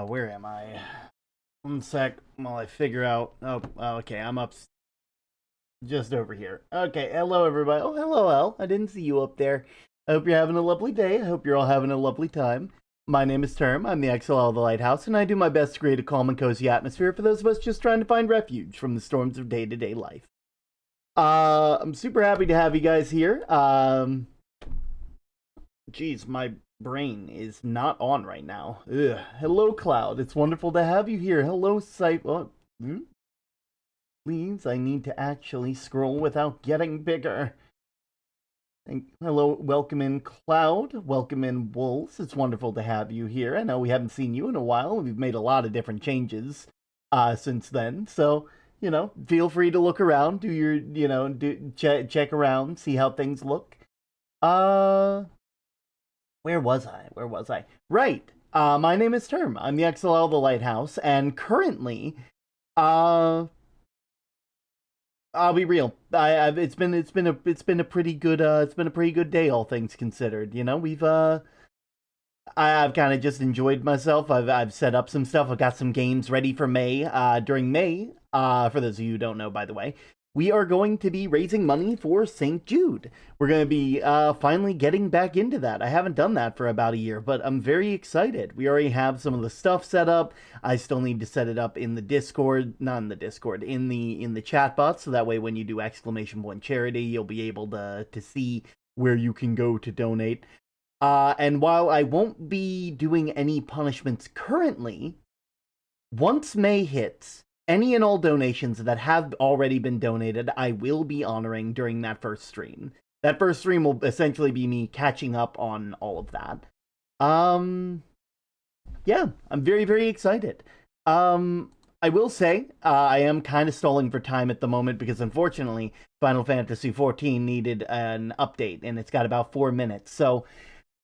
Where am I? One sec while I figure out. Oh, okay, I'm up just over here. Okay, hello everybody. Oh, hello, El. I didn't see you up there. I hope you're having a lovely day. I hope you're all having a lovely time. My name is Term. I'm the XLL of the Lighthouse, and I do my best to create a calm and cozy atmosphere for those of us just trying to find refuge from the storms of day-to-day life. I'm super happy to have you guys here. Geez, my brain is not on right now. Ugh. Hello, Cloud. It's wonderful to have you here. Hello, Sight. Oh, please, I need to actually scroll without getting bigger. Hello, welcome in, Cloud. Welcome in, Wolves. It's wonderful to have you here. I know we haven't seen you in a while. We've made a lot of different changes since then. So, feel free to look around, do your, check around, see how things look. Where was I? Right. My name is Term. I'm the XLL of the Lighthouse, and currently, I'll be real. It's been a pretty good day, all things considered. I've kind of just enjoyed myself. I've set up some stuff. I've got some games ready for May. During May, for those of you who don't know, by the way, we are going to be raising money for St. Jude. We're going to be finally getting back into that. I haven't done that for about a year, but I'm very excited. We already have some of the stuff set up. I still need to set it up in the Discord, not in the Discord, in the chat bot, so that way when you do !charity, you'll be able to see where you can go to donate. And while I won't be doing any punishments currently, once May hits, any and all donations that have already been donated, I will be honoring during that first stream. That first stream will essentially be me catching up on all of that. Yeah, I'm very, very excited. I will say, I am kind of stalling for time at the moment because unfortunately, Final Fantasy XIV needed an update, and it's got about 4 minutes. So,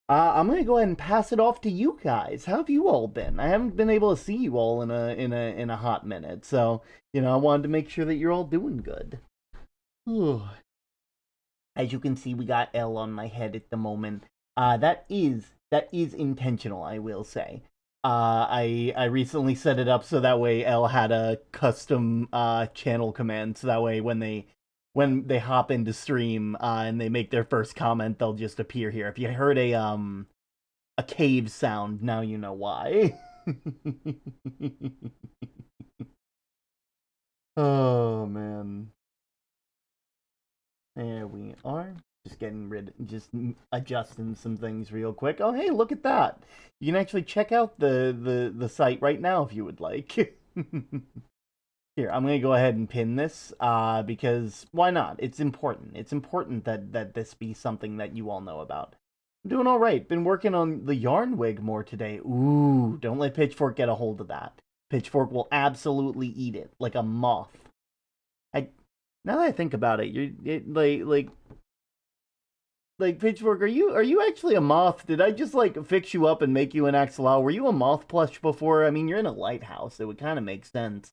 I'm gonna go ahead and pass it off to you guys. How have you all been? I haven't been able to see you all in a hot minute, so I wanted to make sure that you're all doing good. As you can see, we got L on my head at the moment. That is intentional, I will say. I recently set it up so that way L had a custom channel command, so that way when they hop into stream and they make their first comment, they'll just appear here. If you heard a cave sound, now you know why. Oh man. There we are. Just adjusting some things real quick. Oh hey, look at that. You can actually check out the site right now if you would like. Here, I'm going to go ahead and pin this, because why not? It's important. It's important that this be something that you all know about. I'm doing all right. Been working on the yarn wig more today. Ooh, don't let Pitchfork get a hold of that. Pitchfork will absolutely eat it like a moth. Now that I think about it, like Pitchfork, are you actually a moth? Did I just fix you up and make you an XLL? Were you a moth plush before? I mean, you're in a lighthouse. It would kind of make sense.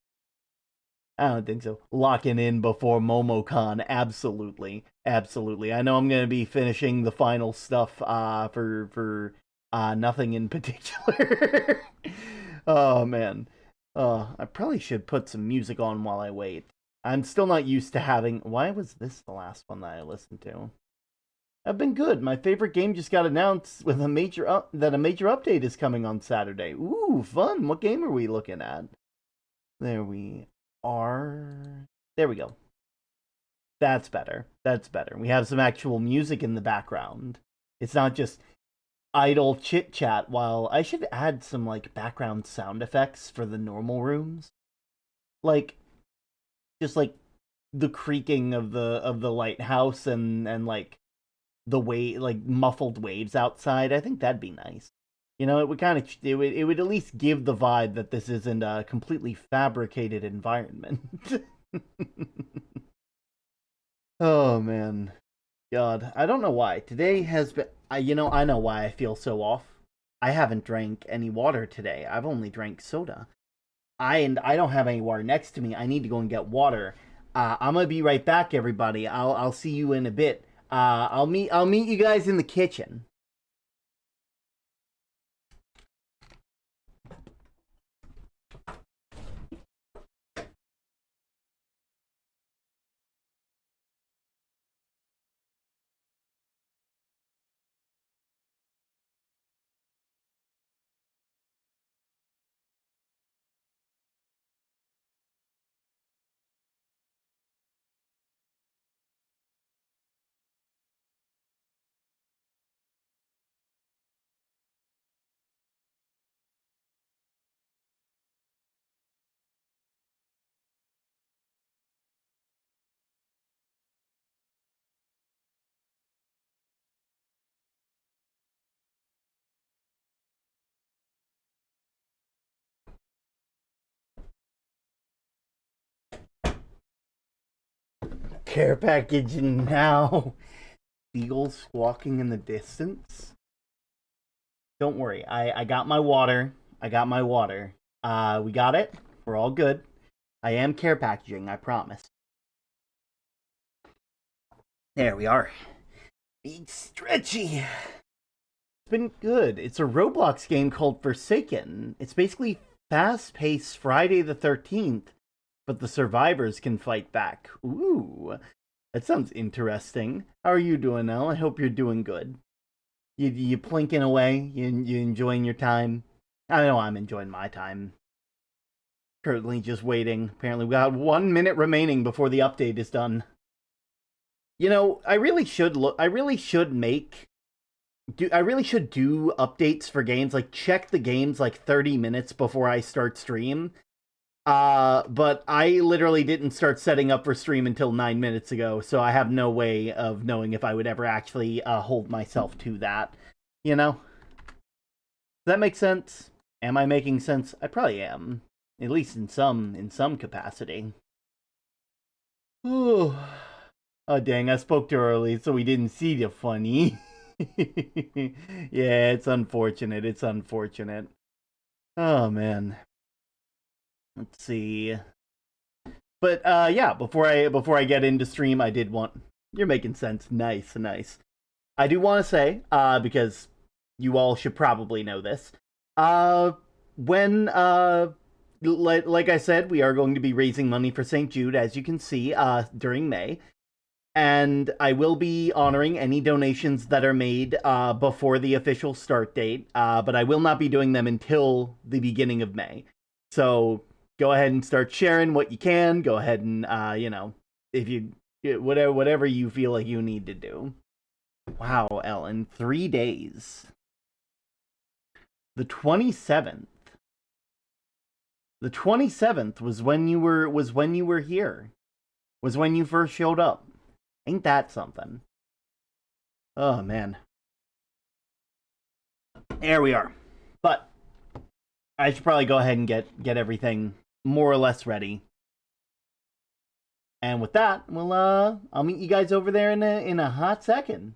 I don't think so. Locking in before MomoCon, absolutely, absolutely. I know I'm gonna be finishing the final stuff for nothing in particular. Oh man, I probably should put some music on while I wait. I'm still not used to having. Why was this the last one that I listened to? I've been good. My favorite game just got announced with a major update is coming on Saturday. Ooh, fun! What game are we looking at? There we are. There we go. That's better. We have some actual music in the background. It's not just idle chit chat while I should add some background sound effects for the normal rooms. Just the creaking of the lighthouse and the muffled waves outside. I think that'd be nice. It would it would at least give the vibe that this isn't a completely fabricated environment. Oh man, God, I don't know why today has been. I know why I feel so off. I haven't drank any water today. I've only drank soda. I don't have any water next to me. I need to go and get water. I'm gonna be right back, everybody. I'll see you in a bit. I'll meet you guys in the kitchen. Care package now. Seagulls squawking in the distance. Don't worry, I got my water. I got my water. We got it. We're all good. I am care packaging, I promise. There we are. Being stretchy. It's been good. It's a Roblox game called Forsaken. It's basically fast-paced Friday the 13th, but the survivors can fight back. Ooh, that sounds interesting. How are you doing, Elle? I hope you're doing good. You plinking away? You enjoying your time? I know I'm enjoying my time. Currently just waiting. Apparently we got 1 minute remaining before the update is done. You know, I really should do updates for games, like check the games like 30 minutes before I start stream. But I literally didn't start setting up for stream until 9 minutes ago, so I have no way of knowing if I would ever actually hold myself to that. You know? Does that make sense? Am I making sense? I probably am. At least in some capacity. Oh, dang, I spoke too early, so we didn't see the funny. Yeah, it's unfortunate. It's unfortunate. Oh, man. Let's see. But, yeah, before I get into stream, I did want... You're making sense. Nice, nice. I do want to say, because you all should probably know this, when, like I said, we are going to be raising money for St. Jude, as you can see, during May. And I will be honoring any donations that are made before the official start date, but I will not be doing them until the beginning of May. So go ahead and start sharing what you can. Go ahead and, you know, if you, whatever you feel like you need to do. Wow, Ellen, 3 days. The 27th. The 27th was when you were here. Was when you first showed up. Ain't that something? Oh, man. There we are. But I should probably go ahead and get everything more or less ready. And with that, I'll meet you guys over there in a hot second.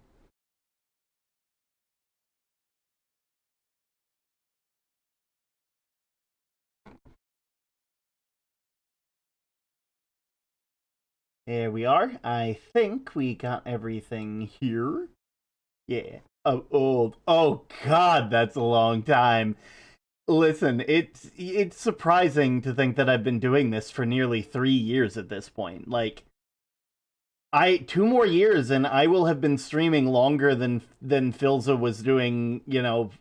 There we are. I think we got everything here. Yeah. Oh, oh God, that's a long time. Listen, it's surprising to think that I've been doing this for nearly 3 years at this point. Like, 2 more years and I will have been streaming longer than Filza was doing, you know,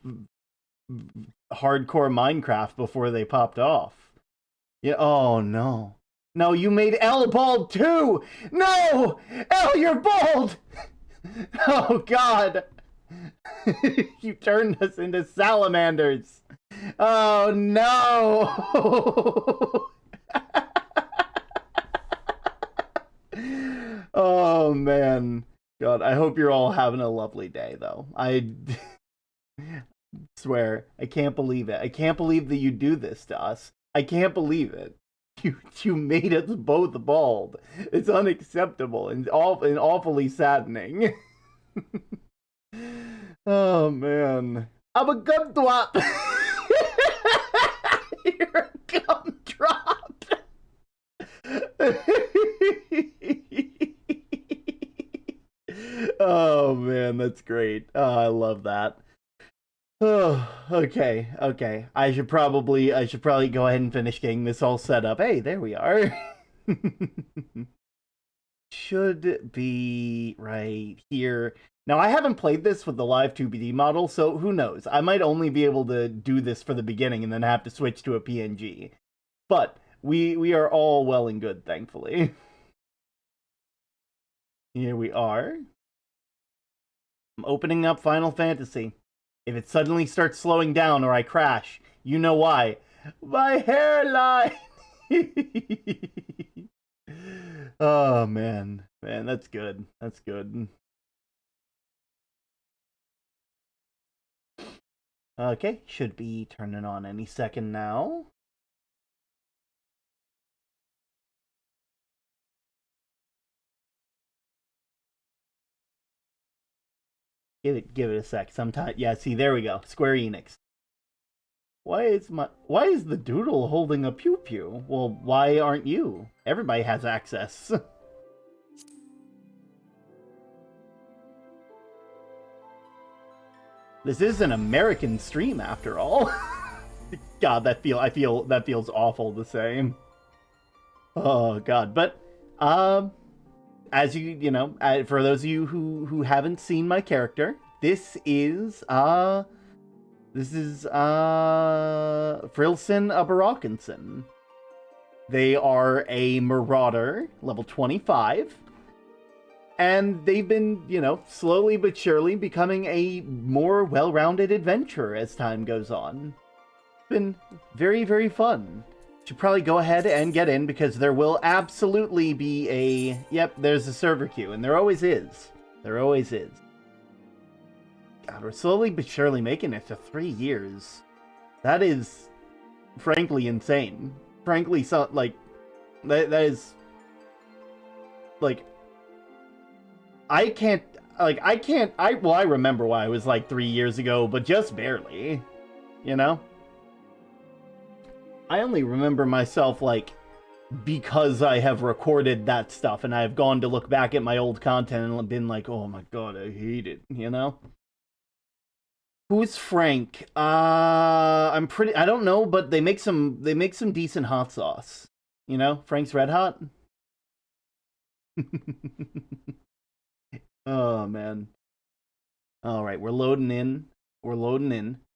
hardcore Minecraft before they popped off. Yeah. Oh no. No, you made Elle bald too! No! Elle, you're bald! Oh God! You turned us into salamanders! Oh no! Oh man. God, I hope you're all having a lovely day though. I swear, I can't believe it. I can't believe that you do this to us. I can't believe it. You made us both bald. It's unacceptable and awfully saddening. Oh man. I'm a gumdrop. You're a gumdrop. Oh man, that's great. Oh, I love that. Oh, okay, okay. I should probably go ahead and finish getting this all set up. Hey, there we are. Should be right here. Now, I haven't played this with the live 2BD model, so who knows? I might only be able to do this for the beginning and then have to switch to a PNG. But we are all well and good, thankfully. Here we are. I'm opening up Final Fantasy. If it suddenly starts slowing down or I crash, you know why. My hairline! Oh, man. Man, that's good. That's good. Okay, should be turning on any second now. Give it a sec. Sometime, yeah. See, there we go. Square Enix. Why is the doodle holding a pew pew? Well, why aren't you? Everybody has access. This is an American stream after all. God, that feels awful to say. Oh God, but as you know, for those of you who haven't seen my character, this is Frilson Abarokinson. They are a marauder, level 25. And they've been, you know, slowly but surely becoming a more well-rounded adventurer as time goes on. It's been very, very fun. Should probably go ahead and get in because there will absolutely be a... Yep, there's a server queue, and there always is. There always is. God, we're slowly but surely making it to 3 years. That is, frankly, insane. Frankly, so, like, that is, like, I remember why it was, like, 3 years ago, but just barely, you know? I only remember myself, like, because I have recorded that stuff, and I have gone to look back at my old content and been like, oh my God, I hate it, you know? Who's Frank? I don't know, but they make some decent hot sauce. You know, Frank's Red Hot. Oh man. All right, we're loading in.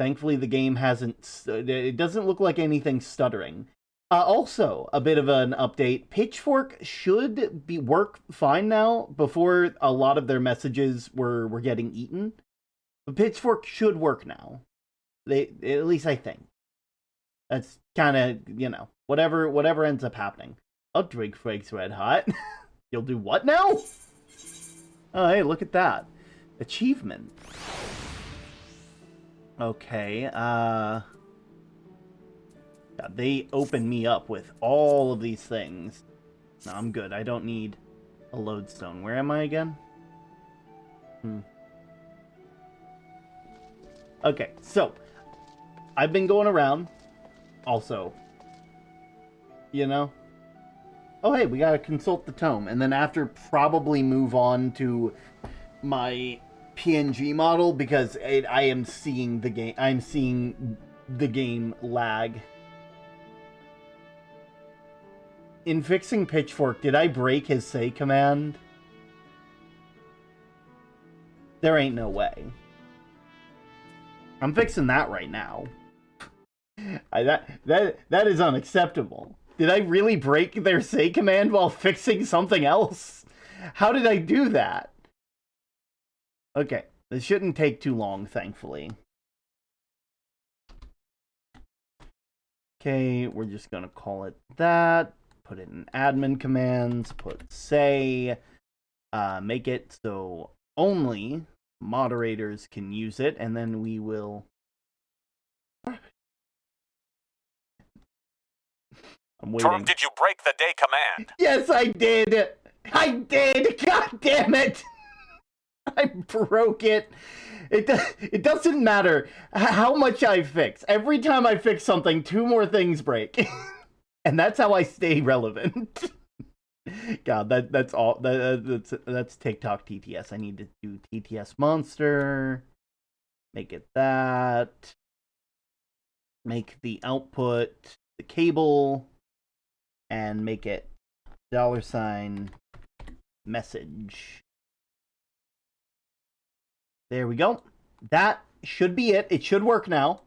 Thankfully, the game it doesn't look like anything's stuttering. Also, a bit of an update. Pitchfork should work fine now. Before, a lot of their messages were getting eaten. But Pitchfork should work now. At least I think. That's kind of, you know, whatever ends up happening. I'll drink Frank's Red Hot. You'll do what now? Oh, hey, look at that. Achievement. Okay, they open me up with all of these things. No, I'm good. I don't need a lodestone. Where am I again? Okay, so I've been going around. Also, you know. Oh, hey, we gotta consult the tome, and then after probably move on to my PNG model because I am seeing the game. I'm seeing the game lag. In fixing Pitchfork, did I break his say command? There ain't no way. I'm fixing that right now. That is unacceptable. Did I really break their say command while fixing something else? How did I do that? Okay, this shouldn't take too long, thankfully. Okay, we're just gonna call it that. Put it in admin commands, put say, make it so only moderators can use it, and then we will... I'm waiting. Term, did you break the day command? Yes, I did! I did! God damn it! I broke it. It doesn't matter how much I fix. Every time I fix something, 2 more things break. And that's how I stay relevant. God, that's all. That's TikTok TTS. I need to do TTS monster. Make it that. Make the output the cable. And make it $sign message. There we go. That should be it. It should work now.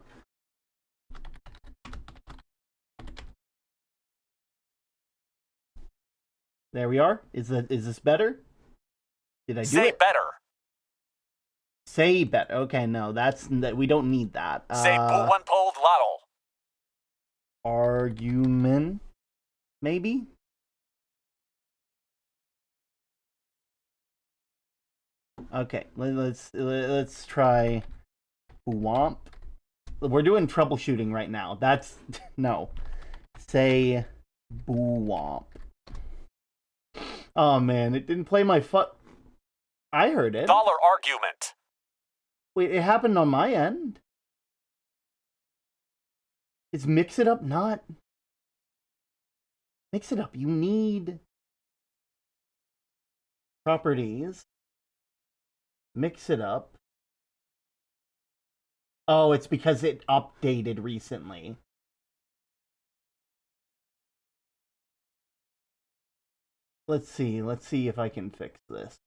There we are. Is this better? Did I do Say it? better. Say better. Okay, no, we don't need that. Say one pulled lottle. Argument, maybe. Okay, let's try Womp. We're doing troubleshooting right now. That's no. Say Boo-womp. Oh man, it didn't play my I heard it. Dollar argument. Wait, it happened on my end? Is Mix It Up not? Mix It Up, you need properties. Mix It Up. Oh, it's because it updated recently. Let's see if I can fix this.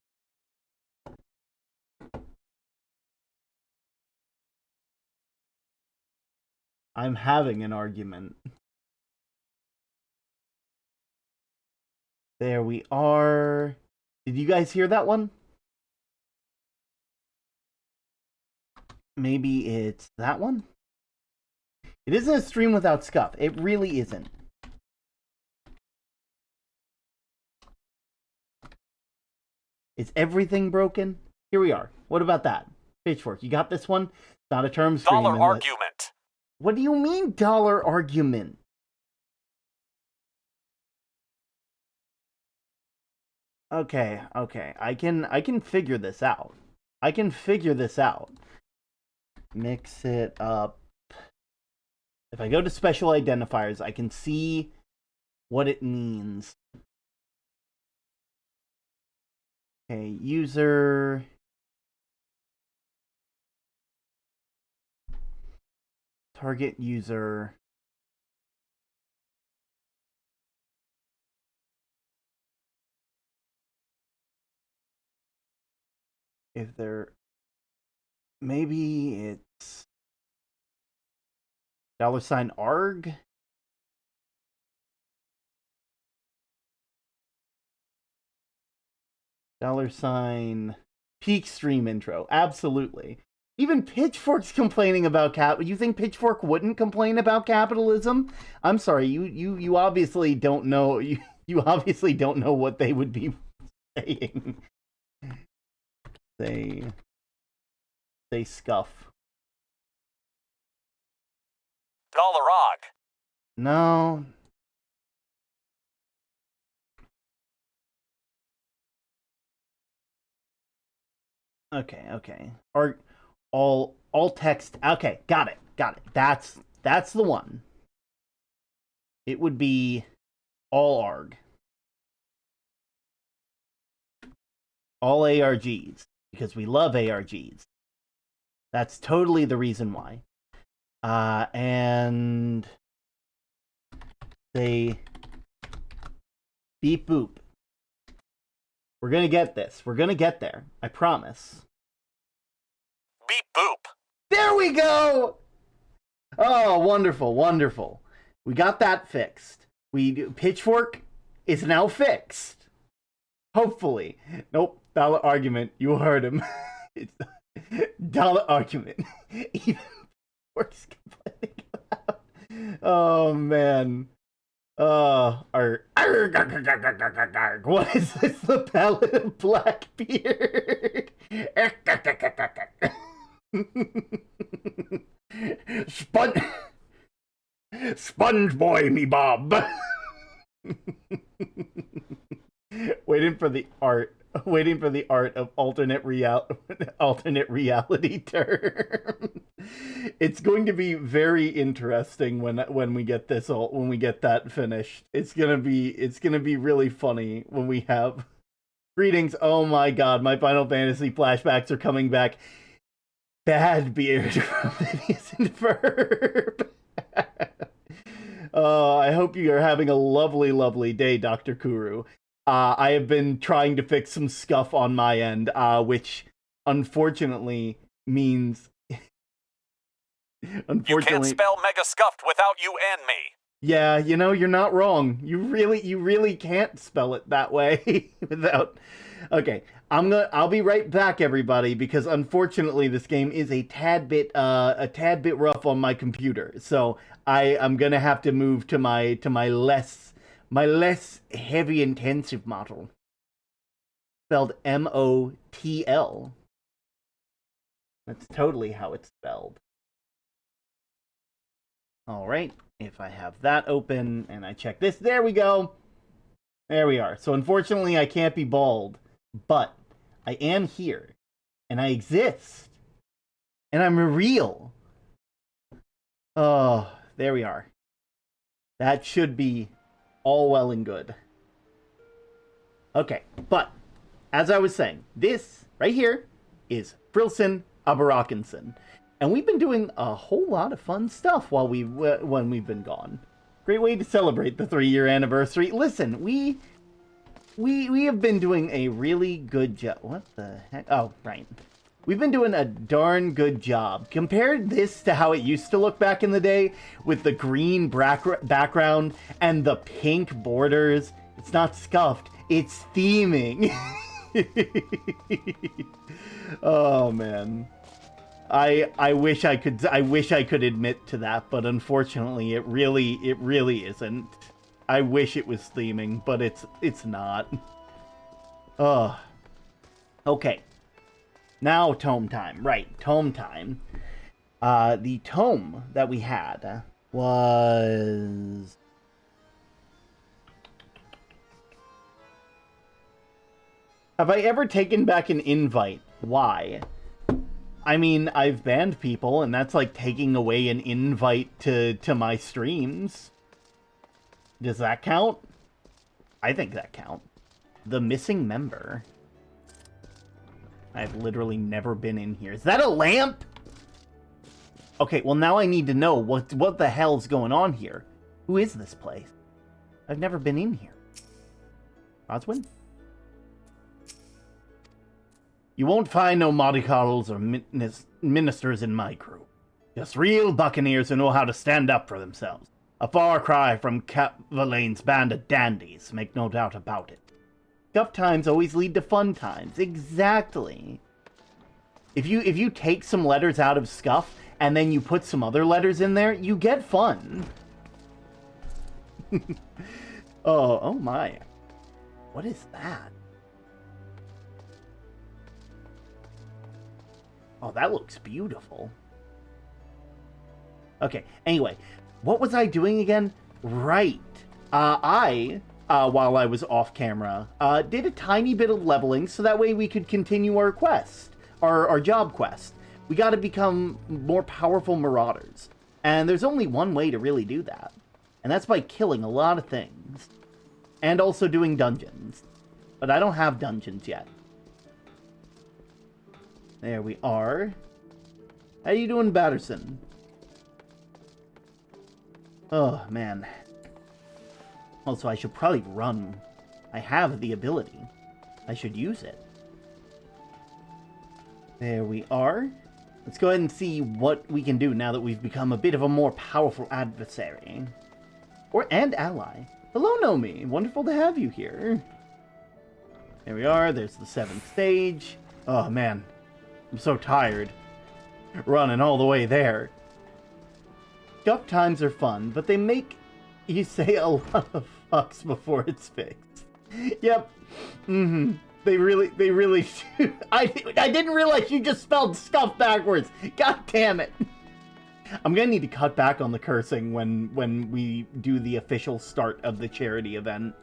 I'm having an argument. There we are. Did you guys hear that one? Maybe it's that one? It isn't a stream without scuff. It really isn't. Is everything broken? Here we are. What about that? Pitchfork, you got this one? It's not a term stream. Dollar argument. What do you mean dollar argument? Okay. I can figure this out. Mix it up. If I go to special identifiers, I can see what it means. Okay, user. Target user. If there, maybe it's $arg. $, peak stream intro. Absolutely. Even Pitchfork's complaining about You think Pitchfork wouldn't complain about capitalism? I'm sorry, you obviously don't know. You obviously don't know what they would be saying. They scuff. $og. No. Okay. All text. Okay, got it. That's the one. It would be all arg. All ARGs. Because we love ARGs. That's totally the reason why. And they beep boop. We're gonna get this. We're gonna get there. I promise. Beep boop. There we go! Oh, wonderful. We got that fixed. Pitchfork is now fixed. Hopefully. Nope. Dollar argument. You heard him. It's dollar argument. Even Pitchfork's complaining about. Oh, man. What is this? The Ballad of Blackbeard? Sponge boy, me Bob. Waiting for the art of alternate reality terms. It's going to be very interesting when we get that finished. It's gonna be really funny when we have greetings. Oh my god, my Final Fantasy flashbacks are coming back. Bad beard from Phineas and Ferb. I hope you are having a lovely day, Dr. Kuru. I have been trying to fix some scuff on my end, which unfortunately means... You can't spell mega scuffed without you and me. Yeah, you're not wrong. You really can't spell it that way without... Okay, I'll be right back, everybody, because unfortunately this game is a tad bit rough on my computer. So I'm gonna have to move to my less heavy intensive model. Spelled MOTL. That's totally how it's spelled. Alright, if I have that open and I check this, there we go. There we are. So unfortunately I can't be bald, but I am here and I exist. And I'm real. Oh, there we are. That should be all well and good. Okay, but as I was saying, this right here is Frilson Abarakkinson. And we've been doing a whole lot of fun stuff when we've been gone. Great way to celebrate the 3-year anniversary. Listen, we have been doing a really good job. What the heck? Oh, right. We've been doing a darn good job. Compare this to how it used to look back in the day with the green background and the pink borders. It's not scuffed, it's theming. Oh man. I wish I could admit to that, but unfortunately it really isn't. I wish it was theming, but it's not. Ugh. Okay. Now tome time. Right, tome time. The tome that we had was... Have I ever taken back an invite? Why? I mean, I've banned people, and that's like taking away an invite to my streams. Does that count? I think that counts. The missing member. I've literally never been in here. Is that a lamp? Okay, well now I need to know what the hell's going on here. Who is this place? I've never been in here. Oswin? You won't find no modicals or ministers in my crew. Just real buccaneers who know how to stand up for themselves. A far cry from Cavalane's band of dandies, make no doubt about it. Tough times always lead to fun times. Exactly. If you take some letters out of Scuff and then you put some other letters in there, you get fun. Oh my. What is that? Oh, that looks beautiful. Okay, anyway, what was I doing again? Right. While I was off camera, did a tiny bit of leveling so that way we could continue our quest, our job quest. We got to become more powerful marauders. And there's only one way to really do that. And that's by killing a lot of things. And also doing dungeons. But I don't have dungeons yet. There we are. How you doing, Batterson? Oh, man. Also, I should probably run. I have the ability. I should use it. There we are. Let's go ahead and see what we can do now that we've become a bit of a more powerful adversary. And ally. Hello, Nomi. Wonderful to have you here. There we are. There's the 7th stage. Oh, man. I'm so tired. Running all the way there. Tough times are fun, but they make you say a lot of fucks before it's fixed. Yep. Mm-hmm. They really do. I didn't realize you just spelled scuff backwards. God damn it. I'm gonna need to cut back on the cursing when we do the official start of the charity event.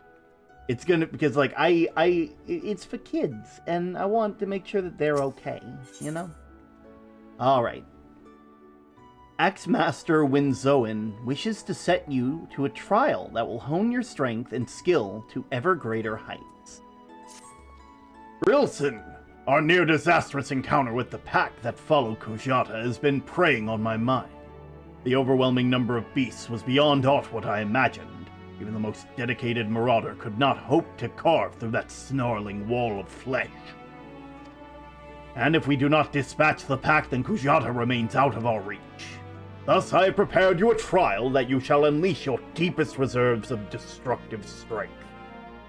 It's gonna, because like it's for kids and I want to make sure that they're okay, you know? Alright. Axemaster Winzoan wishes to set you to a trial that will hone your strength and skill to ever greater heights. Rilson, our near disastrous encounter with the pack that followed Kujata has been preying on my mind. The overwhelming number of beasts was beyond aught what I imagined. Even the most dedicated marauder could not hope to carve through that snarling wall of flesh. And if we do not dispatch the pack, then Kujata remains out of our reach. Thus I have prepared you a trial that you shall unleash your deepest reserves of destructive strength.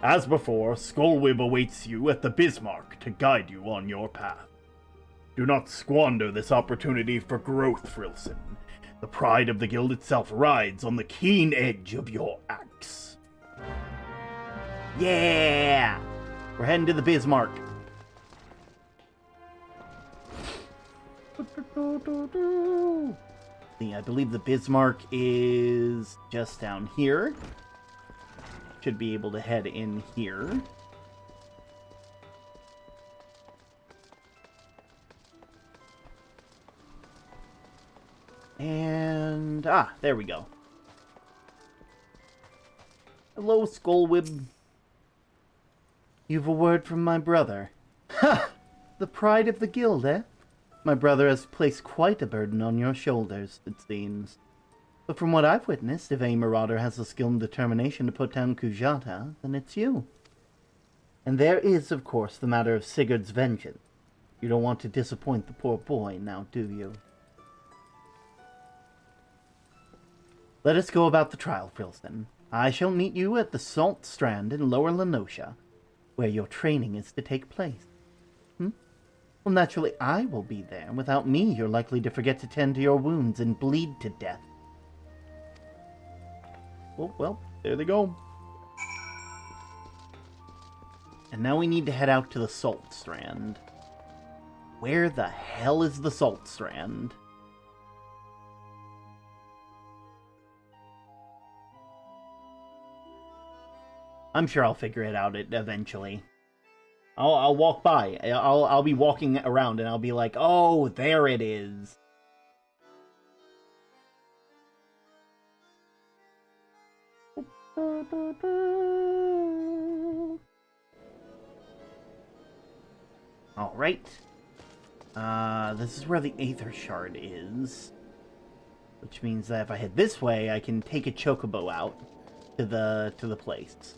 As before, Skullwib awaits you at the Bismarck to guide you on your path. Do not squander this opportunity for growth, Frilson. The pride of the guild itself rides on the keen edge of your axe. Yeah! We're heading to the Bismarck. I believe the Bismarck is just down here. Should be able to head in here. Strand. Ah, there we go. Hello, Skullwib. You've a word from my brother. Ha! The pride of the guild, eh? My brother has placed quite a burden on your shoulders, it seems. But from what I've witnessed, if a marauder has the skill and determination to put down Kujata, then it's you. And there is, of course, the matter of Sigurd's vengeance. You don't want to disappoint the poor boy, now do you? Let us go about the trial, Frilson. I shall meet you at the Salt Strand in Lower Lenosha, where your training is to take place. Well, naturally, I will be there. Without me, you're likely to forget to tend to your wounds and bleed to death. Well, there they go. And now we need to head out to the Salt Strand. Where the hell is the Salt Strand? I'm sure I'll figure it out eventually. I'll walk by. I'll be walking around and I'll be like, oh, there it is. All right. This is where the Aether Shard is, which means that if I head this way, I can take a chocobo out to the place.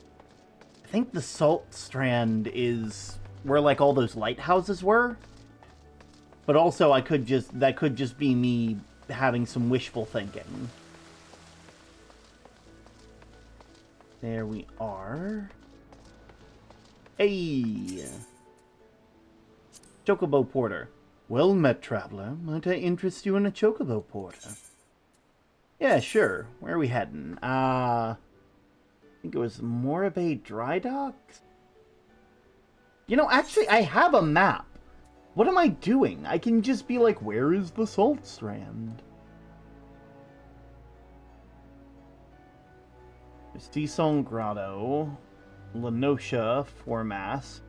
I think the Salt Strand is where like all those lighthouses were, but also that could just be me having some wishful thinking. There we are. Hey! Chocobo Porter. Well met, traveler. Might I interest you in a Chocobo Porter? Yeah, sure. Where are we heading? I think it was Morabay Dry Docks? You know, actually, I have a map. What am I doing? I can just be like, where is the Salt Strand? There's Tisong Grotto, Lenosha, Formas.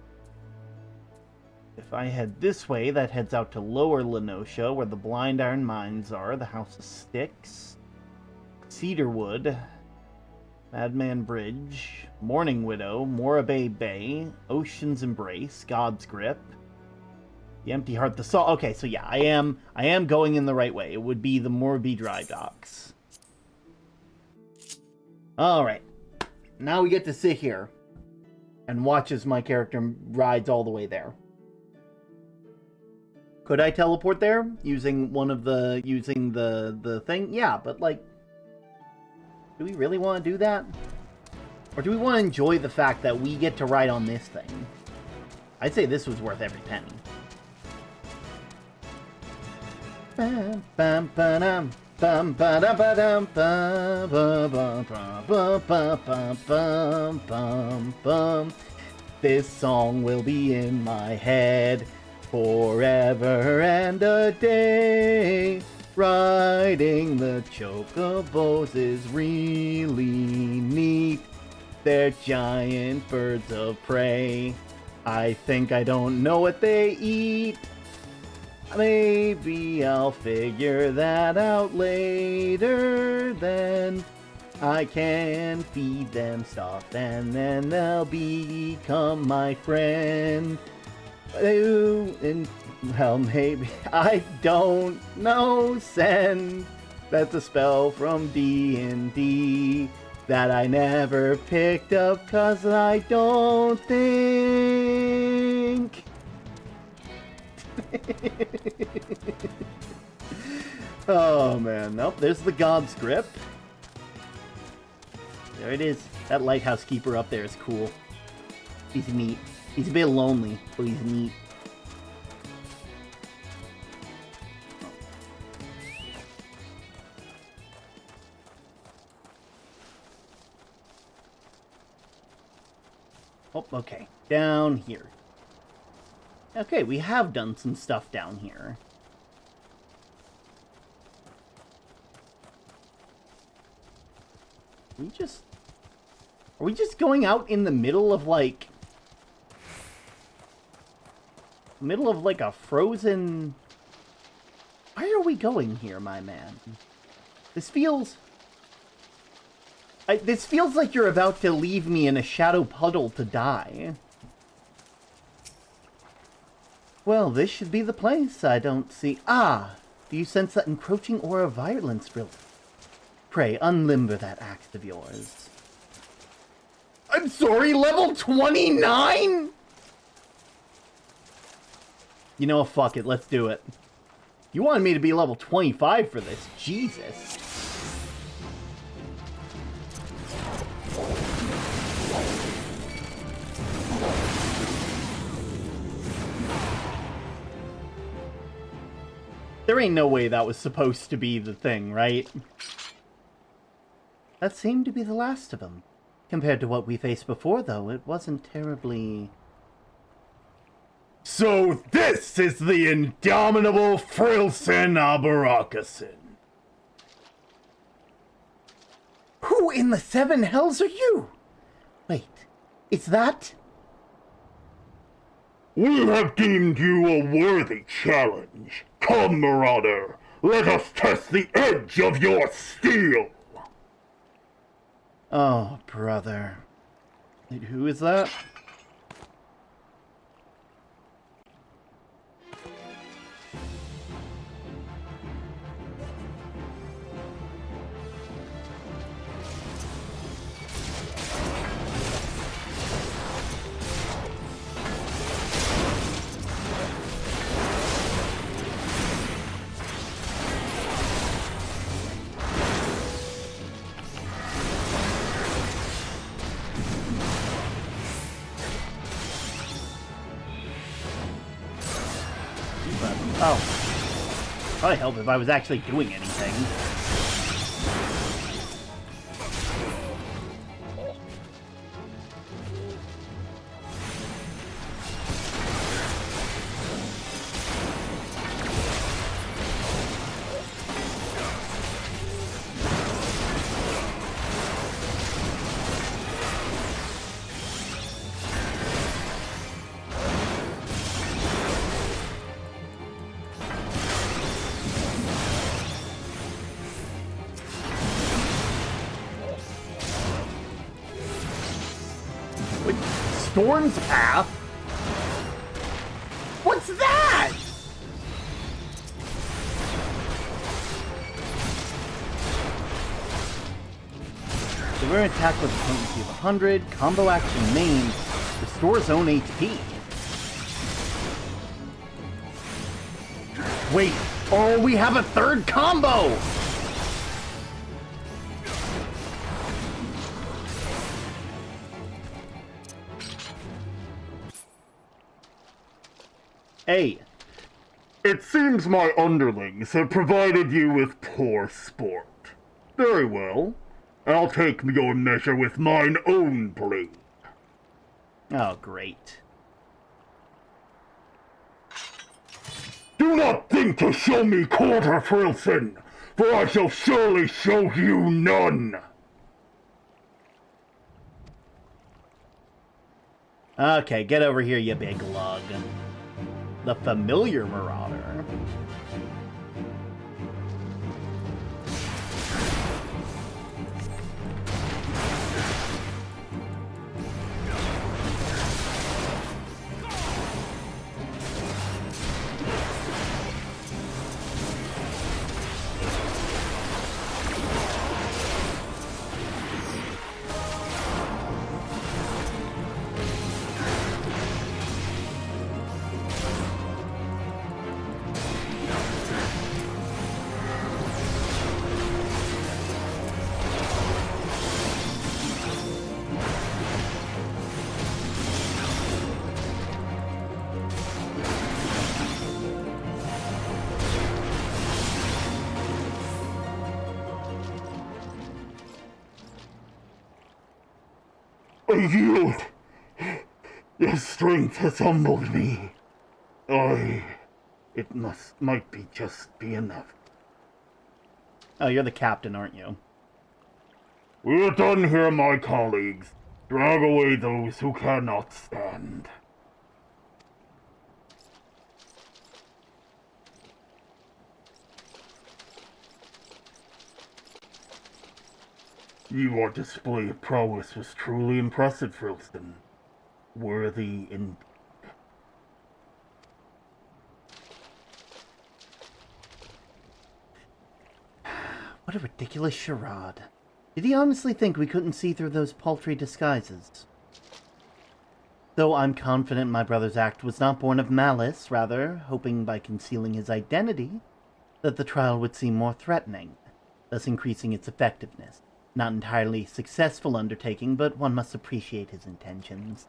If I head this way, that heads out to Lower Lenosha, where the Blind Iron Mines are, the House of Sticks, Cedarwood, Madman Bridge, Morning Widow, Morabay Bay, Ocean's Embrace, God's Grip, the Empty Heart, the Salt. Okay, so yeah, I am going in the right way. It would be the Morabay Dry Docks. Alright. Now we get to sit here and watch as my character rides all the way there. Could I teleport there using the thing? Yeah, but like, do we really want to do that? Or do we want to enjoy the fact that we get to ride on this thing? I'd say this was worth every penny. Bam, bam, ba-dum, bam, ba-da-ba-dum, bam, bam, bam, bam, bam, bam, bam, bam. This song will be in my head forever and a day. Riding the chocobos is really neat. They're giant birds of prey. I think I don't know what they eat. Maybe I'll figure that out later. Then I can feed them stuff and then they'll become my friend. Well, maybe. I don't know. Send. That's a spell from D&D that I never picked up because I don't think. Oh, man. Nope, there's the God's Grip. There it is. That lighthouse keeper up there is cool. He's neat. He's a bit lonely, but he's neat. Oh, okay. Down here. Okay, we have done some stuff down here. Are we just going out in the middle of, like... middle of, like, a frozen... Where are we going here, my man? This feels like you're about to leave me in a shadow puddle to die. Well, this should be the place. I don't see... Ah! Do you sense that encroaching aura of violence, Brill? Pray, unlimber that axe of yours. I'm sorry, level 29?! You know what, fuck it, let's do it. You wanted me to be level 25 for this. Jesus. There ain't no way that was supposed to be the thing, right? That seemed to be the last of them. Compared to what we faced before, though, it wasn't terribly... So this is the indomitable Frilson Abarakasin. Who in the seven hells are you? Wait, is that... We have deemed you a worthy challenge. Come, Marauder, let us test the edge of your steel. Oh, brother. Wait, who is that? Oh. Probably help if I was actually doing anything. Storm's Path? What's that? Severe attack with a potency of 100, combo action main, restores own HP. Wait, oh, we have a third combo! Hey. It seems my underlings have provided you with poor sport. Very well. I'll take your measure with mine own blade. Oh, great. Do not think to show me quarter, Frilson, for I shall surely show you none. Okay, get over here, you big lug. The familiar Marauder. I yield. Your strength has humbled me. It might just be enough. Oh, you're the captain, aren't you? We're done here, my colleagues. Drag away those who cannot stand. Your display of prowess was truly impressive, Frilston. Worthy in... What a ridiculous charade. Did he honestly think we couldn't see through those paltry disguises? Though I'm confident my brother's act was not born of malice, rather hoping by concealing his identity that the trial would seem more threatening, thus increasing its effectiveness. Not entirely successful undertaking, but one must appreciate his intentions.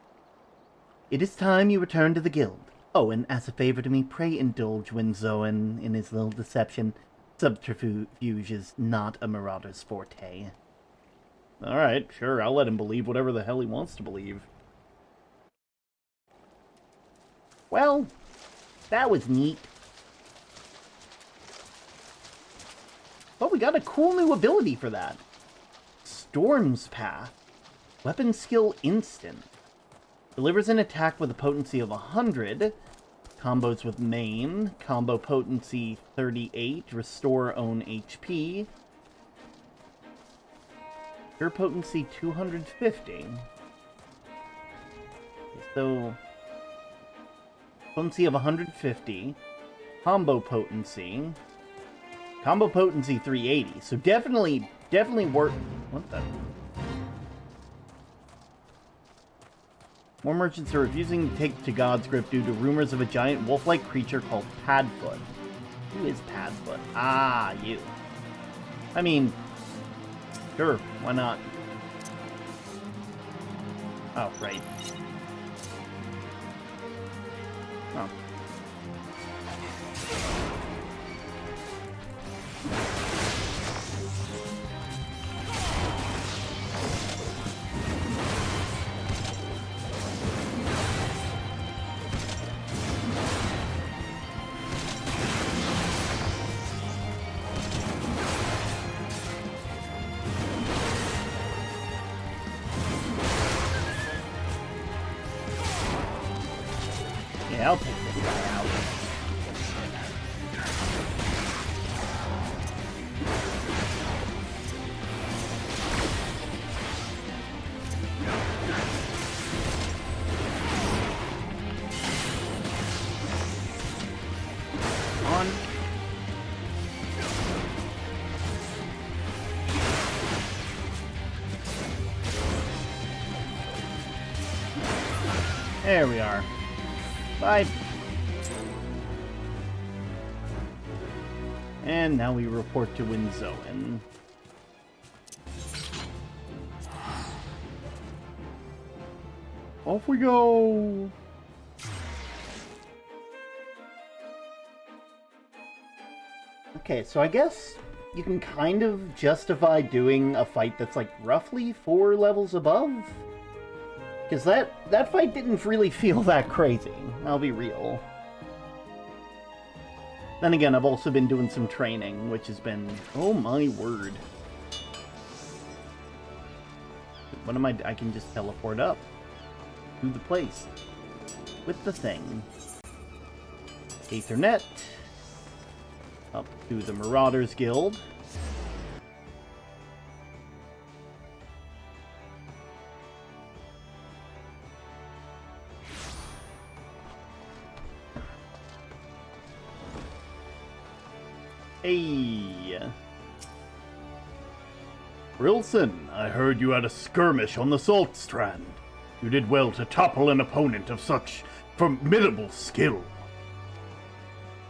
It is time you return to the guild. Oh, and as a favor to me, pray indulge Winzoan in his little deception. Subterfuge is not a marauder's forte. Alright, sure, I'll let him believe whatever the hell he wants to believe. Well, that was neat. But we got a cool new ability for that. Storm's Path. Weapon skill instant. Delivers an attack with a potency of 100. Combos with main. Combo potency 38. Restore own HP. Pure potency 250. Okay, so potency of 150. Combo potency 380. So definitely work. What the? More merchants are refusing to take to God's grip due to rumors of a giant wolf-like creature called Padfoot. Who is Padfoot? Ah, you. I mean, sure, why not? Oh, right. Oh. Yeah, I'll take this guy out. On. There we are. Bye. And now we report to Winzoan. Off we go! Okay, so I guess you can kind of justify doing a fight that's like roughly 4 levels above? Because that fight didn't really feel that crazy, I'll be real. Then again, I've also been doing some training, which has been... oh my word. What am I can just teleport up to the place with the thing. Aethernet. Up to the Marauders Guild. Hey. Rilson, I heard you had a skirmish on the Salt Strand. You did well to topple an opponent of such formidable skill.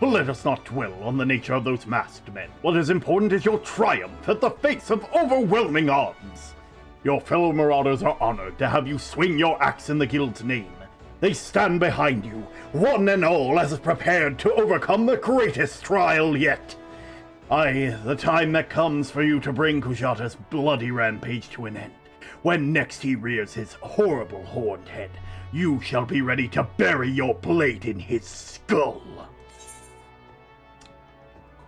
But let us not dwell on the nature of those masked men. What is important is your triumph at the face of overwhelming odds. Your fellow marauders are honored to have you swing your axe in the guild's name. They stand behind you, one and all, as prepared to overcome the greatest trial yet. Aye, the time that comes for you to bring Kujata's bloody rampage to an end. When next he rears his horrible horned head, you shall be ready to bury your blade in his skull.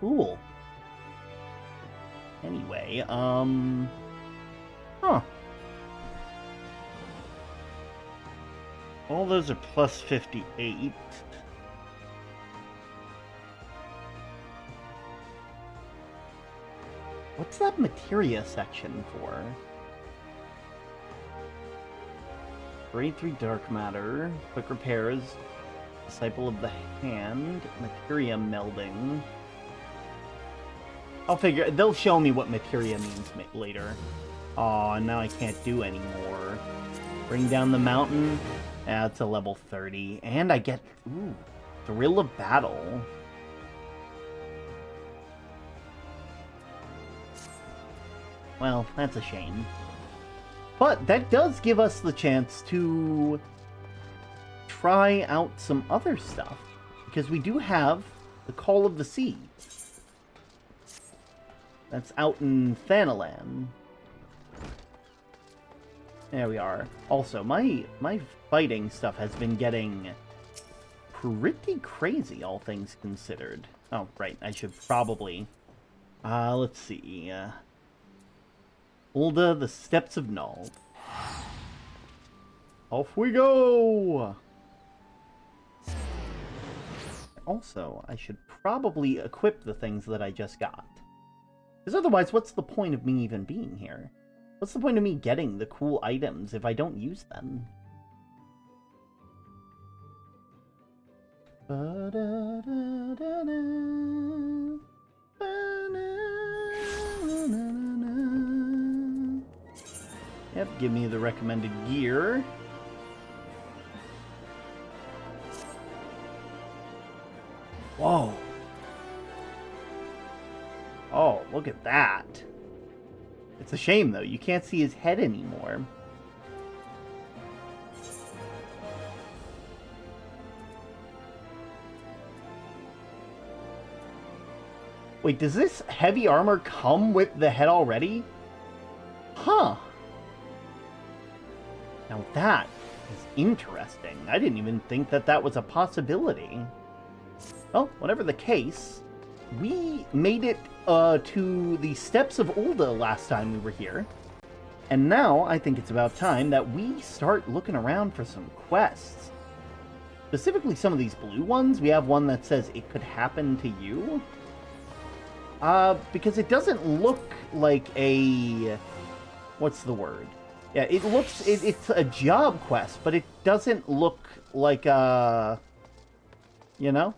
Cool. Anyway, huh. All those are plus 58. What's that materia section for? Grade 3 dark matter. Quick repairs. Disciple of the Hand. Materia melding. I'll figure... They'll show me what materia means later. Aw, now I can't do anymore. Bring down the mountain. That's a level 30. And I get... Ooh. Thrill of Battle. Well, that's a shame. But that does give us the chance to try out some other stuff. Because we do have the Call of the Sea. That's out in Thanalan. There we are. Also, my fighting stuff has been getting pretty crazy, all things considered. Oh, right. I should probably... let's see. Ul'dah, the Steps of Nald. Off we go! Also, I should probably equip the things that I just got. Because otherwise, what's the point of me even being here? What's the point of me getting the cool items if I don't use them? Yep, give me the recommended gear. Whoa. Oh, look at that. It's a shame, though. You can't see his head anymore. Wait, does this heavy armor come with the head already? Huh. Now that is interesting. I didn't even think that that was a possibility. Well, whatever the case, we made it to the Steps of Ul'dah last time we were here. And now I think it's about time that we start looking around for some quests. Specifically some of these blue ones. We have one that says it could happen to you. Because it doesn't look like a... What's the word? Yeah, it looks... It's a job quest, but it doesn't look like a... You know?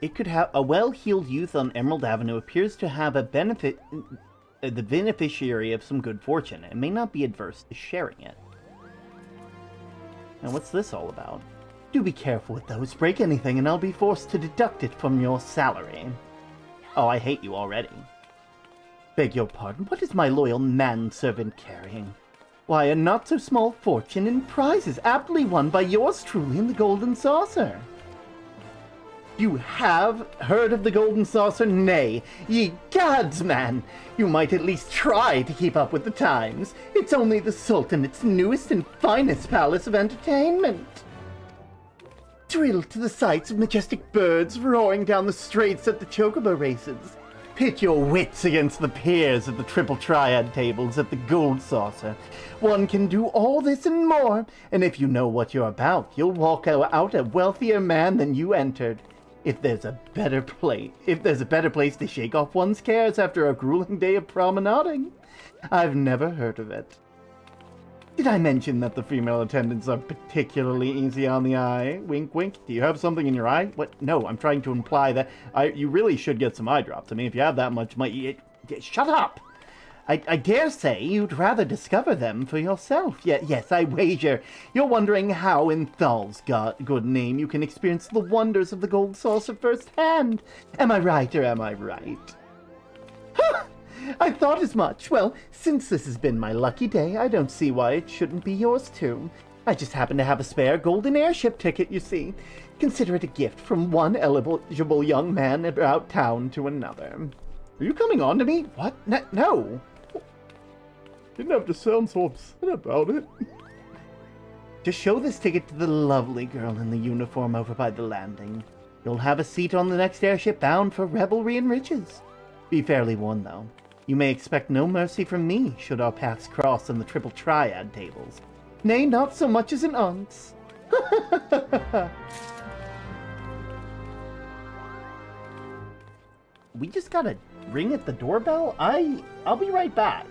It could have... A well-heeled youth on Emerald Avenue appears to have a benefit... the beneficiary of some good fortune, and may not be adverse to sharing it. Now, what's this all about? Do be careful with those. Break anything, and I'll be forced to deduct it from your salary. Oh, I hate you already. Beg your pardon, what is my loyal manservant carrying? Why, a not-so-small fortune in prizes aptly won by yours truly in the Golden Saucer. You have heard of the Golden Saucer? Nay, ye gods, man! You might at least try to keep up with the times. It's only the Sultanate's newest and finest palace of entertainment. Thrill to the sights of majestic birds roaring down the straits at the chocobo races. Pit your wits against the peers of the triple triad tables at the Gold Saucer. One can do all this and more, and if you know what you're about, you'll walk out a wealthier man than you entered. If there's a better place to shake off one's cares after a grueling day of promenading. I've never heard of it. Did I mention that the female attendants are particularly easy on the eye? Wink, wink. Do you have something in your eye? What? No, I'm trying to imply that you really should get some eye drops. I mean, if you have that much money... Shut up! I dare say you'd rather discover them for yourself. Yes, I wager you're wondering how in Thal's good name you can experience the wonders of the Gold Saucer firsthand. Am I right or am I right? I thought as much. Well, since this has been my lucky day, I don't see why it shouldn't be yours too. I just happen to have a spare golden airship ticket, you see. Consider it a gift from one eligible young man about town to another. Are you coming on to me? What? No. Didn't have to sound so upset about it. Just show this ticket to the lovely girl in the uniform over by the landing. You'll have a seat on the next airship bound for revelry and riches. Be fairly warned, though. You may expect no mercy from me, should our paths cross on the triple triad tables. Nay, not so much as an ounce. We just gotta ring at the doorbell? I'll be right back.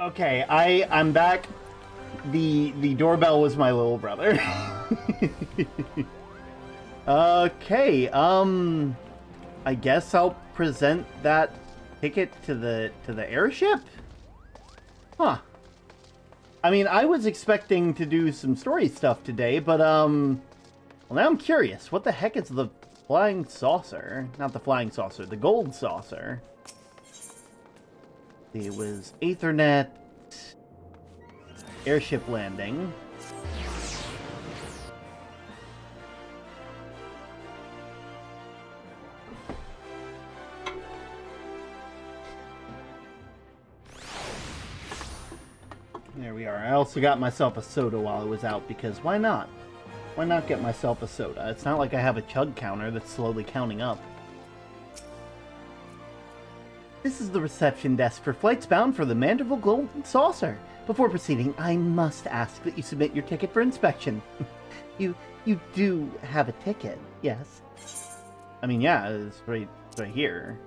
Okay, I'm back. The doorbell was my little brother. Okay, I guess I'll present that ticket to the airship? Huh. I mean, I was expecting to do some story stuff today, but well, now I'm curious. What the heck is the flying saucer? Not the flying saucer, the gold saucer. It was Aethernet, airship landing. There we are. I also got myself a soda while I was out, because why not? Why not get myself a soda? It's not like I have a chug counter that's slowly counting up. This is the reception desk for flights bound for the Manderville Golden Saucer. Before proceeding, I must ask that you submit your ticket for inspection. You do have a ticket, yes? I mean, yeah, it's right here.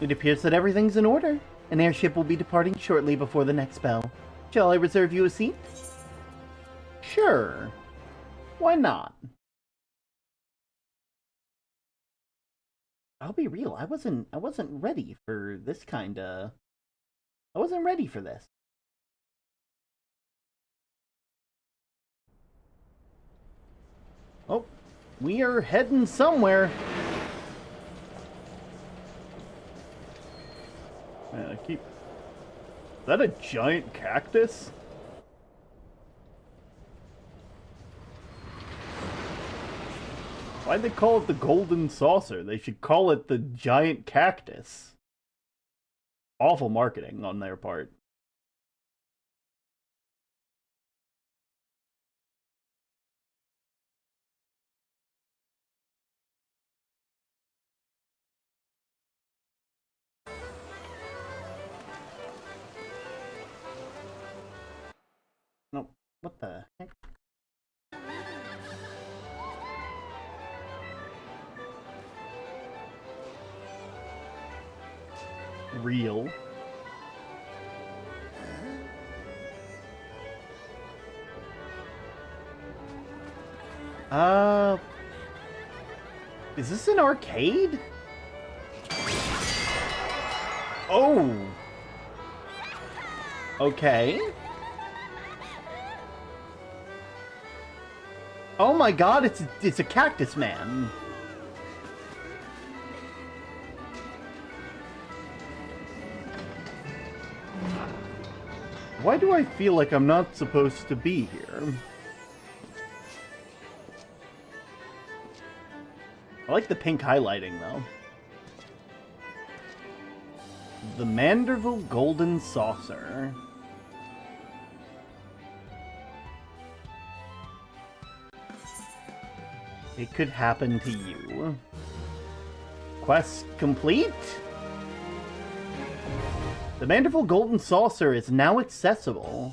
It appears that everything's in order. An airship will be departing shortly before the next bell. Shall I reserve you a seat? Sure. Why not? I'll be real, I wasn't ready for this kinda... I wasn't ready for this. Oh, we are heading somewhere. Is that a giant cactus? Why'd they call it the golden saucer? They should call it the giant cactus. Awful marketing on their part. No, what the heck? Real. Is this an arcade? Oh! Okay. Oh my god, it's a cactus man. Why do I feel like I'm not supposed to be here? I like the pink highlighting, though. The Manderville Golden Saucer. It could happen to you. Quest complete? The Manderville Golden Saucer is now accessible.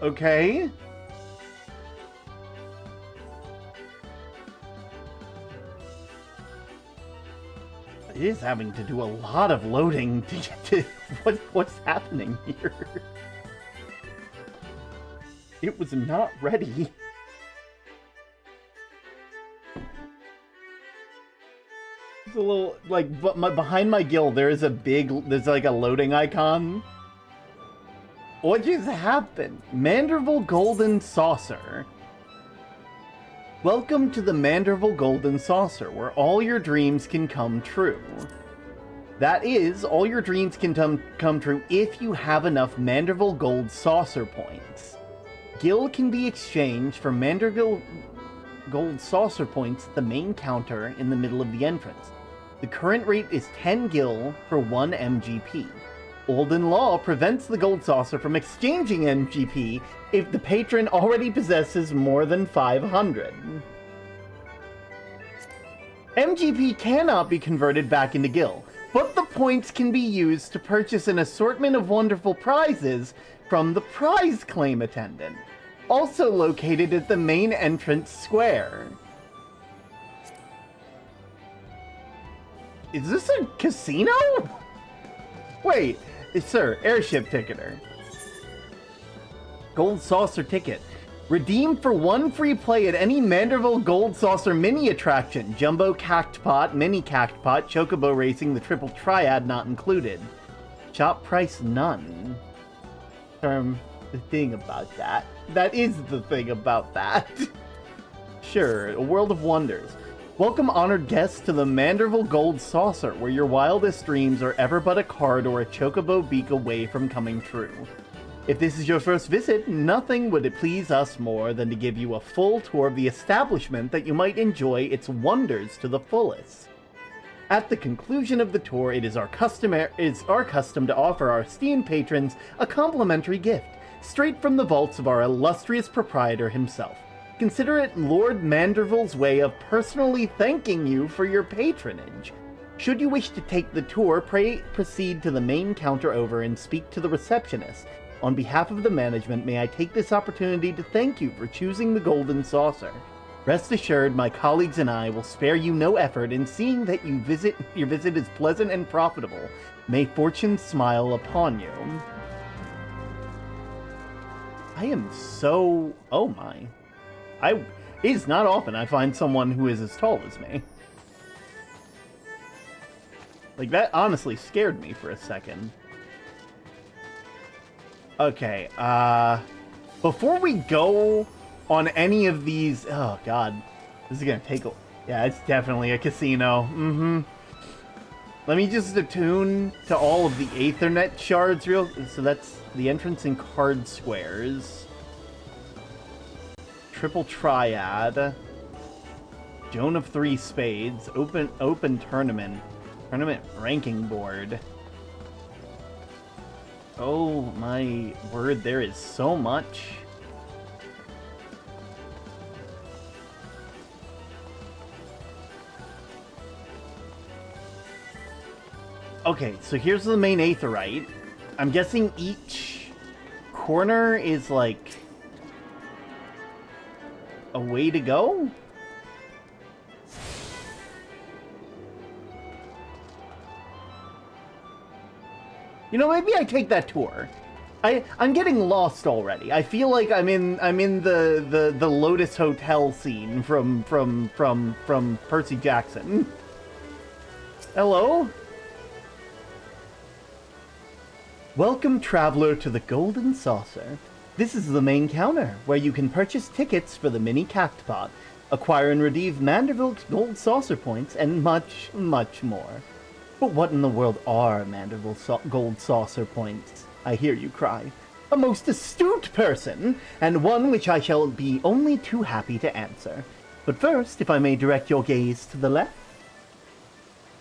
Okay. It is having to do a lot of loading to get to what's happening here. It was not ready. It's a little, like, behind my guild, there's like a loading icon. What just happened? Manderville Golden Saucer. Welcome to the Manderville Golden Saucer, where all your dreams can come true. That is, all your dreams can come true if you have enough Manderville Gold Saucer points. Gil can be exchanged for Manderville Gold Saucer points at the main counter in the middle of the entrance. The current rate is 10 Gil for 1 MGP. Olden law prevents the Gold Saucer from exchanging MGP if the patron already possesses more than 500. MGP cannot be converted back into Gil, but the points can be used to purchase an assortment of wonderful prizes from the prize claim attendant. also located at the main entrance square. Is this a casino? Wait, sir, airship ticketer. Gold saucer ticket. Redeem for 1 free play at any Manderville Gold Saucer mini attraction. Jumbo Cactpot, Mini Cactpot, Chocobo Racing, the Triple Triad not included. Shop price none. The thing about that. That is the thing about that. Sure, a world of wonders. Welcome honored guests to the Manderville Gold Saucer, where your wildest dreams are ever but a card or a Chocobo beak away from coming true. If this is your first visit, nothing would please us more than to give you a full tour of the establishment that you might enjoy its wonders to the fullest. At the conclusion of the tour, it is our custom to offer our esteemed patrons a complimentary gift, straight from the vaults of our illustrious proprietor himself. Consider it Lord Manderville's way of personally thanking you for your patronage. Should you wish to take the tour, proceed to the main counter over and speak to the receptionist. On behalf of the management, may I take this opportunity to thank you for choosing the Golden Saucer. Rest assured, my colleagues and I will spare you no effort in seeing that your visit is pleasant and profitable. May fortune smile upon you. I am so... oh my. It is not often I find someone who is as tall as me. Like, that honestly scared me for a second. Okay, before we go on any of these... oh, God. This is gonna take a... yeah, it's definitely a casino. Let me just attune to all of the Aethernet shards real... so that's the entrance and card squares. Triple Triad. Joan of Three Spades. Open Tournament. Tournament ranking board. Oh my word, there is so much. Okay, so here's the main Aetherite. I'm guessing each corner is like a way to go? You know, maybe I take that tour. I'm getting lost already. I feel like I'm in the Lotus Hotel scene from Percy Jackson. Hello? Welcome, traveler, to the Golden Saucer. This is the main counter, where you can purchase tickets for the Mini Cactpot, acquire and redeem Manderville's Gold Saucer points, and much, much more. But what in the world are Manderville Gold Saucer points? I hear you cry. A most astute person, and one which I shall be only too happy to answer. But first, if I may direct your gaze to the left.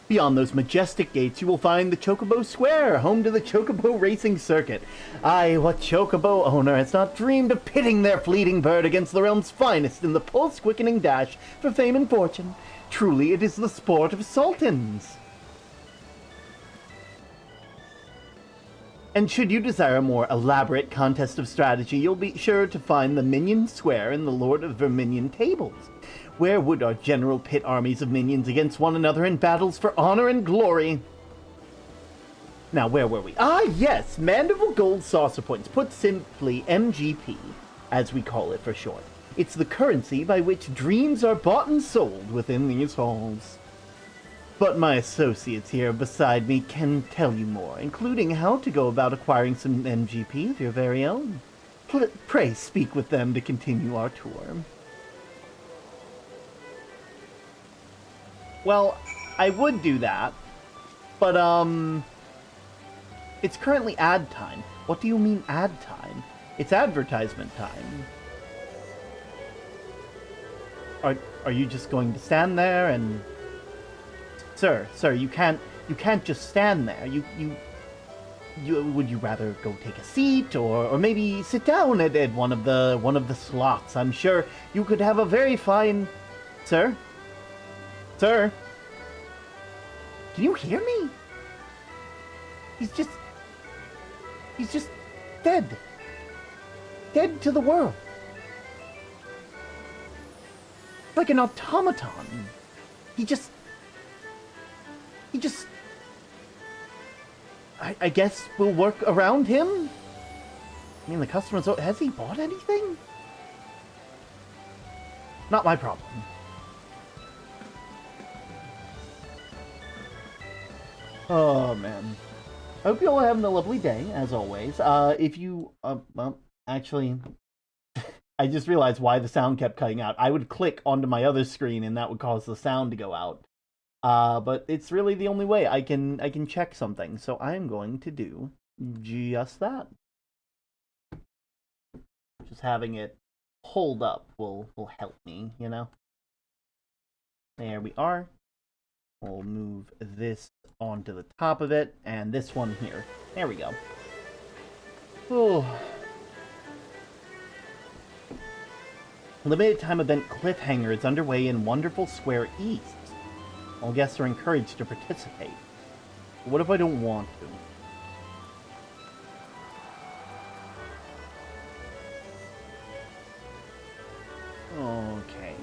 Beyond those majestic gates, you will find the Chocobo Square, home to the Chocobo Racing Circuit. Aye, what Chocobo owner has not dreamed of pitting their fleeting bird against the realm's finest in the pulse-quickening dash for fame and fortune? Truly, it is the sport of sultans. And should you desire a more elaborate contest of strategy, you'll be sure to find the Minion Square in the Lord of Verminion tables. Where would our general pit armies of minions against one another in battles for honor and glory? Now, where were we? Ah, yes, Manderville Gold Saucer Points, put simply MGP, as we call it for short. It's the currency by which dreams are bought and sold within these halls. But my associates here beside me can tell you more, including how to go about acquiring some MGP of your very own. Pray speak with them to continue our tour. Well, I would do that, but, it's currently ad time. What do you mean ad time? It's advertisement time. Are you just going to stand there and... Sir, you can't just stand there. Would you rather go take a seat or maybe sit down at one of the slots? I'm sure you could have a very fine... Sir? Sir? Can you hear me? He's just dead. Dead to the world. like an automaton. He just... I guess we'll work around him? I mean, the customer's... Has he bought anything? Not my problem. Oh, man. I hope you all are having a lovely day, as always. If you... well, actually... I just realized why the sound kept cutting out. I would click onto my other screen, and that would cause the sound to go out. But it's really the only way I can check something. So I'm going to do just that. Just having it hold up will help me, you know? There we are. We'll move this onto the top of it, and this one here. There we go. Oh. Limited time event Cliffhanger is underway in Wonderful Square East. All guests are encouraged to participate. But what if I don't want to? Okay.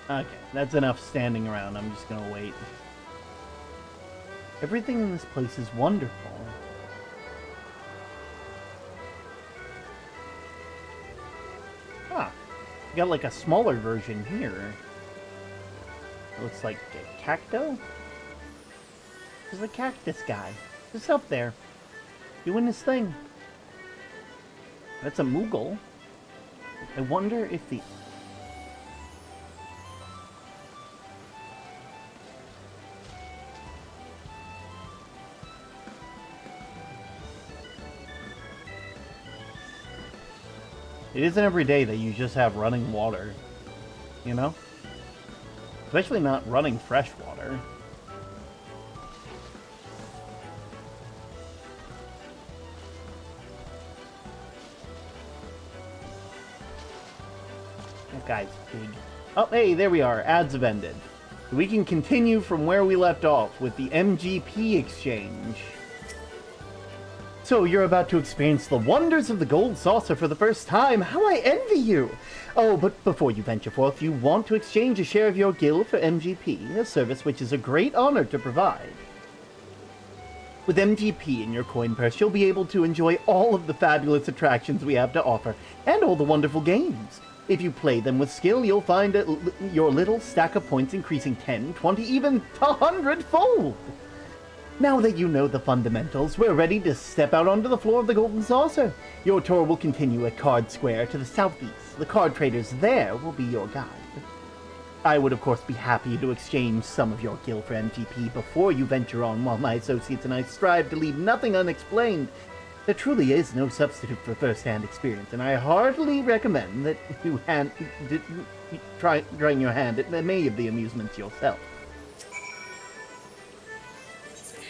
Okay, that's enough standing around. I'm just gonna wait. Everything in this place is wonderful. Ah, we got like a smaller version here. Looks like a cacto? There's a cactus guy. Just up there. Doing his thing. That's a Moogle. I wonder if the... It isn't every day that you just have running water, you know? Especially not running fresh water. That guy's big. Oh, hey, there we are. Ads have ended. We can continue from where we left off with the MGP exchange. So you're about to experience the wonders of the gold saucer for the first time. How I envy you! Oh, but before you venture forth, you want to exchange a share of your guild for MGP, a service which is a great honor to provide. With MGP in your coin purse, you'll be able to enjoy all of the fabulous attractions we have to offer, and all the wonderful games. If you play them with skill, you'll find your little stack of points increasing 10, 20, even 100-fold! Now that you know the fundamentals, we're ready to step out onto the floor of the Golden Saucer. Your tour will continue at Card Square to the southeast. The card traders there will be your guide. I would of course be happy to exchange some of your guild for MGP before you venture on, while my associates and I strive to leave nothing unexplained. There truly is no substitute for first-hand experience, and I heartily recommend that you trying your hand at many of the amusements yourself.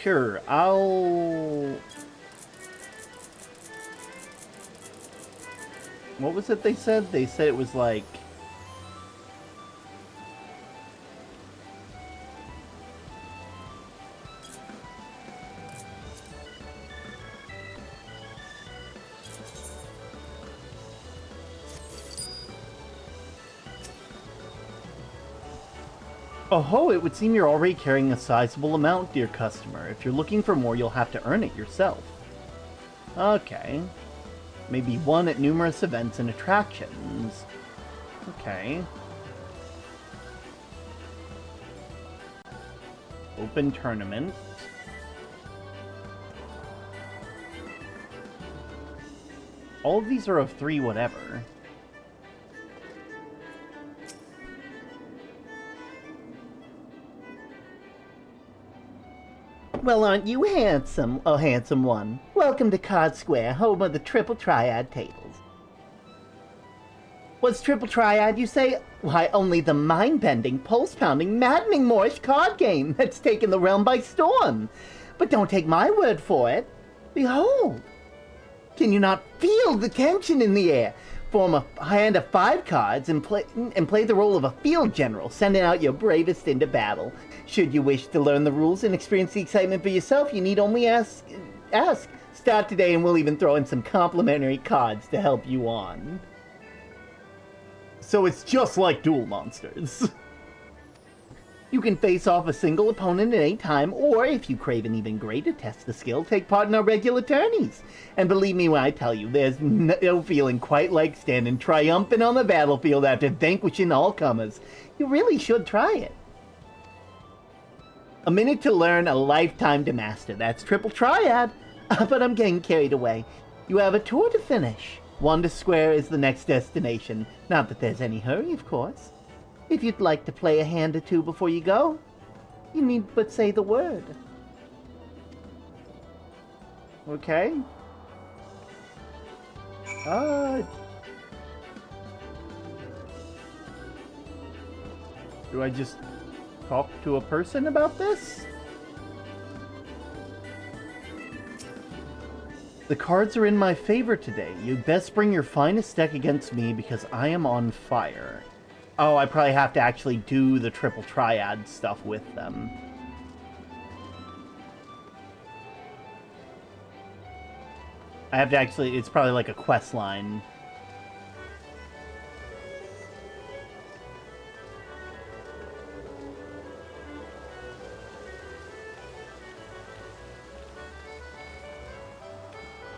Sure, I'll... What was it they said? They said it was like... Oh, it would seem you're already carrying a sizable amount, dear customer. If you're looking for more, you'll have to earn it yourself. Okay. Maybe one at numerous events and attractions. Okay. Open tournament. All of these are of 3 whatever. Well, aren't you handsome, a handsome one? Welcome to Card Square, home of the Triple Triad tables. What's Triple Triad, you say? Why, only the mind-bending, pulse-pounding, maddening Moorish card game that's taken the realm by storm. But don't take my word for it. Behold! Can you not feel the tension in the air? form a hand of 5 cards and play the role of a field general, sending out your bravest into battle. Should you wish to learn the rules and experience the excitement for yourself, you need only ask. Start today and we'll even throw in some complimentary cards to help you on. So it's just like Duel Monsters. You can face off a single opponent at any time, or if you crave an even greater test of skill, take part in our regular tourneys. And believe me when I tell you, there's no feeling quite like standing triumphant on the battlefield after vanquishing all comers. You really should try it. A minute to learn, a lifetime to master. That's triple triad. But I'm getting carried away. You have a tour to finish. Wonder Square is the next destination. Not that there's any hurry, of course. If you'd like to play a hand or two before you go, you need but say the word. Okay. Do I just talk to a person about this? The cards are in my favor today. You'd best bring your finest deck against me because I am on fire. Oh, I probably have to actually do the triple triad stuff with them. I have to actually, it's probably like a quest line.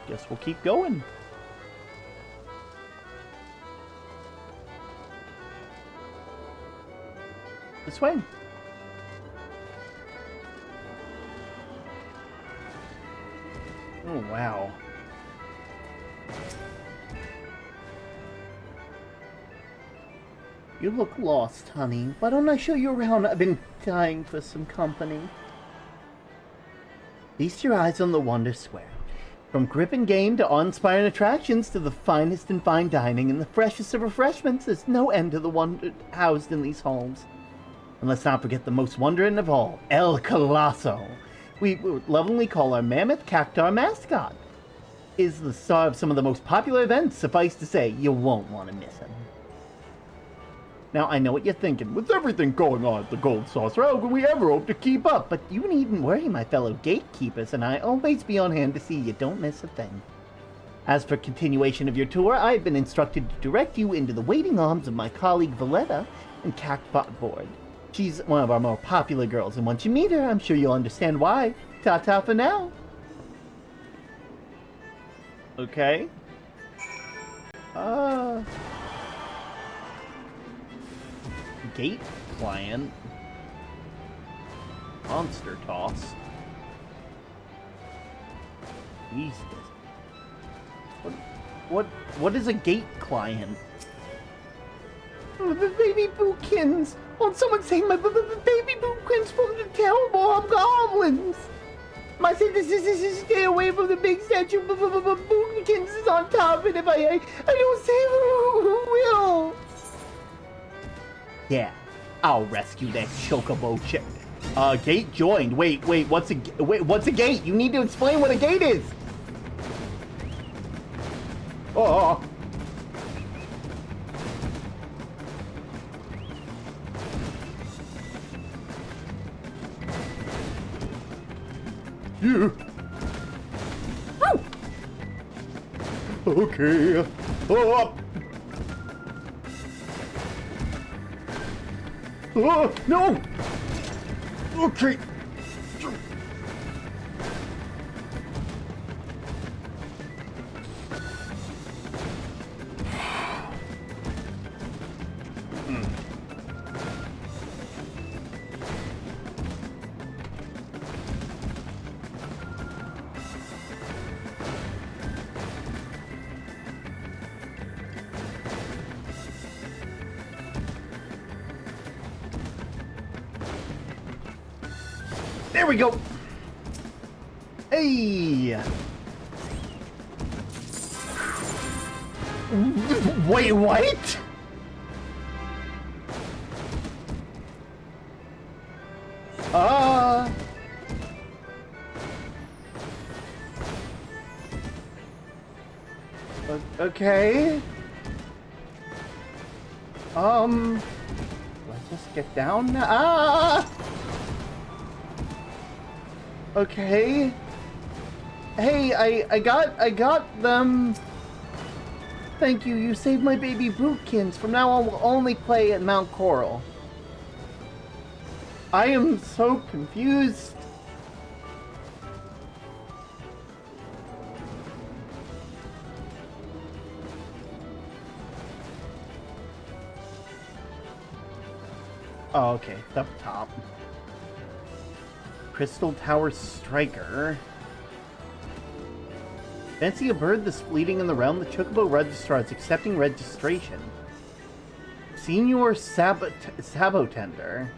Guess we'll keep going. This way. Oh, wow. You look lost, honey. Why don't I show you around? I've been dying for some company. Feast your eyes on the Wonder Square. From gripping game to awe-inspiring attractions to the finest in fine dining and the freshest of refreshments, there's no end to the wonder housed in these halls. And let's not forget the most wondering of all, El Colosso. We lovingly call our mammoth cactar mascot. Is the star of some of the most popular events. Suffice to say, you won't want to miss him. Now, I know what you're thinking. With everything going on at the Gold Saucer, how can we ever hope to keep up? But you needn't worry, my fellow gatekeepers, and I always be on hand to see you don't miss a thing. As for continuation of your tour, I've been instructed to direct you into the waiting arms of my colleague Valletta and Cactbot Board. She's one of our more popular girls, and once you meet her, I'm sure you'll understand why. Ta-ta for now. Okay. Gate client. Monster toss. Jesus. What is a gate client? The baby bookins! Won't someone save my baby bookins from the terrible hobgoblins? My sentence is stay away from the big statue. Bookins is on top, and if I don't save her, who will? Yeah, I'll rescue that chocobo chick. Gate joined. Wait, what's a gate? You need to explain what a gate is. Oh. Yeah. Oh. Okay. Oh. Oh, no! Okay. There we go. Hey. Wait, what? Okay. Do I just get down now? Ah! Okay. Hey, I got them. Thank you, you saved my baby Bootkins. From now on, we'll only play at Mount Coral. I am so confused. Oh, okay, it's up top. Crystal Tower Striker. Fancy a bird that's fleeting in the realm? The Chocobo Registrar is accepting registration. Senior Sabotender.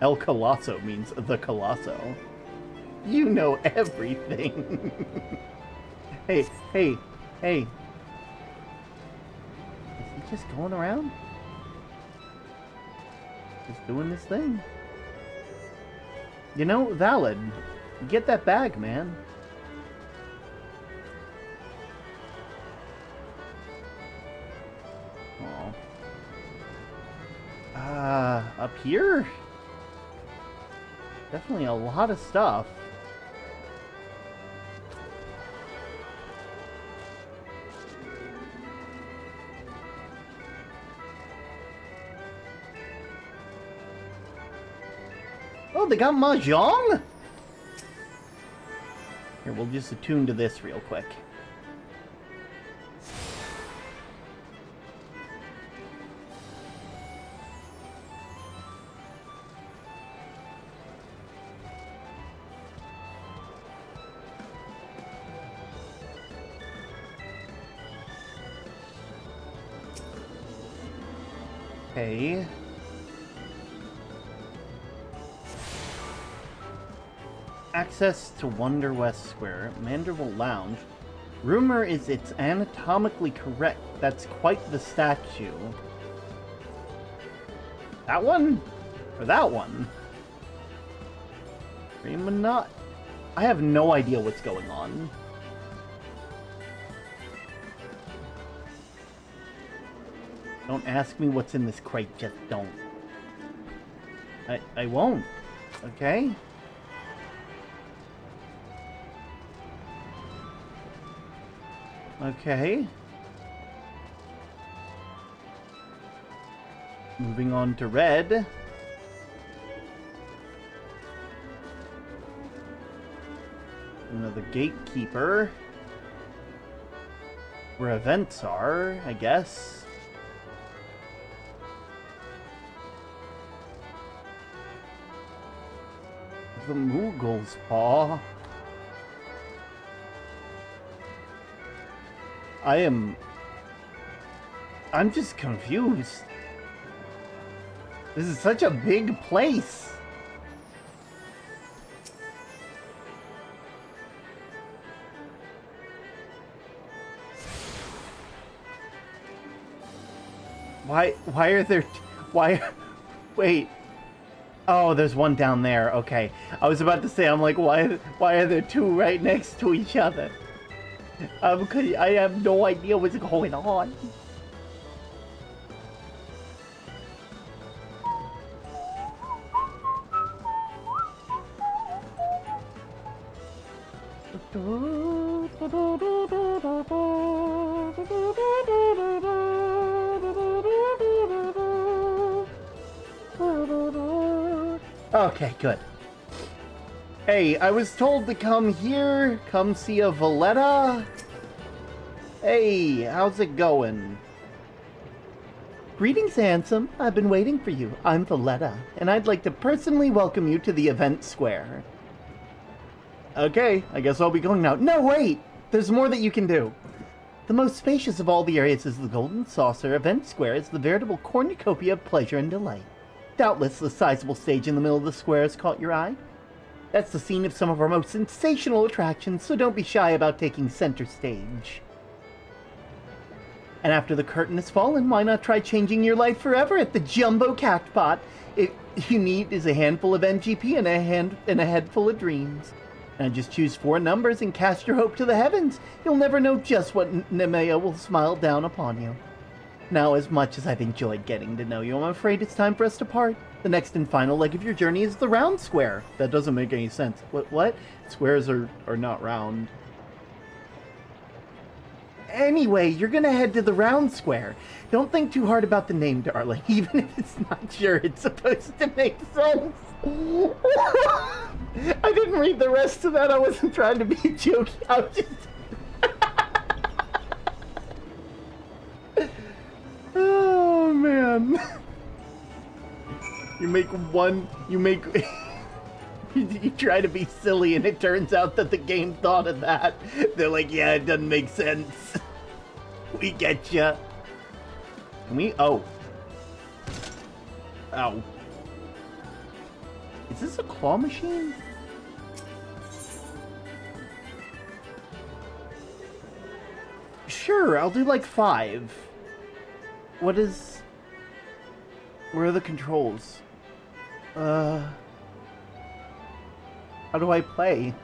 El Colosso means the Colosso. You know everything. Hey. Is he just going around? Just doing this thing. You know, valid. Get that bag, man. Up here? Definitely a lot of stuff. Oh, they got Mahjong? Here, we'll just attune to this real quick. Okay. Access to Wonder West Square, Manderville Lounge. Rumor is it's anatomically correct. That's quite the statue. That one? Or that one? Not. I have no idea what's going on. Don't ask me what's in this crate, just don't. I won't, okay? Okay. Moving on to red. Another gatekeeper. Where events are, I guess. The Moogle's Paw. I'm just confused. This is such a big place. Why are there wait. Oh, there's one down there. Okay. I was about to say, I'm like, why are there two right next to each other? Because I have no idea what's going on. Okay, good. Hey, I was told to come here, come see a Valletta. Hey, how's it going? Greetings, handsome. I've been waiting for you. I'm Valletta, and I'd like to personally welcome you to the event square. Okay, I guess I'll be going now. No, wait! There's more that you can do. The most spacious of all the areas is the Golden Saucer Event Square. It's the veritable cornucopia of pleasure and delight. Doubtless the sizable stage in the middle of the square has caught your eye. That's the scene of some of our most sensational attractions, so don't be shy about taking center stage. And after the curtain has fallen, why not try changing your life forever at the Jumbo Cactpot? It you need is a handful of NGP and a head full of dreams. And just choose 4 numbers and cast your hope to the heavens. You'll never know just what Nemea will smile down upon you. Now, as much as I've enjoyed getting to know you, I'm afraid it's time for us to part. The next and final leg of your journey is the round square. That doesn't make any sense. What? Squares are not round. Anyway, you're gonna head to the round square. Don't think too hard about the name, darling, even if it's not sure it's supposed to make sense. I didn't read the rest of that. I wasn't trying to be jokey. I was just... Oh, man. You try to be silly, and it turns out that the game thought of that. They're like, yeah, it doesn't make sense. We get ya. Can we? Oh. Ow. Is this a claw machine? Sure, I'll do like 5. What is... Where are the controls? How do I play?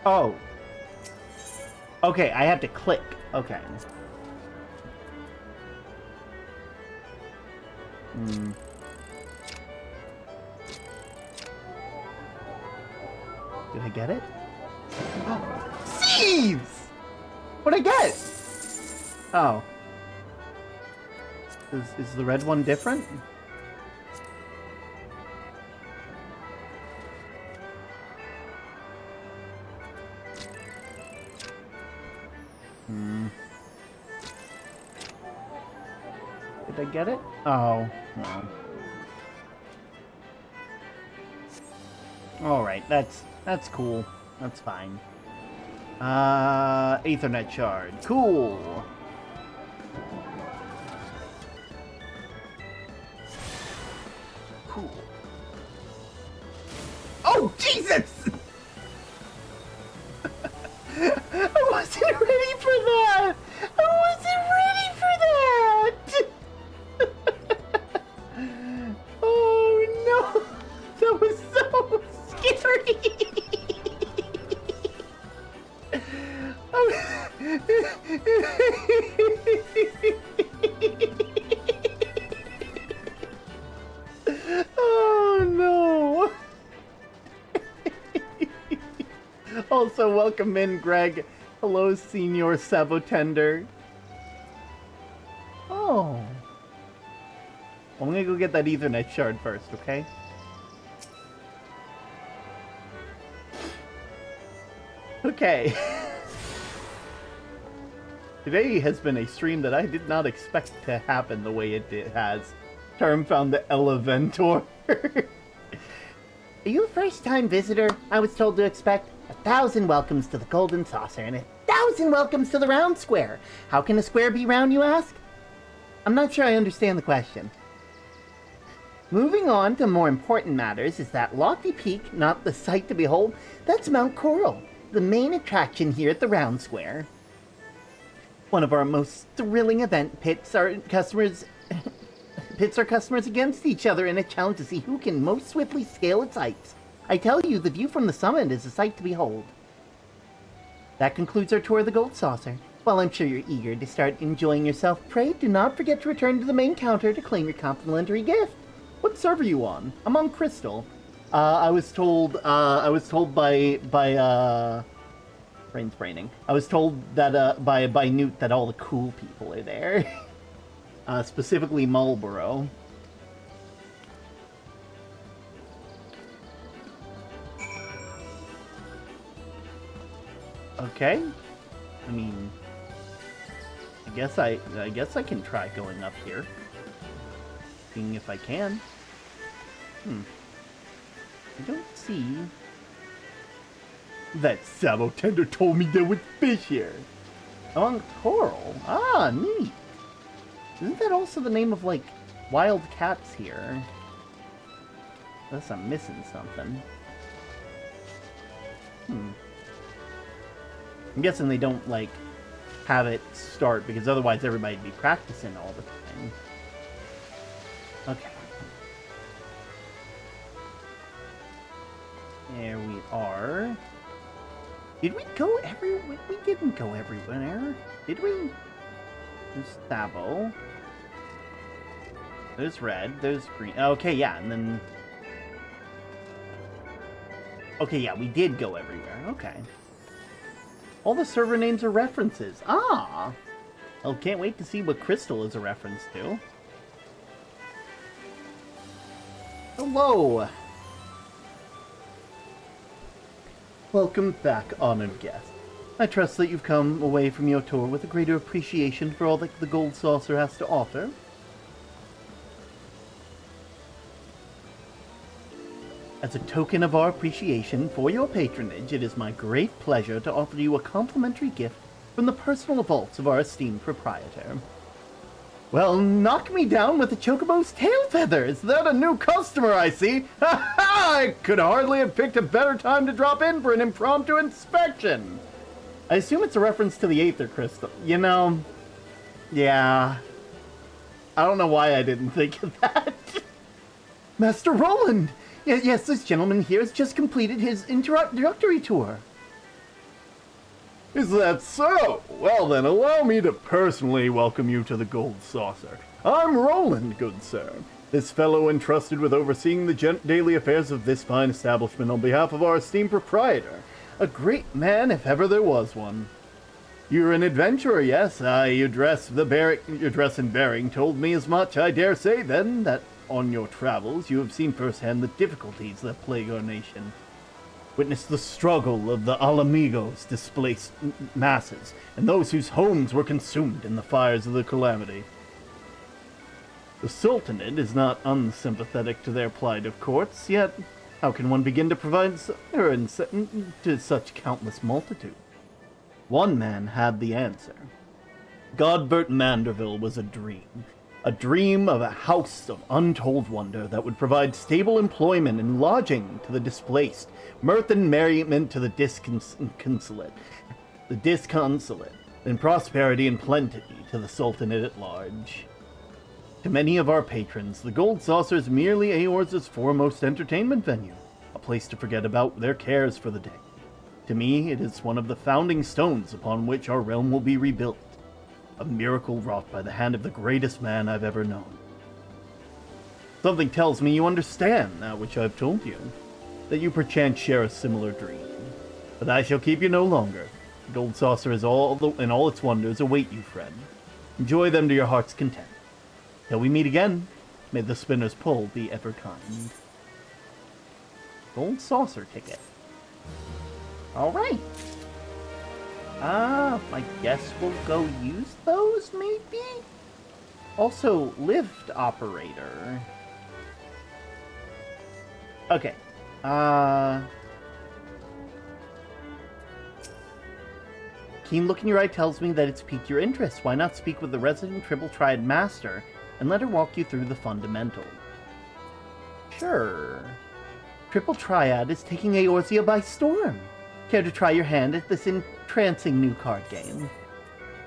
Oh. Okay, I have to click. Okay. Did I get it? Seeds! What'd I get? Oh. Is the red one different? Did I get it? Oh, no. Alright, that's cool. That's fine. Ethernet shard. Cool. Cool. Oh, Jesus! I wasn't ready for that! I wasn't ready for that! Oh, no! That was so scary! Oh, no! Also, welcome in, Greg. Hello, Senior Sabotender. Oh. I'm gonna go get that Ethernet shard first, okay? Okay. Today has been a stream that I did not expect to happen the way it has. Term found the Eleventor. Are you a first-time visitor? I was told to expect 1,000 welcomes to the Golden Saucer and 1,000 welcomes to the Round Square. How can a square be round, you ask? I'm not sure I understand the question. Moving on to more important matters is that lofty peak, not the sight to behold, that's Mount Coral, the main attraction here at the Round Square. One of our most thrilling event pits our customers against each other in a challenge to see who can most swiftly scale its heights. I tell you, the view from the summit is a sight to behold. That concludes our tour of the Gold Saucer. While I'm sure you're eager to start enjoying yourself, pray do not forget to return to the main counter to claim your complimentary gift. What server are you on? I'm on Crystal. I was told by brain's braining. I was told that by Newt that all the cool people are there. Specifically Marlboro. Okay. I mean, I guess I can try going up here. Seeing if I can. I don't see. That Sabotender told me there was fish here. On Coral. Ah, neat. Isn't that also the name of, like, wild cats here? Unless I'm missing something. I'm guessing they don't, like, have it start, because otherwise everybody'd be practicing all the time. Okay. There we are. Did we go everywhere? We didn't go everywhere, did we? There's Thabo. There's red, there's green. Okay, yeah, and then... Okay, yeah, we did go everywhere. Okay. All the server names are references. Ah! Well, can't wait to see what Crystal is a reference to. Hello! Welcome back, honored guest. I trust that you've come away from your tour with a greater appreciation for all that the Gold Saucer has to offer. As a token of our appreciation for your patronage, it is my great pleasure to offer you a complimentary gift from the personal vaults of our esteemed proprietor. Well, knock me down with a chocobo's tail feathers! That a new customer, I see! Ha ha! I could hardly have picked a better time to drop in for an impromptu inspection! I assume it's a reference to the Aether Crystal. You know... Yeah... I don't know why I didn't think of that. Master Roland! Yes, this gentleman here has just completed his introductory tour. Is that so? Well then, allow me to personally welcome you to the Gold Saucer. I'm Roland, good sir. This fellow entrusted with overseeing the daily affairs of this fine establishment on behalf of our esteemed proprietor. A great man, if ever there was one. You're an adventurer, yes? Your dress and bearing told me as much. I dare say, then, that on your travels you have seen firsthand the difficulties that plague our nation. Witness the struggle of the Alamigos displaced masses, and those whose homes were consumed in the fires of the calamity. The Sultanate is not unsympathetic to their plight of courts, yet how can one begin to provide assurance to such countless multitudes? One man had the answer. Godbert Manderville was a dream of a house of untold wonder that would provide stable employment and lodging to the displaced, mirth and merriment to the disconsolate, and prosperity and plenty to the Sultanate at large. To many of our patrons, the Gold Saucer is merely Eorz's foremost entertainment venue, a place to forget about their cares for the day. To me, it is one of the founding stones upon which our realm will be rebuilt. A miracle wrought by the hand of the greatest man I've ever known. Something tells me you understand that which I've told you, that you perchance share a similar dream. But I shall keep you no longer. The Gold Saucer and all its wonders await you, friend. Enjoy them to your heart's content. Till we meet again, may the spinner's pull be ever kind. Gold Saucer ticket. Alright. I guess we'll go use those, maybe? Also, lift operator. Okay. Keen look in your eye tells me that it's piqued your interest. Why not speak with the resident Triple Triad Master and let her walk you through the fundamentals? Sure. Triple Triad is taking Eorzea by storm. Care to try your hand at this entrancing new card game?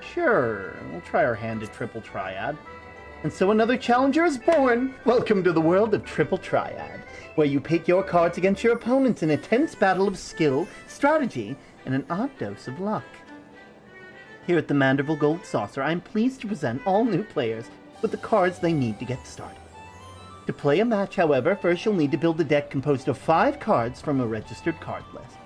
Sure, we'll try our hand at Triple Triad. And so another challenger is born! Welcome to the world of Triple Triad, where you pit your cards against your opponents in a tense battle of skill, strategy, and an odd dose of luck. Here at the Manderville Gold Saucer, I'm pleased to present all new players with the cards they need to get started. To play a match, however, first you'll need to build a deck composed of 5 cards from a registered card list.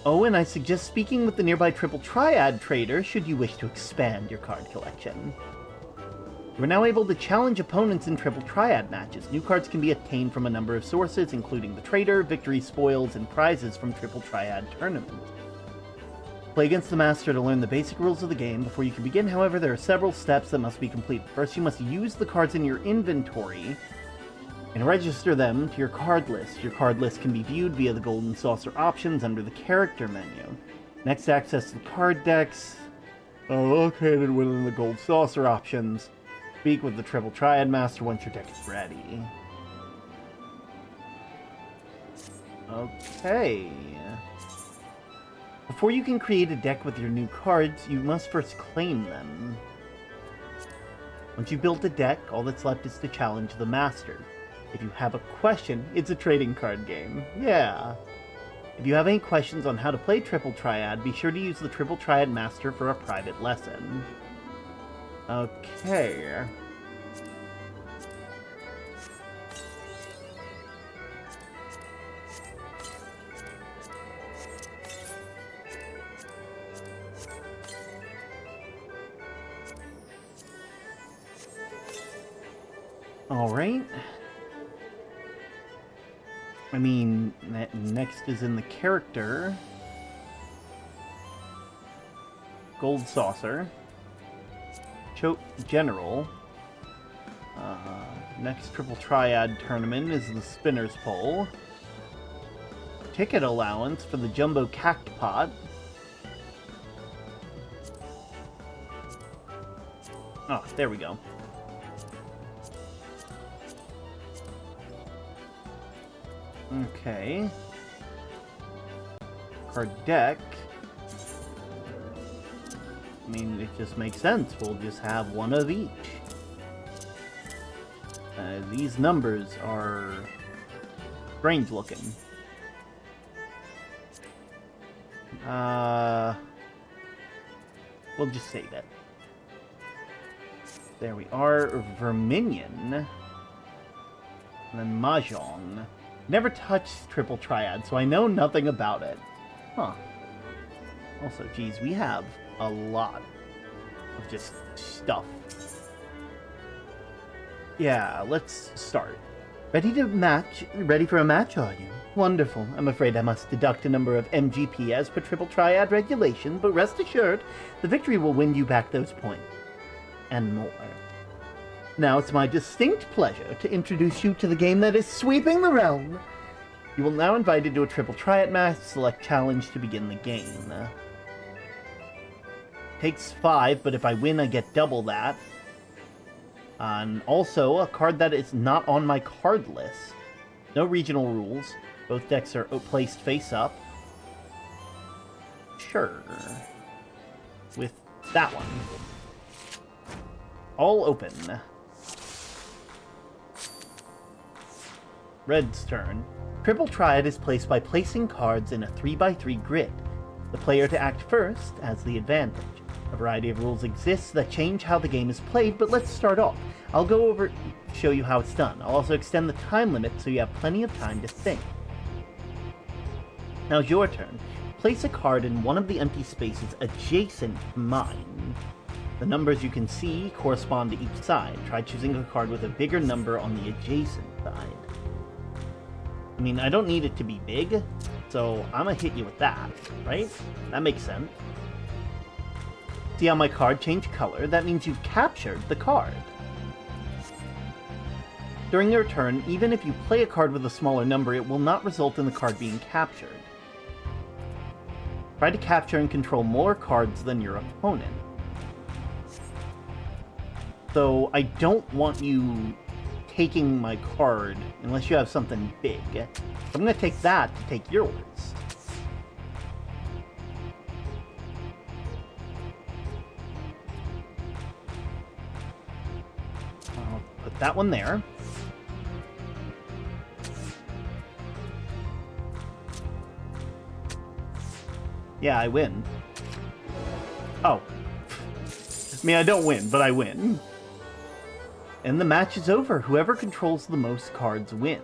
Oh, and I suggest speaking with the nearby Triple Triad trader should you wish to expand your card collection. You are now able to challenge opponents in Triple Triad matches. New cards can be obtained from a number of sources, including the trader, victory spoils, and prizes from Triple Triad tournaments. Play against the Master to learn the basic rules of the game. Before you can begin, however, there are several steps that must be completed. First, you must use the cards in your inventory and register them to your card list. Your card list can be viewed via the Golden Saucer options under the character menu. Next, access the card decks are located within the Gold Saucer options. Speak with the Triple Triad Master once your deck is ready. Okay. Before you can create a deck with your new cards, you must first claim them. Once you've built a deck, all that's left is to challenge the Master. If you have a question, it's a trading card game. Yeah. If you have any questions on how to play Triple Triad, be sure to use the Triple Triad Master for a private lesson. Okay. Alright. I mean, next is in the character. Gold Saucer. General. Next Triple Triad tournament is the Spinner's Pole. Ticket allowance for the Jumbo Cactpot. Oh, there we go. Okay. Card deck. I mean, it just makes sense. We'll just have one of each. These numbers are strange looking. We'll just save it. There we are. Verminion. And then Mahjong. Never touched Triple Triad, so I know nothing about it. Huh. Also, geez, we have a lot of just stuff. Yeah, let's start. Ready for a match, are you? Wonderful. I'm afraid I must deduct a number of MGP as per Triple Triad regulation, but rest assured, the victory will win you back those points. And more. Now it's my distinct pleasure to introduce you to the game that is sweeping the realm. You will now invited to a Triple Triad match. Select challenge to begin the game. Takes 5, but if I win, I get double that. And also, a card that is not on my card list. No regional rules. Both decks are placed face up. Sure. With that one. All open. Red's turn. Triple Triad is placed by placing cards in a 3x3 grid. The player to act first has the advantage. A variety of rules exist that change how the game is played, but let's start off. I'll go over show you how it's done. I'll also extend the time limit so you have plenty of time to think. Now it's your turn. Place a card in one of the empty spaces adjacent to mine. The numbers you can see correspond to each side. Try choosing a card with a bigger number on the adjacent side. I mean, I don't need it to be big, so I'm gonna hit you with that, right? That makes sense. See how my card changed color? That means you've captured the card. During your turn, even if you play a card with a smaller number, it will not result in the card being captured. Try to capture and control more cards than your opponent. So I don't want you taking my card unless you have something big. I'm going to take that to take yours. I'll put that one there. Yeah, I win. Oh. I mean, I don't win, but I win. And the match is over. Whoever controls the most cards wins.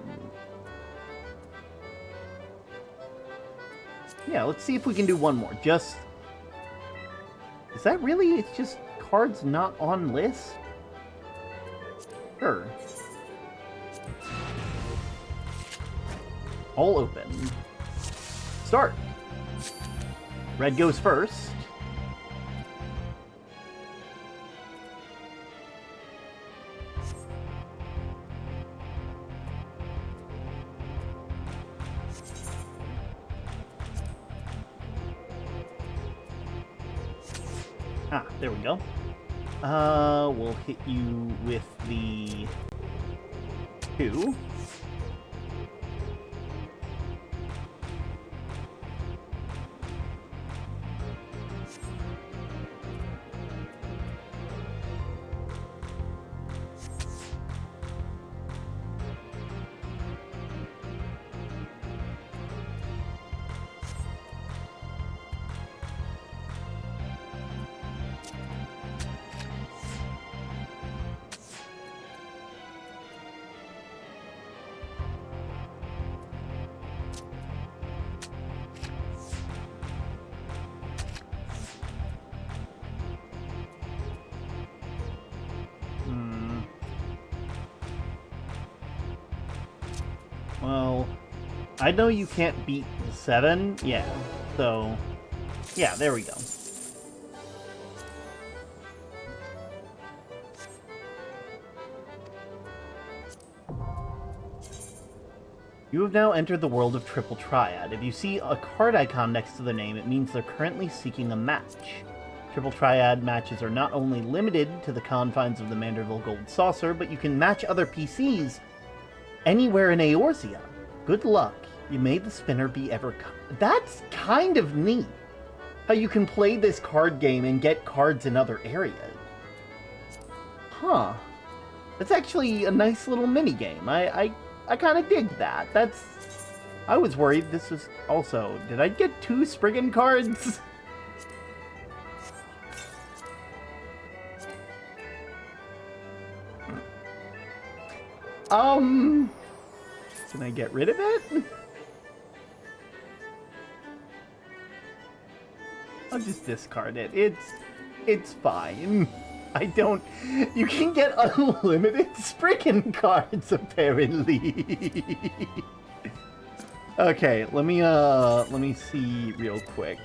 Yeah, let's see if we can do one more. Just... Is that really? It's just cards not on list? Sure. All open. Start. Red goes first. Ah, there we go. We'll hit you with the 2. Well, I know you can't beat 7. Yeah, so... Yeah, there we go. You have now entered the world of Triple Triad. If you see a card icon next to the name, it means they're currently seeking a match. Triple Triad matches are not only limited to the confines of the Manderville Gold Saucer, but you can match other PCs anywhere in Eorzea. Good luck. You may the spinner be ever... That's kind of neat. How you can play this card game and get cards in other areas. Huh. That's actually a nice little mini-game. I kind of dig that. I was worried this was also... Did I get 2 Spriggan cards? Can I get rid of it? I'll just discard it. It's fine. I don't... You can get unlimited Spriggan cards, apparently. Okay, let me see real quick.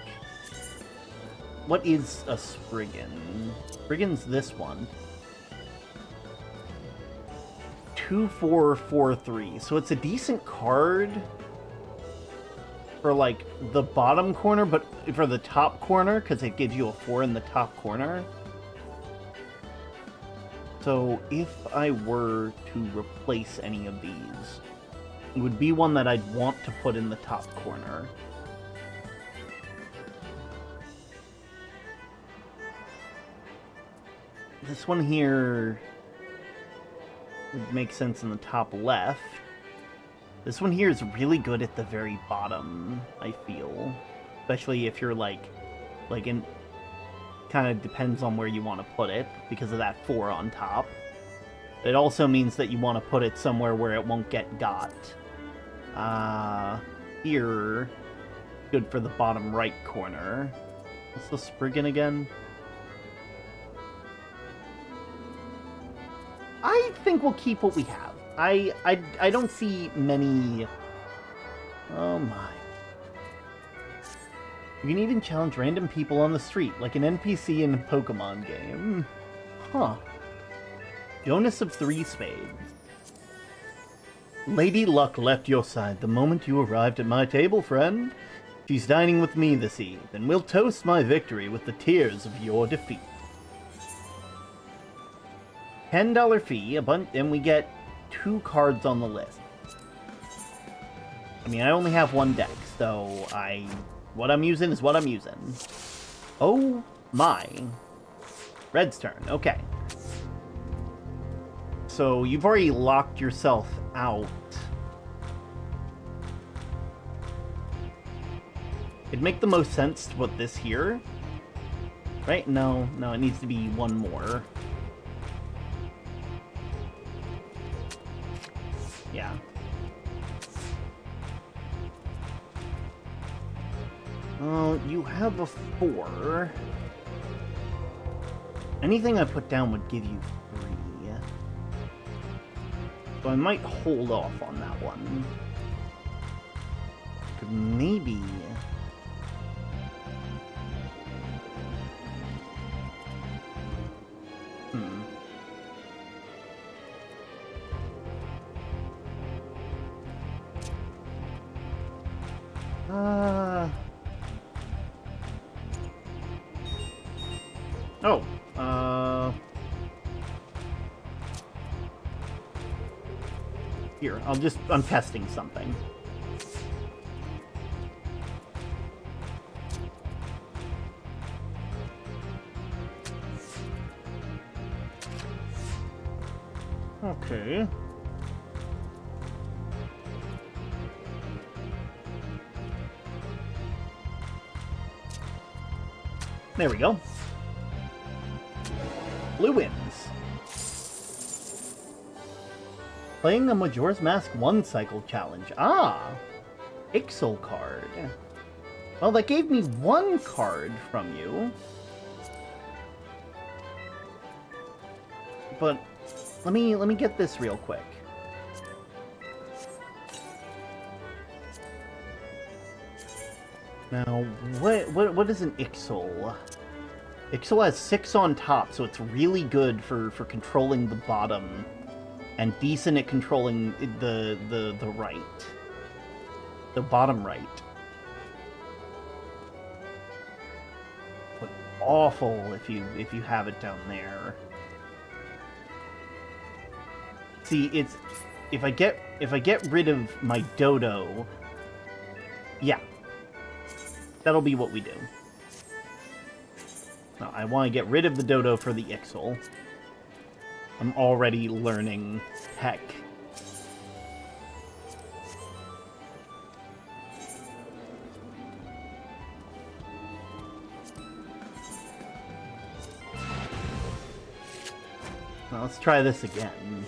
What is a Spriggan? Spriggan's this one. 2443. So it's a decent card for, like, the bottom corner, but for the top corner, because it gives you a 4 in the top corner. So if I were to replace any of these, it would be one that I'd want to put in the top corner. This one here would make sense in the top left. This one here is really good at the very bottom, I feel. Especially if you're like in... Kind of depends on where you want to put it, because of that 4 on top. It also means that you want to put it somewhere where it won't get got. Here, good for the bottom right corner. What's the Spriggan again? I think we'll keep what we have. I don't see many... Oh my. You can even challenge random people on the street, like an NPC in a Pokemon game. Huh. Jonas of 3 Spades. Lady Luck left your side the moment you arrived at my table, friend. She's dining with me this eve, and we'll toast my victory with the tears of your defeat. $10 fee, and we get 2 cards on the list. I mean, I only have 1 deck, so what I'm using is what I'm using. Oh my. Red's turn, okay. So you've already locked yourself out. It'd make the most sense to put this here. Right? No, it needs to be 1 more. Yeah. Well, you have a 4. Anything I put down would give you 3. So I might hold off on that one. Could maybe... Here, I'm testing something. Okay. There we go. Blue wins. Playing the Majora's Mask 1 cycle challenge. Ah! Ixal card. Well, that gave me 1 card from you. But let me get this real quick. Now, what is an Ixal? Ixal has 6 on top, so it's really good for controlling the bottom, and decent at controlling the right. The bottom right. But awful if you have it down there. See, it's if I get rid of my Dodo, yeah. That'll be what we do. No, I want to get rid of the Dodo for the Ixal. I'm already learning tech. Now let's try this again.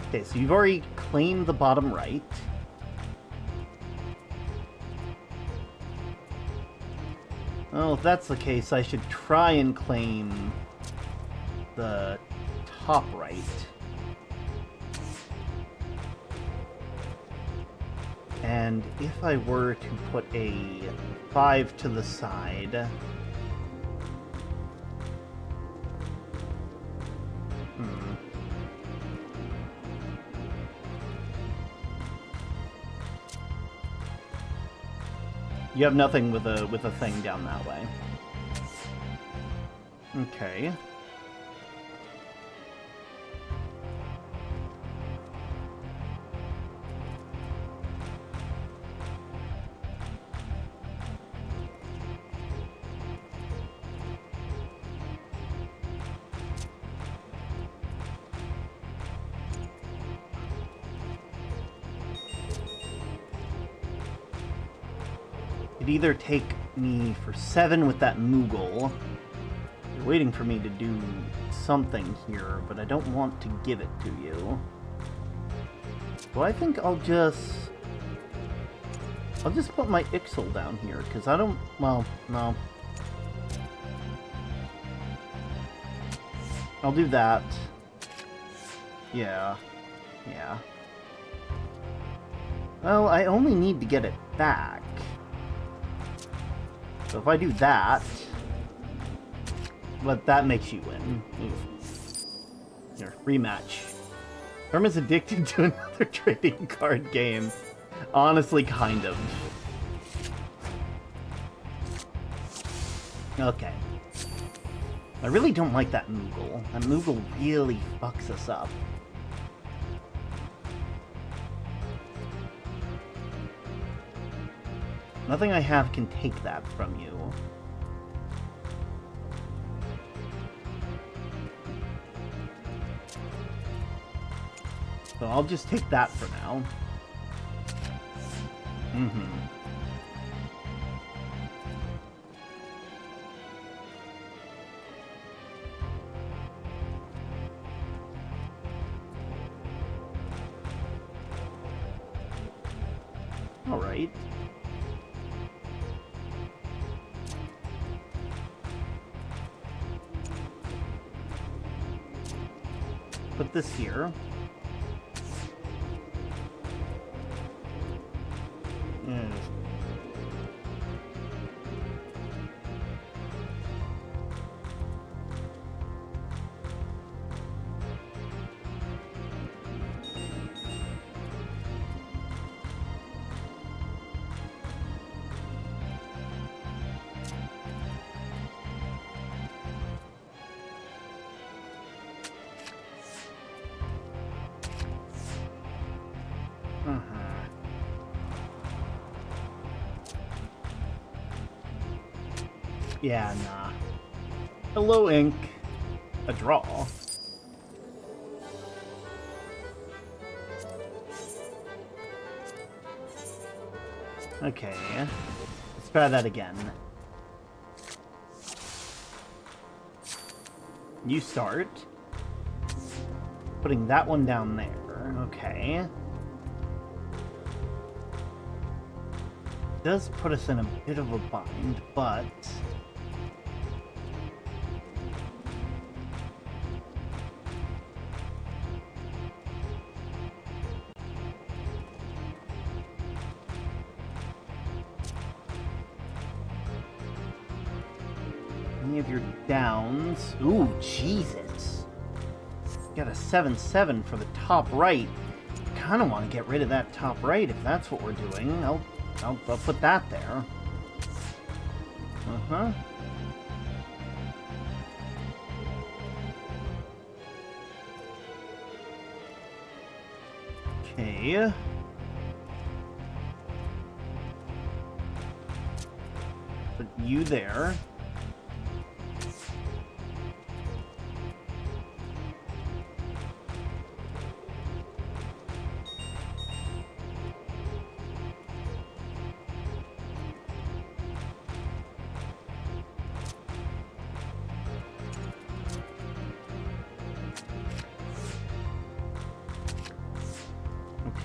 Okay, so you've already claimed the bottom right. Well, if that's the case, I should try and claim the top right. And if I were to put a 5 to the side... You have nothing with a thing down that way. Okay. It'd either take me for 7 with that Moogle. You're waiting for me to do something here, but I don't want to give it to you. So I think I'll just put my Ixal down here, because I don't... Well, no. I'll do that. Yeah. Yeah. Well, I only need to get it back. So if I do that, but that makes you win. Here, rematch. Herman's addicted to another trading card game. Honestly, kind of. Okay. I really don't like that Moogle. That Moogle really fucks us up. Nothing I have can take that from you. So I'll just take that for now. All right. Put this here. Yeah, nah. Hello, Ink. A draw. Okay. Let's try that again. You start. Putting that one down there. Okay. Does put us in a bit of a bind, but... Any of your downs. Ooh, Jesus. Got a 7-7 for the top right. Kind of want to get rid of that top right if that's what we're doing. I'll put that there. Uh-huh. Okay. Put you there.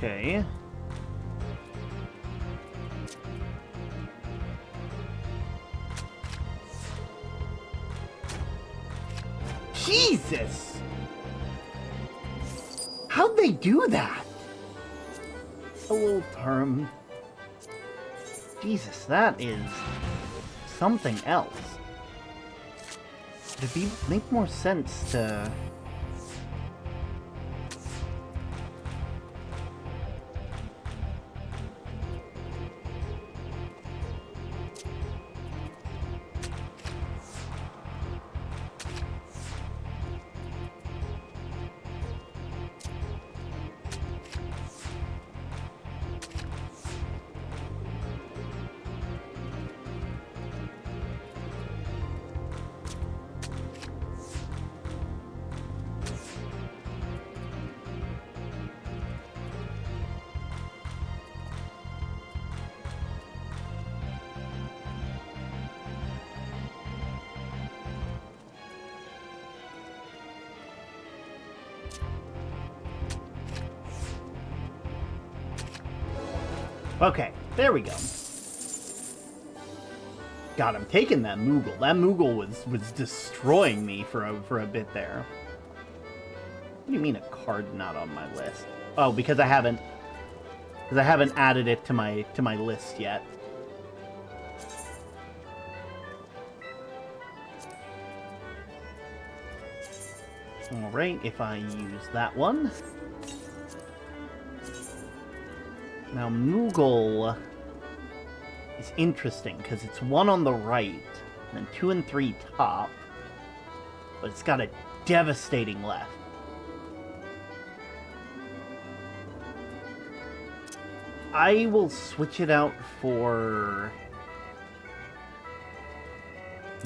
Okay. Jesus! How'd they do that? A little term. Jesus, that is something else. It'd make more sense to... Okay, there we go. God, I'm taking that Moogle. That Moogle was destroying me for a bit there. What do you mean a card not on my list? Oh, because I haven't added it to my list yet. All right, if I use that one. Now, Moogle is interesting because it's 1 on the right, and then 2 and 3 top, but it's got a devastating left. I will switch it out for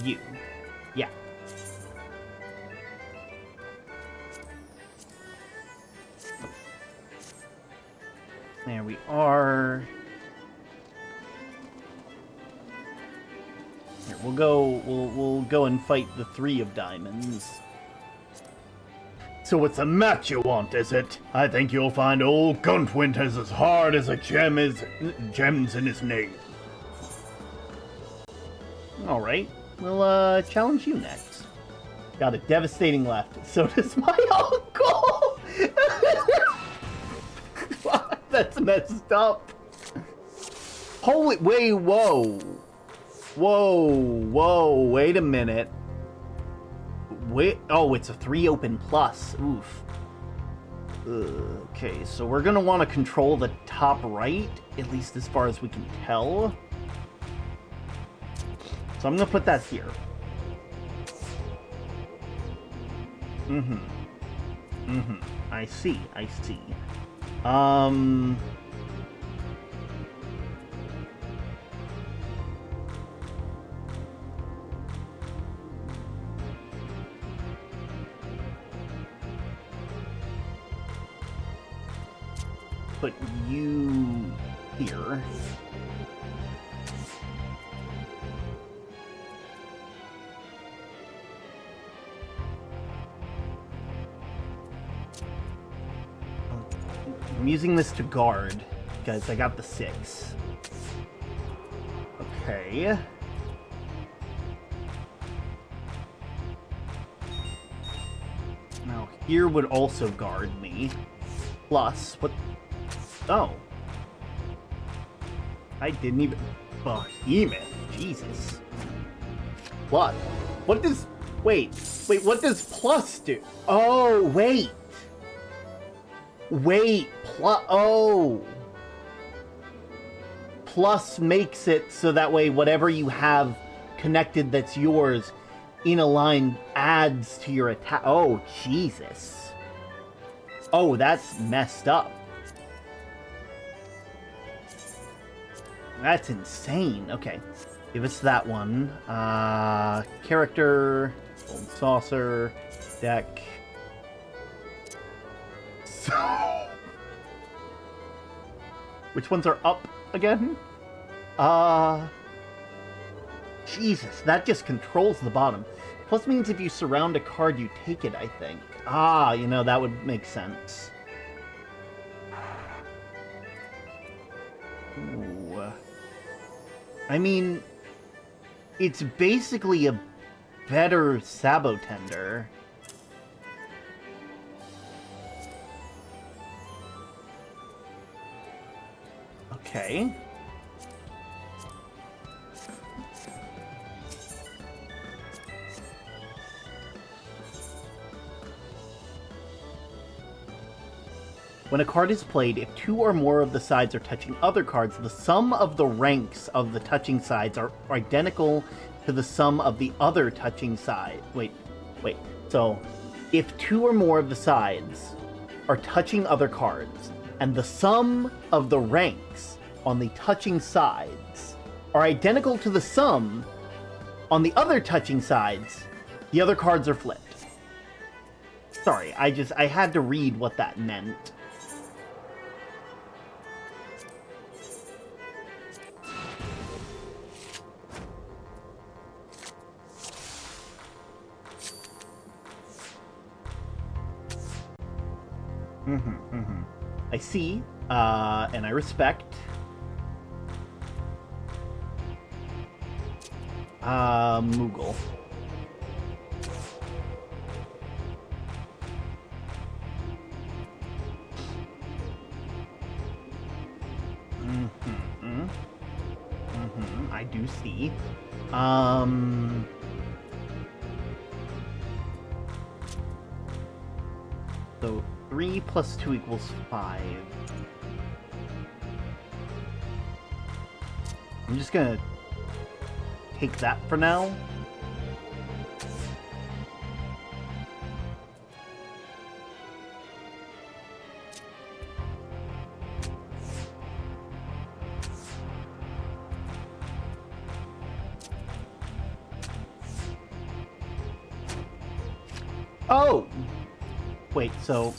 you. Yeah. There we are. Here, we'll go and fight the 3 of diamonds. So it's a match you want, is it? I think you'll find old Guntwint is as hard as a gem is gems in his name. All right, we'll challenge you next. Got a devastating left. So does my uncle. That's messed up. Holy, wait, whoa. Whoa, wait a minute. Wait, oh, it's a 3 open plus. Oof. Okay, so we're gonna want to control the top right, at least as far as we can tell. So I'm gonna put that here. I see. Put you here. I'm using this to guard, because I got the 6. Okay. Now, here would also guard me. Plus, what... Oh. I didn't even... Behemoth. Jesus. What? What does... Wait, what does plus do? Oh, wait. Wait, oh. Plus makes it so that way whatever you have connected that's yours in a line adds to your attack. Oh, Jesus. Oh, that's messed up. That's insane. Okay. Give us that one. Character, gold saucer, deck. So... Which ones are up again? Jesus, that just controls the bottom. Plus means if you surround a card, you take it, I think. You know, that would make sense. Ooh. I mean, it's basically a better Sabotender. Okay. When a card is played, if two or more of the sides are touching other cards, the sum of the ranks of the touching sides are identical to the sum of the other touching side. Wait. So, if two or more of the sides are touching other cards, and the sum of the ranks on the touching sides are identical to the sum on the other touching sides, the other cards are flipped. Sorry, I had to read what that meant. I see, and I respect. Moogle. I do see. So 3 plus 2 equals 5. I'm just gonna take that for now. Oh! Wait, so...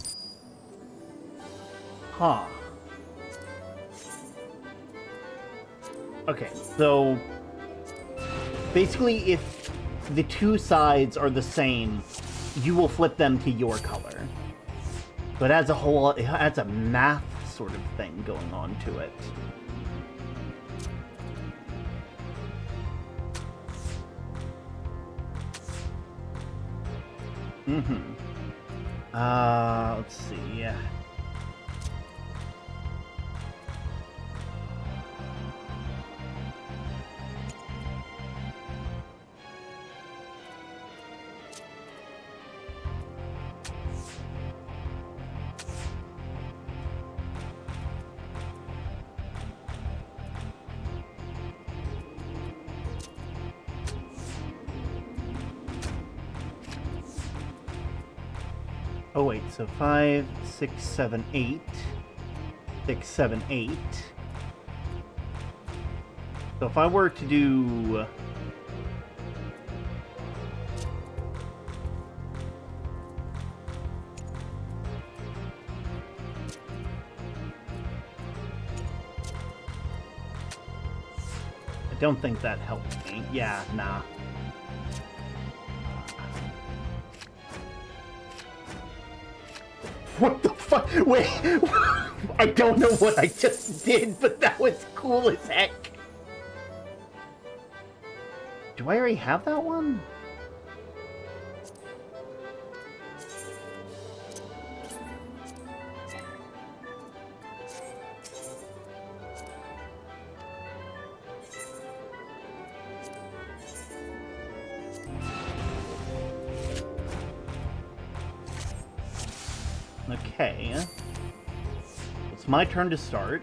Huh. Okay, so... Basically, if the two sides are the same, you will flip them to your color. But as a whole, it adds a math sort of thing going on to it. Let's see. Oh wait, so 5, 6, 7, 8. 6, 7, 8. So if I were to do... I don't think that helps me. Yeah, nah. What the fuck? Wait, I don't know what I just did, but that was cool as heck. Do I already have that one? Okay. It's my turn to start.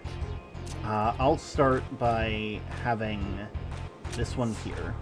I'll start by having this one here.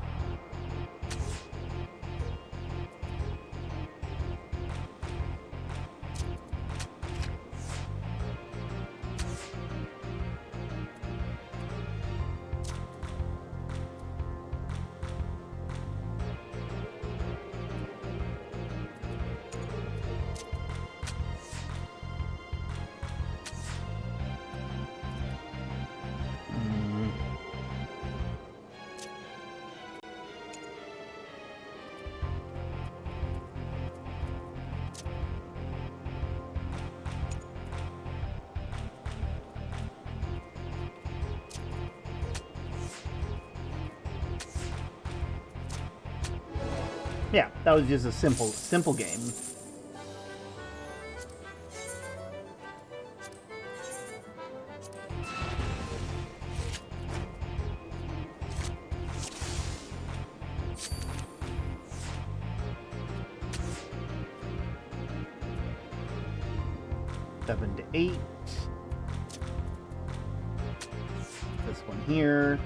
Yeah, that was just a simple game. Seven to 8. This one here.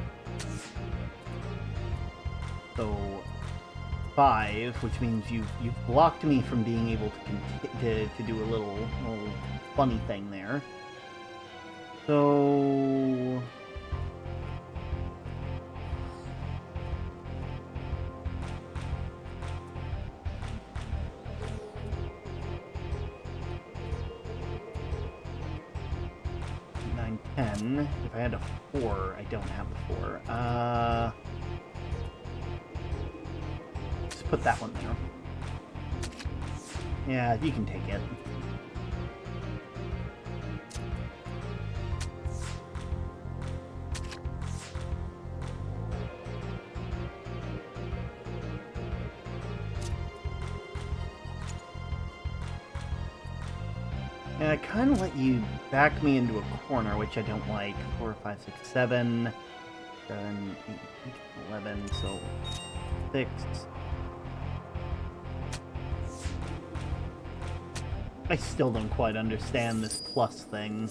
So 5, which means you've blocked me from being able to do a little funny thing there. So nine, 10. If I had a 4, I don't have the 4. Put that one there. Yeah, you can take it. And I kind of let you back me into a corner, which I don't like. 4, 5, 6, 7, 7, 8, 11, so 6. I still don't quite understand this plus thing.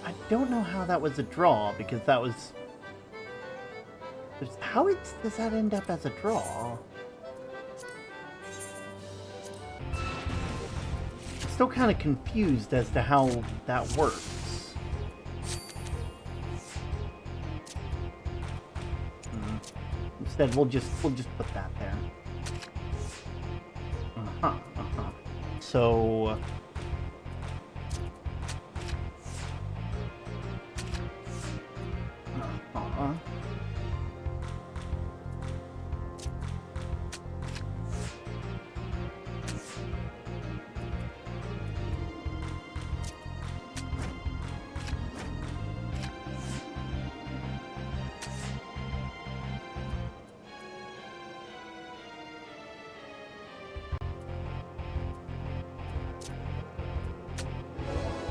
I don't know how that was a draw, because that was... How does that end up as a draw? I'm still kind of confused as to how that works. Instead, we'll just put that there. So...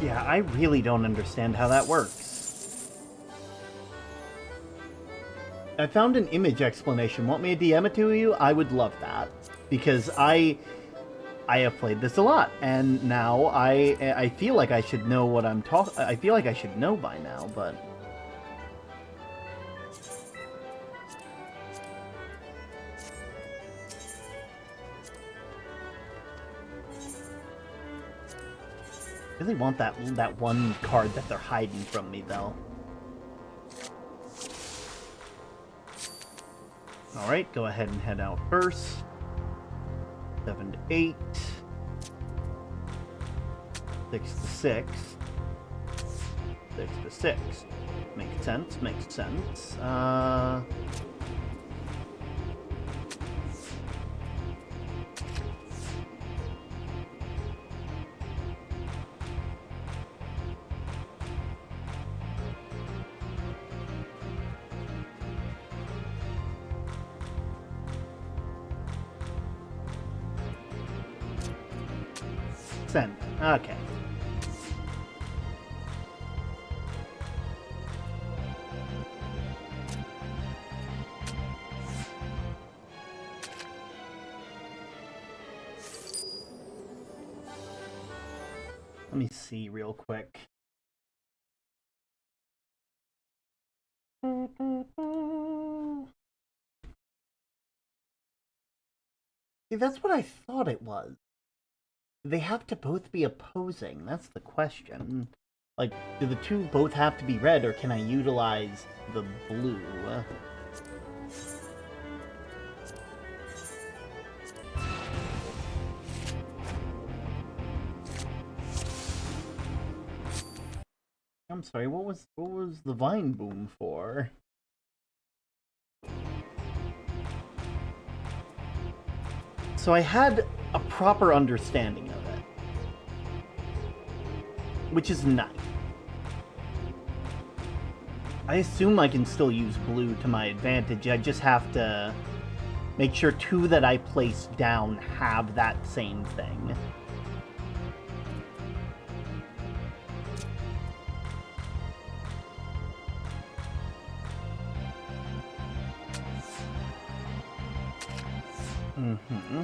Yeah, I really don't understand how that works. I found an image explanation. Want me to DM it to you? I would love that. Because I have played this a lot, and now I feel like I should know what I'm talking... I feel like I should know by now, but... I really want that one card that they're hiding from me, though. Alright, go ahead and head out first. 7 to 8. 6 to 6. 6 to 6. Makes sense, makes sense. Send. Okay. Let me see real quick. See, that's what I thought it was. They have to both be opposing. That's the question. Like, do the two both have to be red, or can I utilize the blue? I'm sorry, what was the vine boom for? So I had a proper understanding of it, which is nice. I assume I can still use blue to my advantage. I just have to make sure 2 that I place down have that same thing. Mm-hmm.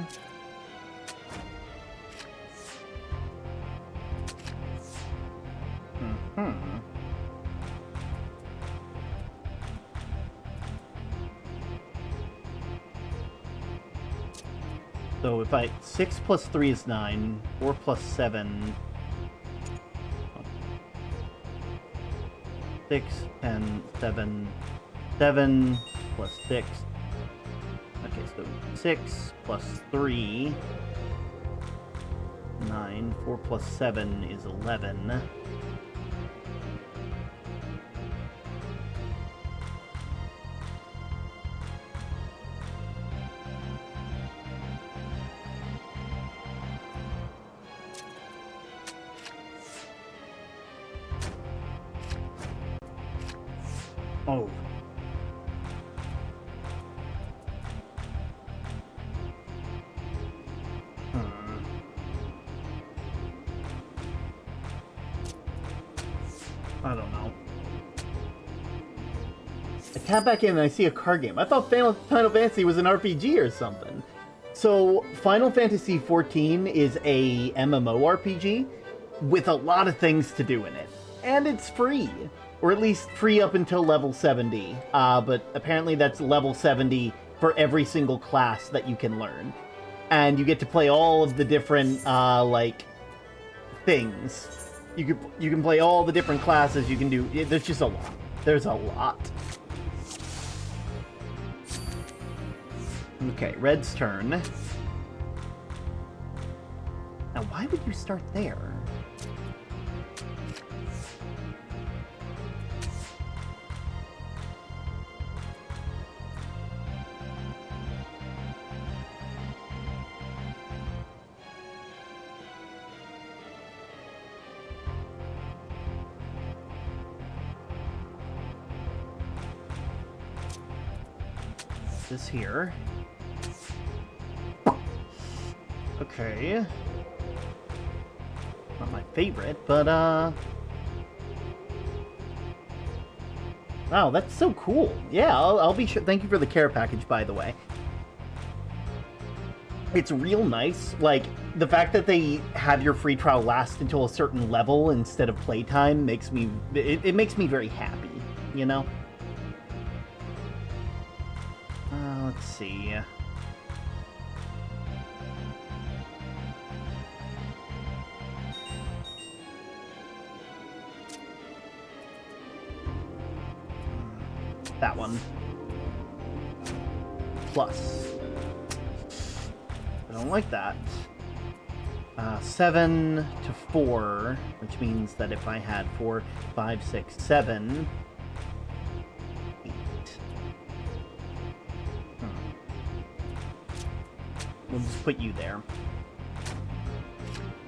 Mm-hmm. So if 6 plus 3 is 9, 4 plus 7... 6, 10, 7, 7 plus 6... Okay, so 6 plus 3, 9, 4 plus 7 is 11. Oh. I don't know. I tap back in and I see a card game. I thought Final Fantasy was an RPG or something. So, Final Fantasy XIV is a MMORPG with a lot of things to do in it. And it's free. Or at least free up until level 70. But apparently that's level 70 for every single class that you can learn. And you get to play all of the different, things. You can play all the different classes you can do. There's just a lot. There's a lot. Okay, Red's turn. Now, why would you start there? This here. Okay. Not my favorite, but wow, that's so cool. Yeah, I'll be sure. Thank you for the care package, by the way. It's real nice. Like, the fact that they have your free trial last until a certain level instead of playtime makes me... It makes me very happy, you know? Let's see. That one. Plus. don't like that. 7 to 4, which means that if I had 4, 5, 6, 7... 8. We'll just put you there.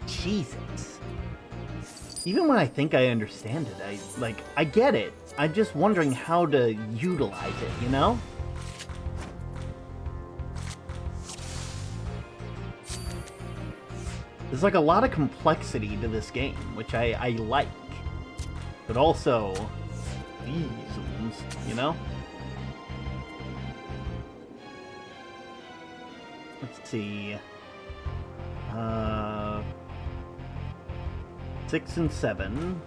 Jesus. Even when I think I understand it, I get it. I'm just wondering how to utilize it, you know? There's like a lot of complexity to this game, which I like. But also, reasons, you know? Let's see. 6 and 7.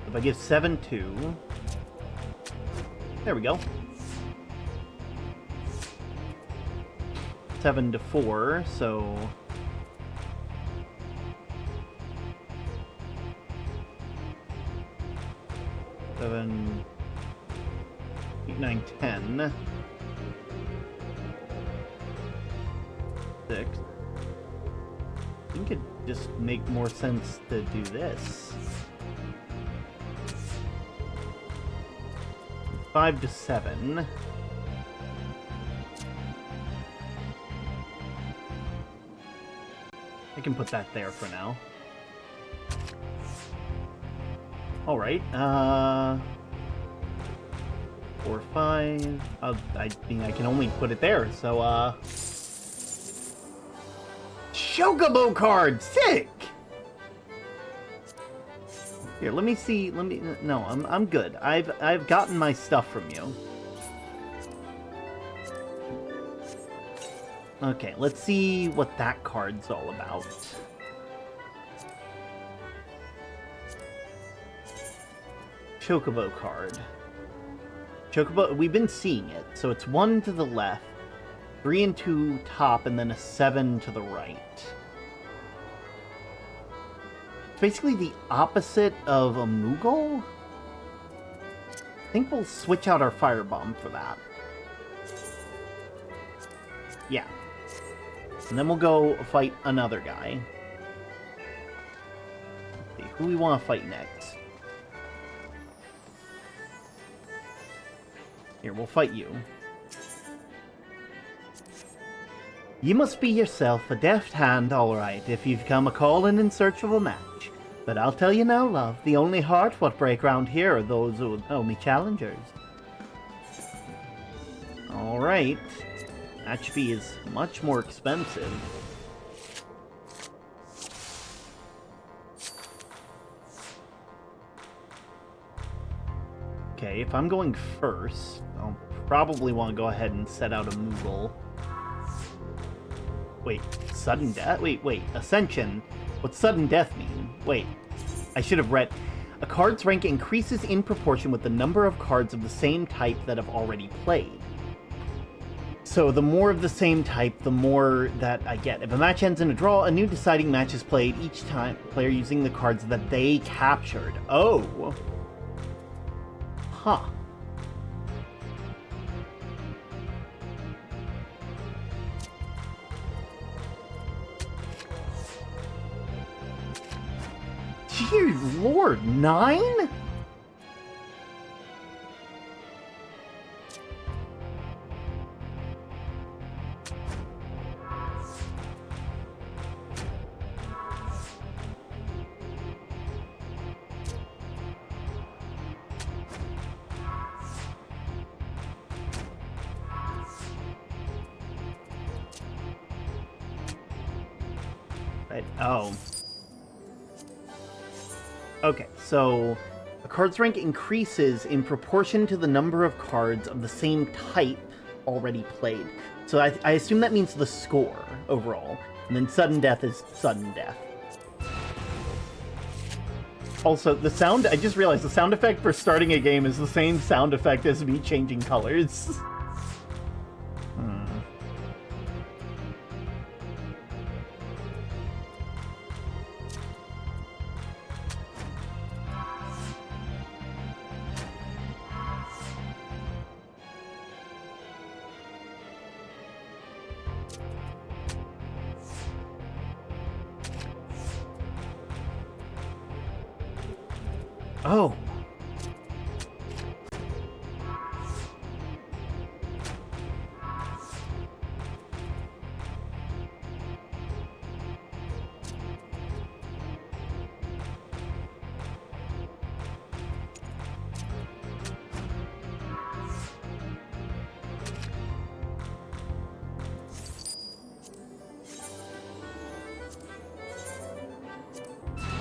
If I give 7 2. There we go. 7 to 4, so 7, 8, 9, 10. 6. I think it'd just make more sense to do this. 5 to 7. I can put that there for now. Alright, 4, 5. I mean, I can only put it there, so, Chocobo card! Sick! Here, let me see, no, I'm good. I've gotten my stuff from you. Okay, let's see what that card's all about. Chocobo card. Chocobo, we've been seeing it. So it's 1 to the left, 3 and 2 top, and then a 7 to the right. It's basically the opposite of a Moogle. I think we'll switch out our Firebomb for that. Yeah. And then we'll go fight another guy. Let's see, who we want to fight next? Here, we'll fight you. You must be yourself a deft hand, all right, if you've come a-calling in search of a match. But I'll tell you now, love, the only heart what break round here are those who know me challengers. All right. Match fee is much more expensive. Okay, if I'm going first, I'll probably want to go ahead and set out a Moogle. Wait, sudden death? Wait, Ascension? What's sudden death mean? Wait, I should have read. A card's rank increases in proportion with the number of cards of the same type that have already played. So the more of the same type, the more that I get. If a match ends in a draw, a new deciding match is played each time player using the cards that they captured. Oh. Huh. Dear Lord, 9? Right. Oh. Okay, so a card's rank increases in proportion to the number of cards of the same type already played. So I assume that means the score overall. And then sudden death is sudden death. Also, the sound, I just realized the sound effect for starting a game is the same sound effect as me changing colors. Oh.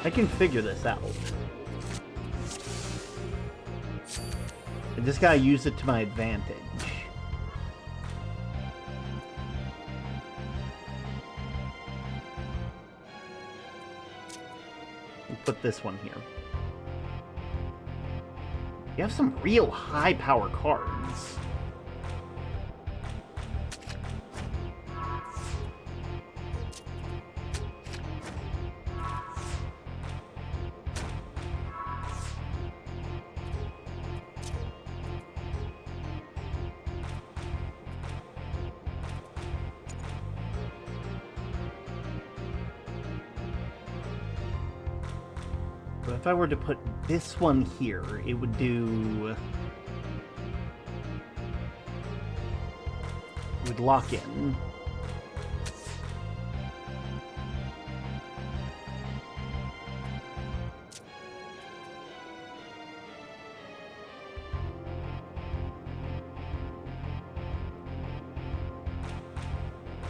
I can figure this out. I just gotta use it to my advantage. We'll put this one here. You have some real high power cards. So if I were to put this one here, it would do... It would lock in.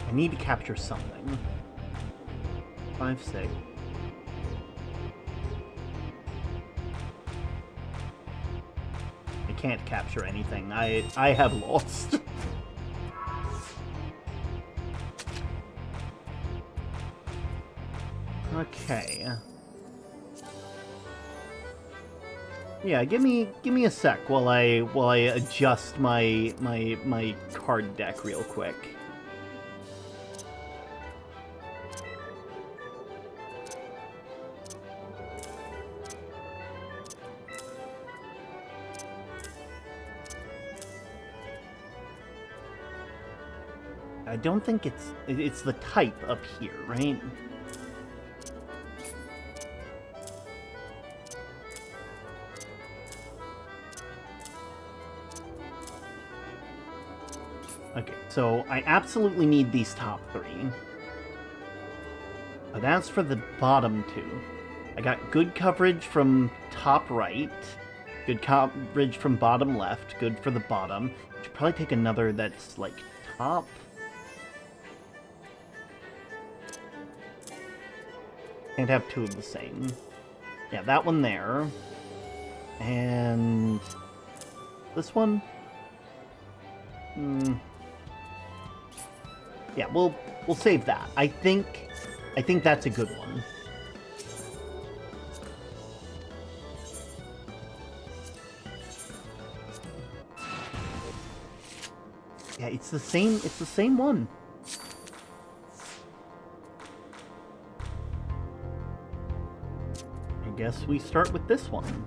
I need to capture something. 5, 6. Can't capture anything. I have lost. Okay. Yeah, give me a sec while I adjust my card deck real quick. I don't think it's the type up here, right? Okay, so I absolutely need these top 3. But as for the bottom 2, I got good coverage from top right, good coverage from bottom left, good for the bottom. Should probably take another that's like top. Can't have 2 of the same. Yeah, that one there. And this one? Yeah, we'll save that. I think that's a good one. Yeah, it's the same one. I guess we start with this one.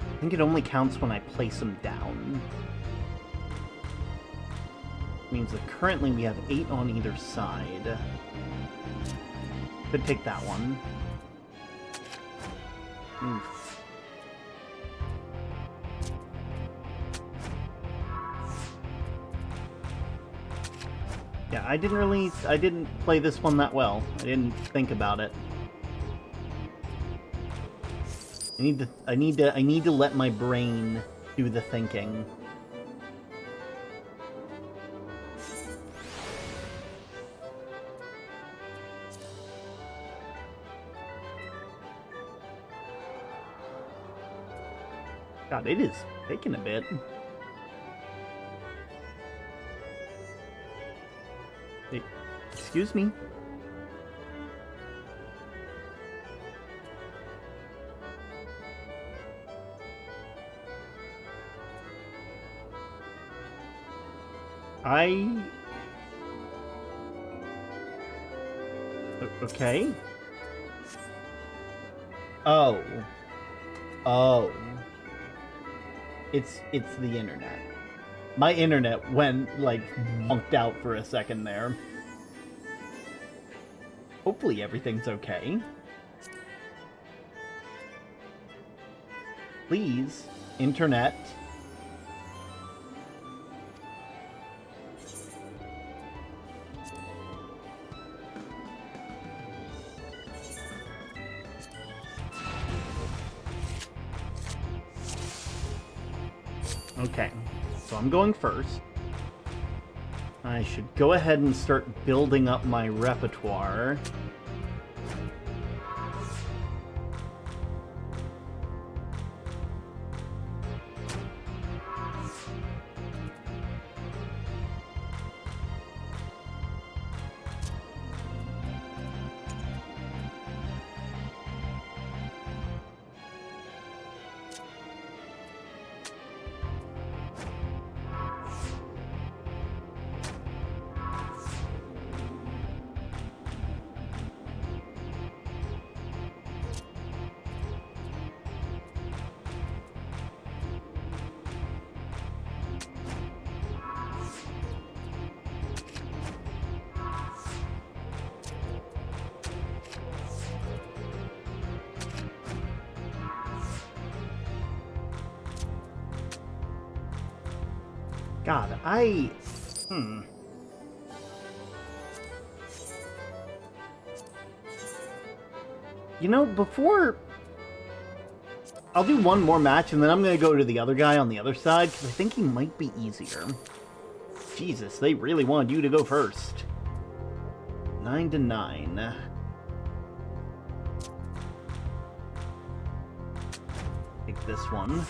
I think it only counts when I place them down. Means that currently we have 8 on either side. Could take that one. Oof. Yeah, I didn't play this one that well. I didn't think about it. I need to let my brain do the thinking. God, it is taking a bit. Hey, excuse me. Okay. Oh. Oh. It's the internet. My internet went, like, bonked out for a second there. Hopefully everything's okay. Please, internet. Okay, so I'm going first. I should go ahead and start building up my repertoire. God, You know, before... I'll do one more match, and then I'm gonna go to the other guy on the other side, because I think he might be easier. Jesus, they really wanted you to go first. 9-9. Take this one.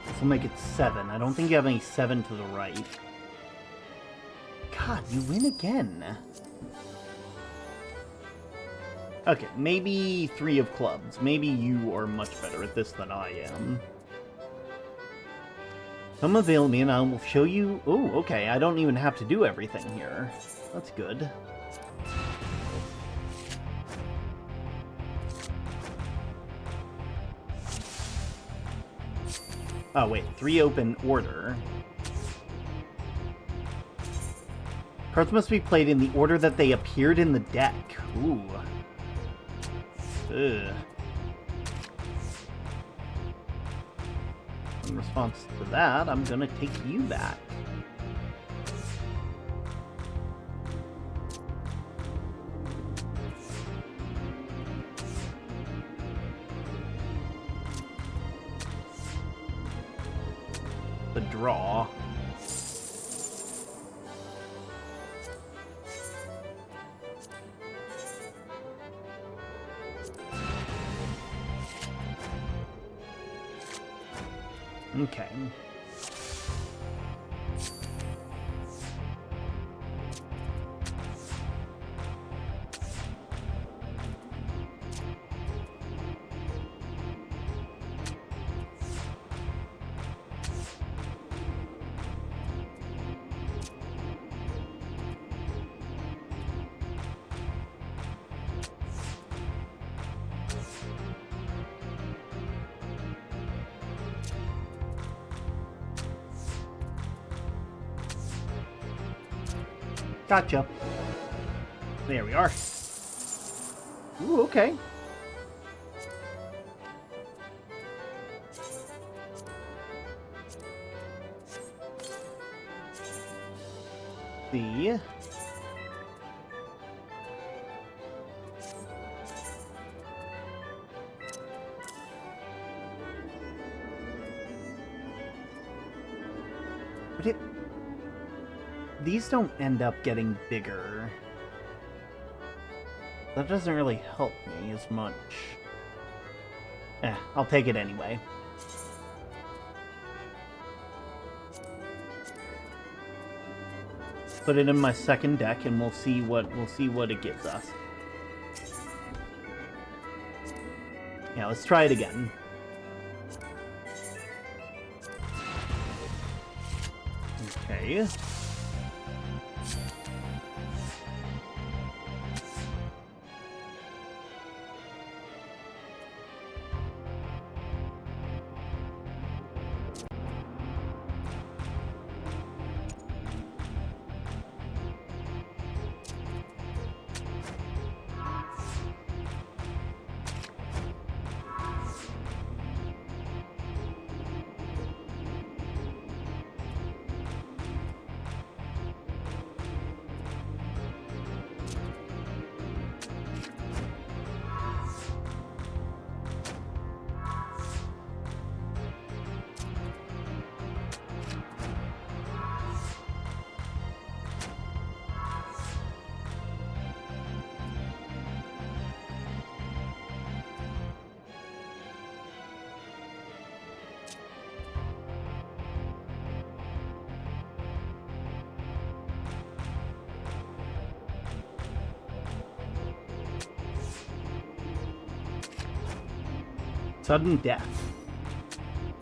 This will make it 7. I don't think you have any 7 to the right. God, you win again. Okay, maybe 3 of clubs. Maybe you are much better at this than I am. Come avail me and I will show you... Oh, okay, I don't even have to do everything here. That's good. Oh, wait. 3 open order. Cards must be played in the order that they appeared in the deck. Ooh. Ugh. In response to that, I'm gonna take you back. The draw. Okay. Gotcha. There we are. Ooh, okay. See. But these don't end up getting bigger. That doesn't really help me as much. I'll take it anyway. Put it in my second deck, and we'll see what it gives us. Yeah, let's try it again. Okay. Sudden death.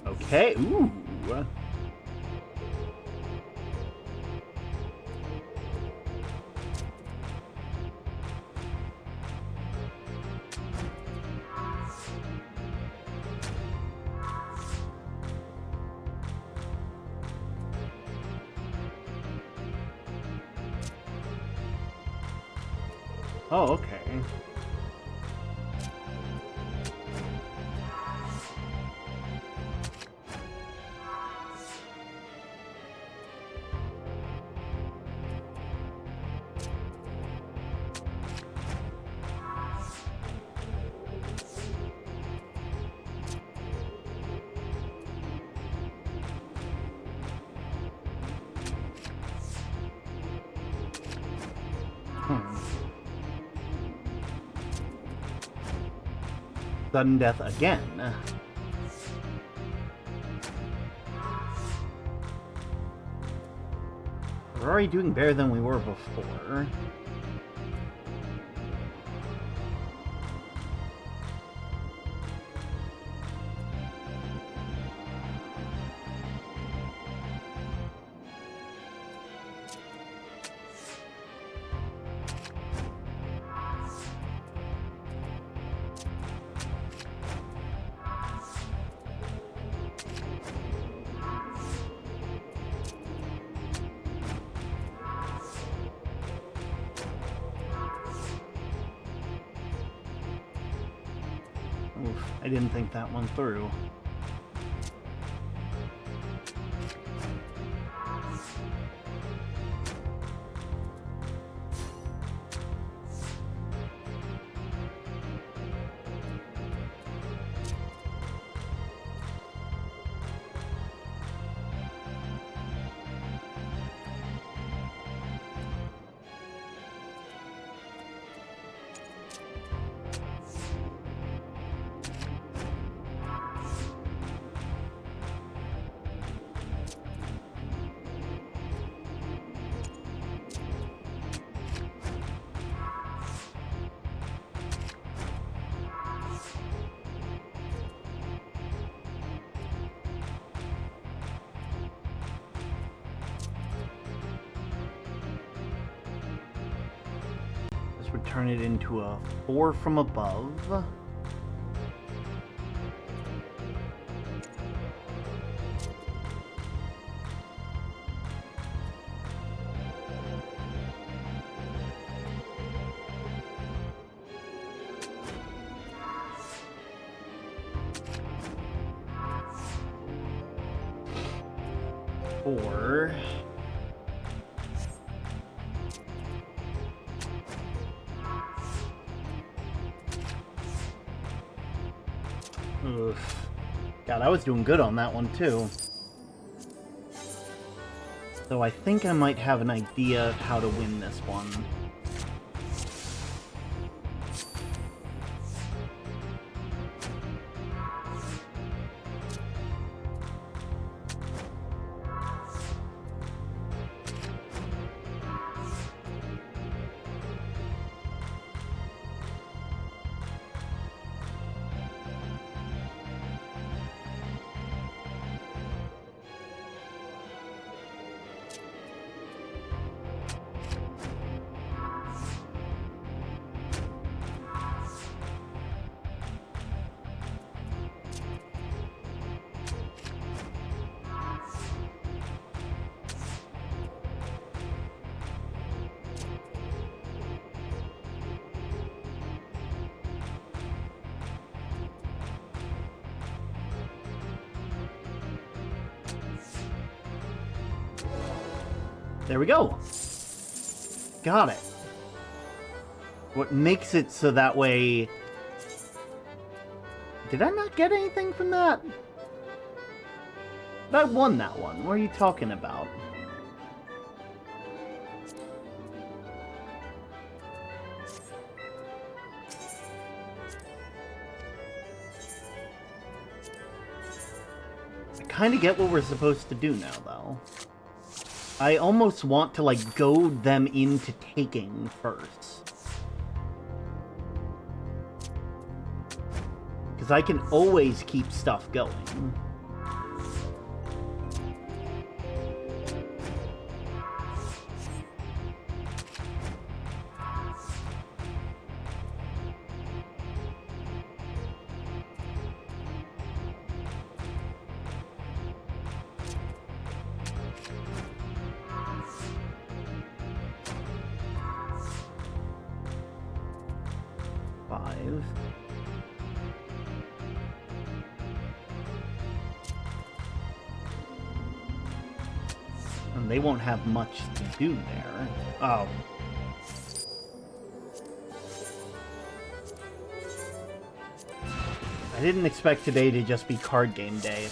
Okay, ooh. Oh, okay. Sudden death again. We're already doing better than we were before. Oof, I didn't think that one through. Would turn it into a 4 from above. Or oof. God, I was doing good on that one, too. So I think I might have an idea of how to win this one. There we go. Got it. What makes it so that way... Did I not get anything from that? But I won that one. What are you talking about? I kind of get what we're supposed to do now, though. I almost want to, like, goad them into taking first. Because I can always keep stuff going. And they won't have much to do there. Oh. I didn't expect today to just be card game day.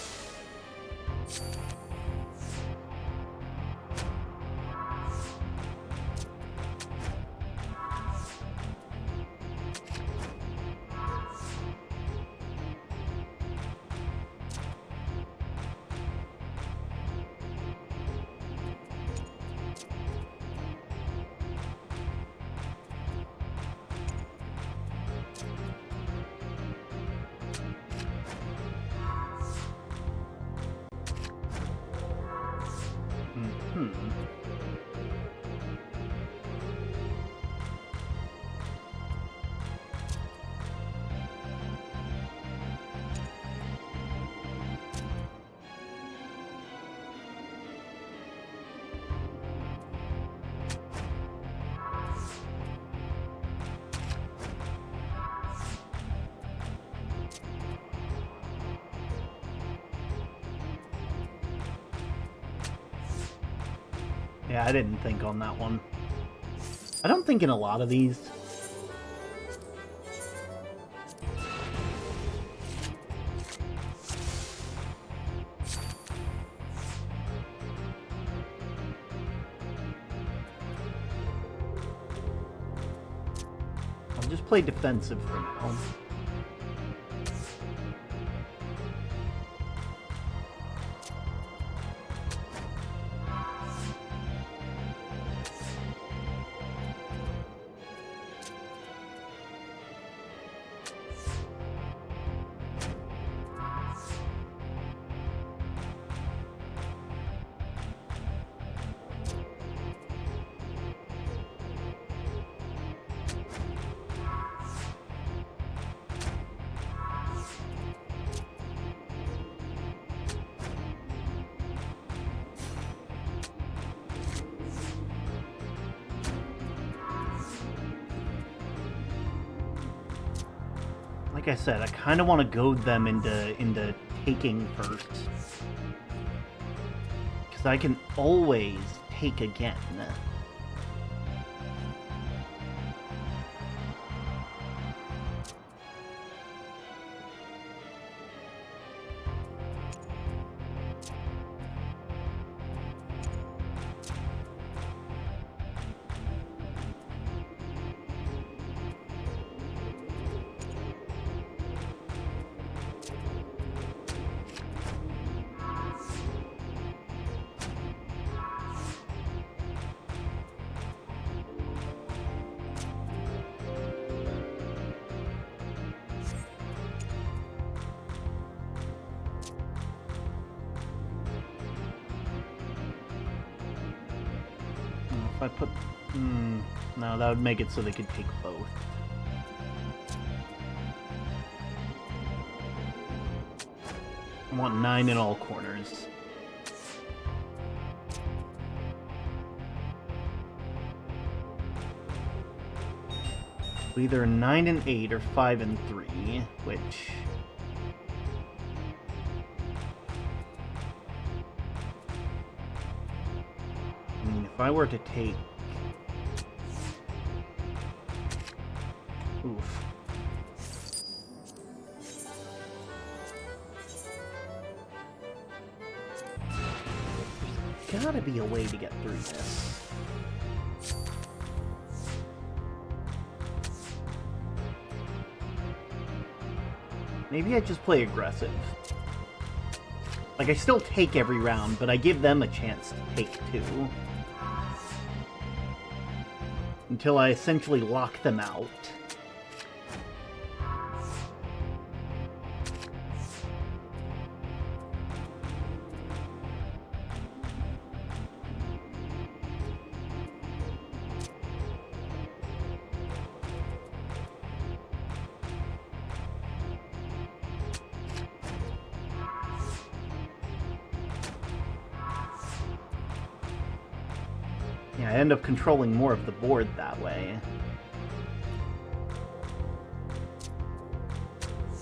Yeah, I didn't think on that one. I don't think in a lot of these. I'll just play defensive for now. Like I said, I kind of want to goad them into taking first. Because I can always take again. I put... no, that would make it so they could take both. I want 9 in all corners. Either 9 and 8 or 5 and 3, which... I mean, if I were to take... Oof. There's gotta be a way to get through this. Maybe I just play aggressive. Like, I still take every round, but I give them a chance to take 2. Until I essentially lock them out. Yeah, I end up controlling more of the board that way.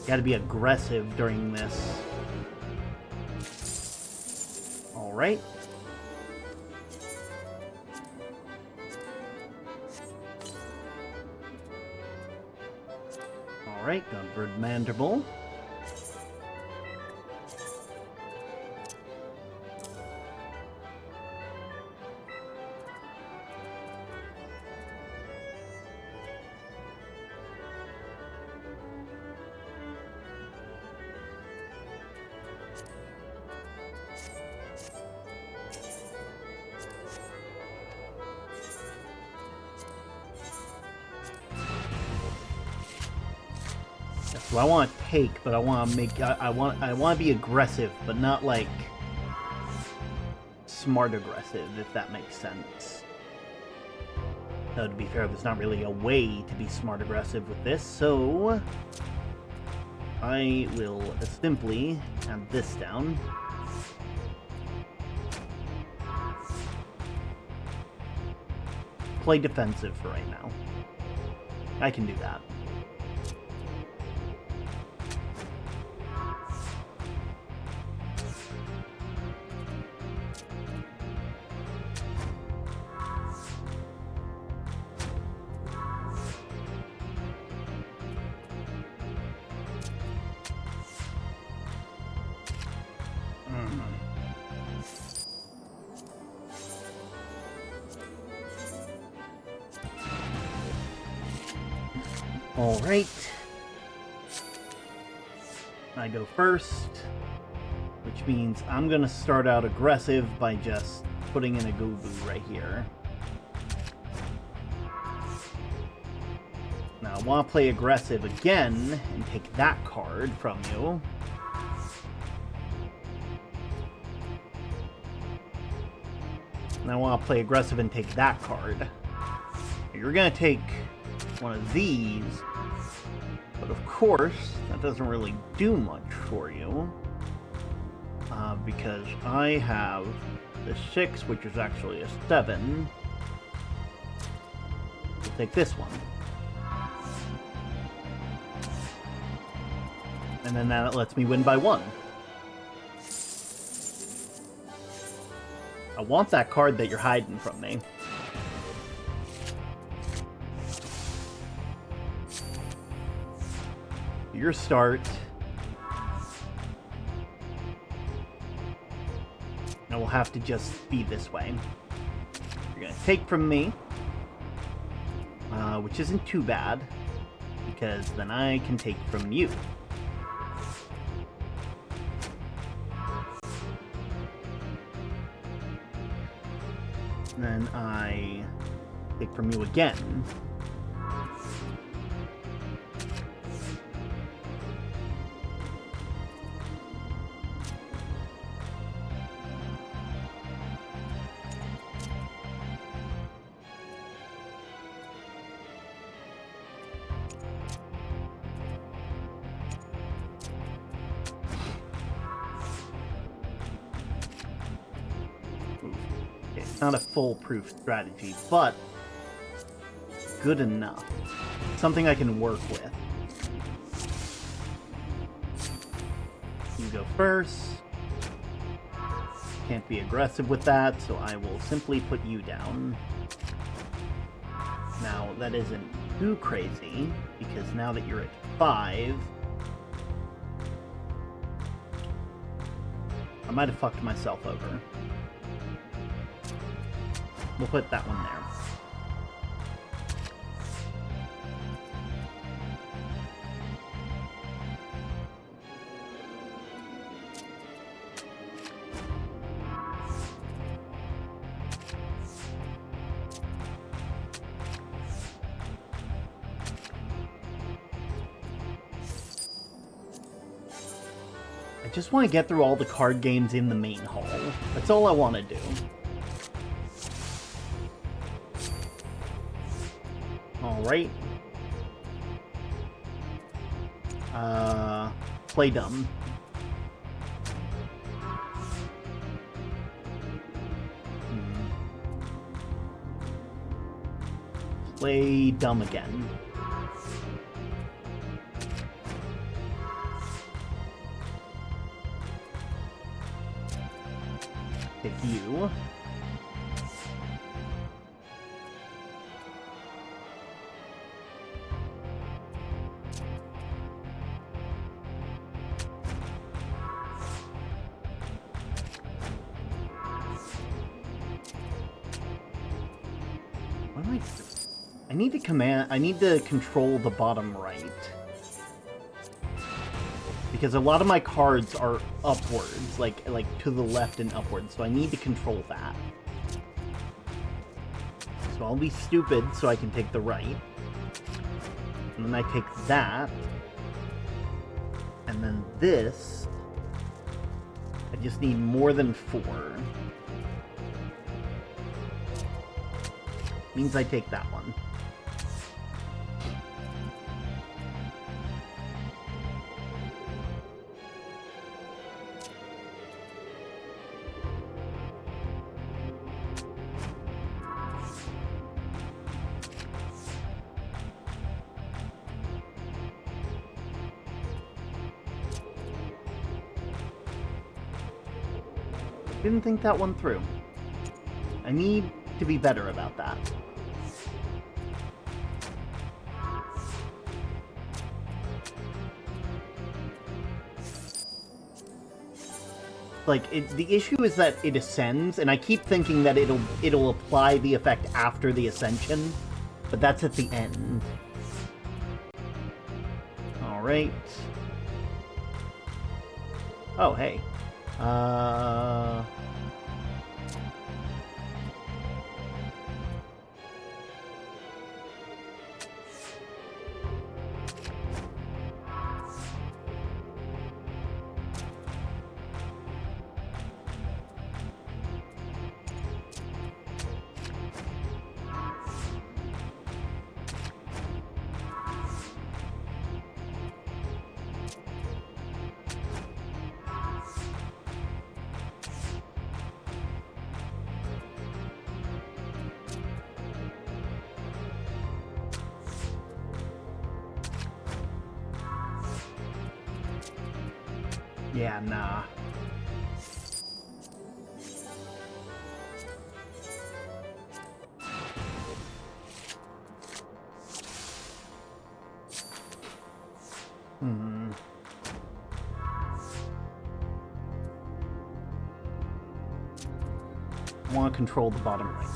Gotta be aggressive during this. Alright. Alright, Gunbird Mandible. So I want to take, but I want to make. I want to be aggressive, but not like smart aggressive, if that makes sense. Though to be fair, there's not really a way to be smart aggressive with this, so I will simply add this down. Play defensive for right now. I can do that. Alright. I go first, which means I'm gonna start out aggressive by just putting in a Gooboo right here. Now I want to play aggressive again and take that card from you. And I want to play aggressive and take that card. You're gonna take one of these, but of course that doesn't really do much for you because I have the 6, which is actually a 7. We'll take this one, and then that lets me win by 1. I want that card that you're hiding from me. Your start. And we'll have to just be this way. You're gonna take from me, which isn't too bad, because then I can take from you. And then I take from you again. It's not a foolproof strategy, but good enough. Something I can work with. You go first. Can't be aggressive with that, so I will simply put you down. Now, that isn't too crazy, because now that you're at 5... I might have fucked myself over. We'll put that one there. I just want to get through all the card games in the main hall. That's all I want to do. Alright. Play dumb. Play dumb again. Pick you. What am I need to I need to control the bottom right. Because a lot of my cards are upwards, like to the left and upwards, so I need to control that. So I'll be stupid so I can take the right. And then I take that. And then this. I just need more than 4. Means I take that one. Didn't think that one through. I need to be better about that. Like, the issue is that it ascends, and I keep thinking that it'll apply the effect after the ascension, but that's at the end. Alright. Oh, hey. Yeah, nah. I want to control the bottom right.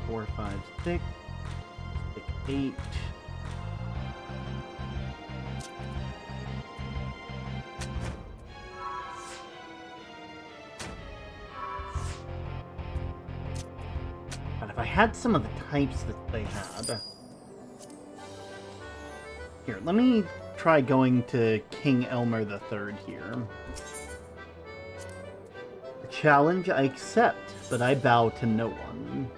4, 5, 6. 8. But if I had some of the types that they had... Here, let me try going to King Elmer III here. A challenge I accept, but I bow to no one.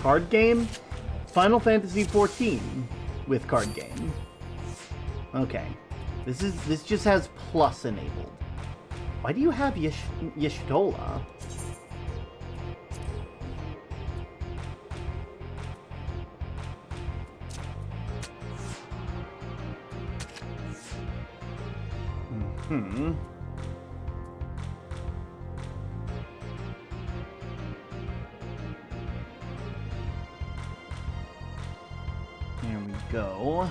Card game? Final Fantasy XIV with card game. Okay. This just has plus enabled. Why do you have Y'shtola? Hmm. There we go.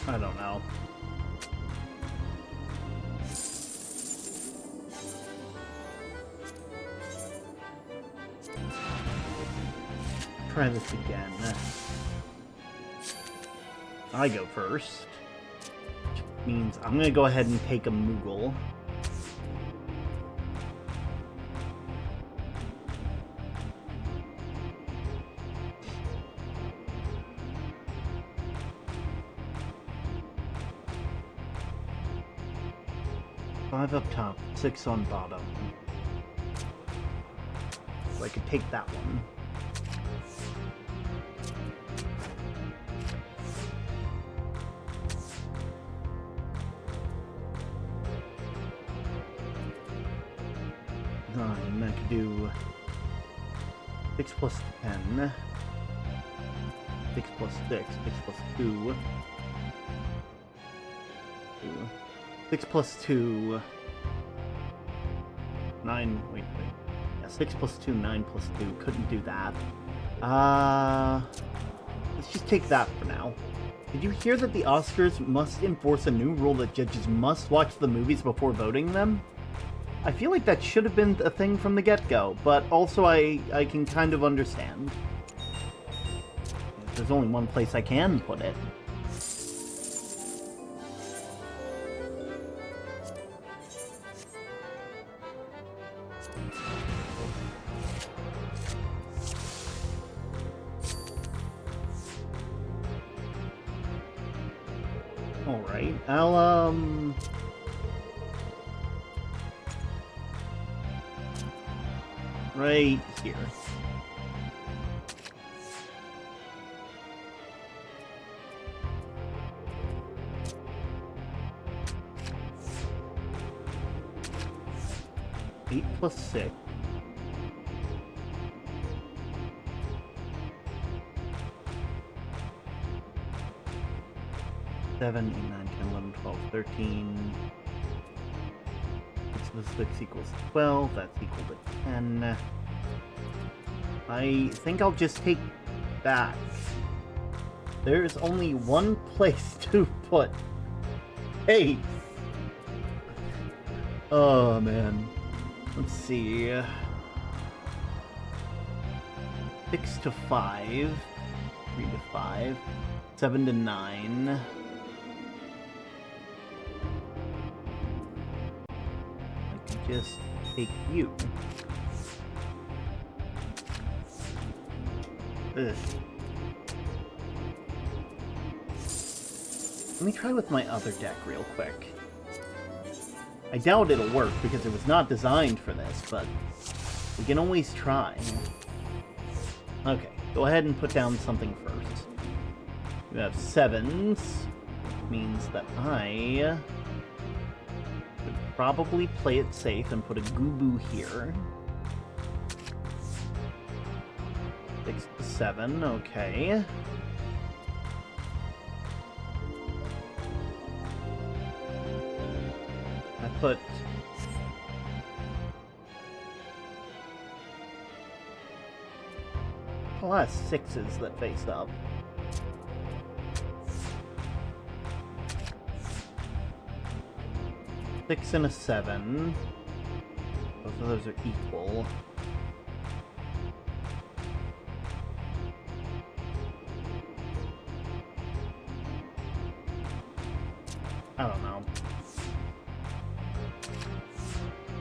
I don't know. Try this again. I go first. Which means I'm gonna go ahead and take a Moogle. Five up top, 6 on bottom. So I could take that one. Nine, I could do 6 plus 10. 6 plus 6, 6 plus 2. 6 plus 2... 9... Wait. Yeah, 6 plus 2, 9 plus 2. Couldn't do that. Let's just take that for now. Did you hear that the Oscars must enforce a new rule that judges must watch the movies before voting them? I feel like that should have been a thing from the get-go, but also I can kind of understand. There's only one place I can put it. Alright, I'll, right here. Eight plus 6. 7, 8, 9, 10, 11, 12, 13. 6 plus 6 equals 12. That's equal to 10. I think I'll just take that. There's only one place to put Ace. Oh, man. Let's see. 6 to 5. 3 to 5. 7 to 9. I can just take you. Ugh. Let me try with my other deck real quick. I doubt it'll work because it was not designed for this, but we can always try. Okay, go ahead and put down something first. You have 7s, means that I would probably play it safe and put a Gubu here. 6 to 7, okay. I put a lot of 6s that face up. Six and a 7. Both of those are equal. I don't know.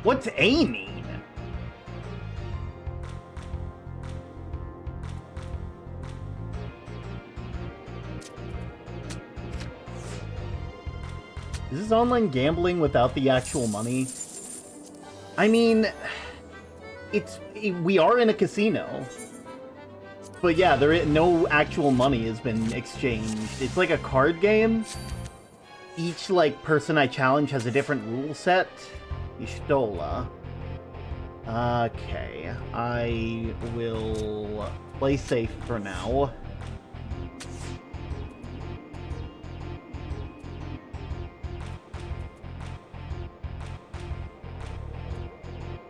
What's A mean? Is this online gambling without the actual money? I mean, we are in a casino. But yeah, no actual money has been exchanged. It's like a card game. Each, like, person I challenge has a different rule set. Ul'dah. Okay, I will play safe for now.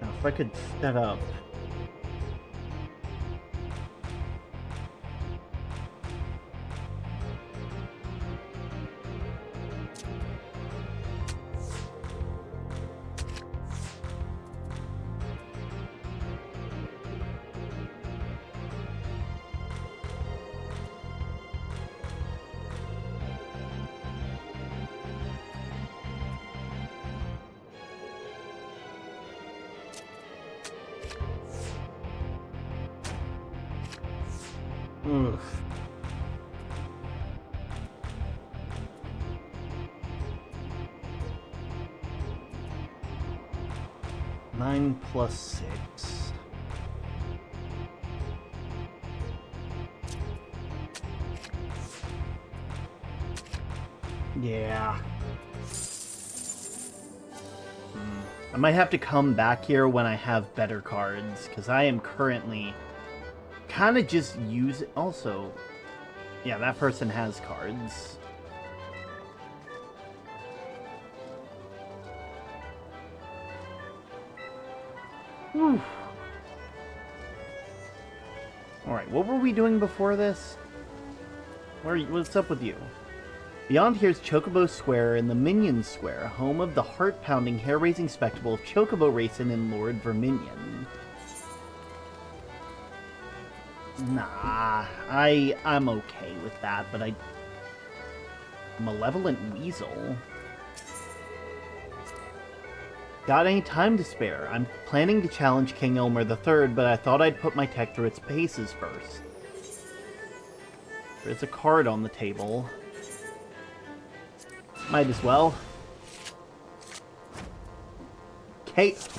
Now, if I could set up... Ugh. Nine plus 6. Yeah. I might have to come back here when I have better cards, because I am currently kind of just use it. Also, yeah, that person has cards. Whew. Alright, what were we doing before this? What's up with you? Beyond here's Chocobo Square and the Minion Square, home of the heart-pounding, hair-raising spectacle of Chocobo racing and Lord Verminion. Nah, I'm okay with that, but Malevolent Weasel? Got any time to spare? I'm planning to challenge King Elmer III, but I thought I'd put my tech through its paces first. There's a card on the table. Might as well.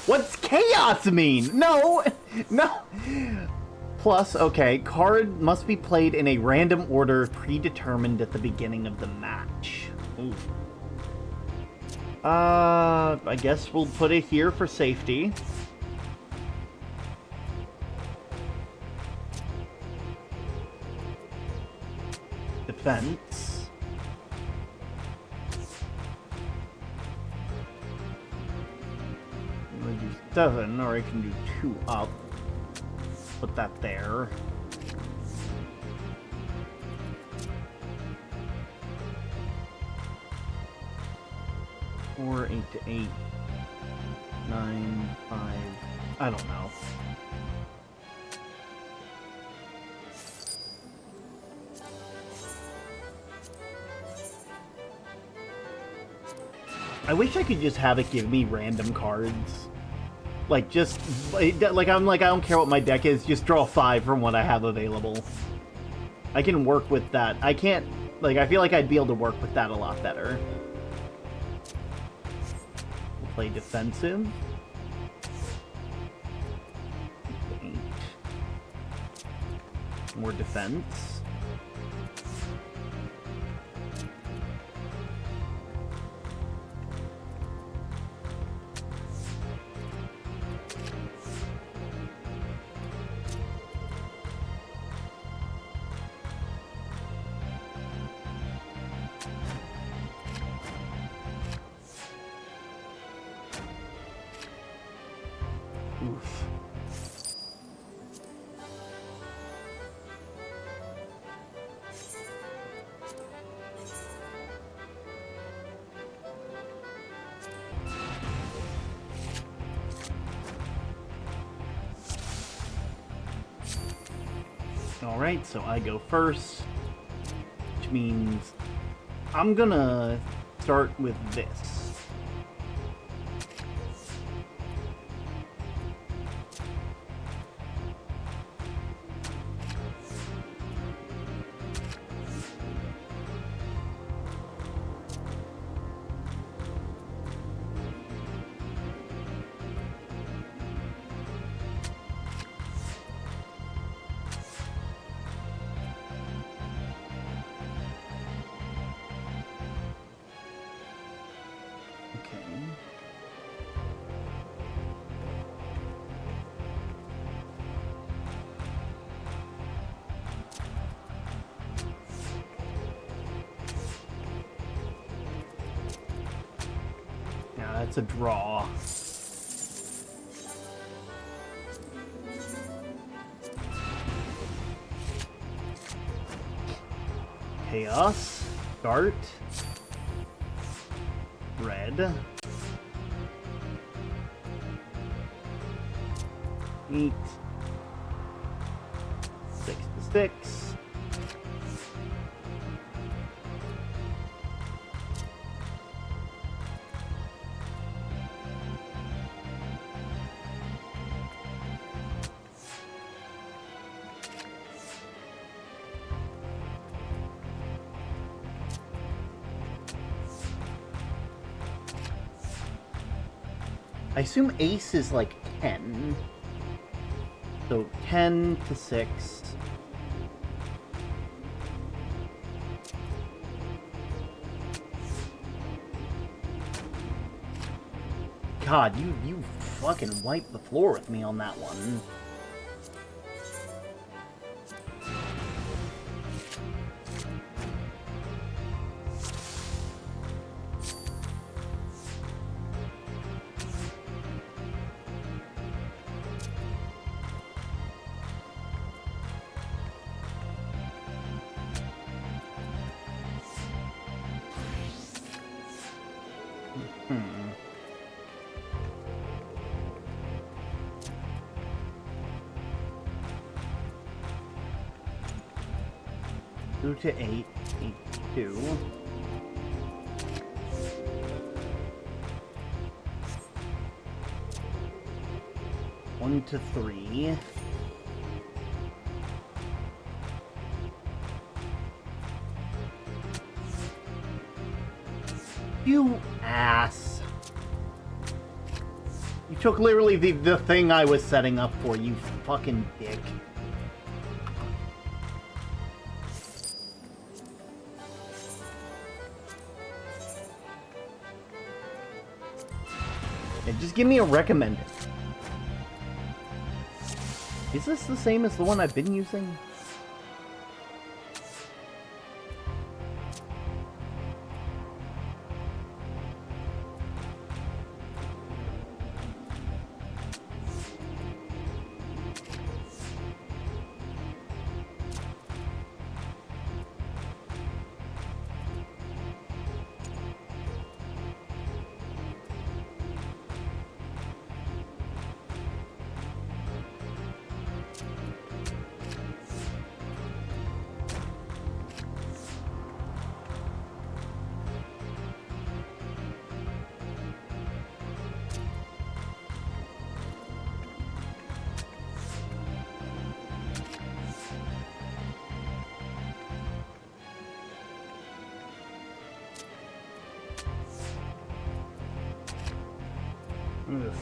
What's chaos mean? No! No! Plus, okay, card must be played in a random order predetermined at the beginning of the match. Ooh. I guess we'll put it here for safety. Defense. I'm gonna do 7, or I can do 2 up. Put that there. Four, 8 to 8, 9, 5. I don't know. I wish I could just have it give me random cards. Like, just, like, I don't care what my deck is, just draw 5 from what I have available. I can work with that. I can't, like, I feel like I'd be able to work with that a lot better. play defensive. 8. More defense. Oof. Alright, so I go first, which means I'm gonna start with this. That's a draw. Chaos. Start. Red. 8. 6 to 6. I assume ace is like 10. So 10 to 6. God, you fucking wiped the floor with me on that one. Hmm. 2 to 8, 8 to 2. One to 3. You ass. You took literally the thing I was setting up for, you fucking dick. Yeah, just give me a recommended. Is this the same as the one I've been using? Ugh.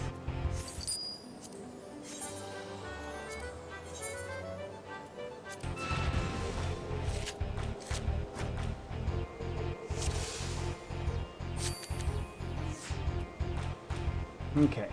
Okay.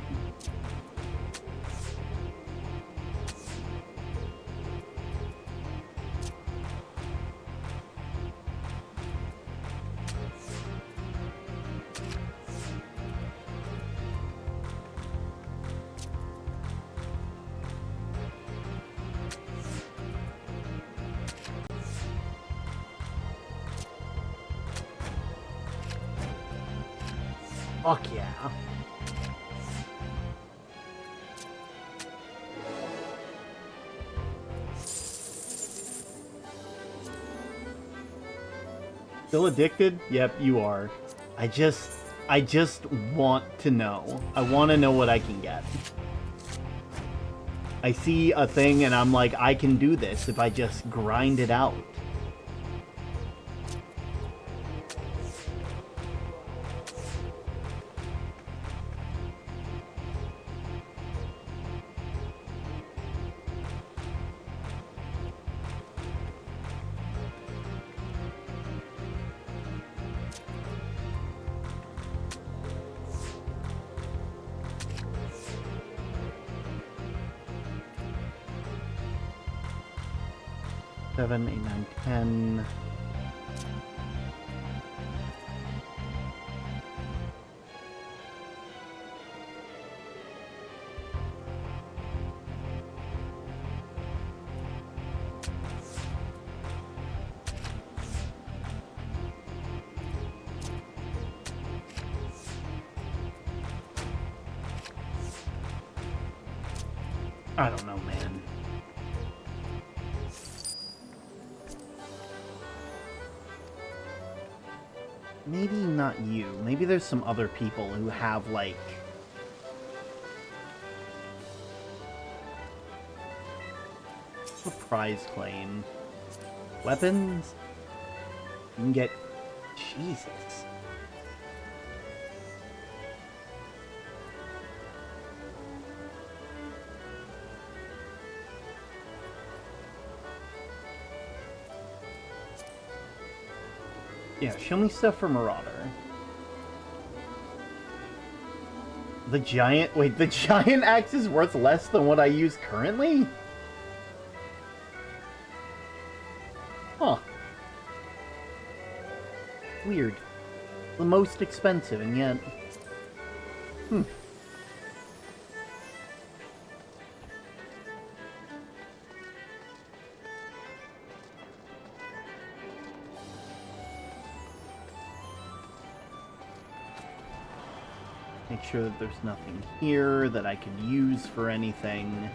Fuck yeah. Still addicted? Yep, you are. I just want to know. I want to know what I can get. I see a thing and I'm like, I can do this if I just grind it out. Seven, 8, 9, 10. I don't know, man. Maybe not you. Maybe there's some other people who have, like... a prize claim. Weapons? You can get... Jesus. Yeah, show me stuff for Marauder. The giant... Wait, the giant axe is worth less than what I use currently? Huh. Weird. The most expensive, and yet... Make sure that there's nothing here that I could use for anything.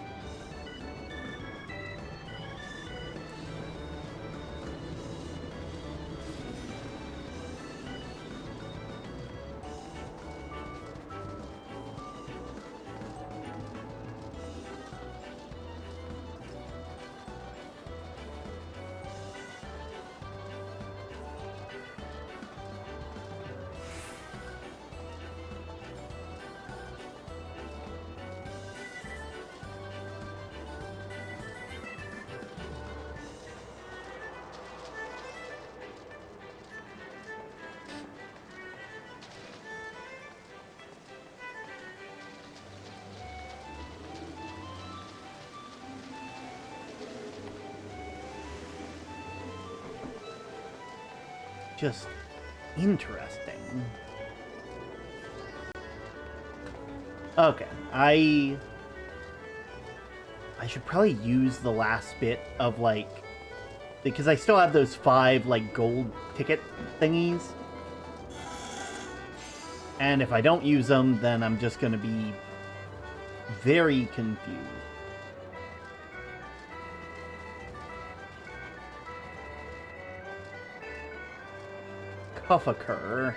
Just interesting. Okay, I should probably use the last bit of, like, because I still have those 5, like, gold ticket thingies. And if I don't use them, then I'm just gonna be very confused. Puffaker.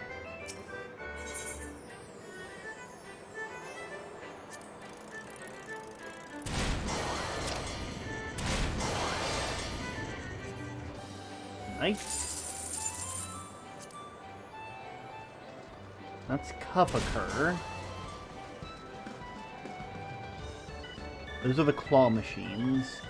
Nice. That's Puffaker. Those are the claw machines.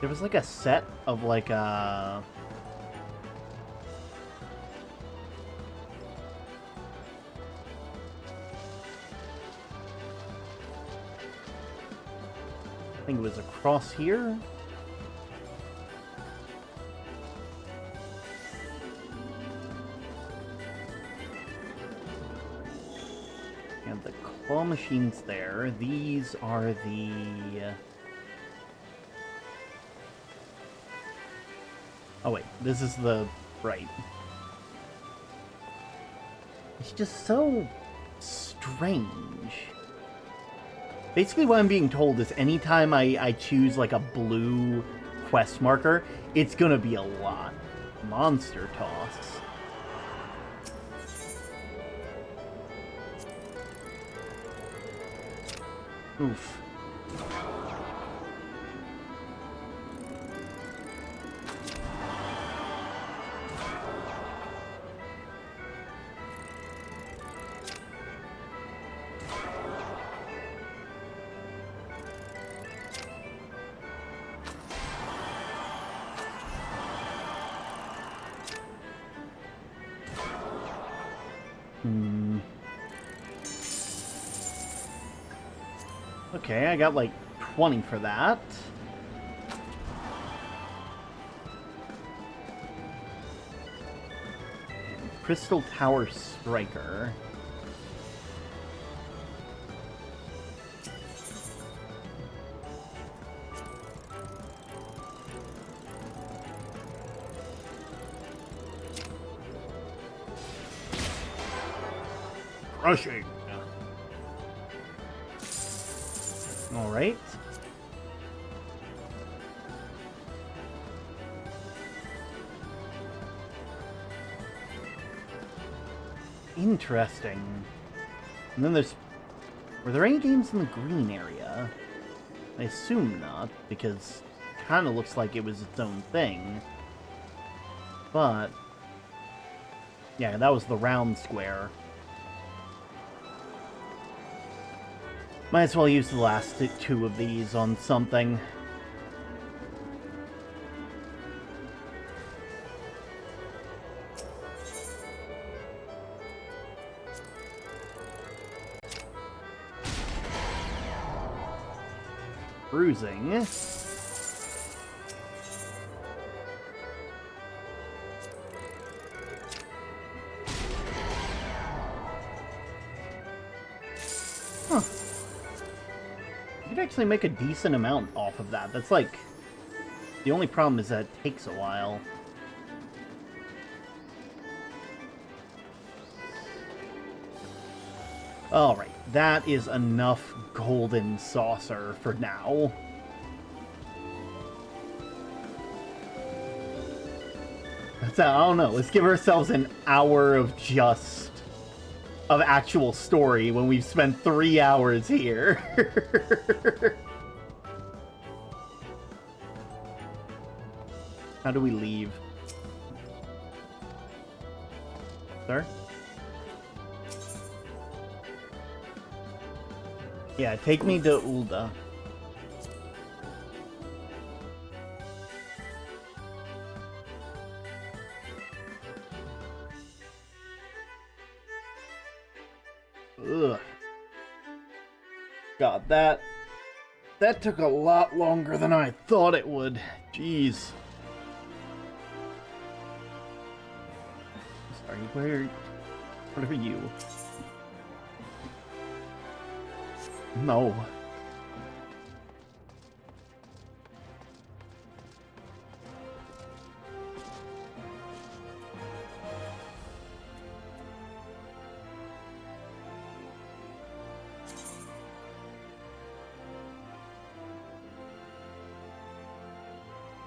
There was like a set of like I think it was across here. And the claw machines there. These are the... Oh wait, this is the... right. It's just so strange. Basically what I'm being told is anytime I choose like a blue quest marker, it's gonna be a lot. Monster toss. Oof. Okay, I got like 20 for that. Crystal Tower Striker. Crushing. All right. Interesting. And then there's... Were there any games in the green area? I assume not, because it kind of looks like it was its own thing. But... yeah, that was the round square. Might as well use the last two of these on something. Bruising. Huh. You could actually make a decent amount off of that. That's like... the only problem is that it takes a while. Alright, that is enough golden saucer for now. I don't know, let's give ourselves an hour of just... of actual story when we've spent 3 hours here. How do we leave? Sir? Yeah, take me to Ul'dah. Ugh. God, that took a lot longer than I thought it would. Jeez. Sorry, what are you? No.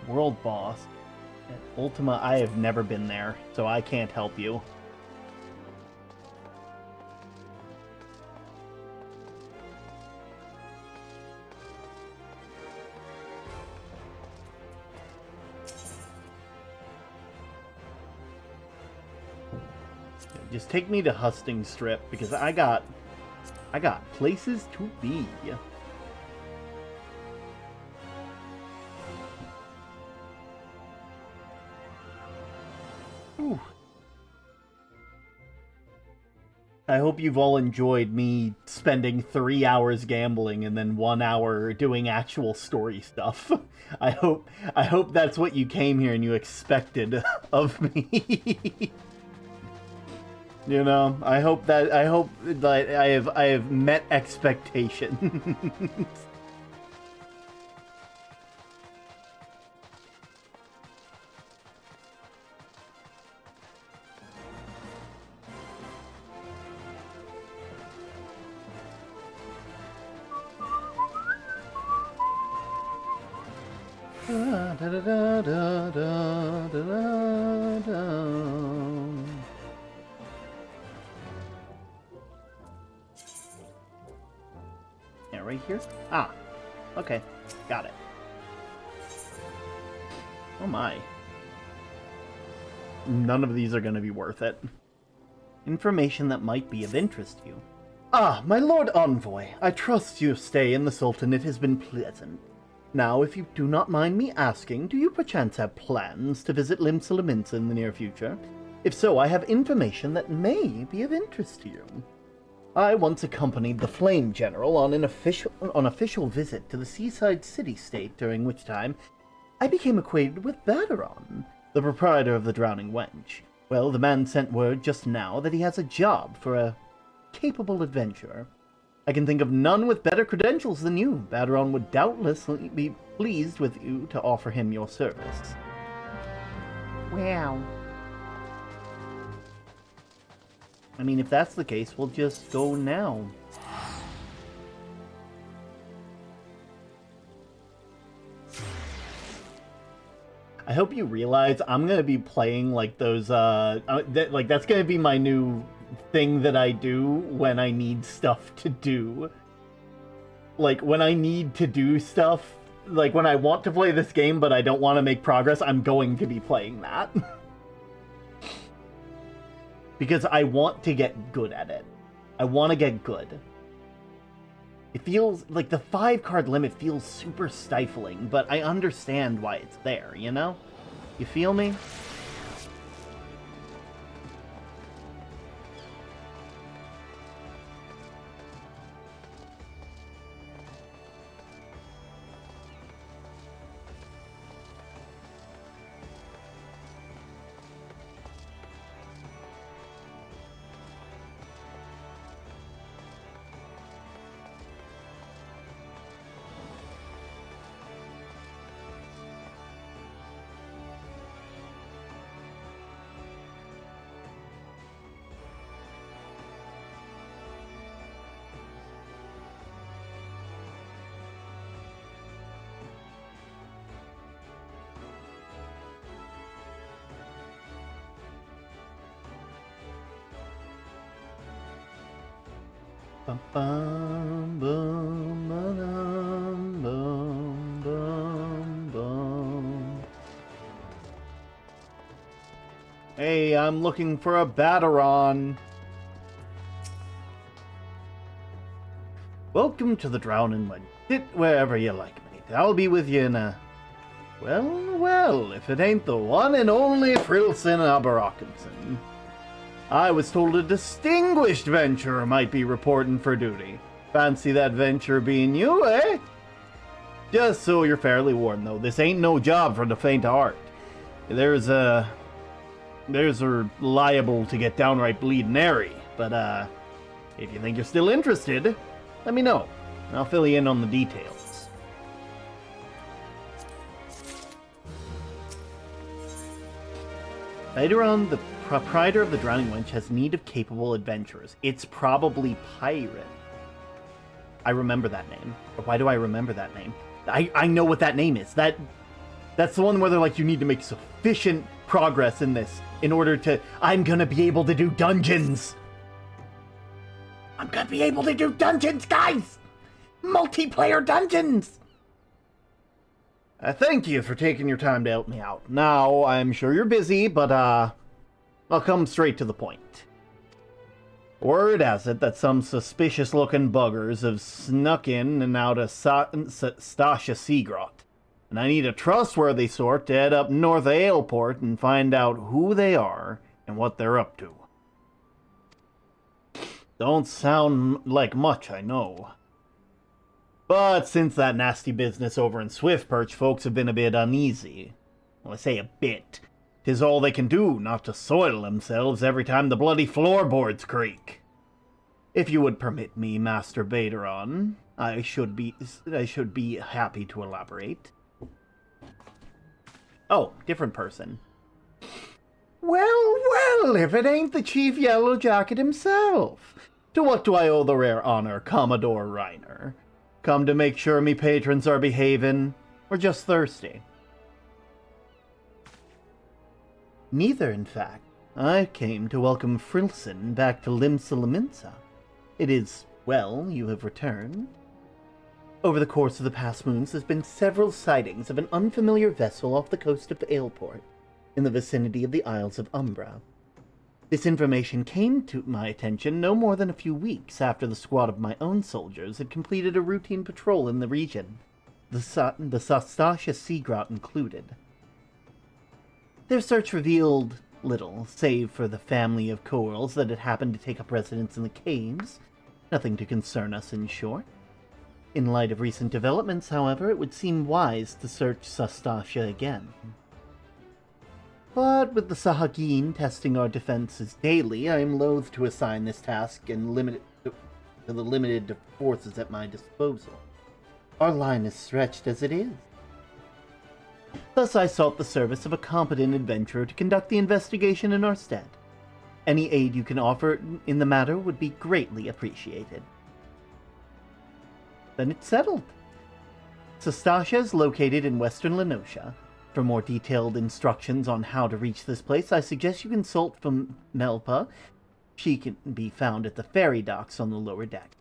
World boss. At Ultima, I have never been there, so I can't help you. Just take me to Husting Strip, because I got places to be. Whew. I hope you've all enjoyed me spending 3 hours gambling and then 1 hour doing actual story stuff. I hope that's what you came here and you expected of me. You know, I hope that I have met expectations. Yeah, right here? Ah, okay, got it. Oh my. None of these are going to be worth it. Information that might be of interest to you. Ah, my Lord Envoy, I trust your stay in the Sultanate has been pleasant. Now, if you do not mind me asking, do you perchance have plans to visit Limsa in the near future? If so, I have information that may be of interest to you. I once accompanied the Flame General on an official visit to the seaside city-state, during which time I became acquainted with Baderon, the proprietor of the Drowning Wench. Well, the man sent word just now that he has a job for a capable adventurer. I can think of none with better credentials than you. Baderon would doubtless be pleased with you to offer him your service. Wow. I mean, if that's the case, we'll just go now. I hope you realize I'm gonna be playing like those, that's gonna be my new thing that I do when I need stuff to do. Like, when I need to do stuff, like when I want to play this game but I don't want to make progress, I'm going to be playing that. Because I want to get good at it. I want to get good. It feels like the 5-card limit feels super stifling, but I understand why it's there, you know? You feel me? Bum, bum, bum, ba-dum, bum, bum, bum. Hey, I'm looking for a Baderon. Welcome to the Drowning Wench. Sit wherever you like, mate. I'll be with you in a... Well, if it ain't the one and only Frilson Aberockinson. I was told a distinguished venturer might be reporting for duty. Fancy that venture being you, eh? Just so you're fairly warned, though, this ain't no job for the faint of heart. There's liable to get downright bleeding airy, but, if you think you're still interested, let me know. I'll fill you in on the details. Later on, the proprietor of the Drowning Wench has need of capable adventurers. It's probably Pirate. I remember that name. Or why do I remember that name? I know what that name is. That's the one where they're like, you need to make sufficient progress in this in order to... I'm gonna be able to do dungeons! I'm gonna be able to do dungeons, guys! Multiplayer dungeons! Thank you for taking your time to help me out. Now, I'm sure you're busy, but, I'll come straight to the point. Word has it that some suspicious-looking buggers have snuck in and out of Stasha Seagrot, and I need a trustworthy sort to head up north of Aleport and find out who they are and what they're up to. Don't sound like much, I know. But since that nasty business over in Swiftperch, folks have been a bit uneasy. Well, I say a bit. 'Tis all they can do not to soil themselves every time the bloody floorboards creak. If you would permit me, Master Baderon, I should be happy to elaborate. Oh, different person. Well, well, if it ain't the Chief Yellow Jacket himself. To what do I owe the rare honor, Commodore Reiner? Come to make sure me patrons are behaving, or just thirsty? Neither, in fact. I came to welcome Frilson back to Limsa Laminsa. It is, well, you have returned. Over the course of the past moons, there's been several sightings of an unfamiliar vessel off the coast of Aleport, in the vicinity of the Isles of Umbra. This information came to my attention no more than a few weeks after the squad of my own soldiers had completed a routine patrol in the region, the Stasha Seagrot included. Their search revealed little, save for the family of corals that had happened to take up residence in the caves. Nothing to concern us, in short. In light of recent developments, however, it would seem wise to search Stasha again. But with the Sahagin testing our defenses daily, I am loath to assign this task and limit it to the limited forces at my disposal. Our line is stretched as it is. Thus I sought the service of a competent adventurer to conduct the investigation in our stead. Any aid you can offer in the matter would be greatly appreciated. Then it's settled. Stasha is located in western Lenosha. For more detailed instructions on how to reach this place, I suggest you consult from Melpa. She can be found at the ferry docks on the lower deck.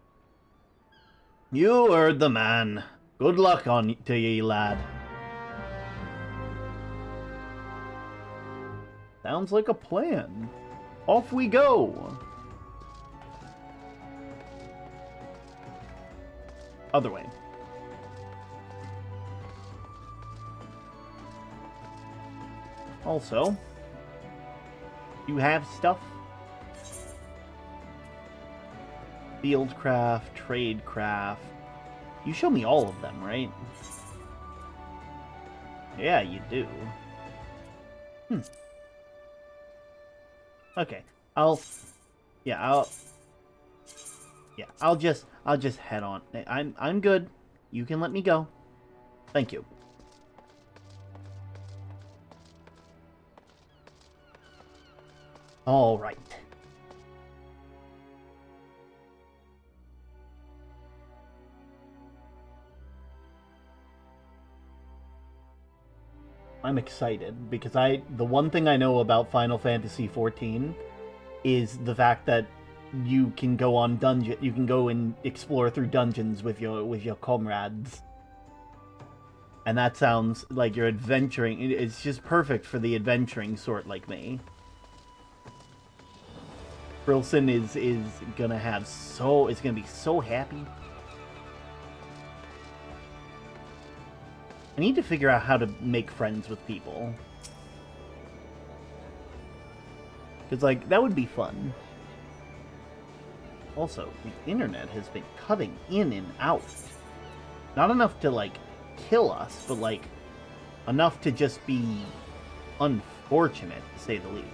You heard the man. Good luck to ye, lad. Sounds like a plan. Off we go. Other way. Also, you have stuff. Fieldcraft, tradecraft. You show me all of them, right? Yeah, you do. Okay, I'll just head on. I'm good. You can let me go. Thank you. All right. I'm excited because the one thing I know about Final Fantasy XIV is the fact that you can go and explore through dungeons with your comrades. And that sounds like you're adventuring. It's just perfect for the adventuring sort like me. Frilson is gonna be so happy. I need to figure out how to make friends with people. Because, like, that would be fun. Also, the internet has been cutting in and out. Not enough to, like, kill us, but, like, enough to just be unfortunate, to say the least.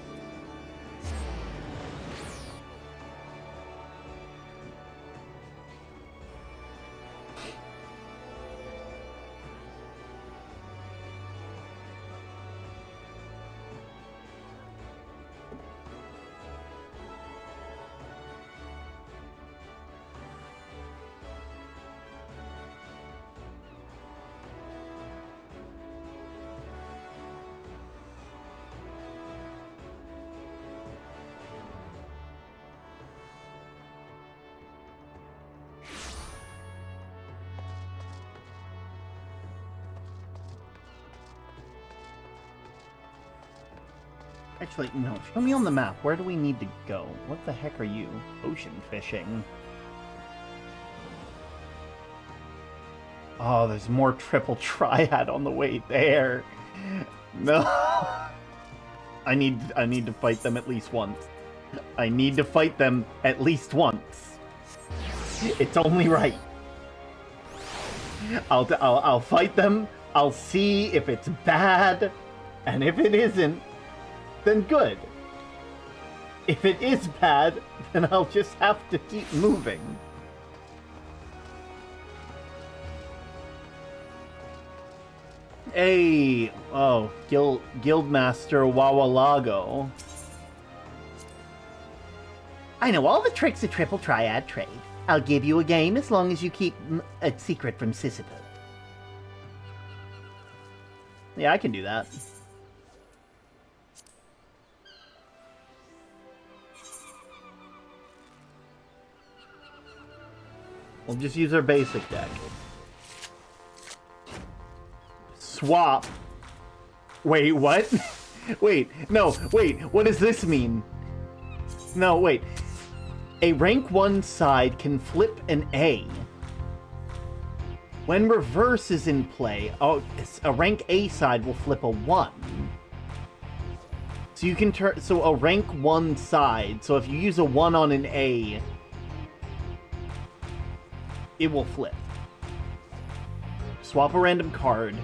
Actually, no. Show me on the map. Where do we need to go? What the heck are you? Ocean fishing. Oh, there's more triple triad on the way there. No. I need to fight them at least once. I need to fight them at least once. It's only right. I'll fight them. I'll see if it's bad, and if it isn't, then good. If it is bad, then I'll just have to keep moving. Hey, oh, Guildmaster Wawalago. I know all the tricks of Triple Triad trade. I'll give you a game as long as you keep a secret from Sisyphus. Yeah, I can do that. We'll just use our basic deck. Swap. Wait, what? Wait, no, wait, what does this mean? No, wait. A rank 1 side can flip an A. When reverse is in play, a rank A side will flip a 1. So you can turn, so a rank 1 side, so if you use a 1 on an A, it will flip. Swap a random card.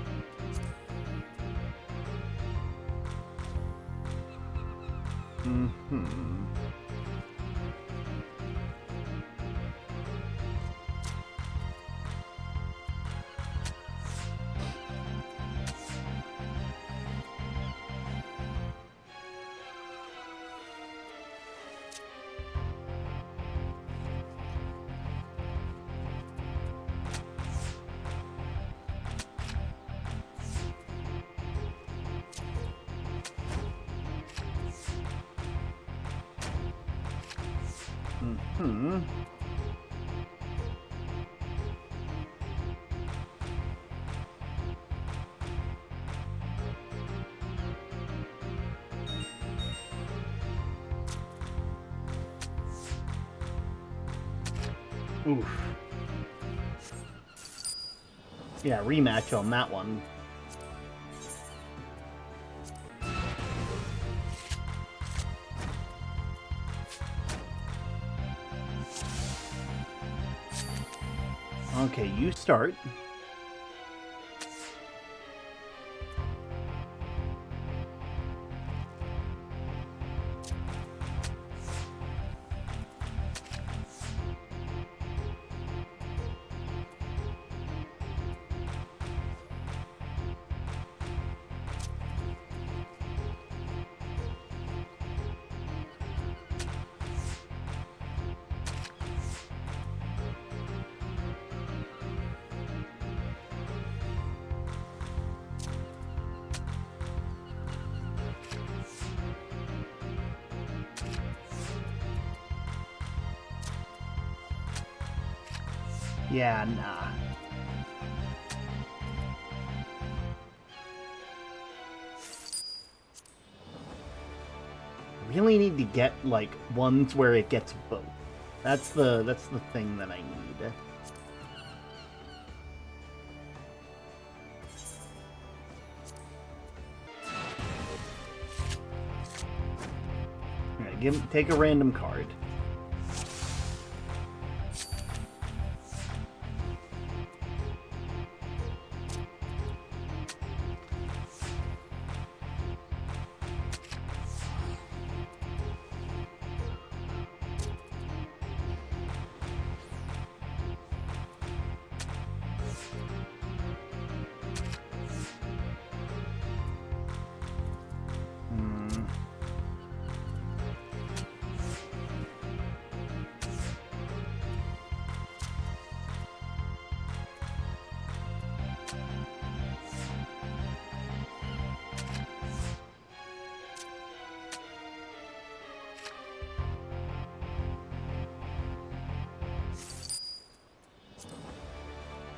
Oof. Yeah, rematch on that one. Okay, you start. Yeah, nah. Really need to get like ones where it gets both. That's the thing that I need. Alright, take a random card.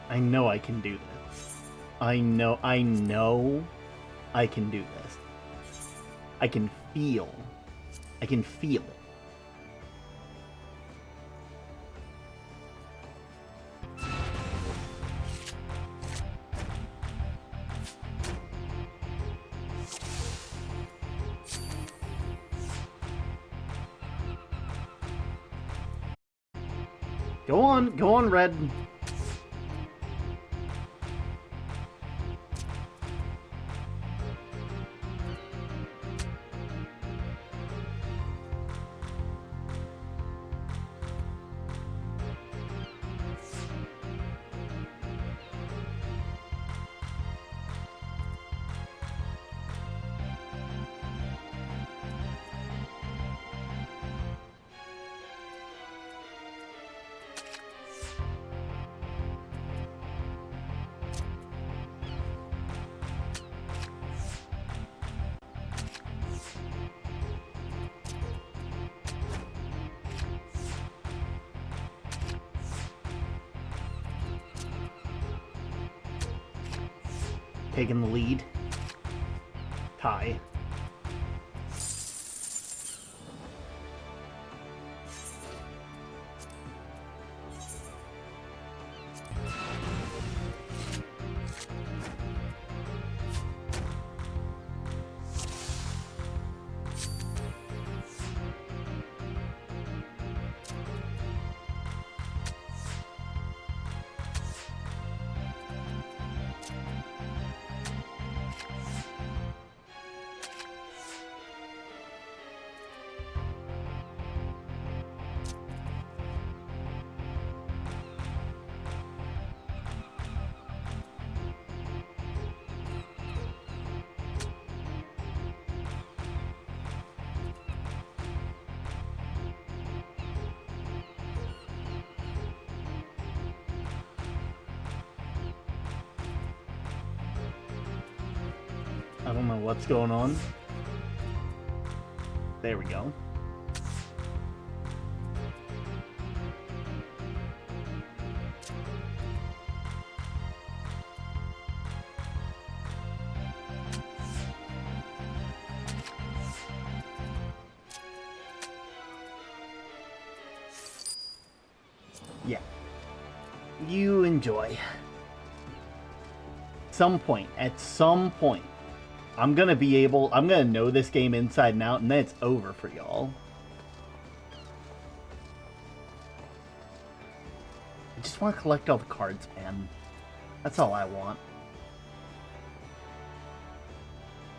I know I can do this. I know I can do this. I can feel. I can feel it. Go on, Red. Taking the lead. Tie. I don't know what's going on. There we go. Yeah. You enjoy. At some point, I'm gonna know this game inside and out, and then it's over for y'all. I just want to collect all the cards, man. That's all I want.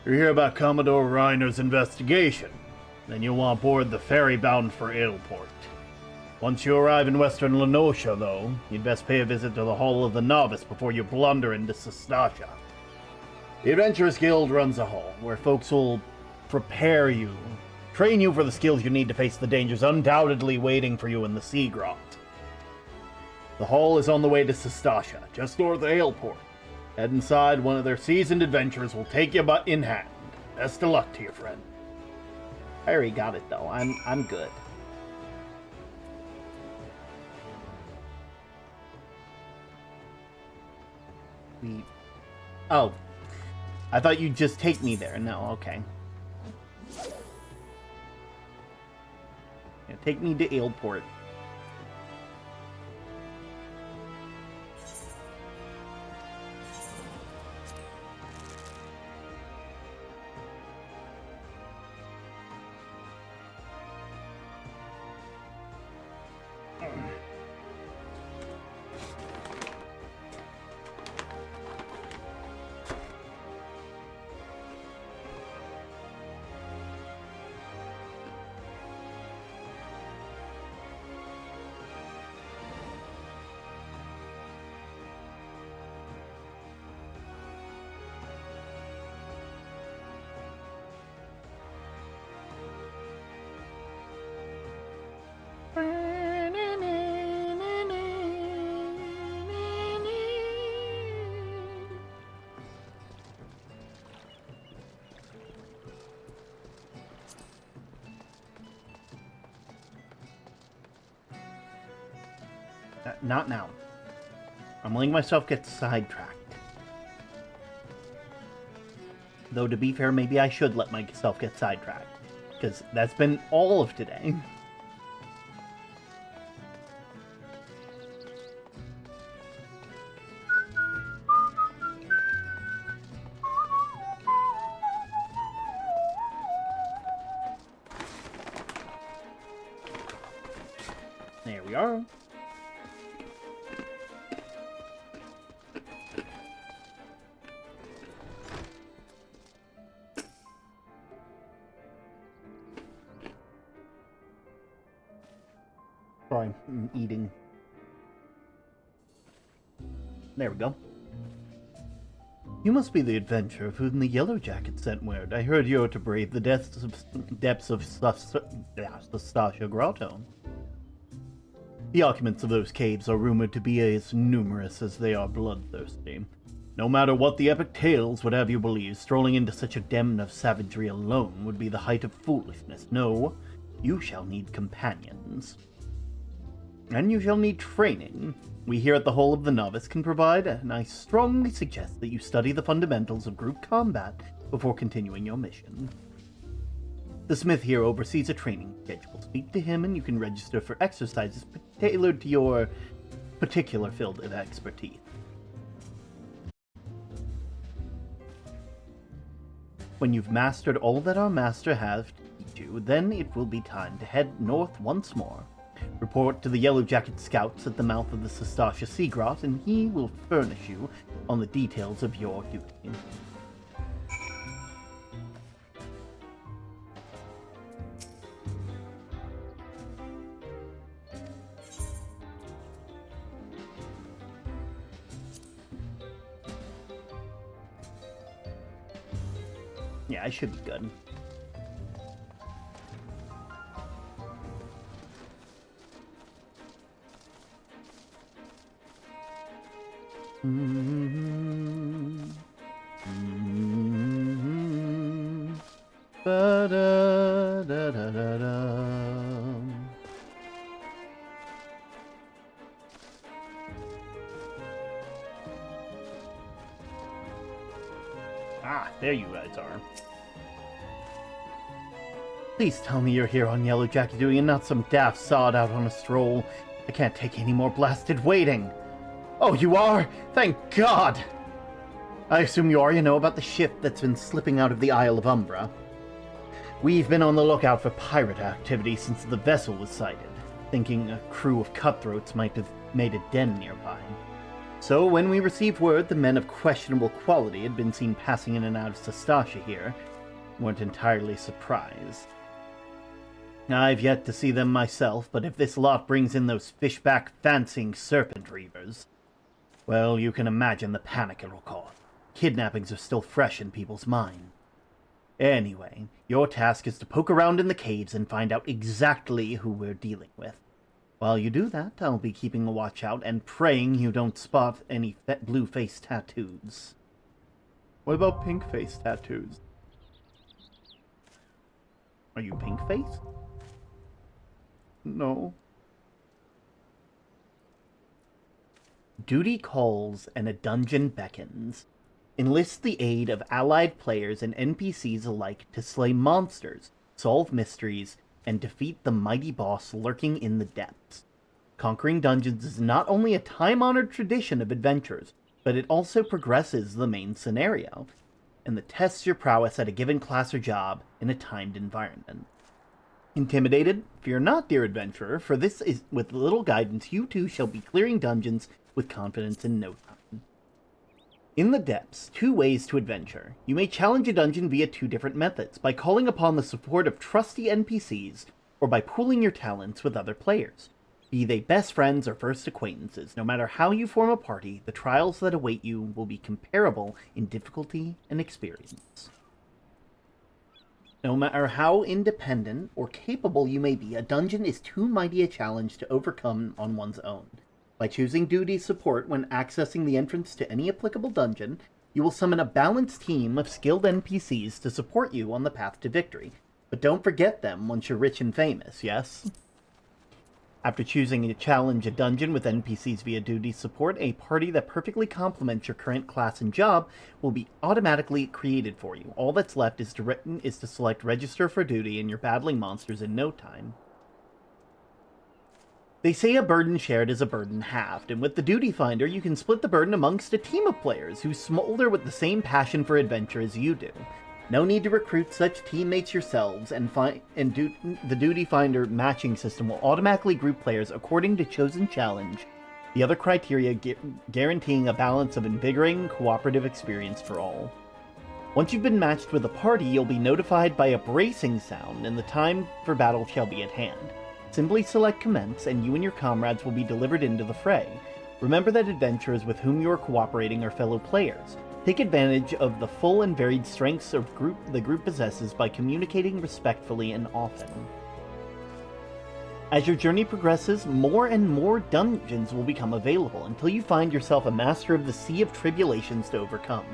You hear about Commodore Reiner's investigation? Then you'll want board the ferry bound for Aleport. Once you arrive in western Lenosha, though, you'd best pay a visit to the Hall of the Novice before you blunder into Sestasha. The Adventurers Guild runs a hall where folks will prepare you, train you for the skills you need to face the dangers undoubtedly waiting for you in the Sea Grot. The hall is on the way to Sestasha, just north of Aleport. Head inside, one of their seasoned adventurers will take you in hand. Best of luck to you, friend. I already got it, though. I'm good. Oh. I thought you'd just take me there. No, okay. Yeah, take me to Aleport. Not now. I'm letting myself get sidetracked. Though, to be fair, maybe I should let myself get sidetracked. Because that's been all of today. There we are. Sorry, I'm eating. There we go. You must be the adventurer of whom the Yellow Jacket sent word. I heard you're to brave the depths of Sastasha Grotto. The occupants of those caves are rumored to be as numerous as they are bloodthirsty. No matter what the epic tales would have you believe, strolling into such a den of savagery alone would be the height of foolishness. No, you shall need companions. And you shall need training. We here at the Hall of the Novice can provide, and I strongly suggest that you study the fundamentals of group combat before continuing your mission. The smith here oversees a training schedule. Speak to him and you can register for exercises tailored to your particular field of expertise. When you've mastered all that our master has to teach you, then it will be time to head north once more. Report to the Yellow Jacket Scouts at the mouth of the Sastasha Sea Grot, and he will furnish you on the details of your duty. Yeah, I should be good. Ah, there you guys are. Please tell me you're here on Yellow Jacket duty and not some daft sod out on a stroll. I can't take any more blasted waiting. Oh, you are? Thank God! I assume you already know about the ship that's been slipping out of the Isle of Umbra. We've been on the lookout for pirate activity since the vessel was sighted, thinking a crew of cutthroats might have made a den nearby. So when we received word the men of questionable quality had been seen passing in and out of Sastasha here, we weren't entirely surprised. I've yet to see them myself, but if this lot brings in those fishback fancying serpent reavers, well, you can imagine the panic it'll cause. Kidnappings are still fresh in people's minds. Anyway, your task is to poke around in the caves and find out exactly who we're dealing with. While you do that, I'll be keeping a watch out and praying you don't spot any blue-face tattoos. What about pink-face tattoos? Are you pink-faced? No. Duty calls and a dungeon beckons. Enlist the aid of allied players and NPCs alike to slay monsters, solve mysteries, and defeat the mighty boss lurking in the depths. Conquering dungeons is not only a time-honored tradition of adventures, but it also progresses the main scenario, and that tests your prowess at a given class or job in a timed environment. Intimidated? Fear not, dear adventurer, for this is with little guidance you too shall be clearing dungeons with confidence in no time. In the depths, 2 ways to adventure. You may challenge a dungeon via 2 different methods, by calling upon the support of trusty NPCs, or by pooling your talents with other players. Be they best friends or first acquaintances, no matter how you form a party, the trials that await you will be comparable in difficulty and experience. No matter how independent or capable you may be, a dungeon is too mighty a challenge to overcome on one's own. By choosing duty support when accessing the entrance to any applicable dungeon, you will summon a balanced team of skilled NPCs to support you on the path to victory. But don't forget them once you're rich and famous, yes? After choosing to challenge a dungeon with NPCs via duty support, a party that perfectly complements your current class and job will be automatically created for you. All that's left is to select Register for Duty, and you're battling monsters in no time. They say a burden shared is a burden halved, and with the Duty Finder, you can split the burden amongst a team of players who smolder with the same passion for adventure as you do. No need to recruit such teammates yourselves, the Duty Finder matching system will automatically group players according to chosen challenge, the other criteria guaranteeing a balance of invigorating, cooperative experience for all. Once you've been matched with a party, you'll be notified by a bracing sound, and the time for battle shall be at hand. Simply select Commence, and you and your comrades will be delivered into the fray. Remember that adventurers with whom you are cooperating are fellow players. Take advantage of the full and varied strengths of the group possesses by communicating respectfully and often. As your journey progresses, more and more dungeons will become available until you find yourself a master of the sea of tribulations to overcome.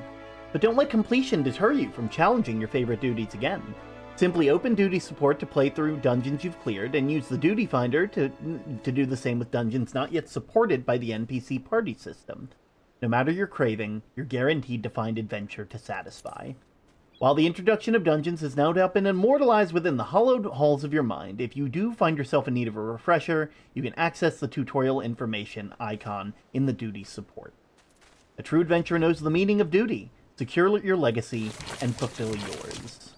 But don't let completion deter you from challenging your favorite duties again. Simply open duty support to play through dungeons you've cleared, and use the Duty Finder to do the same with dungeons not yet supported by the NPC party system. No matter your craving, you're guaranteed to find adventure to satisfy. While the introduction of dungeons has no doubt been immortalized within the hallowed halls of your mind, if you do find yourself in need of a refresher, you can access the tutorial information icon in the duty support. A true adventurer knows the meaning of duty. Secure your legacy and fulfill yours.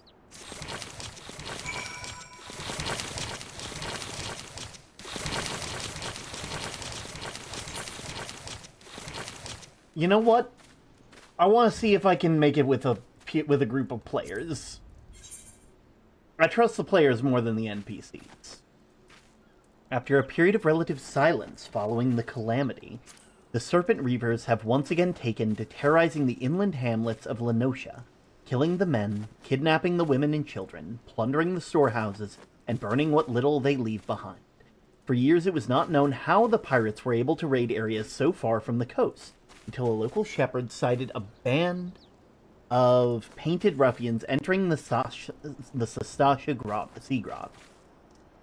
You know what? I want to see if I can make it with a group of players. I trust the players more than the NPCs. After a period of relative silence following the calamity, the Serpent Reavers have once again taken to terrorizing the inland hamlets of Lenosha, killing the men, kidnapping the women and children, plundering the storehouses, and burning what little they leave behind. For years it was not known how the pirates were able to raid areas so far from the coast, until a local shepherd sighted a band of painted ruffians entering the Sastasha Sea Grot,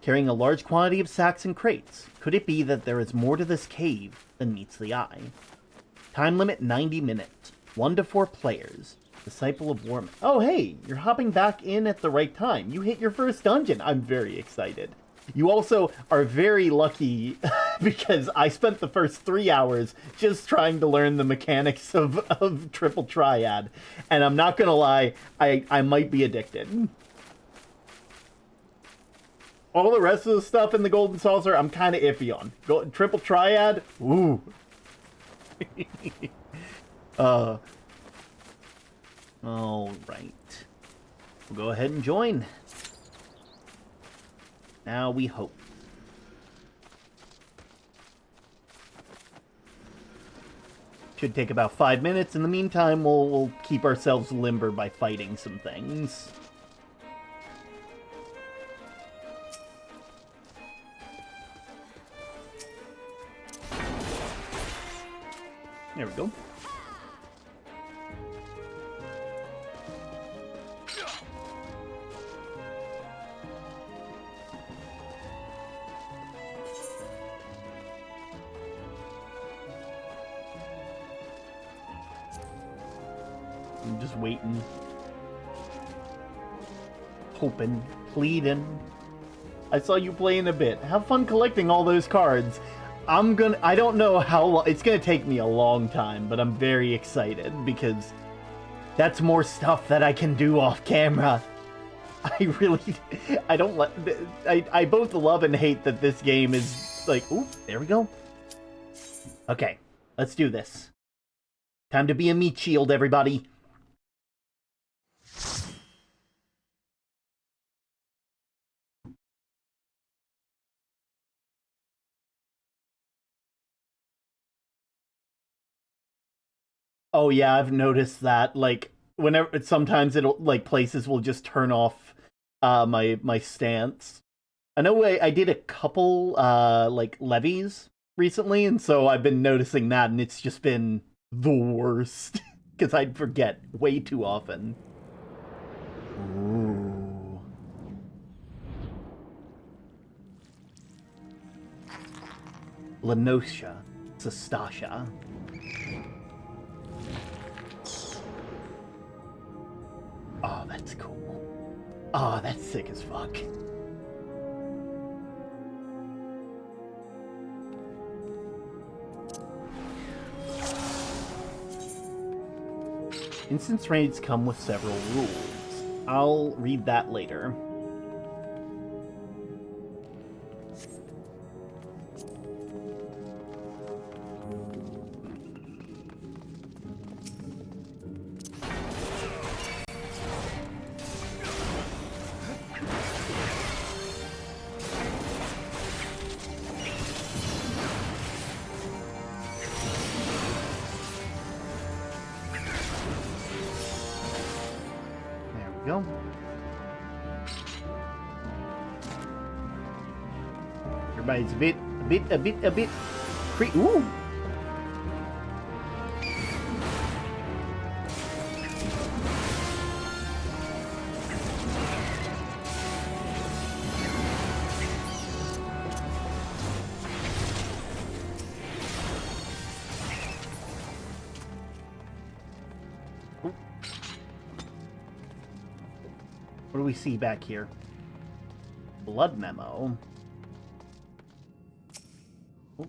carrying a large quantity of sacks and crates. Could it be that there is more to this cave than meets the eye? Time limit 90 minutes. 1 to 4 players. Disciple of Warman. Oh hey, you're hopping back in at the right time. You hit your first dungeon. I'm very excited. You also are very lucky because I spent the first 3 hours just trying to learn the mechanics of Triple Triad. And I'm not going to lie, I might be addicted. All the rest of the stuff in the Golden Saucer, I'm kind of iffy on. Triple Triad, ooh. All right. We'll go ahead and join. Now we hope. Should take about 5 minutes. In the meantime, we'll keep ourselves limber by fighting some things. There we go. I'm just waiting. Hoping. Pleading. I saw you playing a bit. Have fun collecting all those cards. I don't know how long, it's gonna take me a long time, but I'm very excited because that's more stuff that I can do off camera. I both love and hate that this game is like, ooh, there we go. Okay, let's do this. Time to be a meat shield, everybody. Oh yeah, I've noticed that. Like whenever sometimes it'll like places will just turn off my stance. I know I did a couple like levies recently, and so I've been noticing that, and it's just been the worst because I'd forget way too often. Ooh. Lenosha, Sestasha. Oh, that's cool. Oh, that's sick as fuck. Instance raids come with several rules. I'll read that later. Go. Everybody's a bit ooh. What do we see back here? Blood memo. Oh.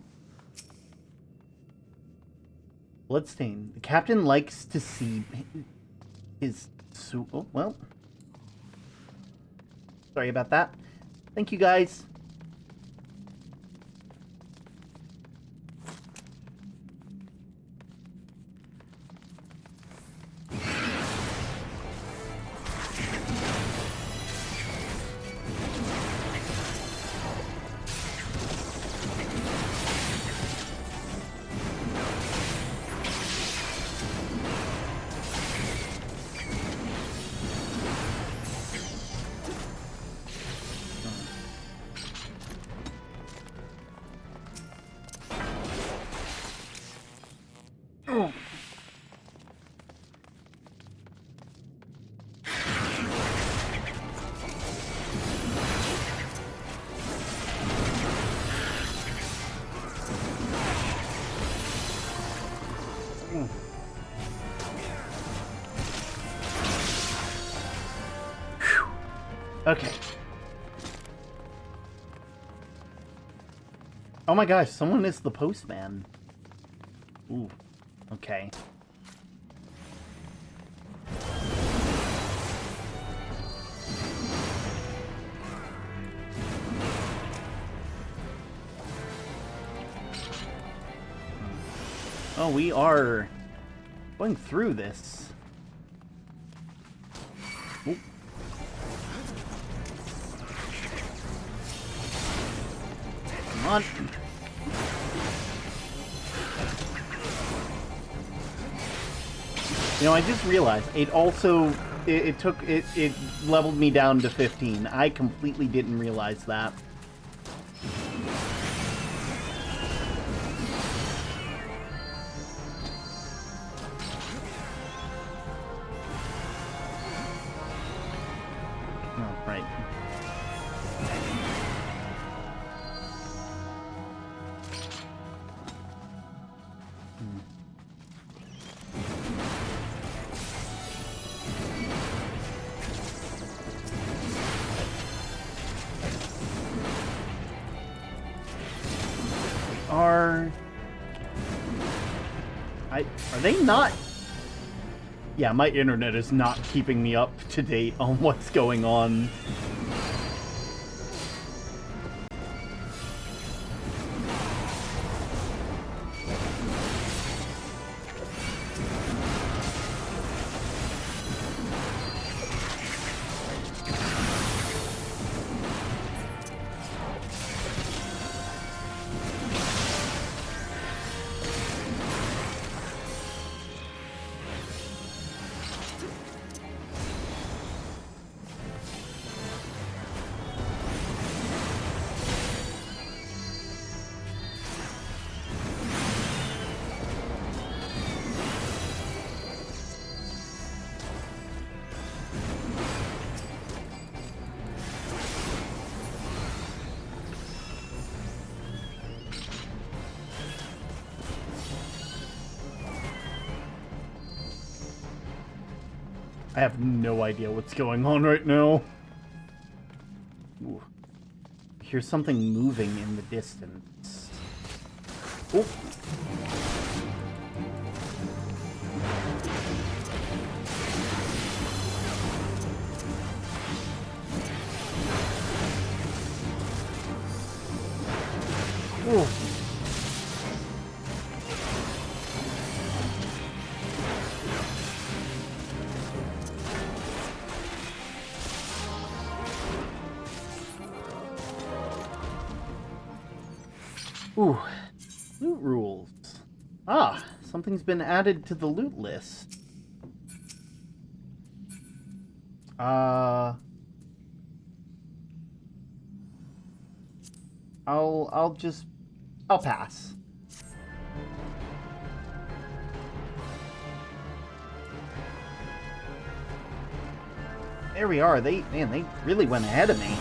Bloodstain. The captain likes to see his... Oh, well. Sorry about that. Thank you, guys. Okay. Oh my gosh, someone is the postman. Ooh. Okay. Oh, we are going through this. Ooh. Come on. You know, I just realized it also it leveled me down to 15. I completely didn't realize that. Oh, right. Are they not? Yeah, my internet is not keeping me up to date on what's going on. I have no idea what's going on right now. Ooh. Here's something moving in the distance. Oh. Ooh. Ooh, loot rules. Ah, something's been added to the loot list. I'll pass. There we are. They really went ahead of me.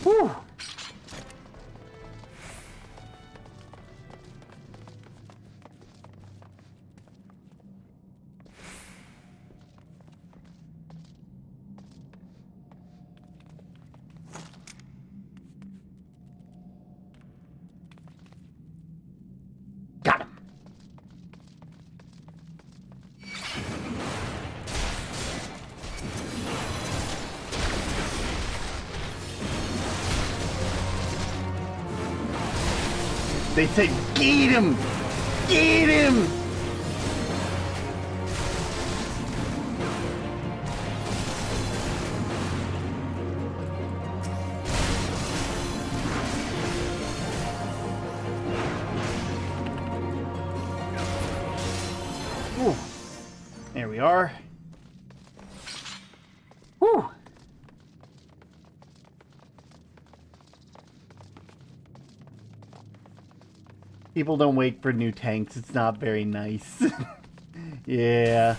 Whew. Got him. They say, get him! Get him! Whew. There we are. Whew. People don't wait for new tanks. It's not very nice. Yeah.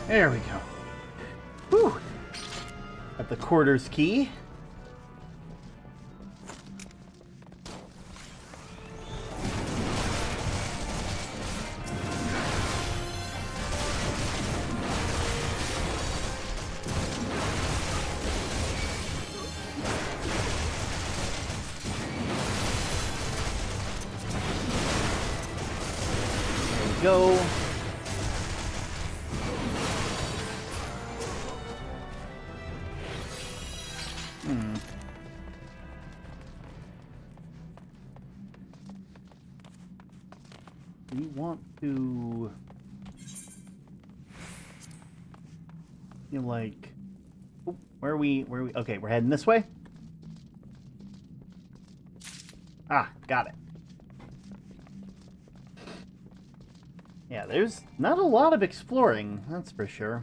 There we go. Whew. Got the quarters key. There we go. We want to like, oh, where are we, okay, we're heading this way. Ah, got it. Yeah, there's not a lot of exploring, that's for sure.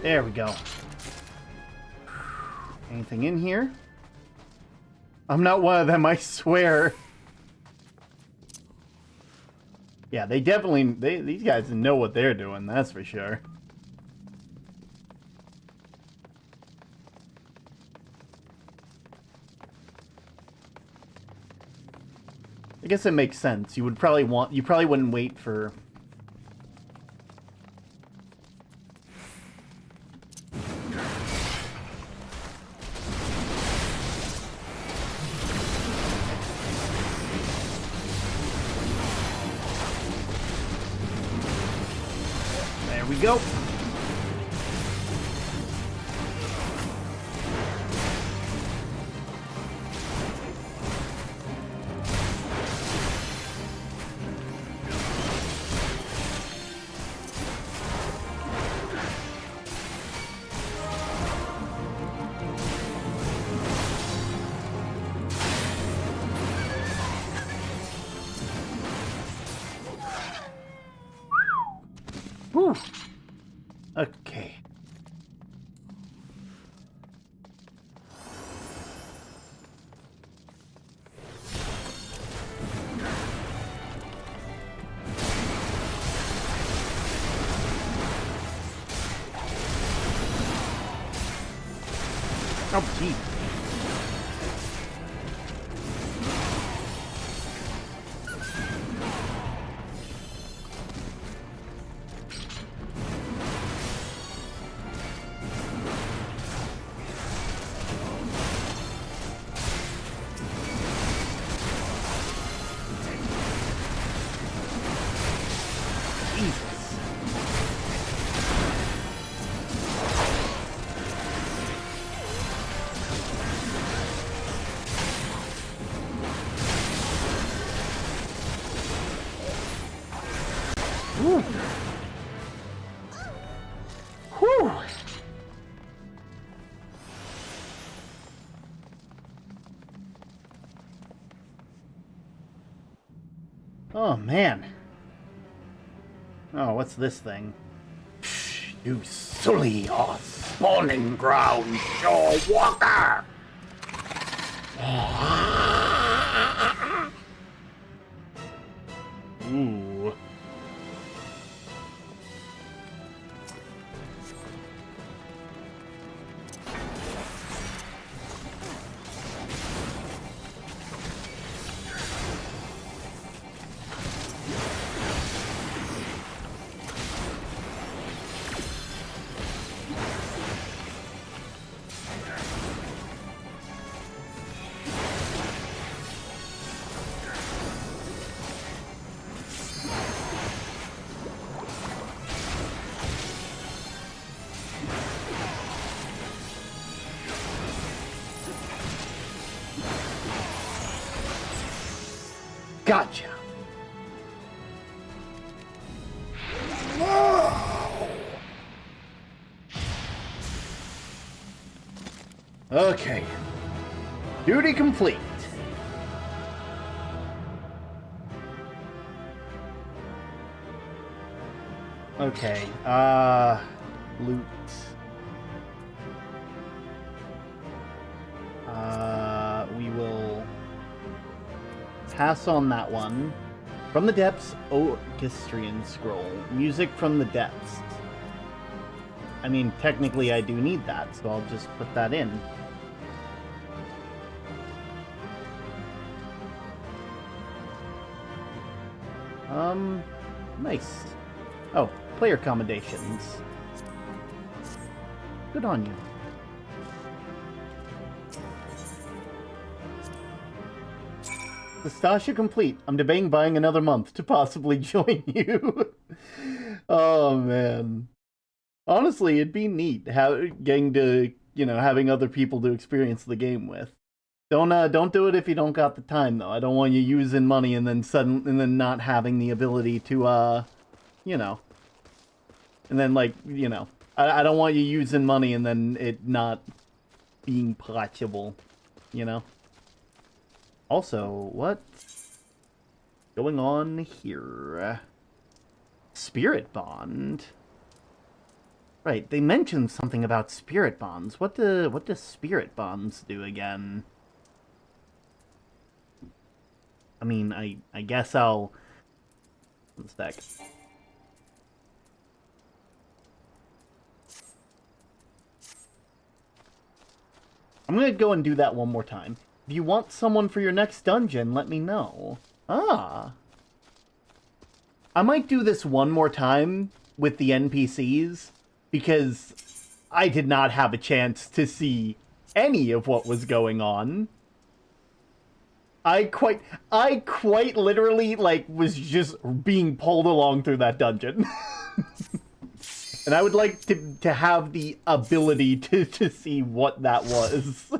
There we go. Anything in here? I'm not one of them, I swear. Yeah, they definitely, these guys know what they're doing, that's for sure. I guess it makes sense. You probably wouldn't wait for... There we go. Whew. Okay. Oh, gee. Whew. Whew. Oh, man. Oh, what's this thing? You sully our spawning ground, Shore Walker! Ooh. Gotcha! Okay. Duty complete. Okay, loot. We will pass on that one. From the Depths, Orchestrion Scroll. Music from the Depths. I mean, technically I do need that, so I'll just put that in. Nice. Oh, player accommodations. Good on you. Stasha complete. I'm debating buying another month to possibly join you. Oh, man. Honestly, it'd be neat getting to, having other people to experience the game with. Don't do it if you don't got the time, though. I don't want you using money and then not having the ability to, and then, I don't want you using money and then it not being possible, Also, what's going on here? Spirit Bond. Right, they mentioned something about spirit bonds. What do spirit bonds do again? I mean, I guess I'll... One sec. I'm gonna go and do that one more time. If you want someone for your next dungeon, let me know. Ah. I might do this one more time with the NPCs, because I did not have a chance to see any of what was going on. I quite literally, was just being pulled along through that dungeon. And I would like to have the ability to see what that was.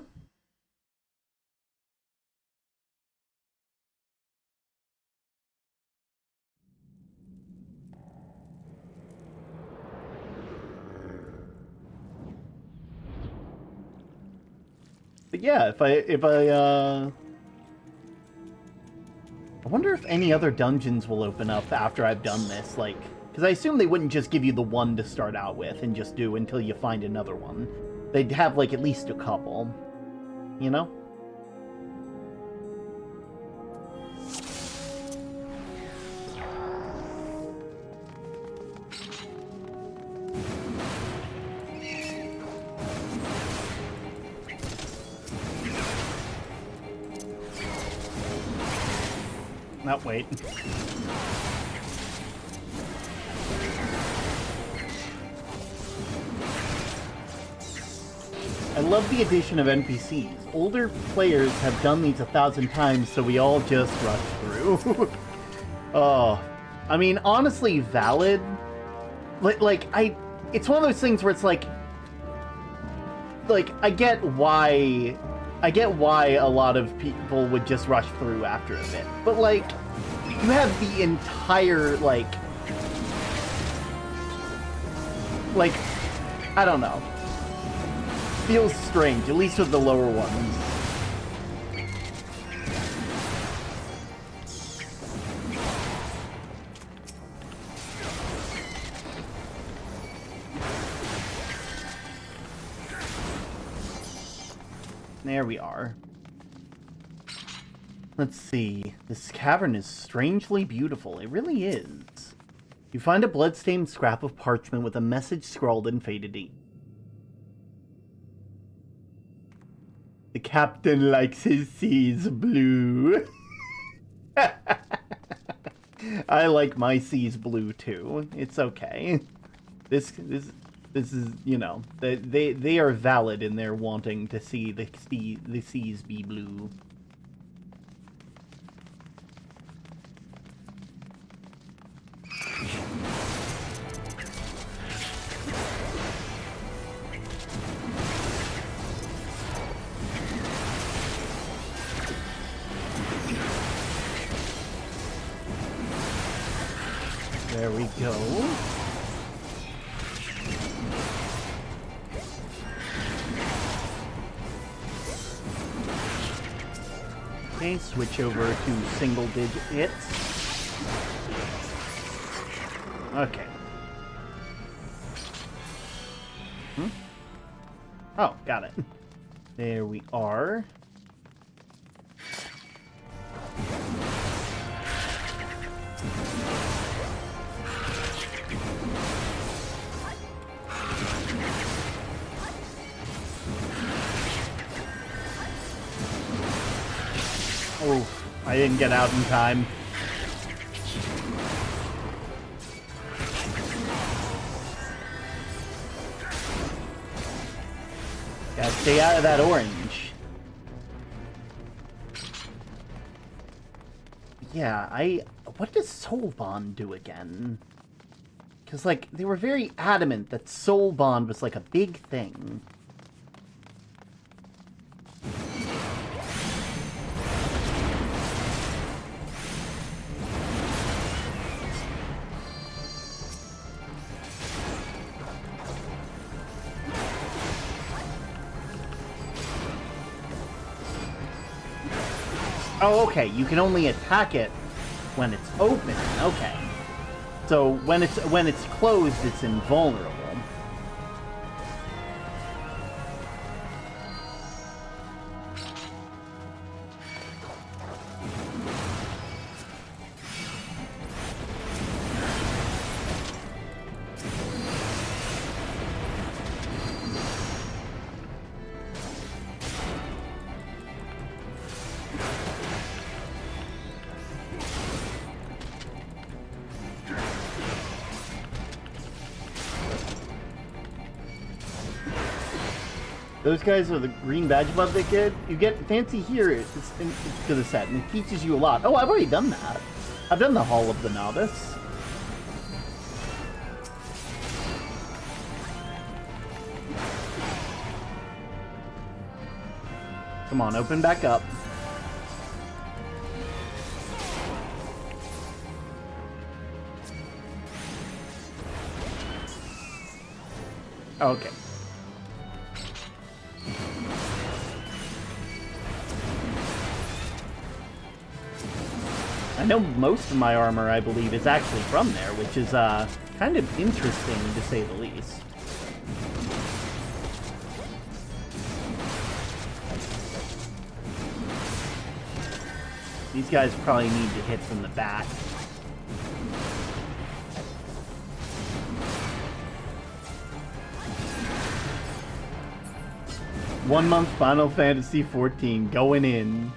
But yeah, I wonder if any other dungeons will open up after I've done this, because Because I assume they wouldn't just give you the one to start out with and just do until you find another one. They'd have, like, at least a couple. You know? No, wait. I love the addition of NPCs. Older players have done these 1,000 times, so we all just rush through. Oh, I mean, honestly, valid. It's one of those things where it's like, I get why a lot of people would just rush through after a bit, but like, you have the entire like, I don't know. Feels strange, at least with the lower ones. There we are. Let's see. This cavern is strangely beautiful. It really is. You find a blood-stained scrap of parchment with a message scrawled in faded ink. The captain likes his seas blue. I like my seas blue too. It's okay. This is, you know, they are valid in their wanting to see the seas be blue. There we go. Okay, switch over to single digit hits. Okay. Oh, got it. There we are. Oh, I didn't get out in time. Gotta stay out of that orange. Yeah, what does Soul Bond do again? Because, like, they were very adamant that Soul Bond was, like, a big thing. Oh, okay. You can only attack it when it's open. Okay. So when it's closed, it's invulnerable. Those guys are the green badge above the kid. You get fancy here to the set, and it teaches you a lot. Oh, I've already done that. I've done the Hall of the Novice. Come on, open back up. Okay. know most of my armor, I believe, is actually from there, which is kind of interesting, to say the least. These guys probably need to hit from the back. One month Final Fantasy XIV going in.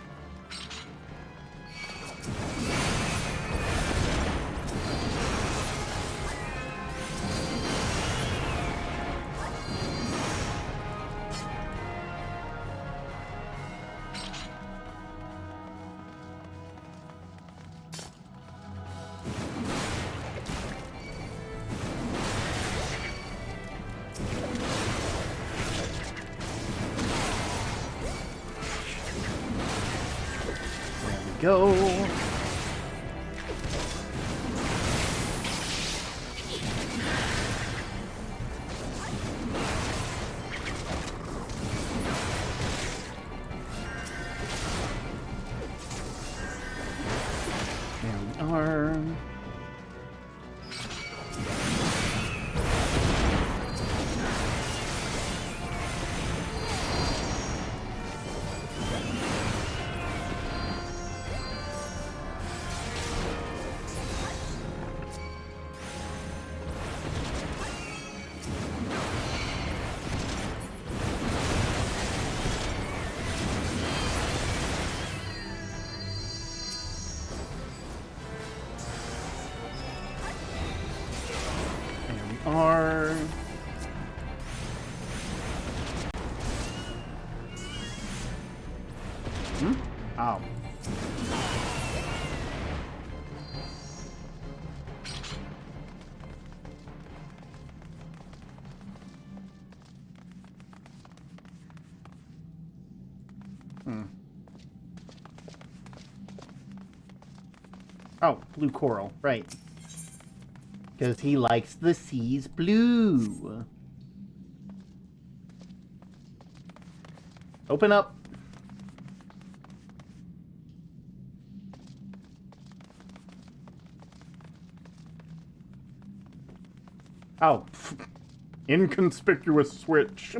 Go. There we are. Are oh. Oh, blue coral, right. Because he likes the seas blue. Open up. Oh. Inconspicuous switch.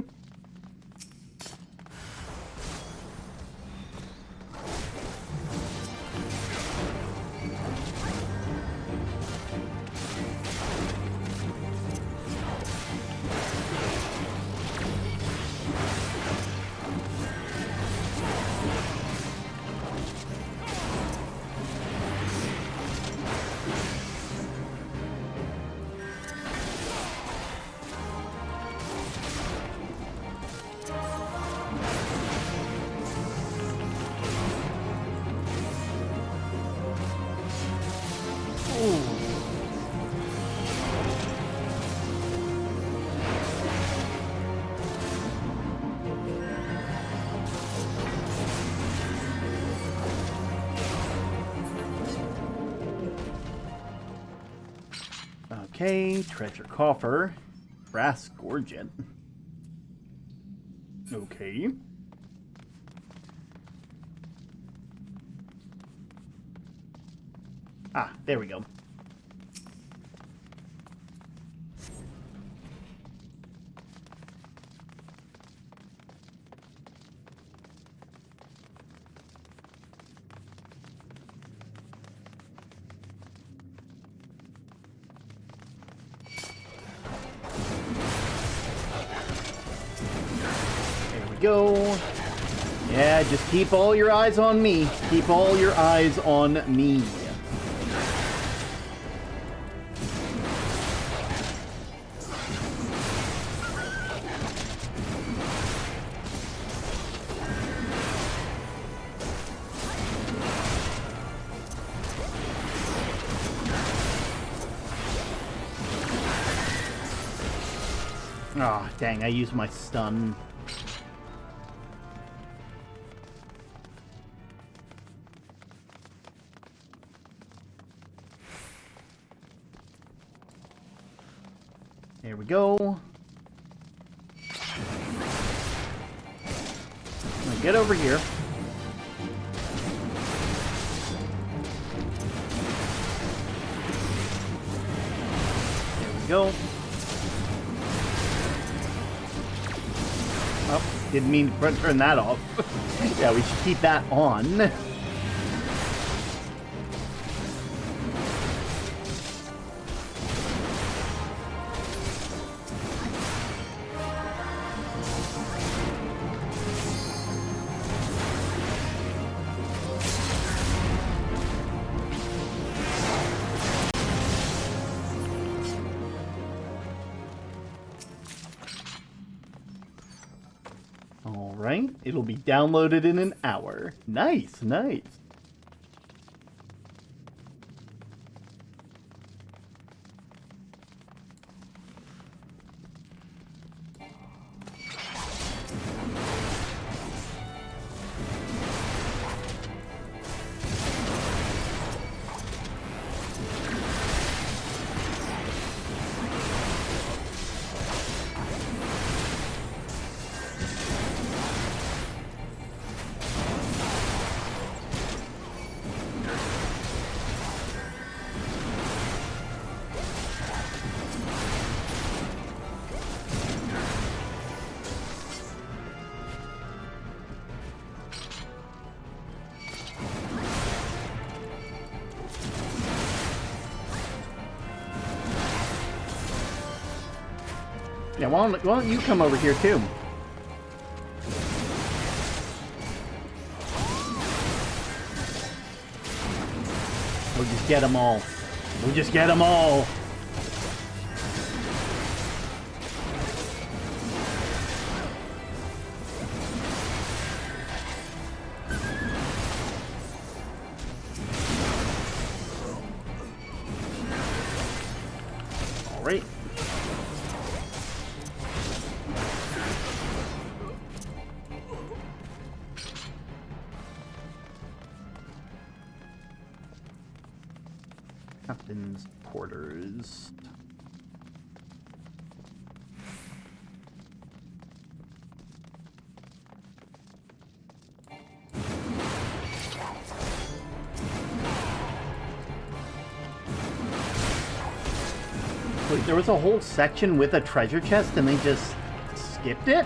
Okay, treasure coffer. Brass gorget. Okay. Ah, there we go. Go. Yeah, just keep all your eyes on me. Keep all your eyes on me. Ah, oh, dang, I used my stun. There we go. Now get over here. go. Oh, didn't mean to turn that off. Yeah, we should keep that on. Alright, it'll be downloaded in an hour. Nice, nice. Yeah, why don't you come over here too? We'll just get them all. We'll just get them all. All right. Captain's quarters. Wait, there was a whole section with a treasure chest and they just skipped it?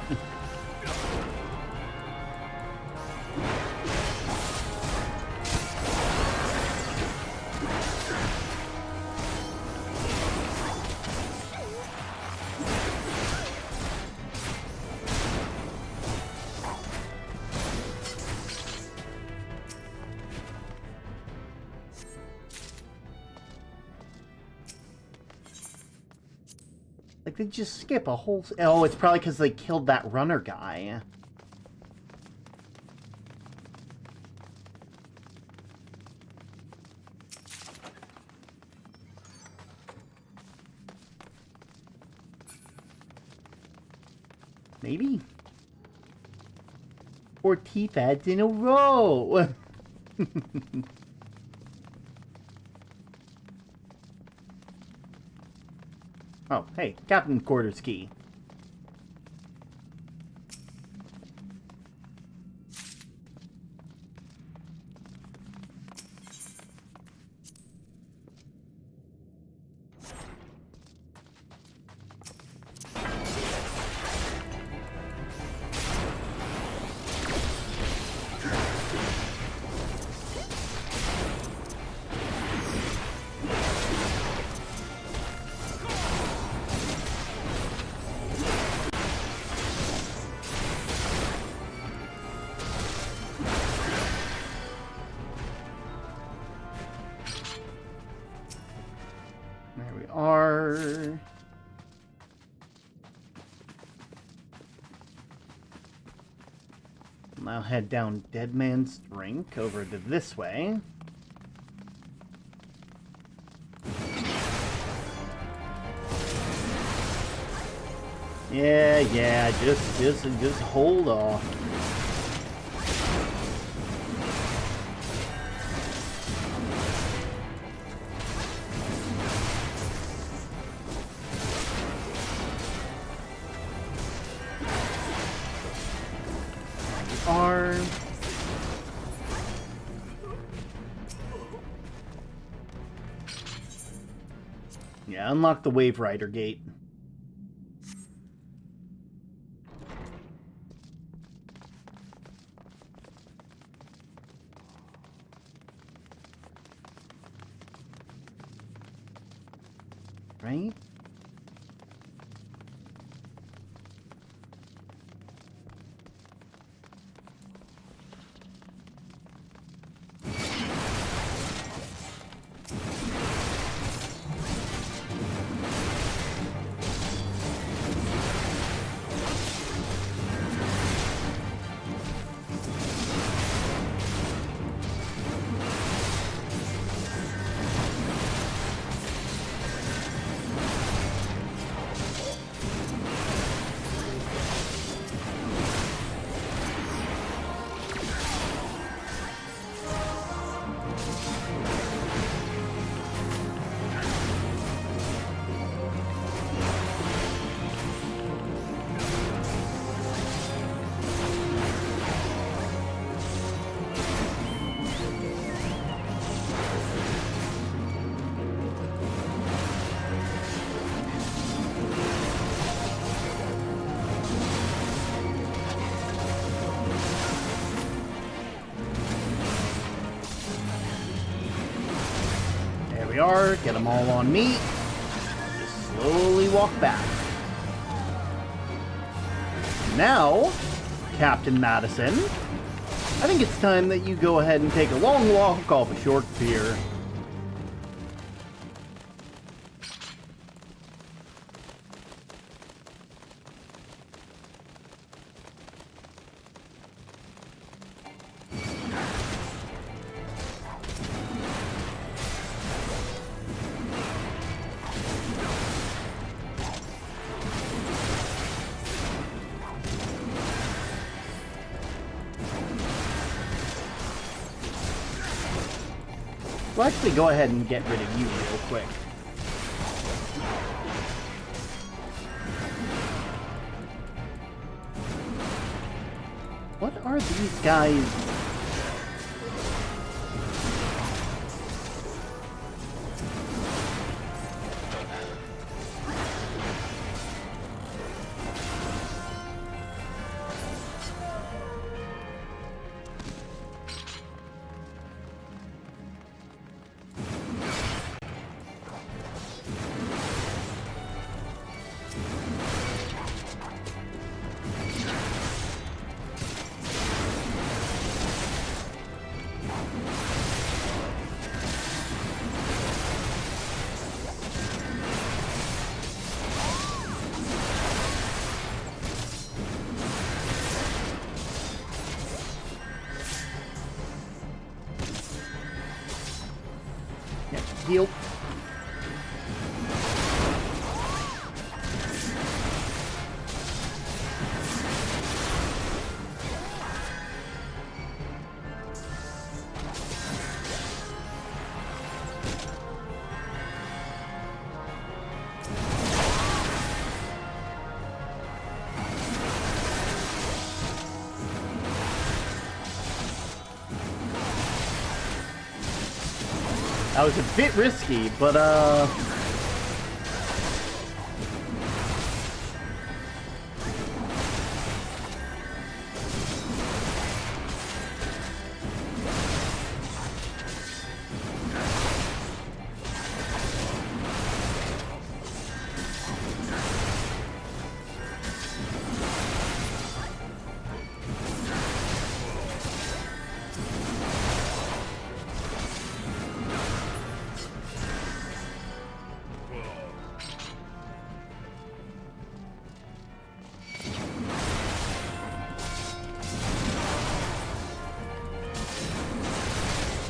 Like, they just skip a whole... Oh, it's probably because they killed that runner guy. Maybe? 4 teeth ads in a row! Oh, hey, Captain Quarters key. Are... Now head down Dead Man's Drink over to this way. Yeah, just hold off. Yeah, unlock the Wave Rider gate. Right? We are. Get them all on me. Just slowly walk back. Now, Captain Madison, I think it's time that you go ahead and take a long walk off a short pier. We'll actually go ahead and get rid of you real quick. What are these guys? Heal. That was a bit risky, but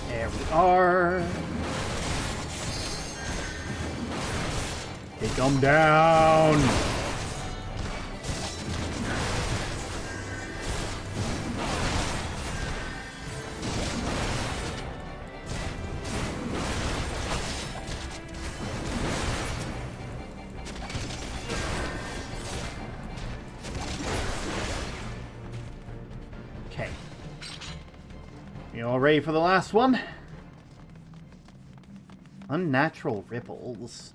there we are. Take them down. Okay. You all ready for the last one? Unnatural ripples.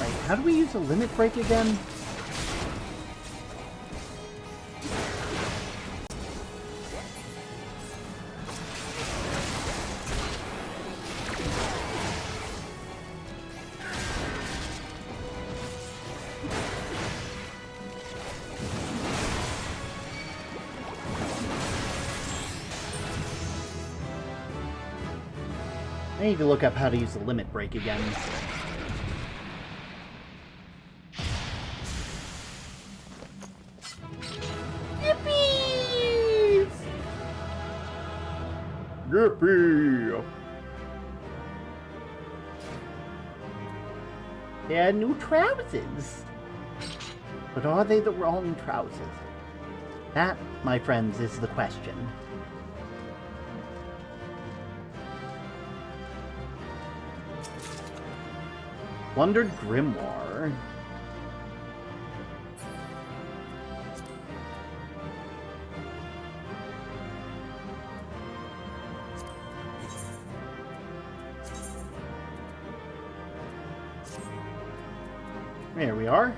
Right, how do we use a limit break again? I need to look up how to use the limit break again. Yippee! Yippee! They're new trousers. But are they the wrong trousers? That, my friends, is the question. Plundered Grimoire. There we are.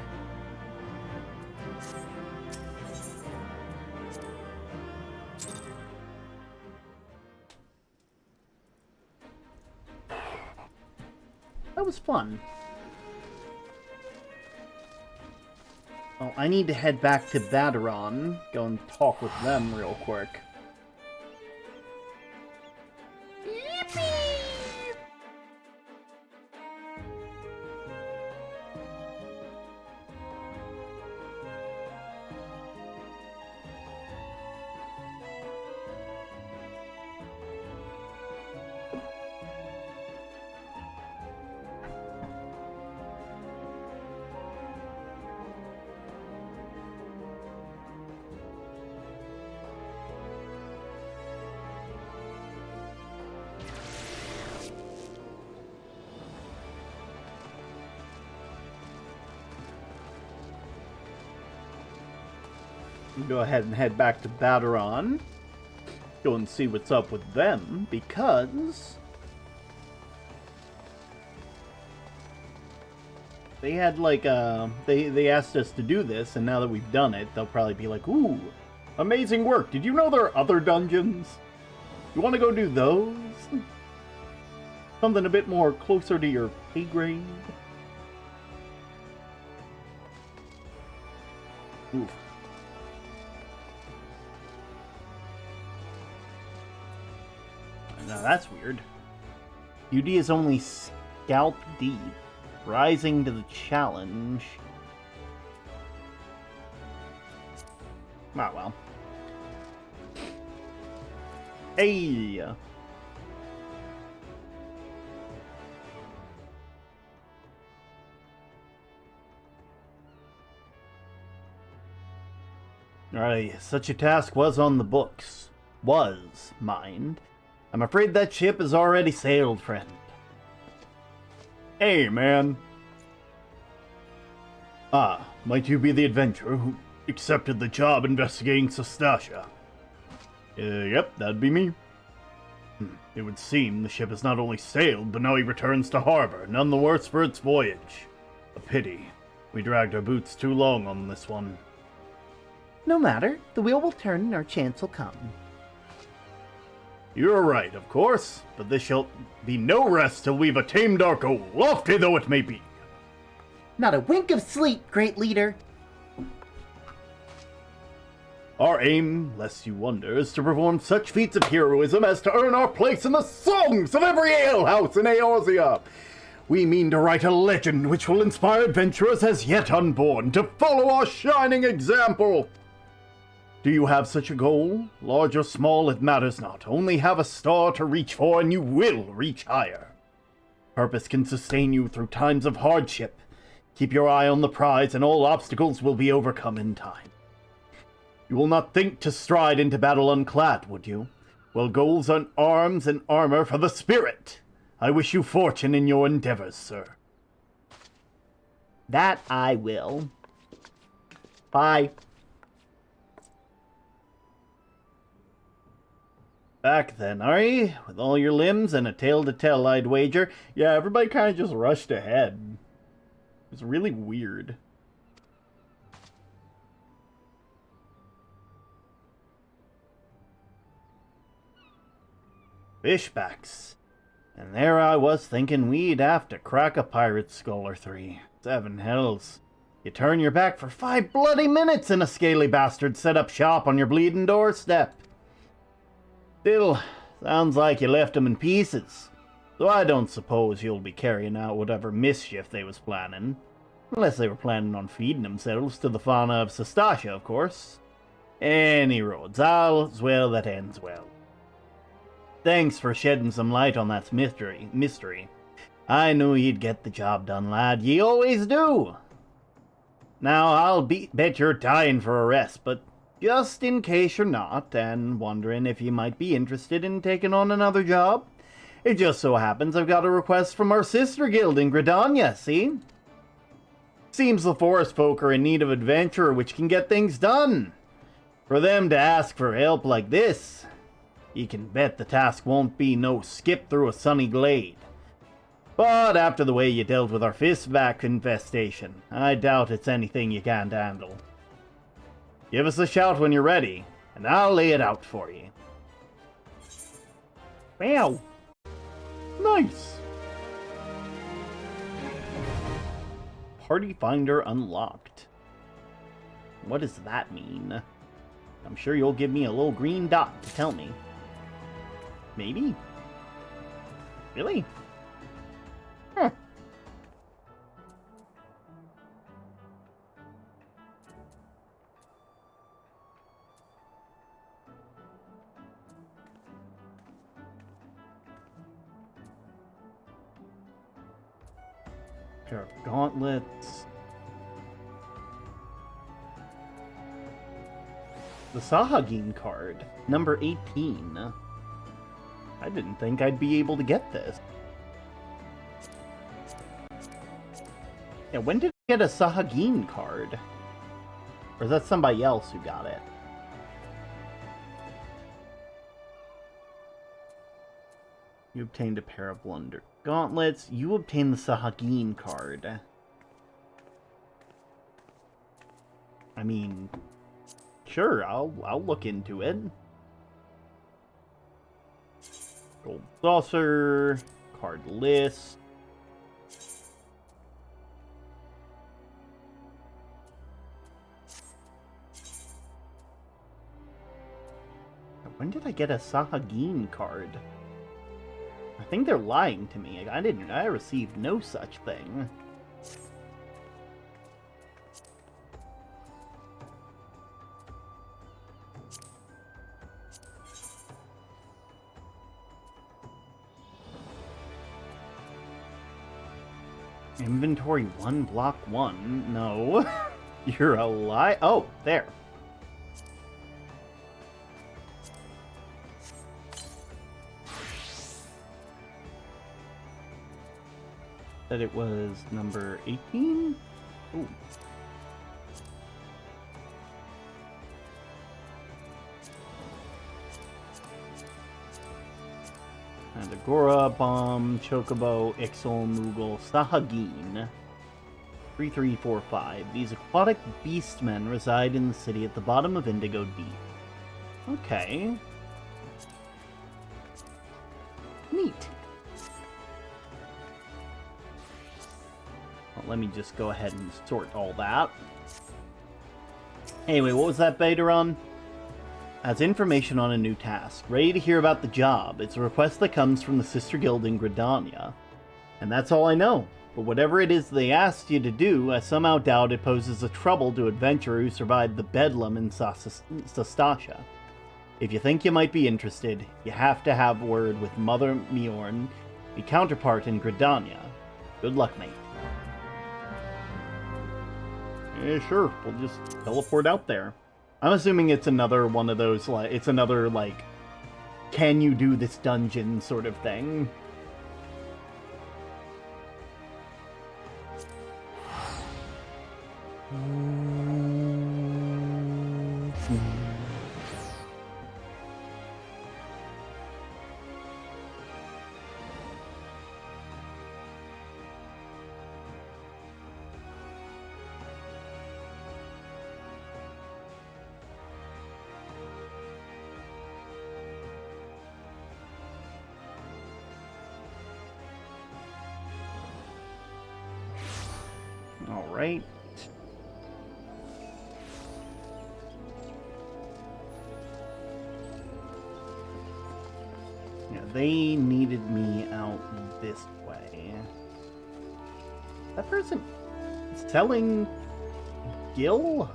That was fun. Well, I need to head back to Baderon, go and talk with them real quick. Yippee! Go ahead and head back to Baderon. Go and see what's up with them, because they had like they asked us to do this, and now that we've done it, they'll probably be like, "Ooh, amazing work! Did you know there are other dungeons? You want to go do those? Something a bit more closer to your pay grade?" Oof. Now that's weird. UD is only scalp deep. Rising to the challenge. Ah, well. Hey! Alright, such a task was on the books. Was, mind. I'm afraid that ship has already sailed, friend. Hey, man. Ah, might you be the adventurer who accepted the job investigating Sastasha? Yep, that'd be me. It would seem the ship has not only sailed, but now he returns to harbor, none the worse for its voyage. A pity. We dragged our boots too long on this one. No matter. The wheel will turn and our chance will come. You're right, of course, but this shall be no rest till we've attained our goal, lofty though it may be. Not a wink of sleep, great leader. Our aim, lest you wonder, is to perform such feats of heroism as to earn our place in the songs of every alehouse in Eorzea. We mean to write a legend which will inspire adventurers as yet unborn to follow our shining example. Do you have such a goal? Large or small, it matters not. Only have a star to reach for and you will reach higher. Purpose can sustain you through times of hardship. Keep your eye on the prize and all obstacles will be overcome in time. You will not think to stride into battle unclad, would you? Well, goals are arms and armor for the spirit. I wish you fortune in your endeavors, sir. That I will. Bye. Back then, are ye? With all your limbs and a tale to tell, I'd wager. Yeah, everybody kind of just rushed ahead. It's really weird. Fishbacks. And there I was thinking we'd have to crack a pirate skull or three. 7 hells. You turn your back for 5 bloody minutes and a scaly bastard set up shop on your bleeding doorstep. Still, sounds like you left him in pieces. So I don't suppose you'll be carrying out whatever mischief they was planning. Unless they were planning on feeding themselves to the fauna of Sastasha, of course. Any roads, all's well that ends well. Thanks for shedding some light on that mystery. I knew you'd get the job done, lad. Ye always do. Now, I'll bet you're dying for a rest, but just in case you're not, and wondering if you might be interested in taking on another job, it just so happens I've got a request from our sister guild in Gridania, see? Seems the forest folk are in need of adventure which can get things done. For them to ask for help like this, you can bet the task won't be no skip through a sunny glade. But after the way you dealt with our fistback infestation, I doubt it's anything you can't handle. Give us a shout when you're ready, and I'll lay it out for you. Wow. Nice. Party Finder unlocked. What does that mean? I'm sure you'll give me a little green dot to tell me. Maybe? Really? Huh. Pair of gauntlets. The Sahagin card, number 18. I didn't think I'd be able to get this. Yeah, when did I get a Sahagin card? Or is that somebody else who got it? You obtained a pair of blunder gauntlets. You obtained the Sahagin card. I mean, sure, I'll look into it. Gold saucer, card list. When did I get a Sahagin card? I think they're lying to me. I received no such thing. Inventory 1, block 1. No. You're a lie. Oh, there. That it was number 18? Ooh. And Agora, Bomb, Chocobo, Ixol, Moogle, Sahagin. 3345. These aquatic beastmen reside in the city at the bottom of Indigo Deep. Okay. Neat. Well, let me just go ahead and sort all that. Anyway, what was that beta run? Has information on a new task. Ready to hear about the job. It's a request that comes from the Sister Guild in Gridania. And that's all I know. But whatever it is they asked you to do, I somehow doubt it poses a trouble to adventurer who survived the bedlam in Sastasha. If you think you might be interested, you have to have word with Mother Mjorn, the counterpart in Gridania. Good luck, mate. Yeah, sure. We'll just teleport out there. I'm assuming it's another one of those, like, it's another, like, can you do this dungeon sort of thing. Alright. Yeah, they needed me out this way. That person is telling Gil?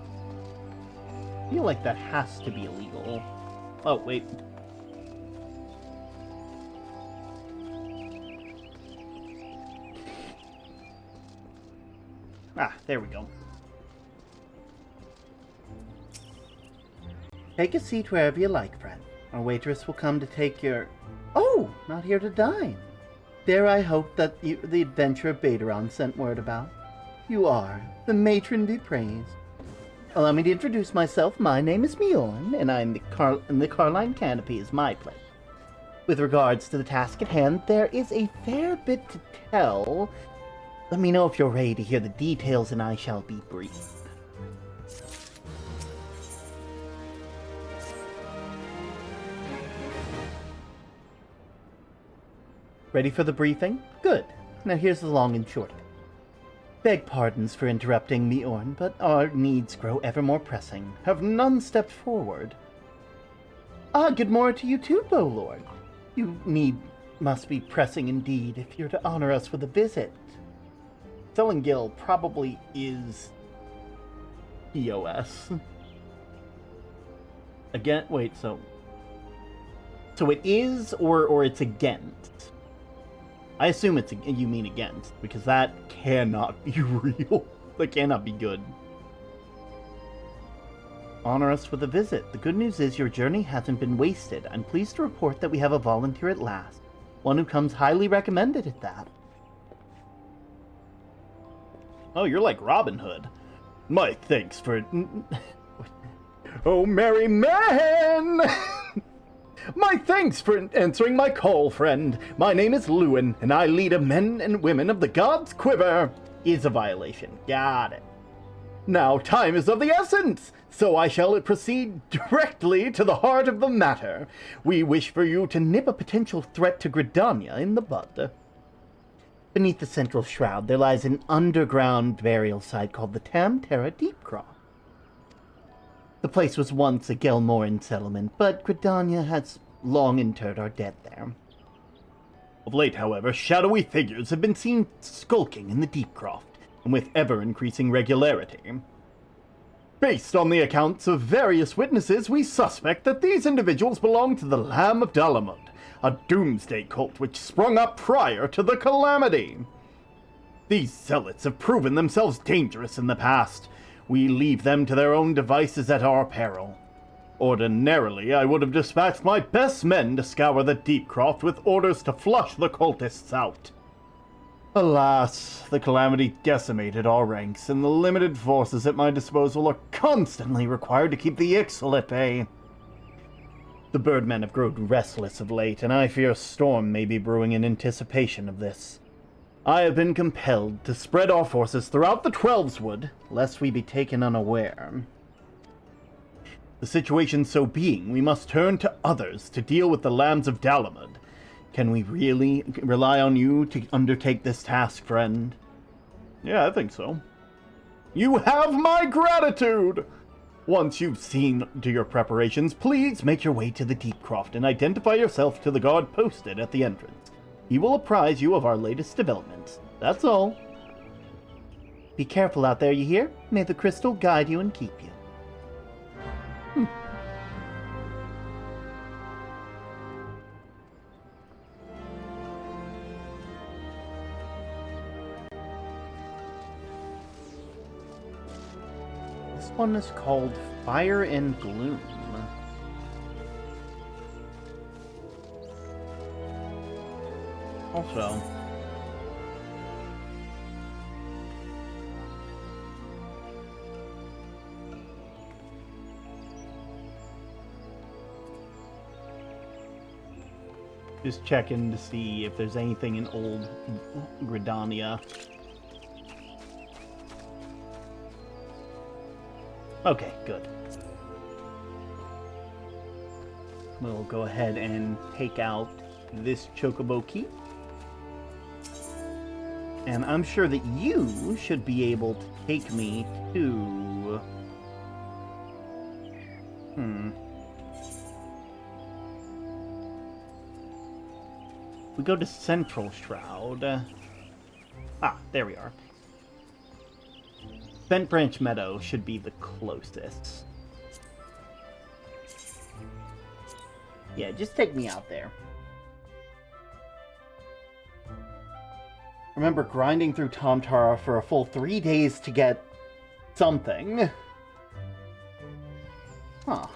I feel like that has to be illegal. Oh, wait. Ah, there we go. Take a seat wherever you like, friend. Our waitress will come to take your... Oh, not here to dine. Dare I hope that the adventurer Baderon sent word about? You are. The matron be praised. Allow me to introduce myself. My name is Mjorn, and I'm the Carline Canopy is my place. With regards to the task at hand, there is a fair bit to tell. Let me know if you're ready to hear the details, and I shall be brief. Ready for the briefing? Good. Now here's the long and short of it. Beg pardons for interrupting, Mjorn, but our needs grow ever more pressing. Have none stepped forward? Ah, good morning to you too, Bowlord. You must be pressing indeed if you're to honor us with a visit. Gil probably is EOS. Again, wait, so it is or it's against? I assume you mean against, because that cannot be real. That cannot be good. Honor us with a visit. The good news is your journey hasn't been wasted. I'm pleased to report that we have a volunteer at last. One who comes highly recommended at that. Oh, you're like Robin Hood. My thanks for... Oh, merry man! My thanks for answering my call, friend. My name is Lewin, and I lead a men and women of the God's Quiver. Is a violation. Got it. Now, time is of the essence, so I shall proceed directly to the heart of the matter. We wish for you to nip a potential threat to Gridania in the bud. Beneath the central shroud, there lies an underground burial site called the Tamterra Deepcroft. The place was once a Gelmoran settlement, but Gridania has long interred our dead there. Of late, however, shadowy figures have been seen skulking in the Deepcroft, and with ever-increasing regularity. Based on the accounts of various witnesses, we suspect that these individuals belong to the Lamb of Dalamud, a doomsday cult which sprung up prior to the Calamity. These zealots have proven themselves dangerous in the past. We leave them to their own devices at our peril. Ordinarily, I would have dispatched my best men to scour the Deepcroft with orders to flush the cultists out. Alas, the Calamity decimated our ranks, and the limited forces at my disposal are constantly required to keep the Ixal at bay. The birdmen have grown restless of late, and I fear a storm may be brewing in anticipation of this. I have been compelled to spread our forces throughout the Twelveswood, lest we be taken unaware. The situation so being, we must turn to others to deal with the Lambs of Dalamud. Can we really rely on you to undertake this task, friend? Yeah, I think so. You have my gratitude! Once you've seen to your preparations, please make your way to the Deepcroft and identify yourself to the guard posted at the entrance. He will apprise you of our latest developments. That's all. Be careful out there, you hear? May the crystal guide you and keep you. This one is called Fire and Gloom. Also, just checking to see if there's anything in old Gridania. Okay, good. We'll go ahead and take out this Chocobo key. And I'm sure that you should be able to take me to... We go to Central Shroud. There we are. Bent Branch Meadow should be the closest. Yeah, just take me out there. Remember grinding through Tomtara for a full 3 days to get something. Huh.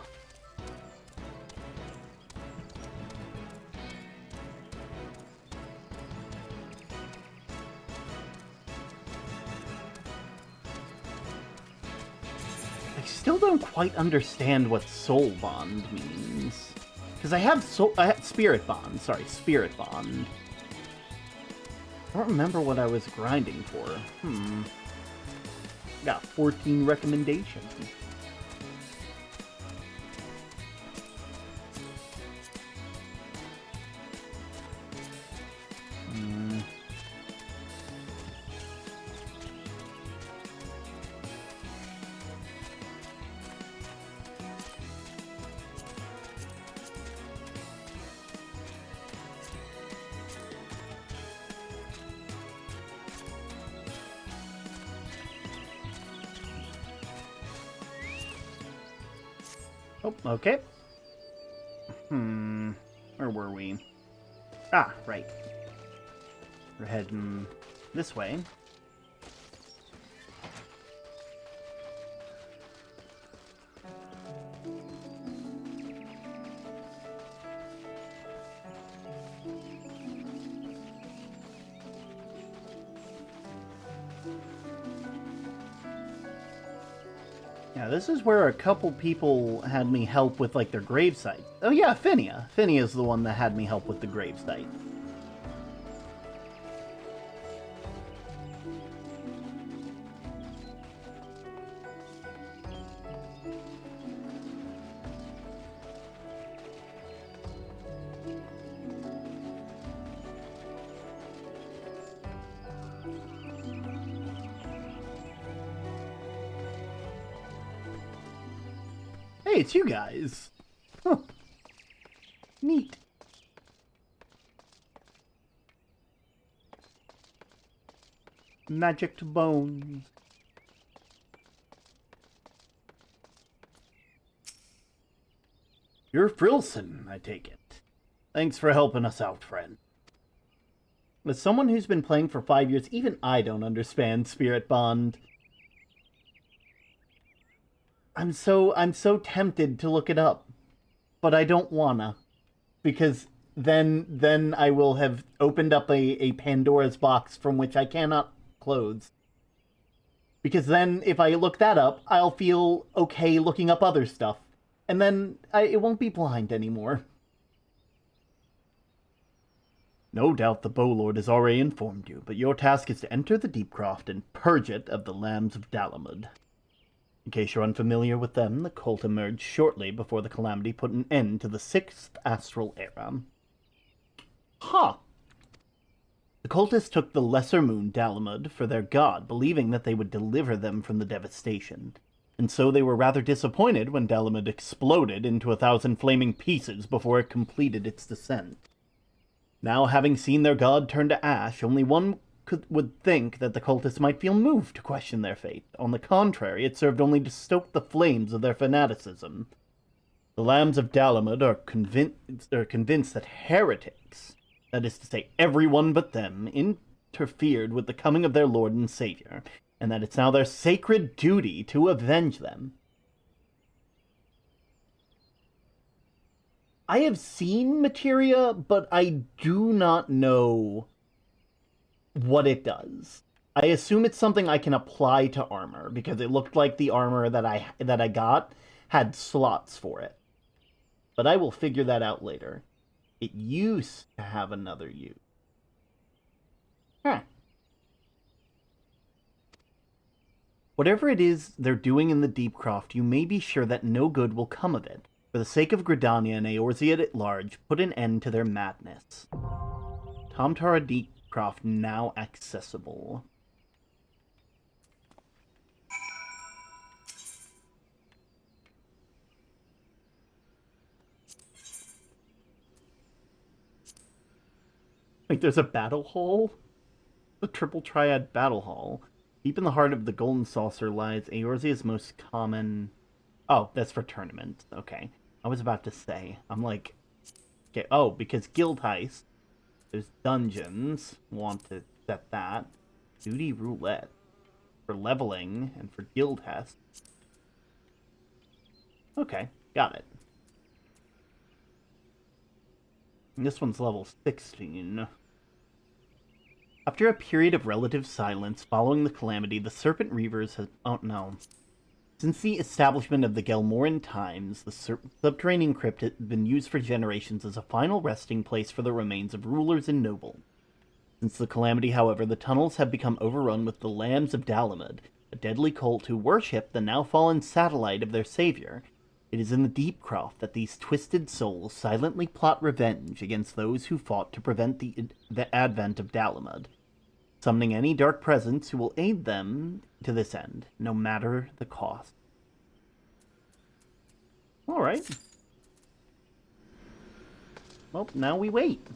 I still don't quite understand what Soul Bond means. Because I have Spirit Bond. Sorry, Spirit Bond. I don't remember what I was grinding for. Got 14 recommendations. Oh, okay. Where were we? Ah, right. We're heading this way. Yeah, this is where a couple people had me help with, like, their gravesite. Oh yeah, Phinia. Phinia's the one that had me help with the gravesite. Hey, it's you guys. Huh. Neat. Magic to bones. You're Frilson, I take it. Thanks for helping us out, friend. As someone who's been playing for 5 years, even I don't understand Spirit Bond. I'm so tempted to look it up, but I don't wanna, because then I will have opened up a Pandora's box from which I cannot close. Because then, if I look that up, I'll feel okay looking up other stuff, and then it won't be blind anymore. No doubt the Bowlord has already informed you, but your task is to enter the Deepcroft and purge it of the Lambs of Dalamud. In case you're unfamiliar with them, the cult emerged shortly before the Calamity put an end to the 6th Astral Era. Huh. The cultists took the lesser moon Dalamud for their god, believing that they would deliver them from the devastation. And so they were rather disappointed when Dalamud exploded into 1,000 flaming pieces before it completed its descent. Now, having seen their god turn to ash, only one would think that the cultists might feel moved to question their fate. On the contrary, it served only to stoke the flames of their fanaticism. The Lambs of Dalamud are convinced that heretics, that is to say, everyone but them, interfered with the coming of their Lord and Savior, and that it's now their sacred duty to avenge them. I have seen materia, but I do not know what it does. I assume it's something I can apply to armor, because it looked like the armor that I got had slots for it. But I will figure that out later. It used to have another use. Huh. Whatever it is they're doing in the Deepcroft, you may be sure that no good will come of it. For the sake of Gridania and Eorzea at large, put an end to their madness. Tomtara croft now accessible. Like, there's a battle hall? The Triple Triad Battle Hall. Deep in the heart of the Golden Saucer lies Eorzea's most common... Oh, that's for tournament. Okay. I was about to say. I'm like... Okay, oh, because Guild Heist. There's dungeons. Want to set that. Duty Roulette. For leveling and for Guild Heist. Okay, got it. And this one's level 16. After a period of relative silence following the calamity, the Serpent Reavers have... Oh, no. Since the establishment of the Gelmoran times, the subterranean crypt has been used for generations as a final resting place for the remains of rulers and nobles. Since the calamity, however, the tunnels have become overrun with the Lambs of Dalamud, a deadly cult who worship the now-fallen satellite of their savior. It is in the Deep Croft that these twisted souls silently plot revenge against those who fought to prevent the advent of Dalamud, summoning any dark presence who will aid them to this end, no matter the cost. Alright. Well, now we wait.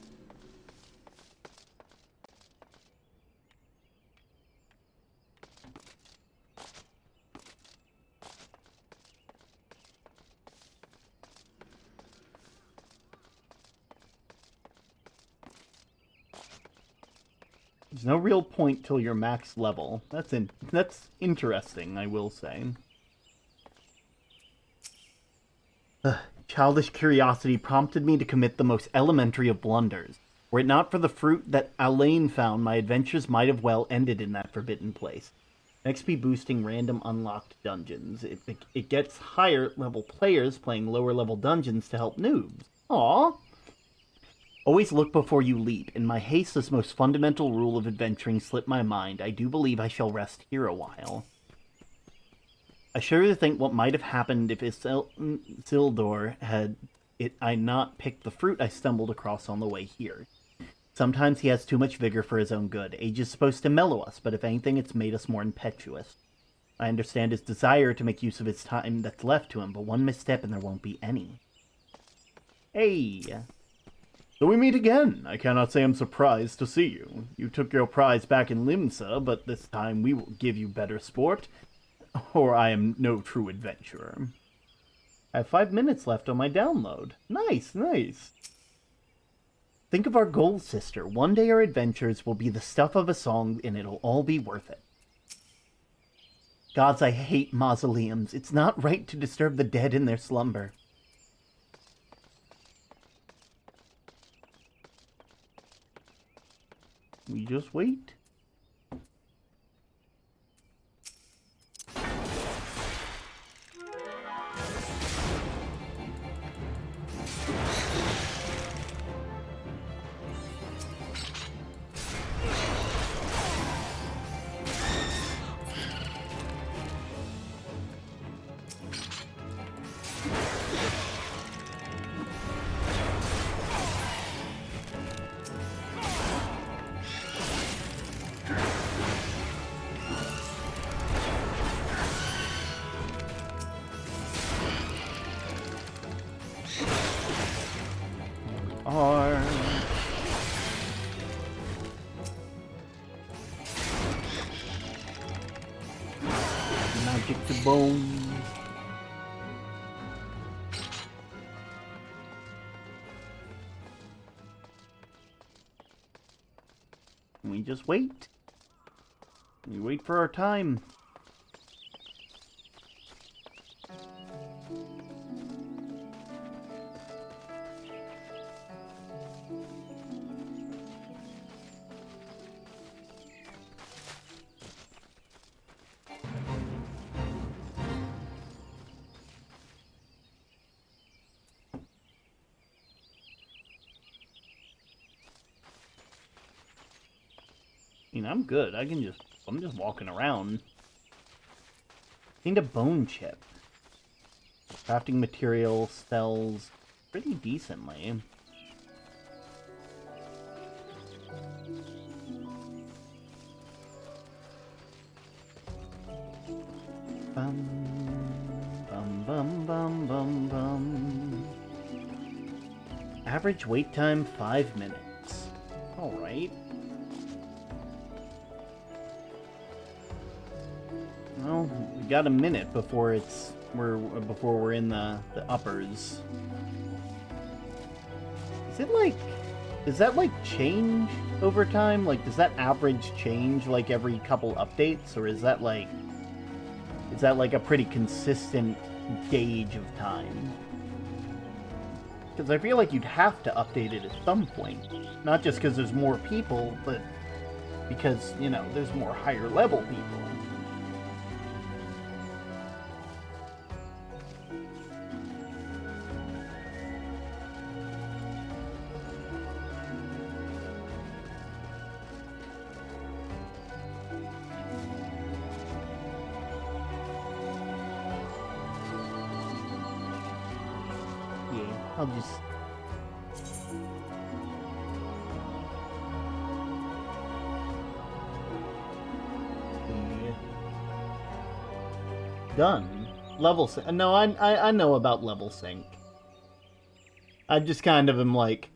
There's no real point till you're max level. That's interesting, I will say. Childish curiosity prompted me to commit the most elementary of blunders. Were it not for the fruit that Alain found, my adventures might have well ended in that forbidden place. XP boosting random unlocked dungeons. It gets higher level players playing lower level dungeons to help noobs. Aww. Always look before you leap. In my haste, this most fundamental rule of adventuring slipped my mind. I do believe I shall rest here a while. I shudder to think what might have happened if Isildur had I not picked the fruit I stumbled across on the way here. Sometimes he has too much vigor for his own good. Age is supposed to mellow us, but if anything, it's made us more impetuous. I understand his desire to make use of his time that's left to him, but one misstep and there won't be any. Hey! So we meet again. I cannot say I'm surprised to see you. You took your prize back in Limsa, but this time we will give you better sport, or I am no true adventurer. I have 5 minutes left on my download. Nice, nice. Think of our goal, sister. One day our adventures will be the stuff of a song, and it'll all be worth it. Gods, I hate mausoleums. It's not right to disturb the dead in their slumber. We just wait. Magic to bones. We just wait. We wait for our time. I mean, I'm good. I'm just walking around. Need a bone chip. Crafting material sells pretty decently. Bum, bum, bum, bum, bum, bum. Average wait time 5 minutes. Alright. Well, we got a minute before we're in the uppers. Does that like change over time? Like, does that average change like every couple updates, or is that like a pretty consistent gauge of time? Because I feel like you'd have to update it at some point. Not just because there's more people, but because, you know, there's more higher level people. I'll just... Done. Level sync. No, I know about level sync. I just kind of am like,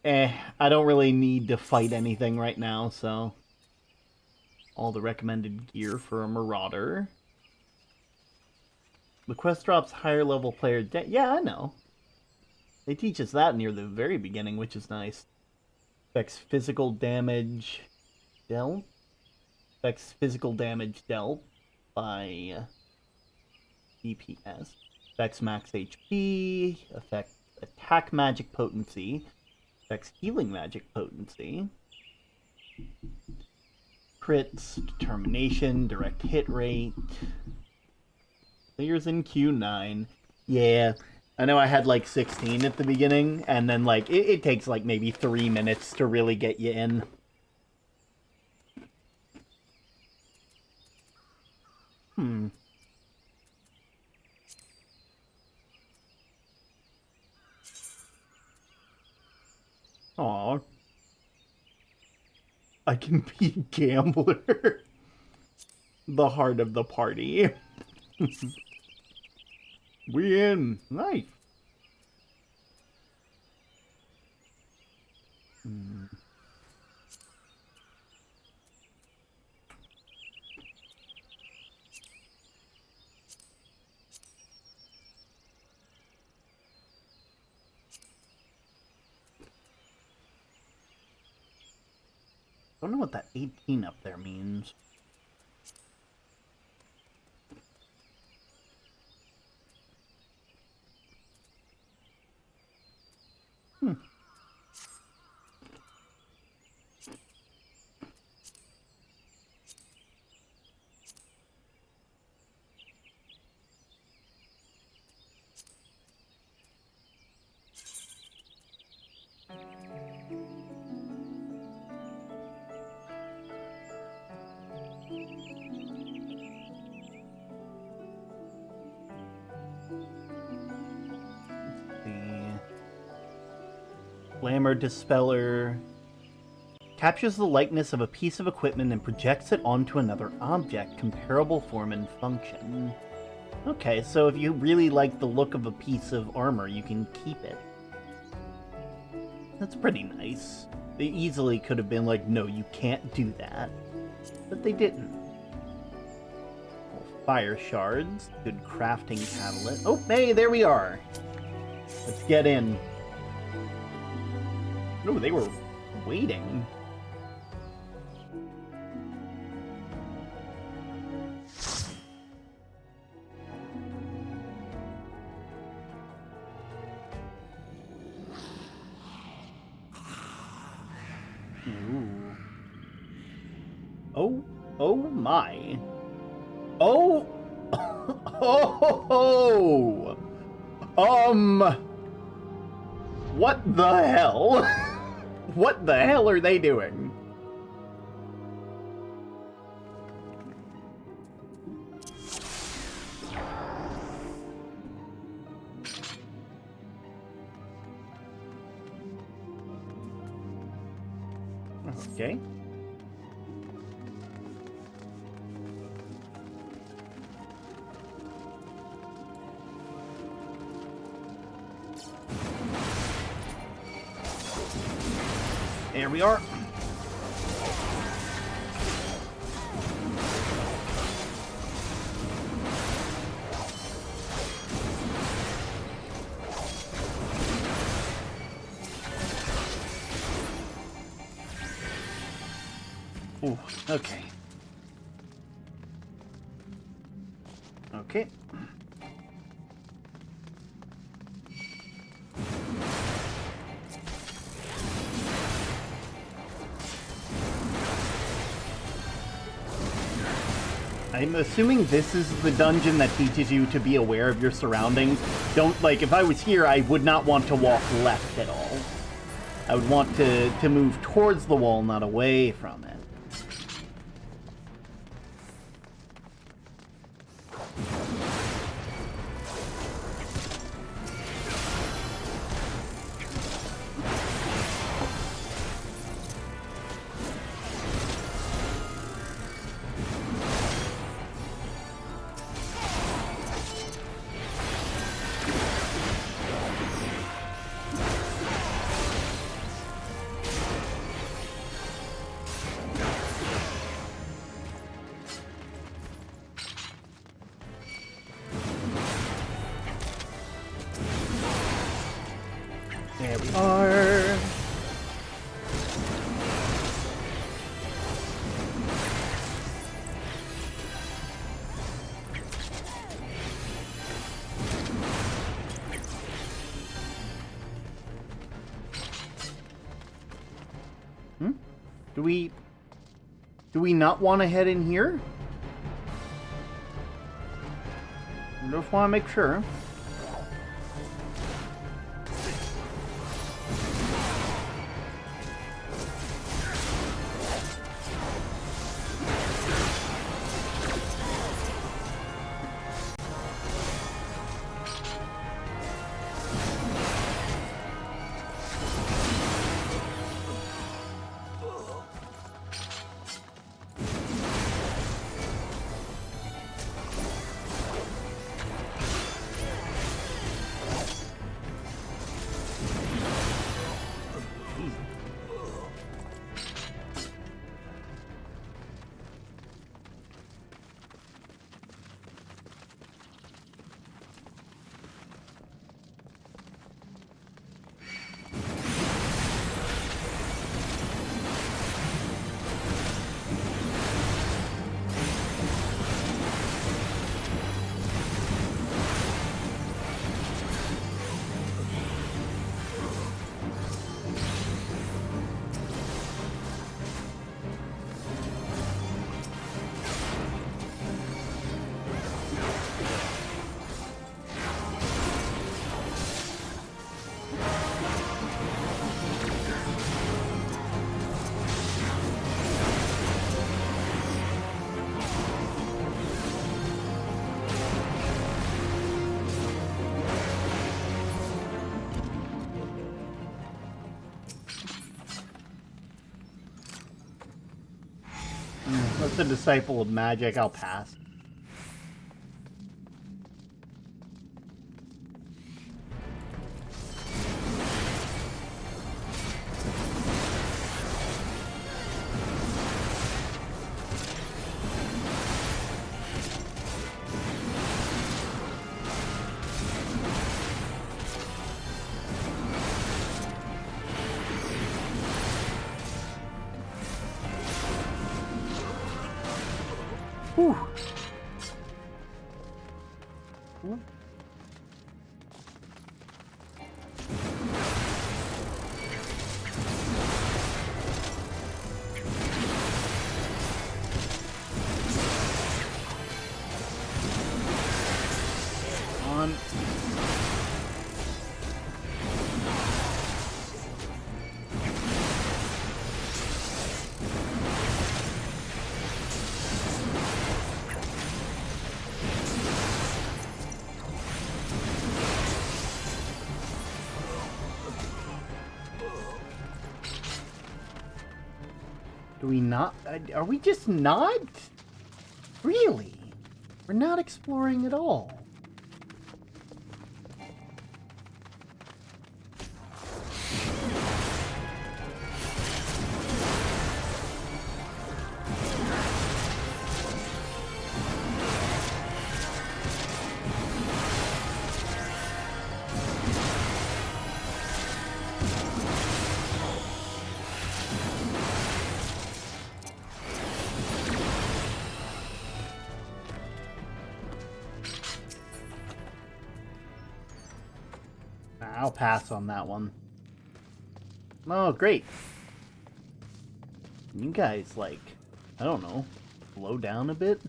I don't really need to fight anything right now, so... All the recommended gear for a Marauder. The quest drops higher level player... Yeah, I know. They teach us that near the very beginning, which is nice. Affects physical damage dealt. Affects physical damage dealt by DPS. Affects max HP. Affects attack magic potency. Affects healing magic potency. Crits, determination, direct hit rate. Players in Q9. Yeah. I know I had like 16 at the beginning, and then like it takes like maybe 3 minutes to really get you in. Aw. I can be Gambler. The heart of the party. We in. Nice. I don't know what that 18 up there means. Glamour Dispeller captures the likeness of a piece of equipment and projects it onto another object, comparable form and function. Okay, so if you really like the look of a piece of armor, you can keep it. That's pretty nice. They easily could have been like, no, you can't do that. But they didn't. Fire shards, good crafting catalyst. Oh, hey, there we are. Let's get in. No, they were waiting. Ooh. Oh my. Oh! Oh! What the hell? What the hell are they doing? Okay. There we are. Ooh, okay. Okay. I'm assuming this is the dungeon that teaches you to be aware of your surroundings. Don't, like, if I was here, I would not want to walk left at all. I would want to move towards the wall, not away from it. There we are. Do we not want to head in here? I just want to make sure. That's a disciple of magic. I'll pass. Whew. On. Do we not? Are we just not? Really? We're not exploring at all. I'll pass on that one. Oh, great. You guys, like, I don't know, slow down a bit?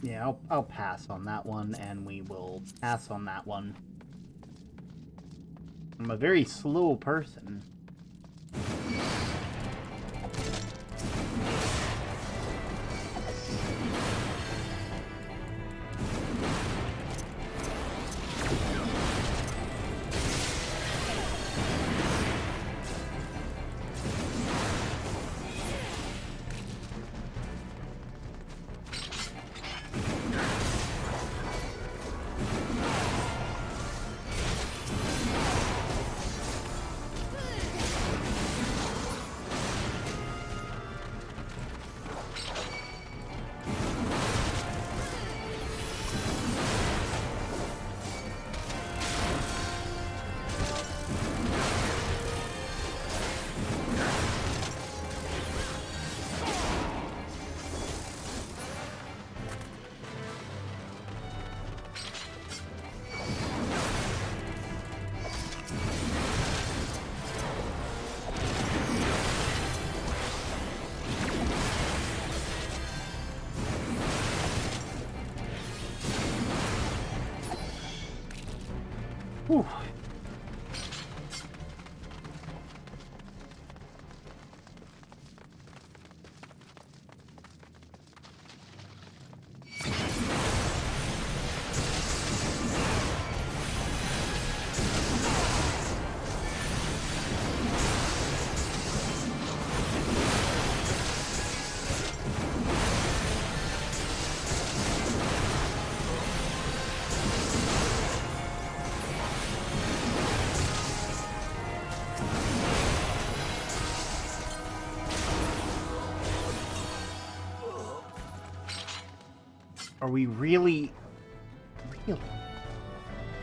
Yeah, I'll pass on that one, and we will pass on that one. I'm a very slow person. Whew. Are we really... Really?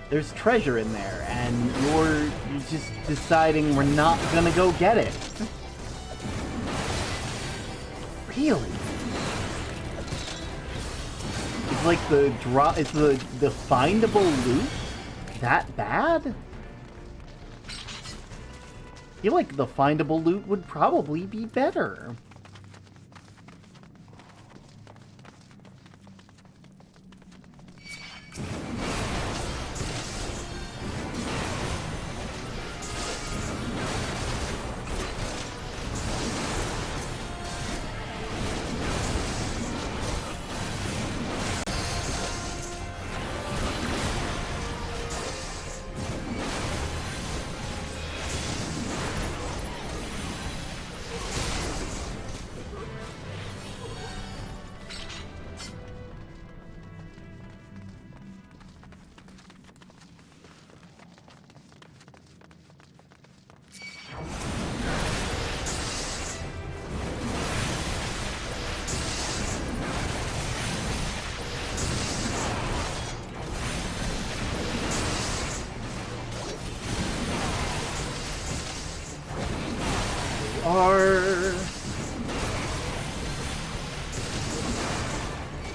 There's treasure in there, and you're just deciding we're not gonna go get it. Really? It's like the drop... Is the findable loot that bad? I feel like the findable loot would probably be better.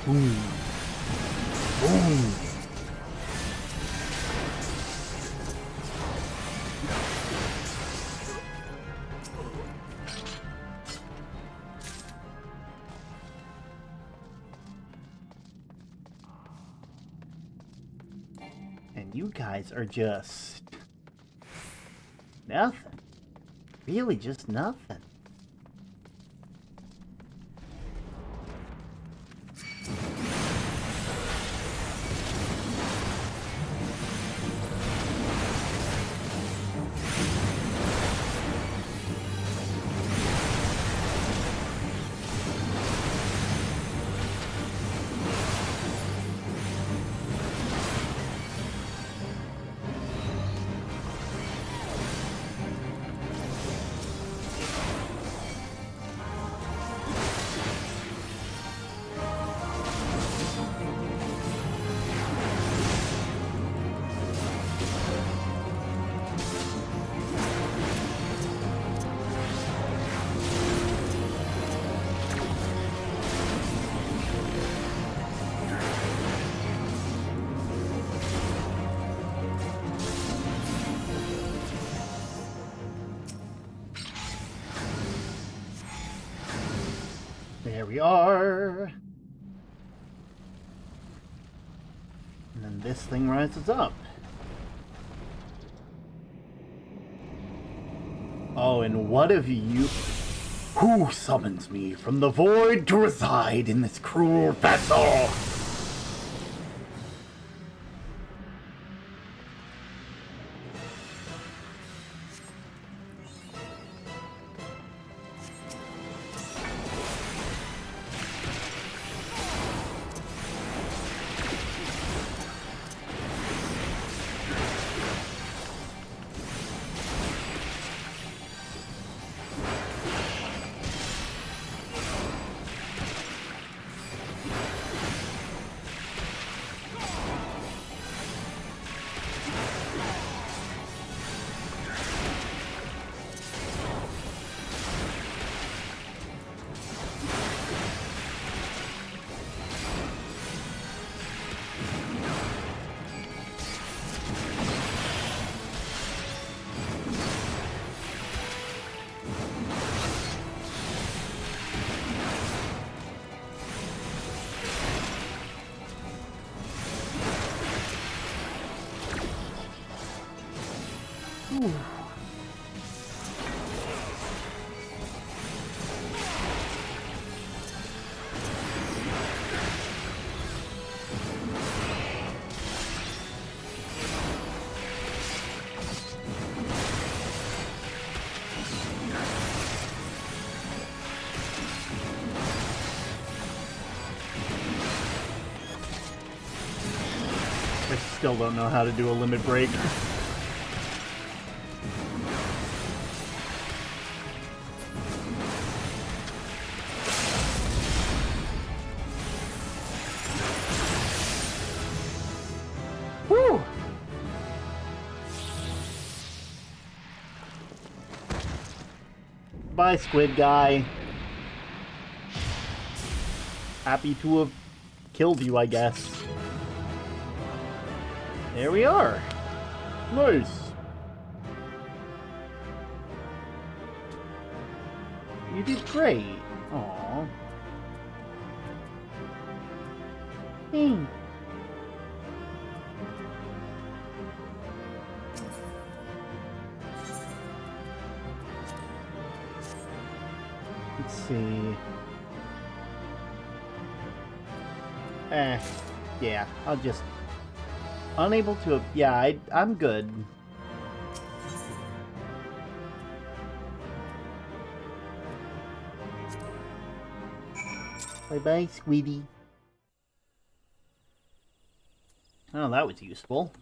Boom. Boom. You guys are just... nothing. Really just nothing. There we are. And then this thing rises up. Oh, and what of you? Who summons me from the void to reside in this cruel vessel? I still don't know how to do a limit break. Woo! Bye, squid guy. Happy to have killed you, I guess. There we are. Nice. You did great. Aww. Hey. Let's see. Yeah, I'll just... unable to... yeah, I'm good. Bye-bye, sweetie. Oh, that was useful.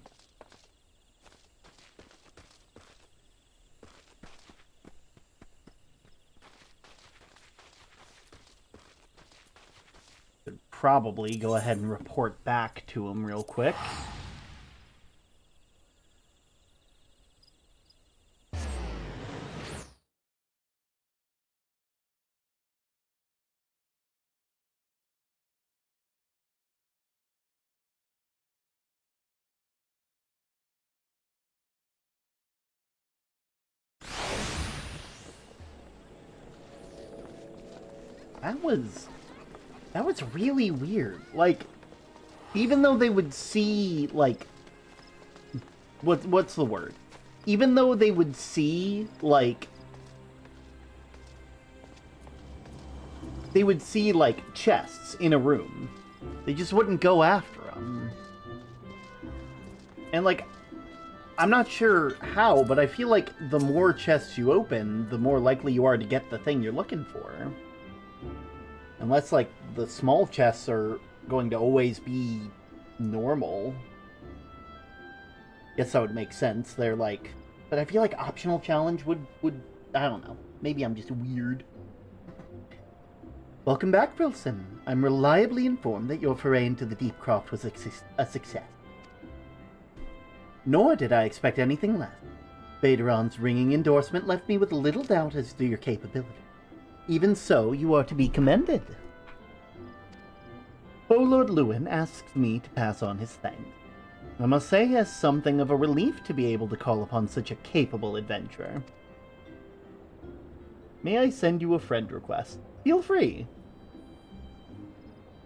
Should probably go ahead and report back to him real quick. That was really weird. Like, even though they would see, like, what's the word? Even though they would see, like... They would see, like, chests in a room. They just wouldn't go after them. And, like, I'm not sure how, but I feel like the more chests you open, the more likely you are to get the thing you're looking for. Unless, like, the small chests are going to always be normal. Guess that would make sense. They're like... But I feel like optional challenge would... I don't know. Maybe I'm just weird. Welcome back, Wilson. I'm reliably informed that your foray into the Deep Croft was a success. Nor did I expect anything less. Baderon's ringing endorsement left me with little doubt as to your capability. Even so, you are to be commended. Lord Lewin asks me to pass on his thanks. I must say it is something of a relief to be able to call upon such a capable adventurer. May I send you a friend request? Feel free.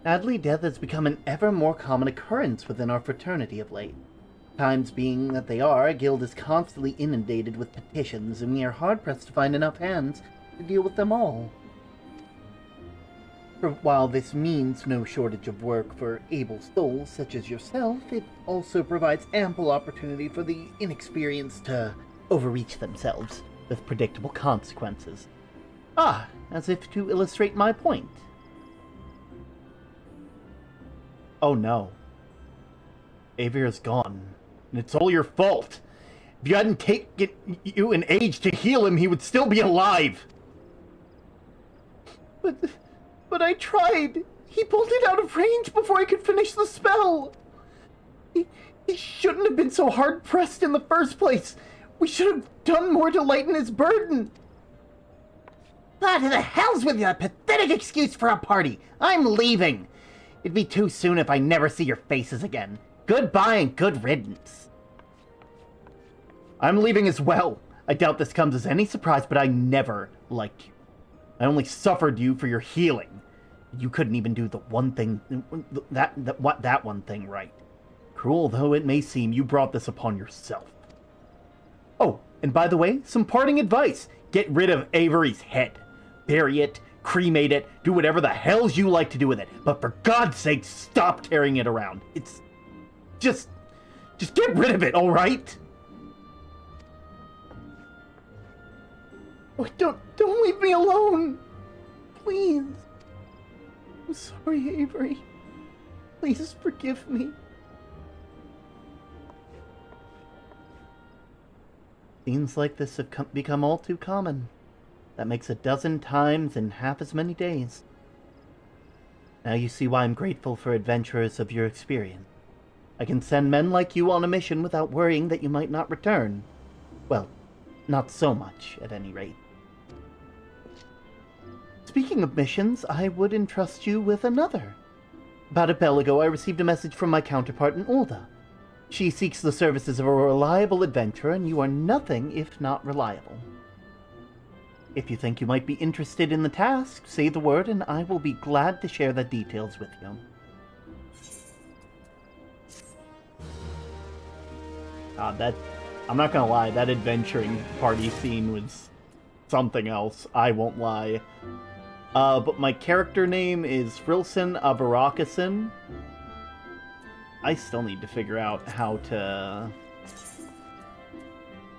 Sadly, death has become an ever more common occurrence within our fraternity of late. Times being that they are, our guild is constantly inundated with petitions, and we are hard-pressed to find enough hands to deal with them all. For while this means no shortage of work for able souls such as yourself, it also provides ample opportunity for the inexperienced to overreach themselves with predictable consequences. Ah, as if to illustrate my point. Oh no. Avir's gone, and it's all your fault. If you hadn't taken you an age to heal him, he would still be alive. But I tried. He pulled it out of range before I could finish the spell. He shouldn't have been so hard-pressed in the first place. We should have done more to lighten his burden. Ah, to the hells with your pathetic excuse for a party. I'm leaving. It'd be too soon if I never see your faces again. Goodbye and good riddance. I'm leaving as well. I doubt this comes as any surprise, but I never liked you. I only suffered you for your healing. You couldn't even do the one thing, that one thing right. Cruel though it may seem, you brought this upon yourself. Oh, and by the way, some parting advice. Get rid of Avery's head. Bury it, cremate it, do whatever the hells you like to do with it. But for God's sake, stop carrying it around. It's... Just get rid of it, alright? Oh, don't leave me alone! Please. I'm sorry, Avery. Please forgive me. Scenes like this have become all too common. That makes 12 times in half as many days. Now you see why I'm grateful for adventurers of your experience. I can send men like you on a mission without worrying that you might not return. Well, not so much, at any rate. Speaking of missions, I would entrust you with another. About a bell ago, I received a message from my counterpart in Ul'dah. She seeks the services of a reliable adventurer, and you are nothing if not reliable. If you think you might be interested in the task, say the word, and I will be glad to share the details with you. I'm not gonna lie, that adventuring party scene was something else. I won't lie. But my character name is Frilson Abarakison. I still need to figure out how to...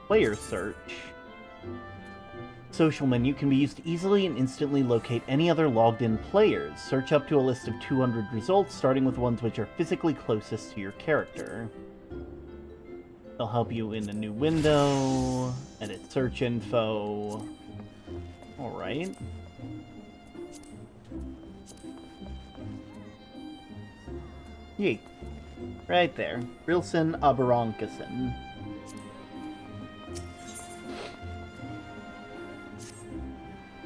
Player search. Social menu can be used to easily and instantly locate any other logged-in players. Search up to a list of 200 results, starting with ones which are physically closest to your character. They'll help you in a new window, edit search info. Alright. Yeet. Right there. Frilson Abarakison.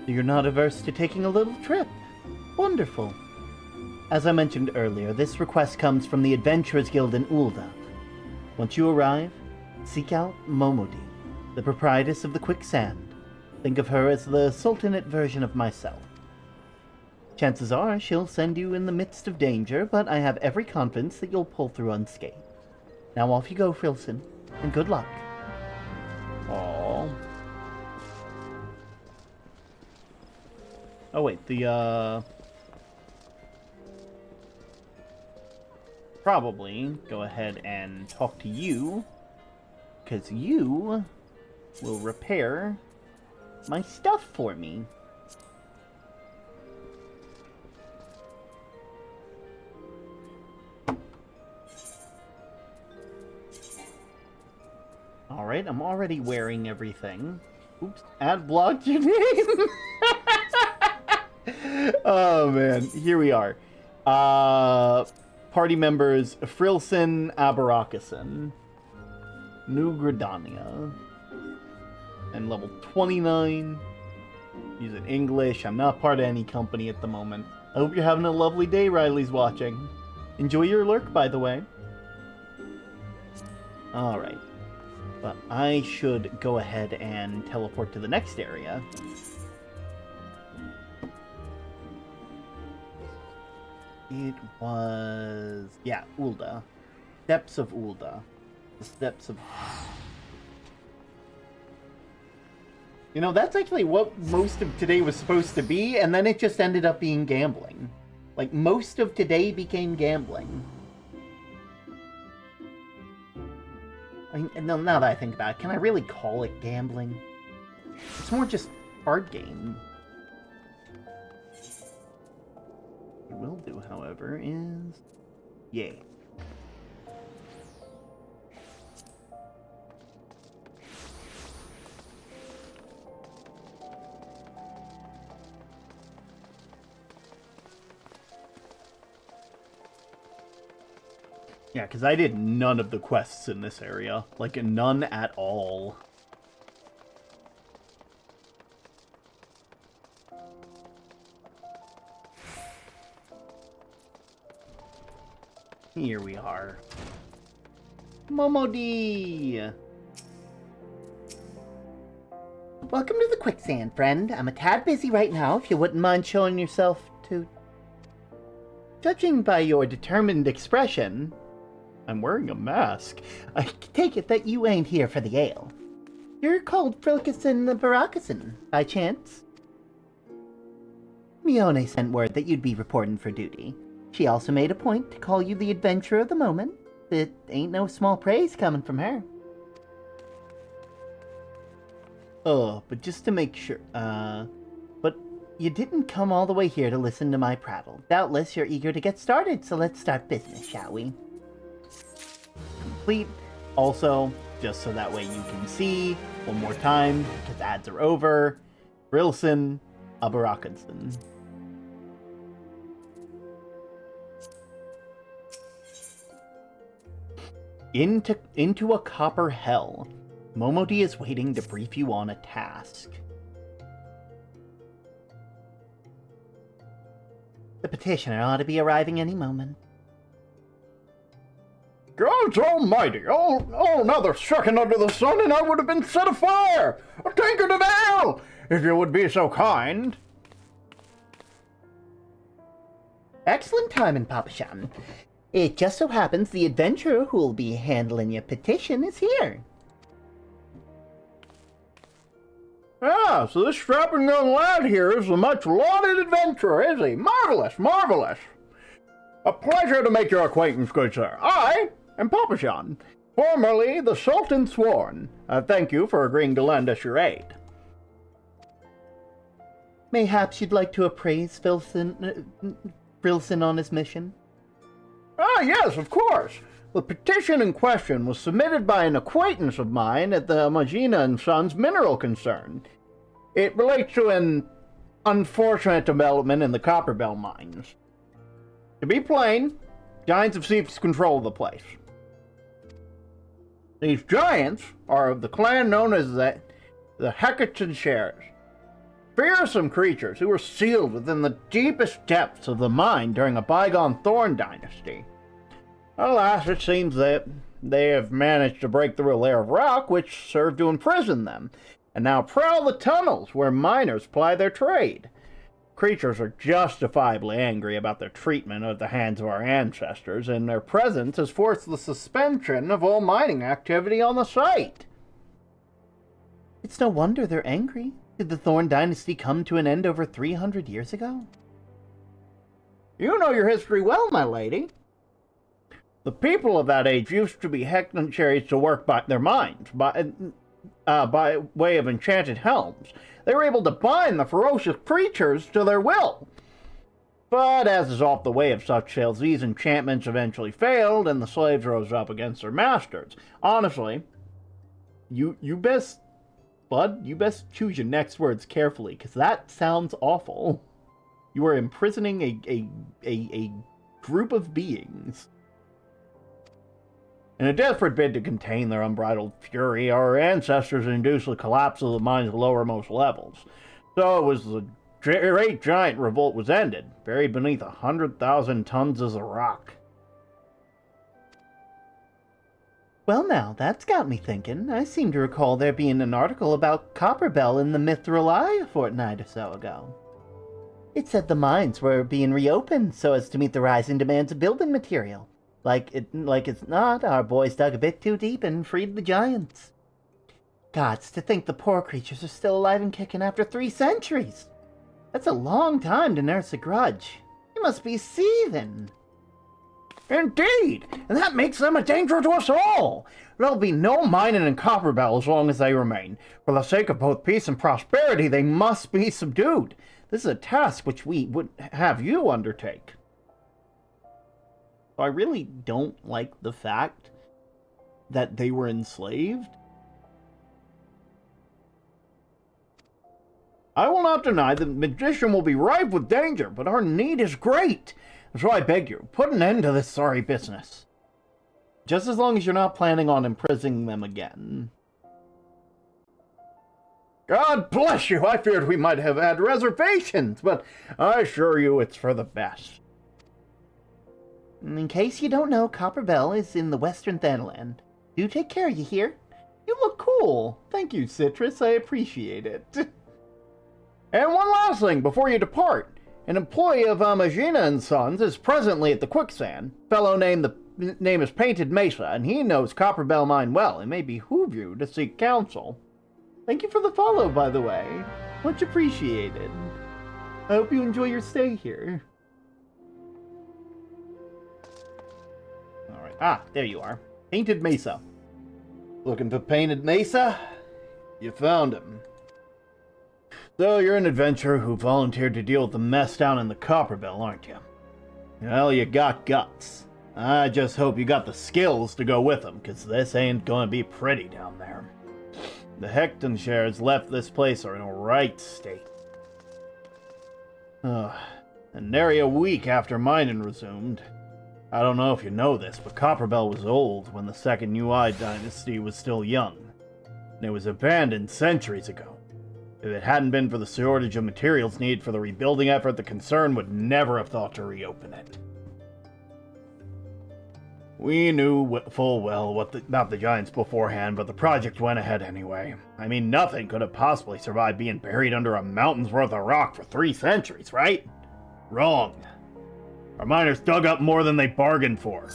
You're not averse to taking a little trip. Wonderful. As I mentioned earlier, this request comes from the Adventurers Guild in Ul'dah. Once you arrive, seek out Momodi, the proprietress of the Quicksand. Think of her as the sultanate version of myself. Chances are she'll send you in the midst of danger, but I have every confidence that you'll pull through unscathed. Now off you go, Frilson. And good luck. Aww. Oh wait, probably go ahead and talk to you, because you will repair my stuff for me. Alright, I'm already wearing everything. Oops, add blocked your name! Oh man, here we are. Party members, Frilson Abarakason, New Gridania, and level 29. Using English. I'm not part of any company at the moment. I hope you're having a lovely day, Riley's watching. Enjoy your lurk, by the way. Alright. But I should go ahead and teleport to the next area. It was... yeah, Ul'dah. Steps of Ul'dah. The Steps of... You know, that's actually what most of today was supposed to be, and then it just ended up being gambling. Like, most of today became gambling. I mean, now that I think about it, can I really call it gambling? It's more just card game. What we will do, however, is... yay. Yeah, because I did none of the quests in this area. Like, none at all. Here we are. Momodi! Welcome to the quicksand, friend. I'm a tad busy right now, if you wouldn't mind showing yourself to... Judging by your determined expression... I'm wearing a mask. I take it that you ain't here for the ale. You're called Frilkison Barakason, by chance? Mione sent word that you'd be reporting for duty. She also made a point to call you the adventurer of the moment. It ain't no small praise coming from her. Oh, but just to make sure, but you didn't come all the way here to listen to my prattle. Doubtless you're eager to get started, so let's start business, shall we? Complete. Also, just so that way you can see, one more time, because ads are over, Brilson Abarakason. Into a copper hell. Momodi is waiting to brief you on a task. The petitioner ought to be arriving any moment. God's almighty! Another second under the sun and I would have been set afire! A tankard of ale! If you would be so kind. Excellent timing, Papashan. It just so happens the adventurer who will be handling your petition is here. Ah, so this strapping young lad here is the much-lauded adventurer, is he? Marvelous, marvelous! A pleasure to make your acquaintance, good sir. I am Papashan, formerly the Sultan Sworn. Thank you for agreeing to lend us your aid. Mayhaps you'd like to appraise Brilson on his mission? Ah, yes, of course. The petition in question was submitted by an acquaintance of mine at the Magina & Sons mineral concern. It relates to an unfortunate development in the Copperbell mines. To be plain, giants have seized control of the place. These giants are of the clan known as the Hecatan Shares. Fearsome creatures who were sealed within the deepest depths of the mine during a bygone Thorn dynasty. Alas, it seems that they have managed to break through a layer of rock which served to imprison them, and now prowl the tunnels where miners ply their trade. creatures are justifiably angry about their treatment at the hands of our ancestors, and their presence has forced the suspension of all mining activity on the site. It's no wonder they're angry. Did the Thorn Dynasty come to an end over 300 years ago? You know your history well, my lady. The people of that age used to be Hectoncheries to work by their minds, by way of enchanted helms. They were able to bind the ferocious creatures to their will. But as is oft the way of such tales, these enchantments eventually failed, and the slaves rose up against their masters. Honestly, you best choose your next words carefully, because that sounds awful. You are imprisoning a group of beings. In a desperate bid to contain their unbridled fury, our ancestors induced the collapse of the mine's lowermost levels. So it was the great giant revolt was ended, buried beneath 100,000 tons of rock. Well now, that's got me thinking. I seem to recall there being an article about Copperbell in the Mithril Eye a fortnight or so ago. It said the mines were being reopened so as to meet the rising demands of building material. Like it's not, our boys dug a bit too deep and freed the giants. Gods, to think the poor creatures are still alive and kicking after 3 centuries. That's a long time to nurse a grudge. You must be seething. Indeed, and that makes them a danger to us all. There'll be no mining in Copperbell as long as they remain. For the sake of both peace and prosperity, they must be subdued. This is a task which we would have you undertake. I really don't like the fact that they were enslaved. I will not deny that the magician will be rife with danger, but our need is great. So I beg you, put an end to this sorry business. Just as long as you're not planning on imprisoning them again. God bless you! I feared we might have had reservations, but I assure you it's for the best. In case you don't know, Copperbell is in the Western Thanaland. Do take care, you hear? You look cool. Thank you, Citrus. I appreciate it. And one last thing before you depart. An employee of Magina & Sons is presently at the Quicksand. Fellow name is Painted Mesa, and he knows Copperbell Mine well. It may behoove you to seek counsel. Thank you for the follow, by the way. Much appreciated. I hope you enjoy your stay here. Alright. Ah, there you are. Painted Mesa. Looking for Painted Mesa? You found him. So you're an adventurer who volunteered to deal with the mess down in the Copperbell, aren't you? Well, you got guts. I just hope you got the skills to go with them, because this ain't gonna be pretty down there. The Hectoncheries left this place are in a right state. And nary a week after mining resumed. I don't know if you know this, but Copperbell was old when the second Ul'dah dynasty was still young. And it was abandoned centuries ago. If it hadn't been for the shortage of materials needed for the rebuilding effort, the concern would never have thought to reopen it. We knew full well about the giants beforehand, but the project went ahead anyway. I mean, nothing could have possibly survived being buried under a mountain's worth of rock for 3 centuries, right? Wrong. Our miners dug up more than they bargained for.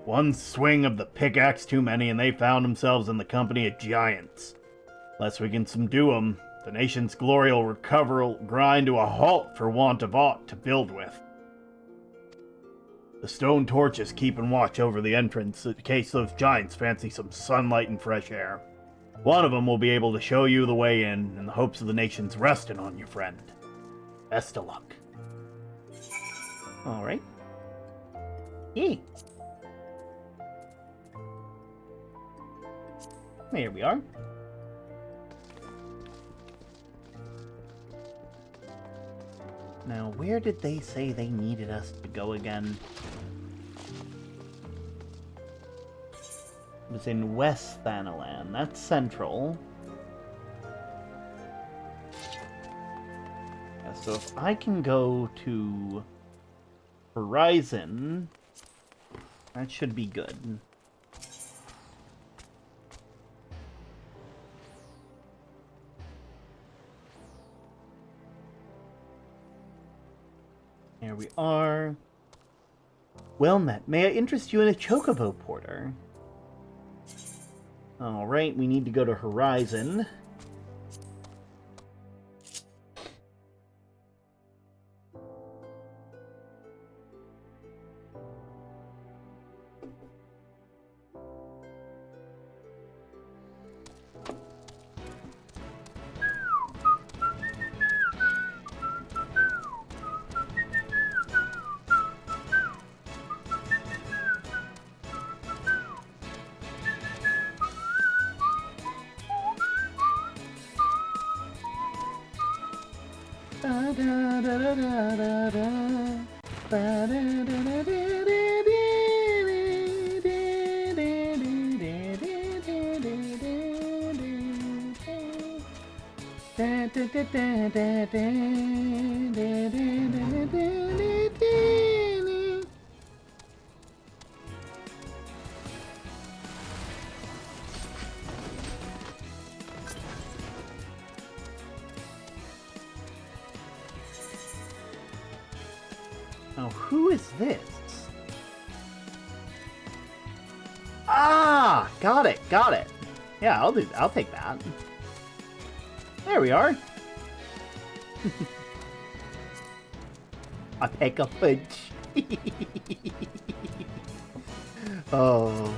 One swing of the pickaxe too many, and they found themselves in the company of giants. Unless we can subdue them, the nation's glory will grind to a halt for want of aught to build with. The stone torches keeping watch over the entrance in case those giants fancy some sunlight and fresh air. One of them will be able to show you the way in the hopes of the nation's resting on you, friend. Best of luck. Alright. Yay. There we are. Now, where did they say they needed us to go again? It was in West Thanaland. That's central. Yeah, so if I can go to Horizon, that should be good. There we are. Well met. May I interest you in a chocobo porter? Alright, we need to go to Horizon. Now, who is this? Ah, got it. Yeah, I'll take that. There we are. I take a punch. Oh.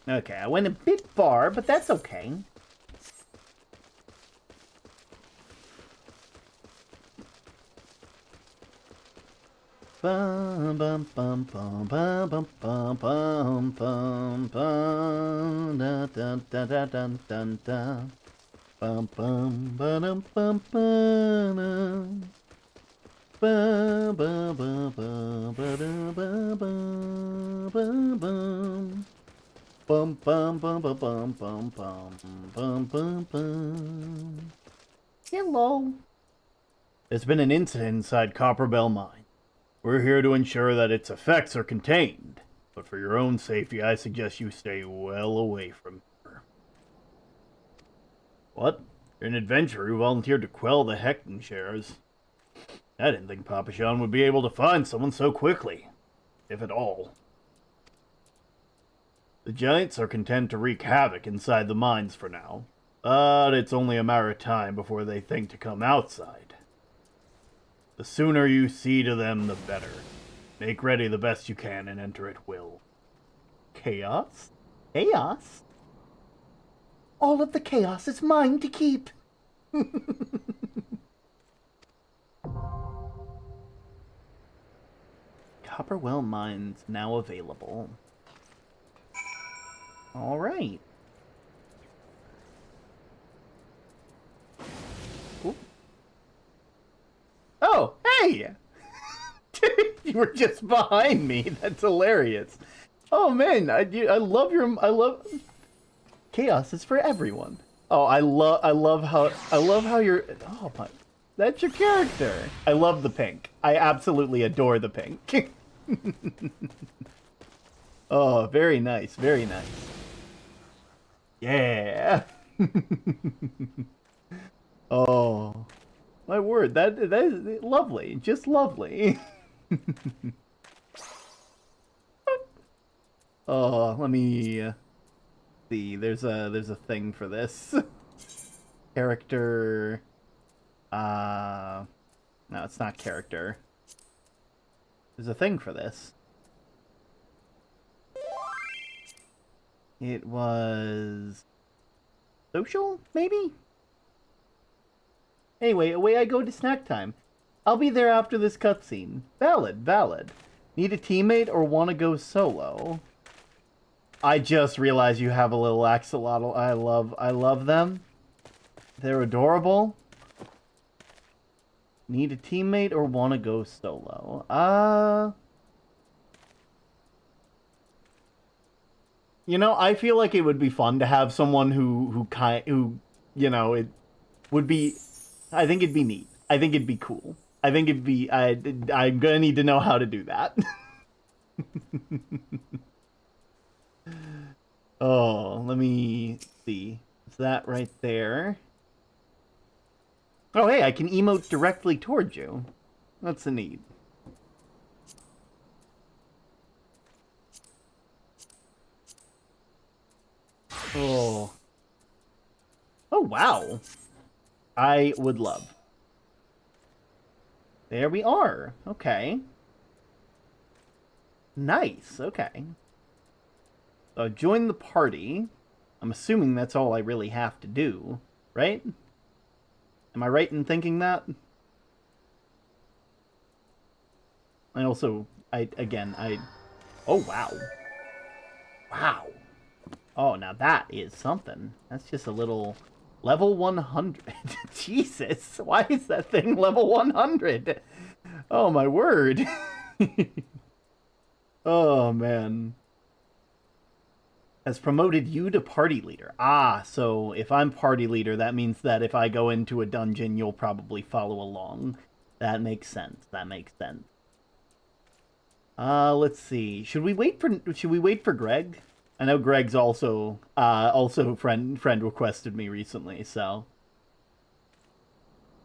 Okay, I went a bit far, but that's okay. Bum bum bum bum bum bum bum bum bum bum da da da da dun dun da bum bum ba dum bum bum ba ba ba ba ba da ba ba ba bum bum bum bum bum bum bum bum bum bum. Hello. There's been an incident inside Copperbell Mine. We're here to ensure that its effects are contained, but for your own safety, I suggest you stay well away from her. What? You're an adventurer who volunteered to quell the hecking shares. I didn't think Papa Sean would be able to find someone so quickly, if at all. The Giants are content to wreak havoc inside the mines for now, but it's only a matter of time before they think to come outside. The sooner you see to them, the better. Make ready the best you can and enter at will. Chaos? Chaos? All of the chaos is mine to keep. Copperwell Mines now available. All right. Ooh. Oh, hey! You were just behind me. That's hilarious. Oh man, I love chaos is for everyone. Oh, I love how you're. Oh my, that's your character. I love the pink. I absolutely adore the pink. Oh, very nice, very nice. Yeah. Oh. My word, that is lovely, just lovely. Oh, let me see. There's a thing for this. Character. No, it's not character. There's a thing for this. It was social, maybe? Anyway, away I go to snack time. I'll be there after this cutscene. Valid. Need a teammate or want to go solo? I just realized you have a little axolotl. I love them. They're adorable. Need a teammate or want to go solo? You know, I feel like it would be fun to have someone who you know, it would be. I think it'd be neat. I think it'd be cool. I think it'd be. I'm gonna need to know how to do that. Oh, let me see. Is that right there? Oh, hey, I can emote directly towards you. That's neat. Oh. Oh, wow. I would love. There we are. Okay. Nice. Okay. Join the party. I'm assuming that's all I really have to do, right? Am I right in thinking that? Oh, wow. Wow. Oh, now that is something. That's just a little level 100. Jesus, why is that thing level 100? Oh, my word. Oh, man. Has promoted you to party leader. Ah, so if I'm party leader, that means that if I go into a dungeon, you'll probably follow along. That makes sense. That makes sense. Let's see. Should we wait for Greg? I know Greg's also friend requested me recently, so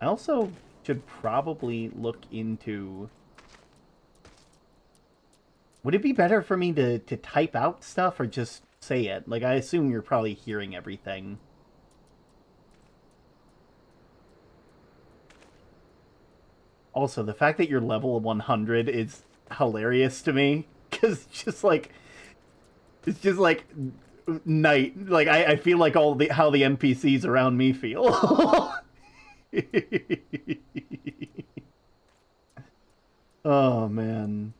I also should probably look into. Would it be better for me to type out stuff or just say it? Like, I assume you're probably hearing everything. Also, the fact that you're level 100 is hilarious to me, because it's just like night. Like, I feel like how the NPCs around me feel. Oh, man.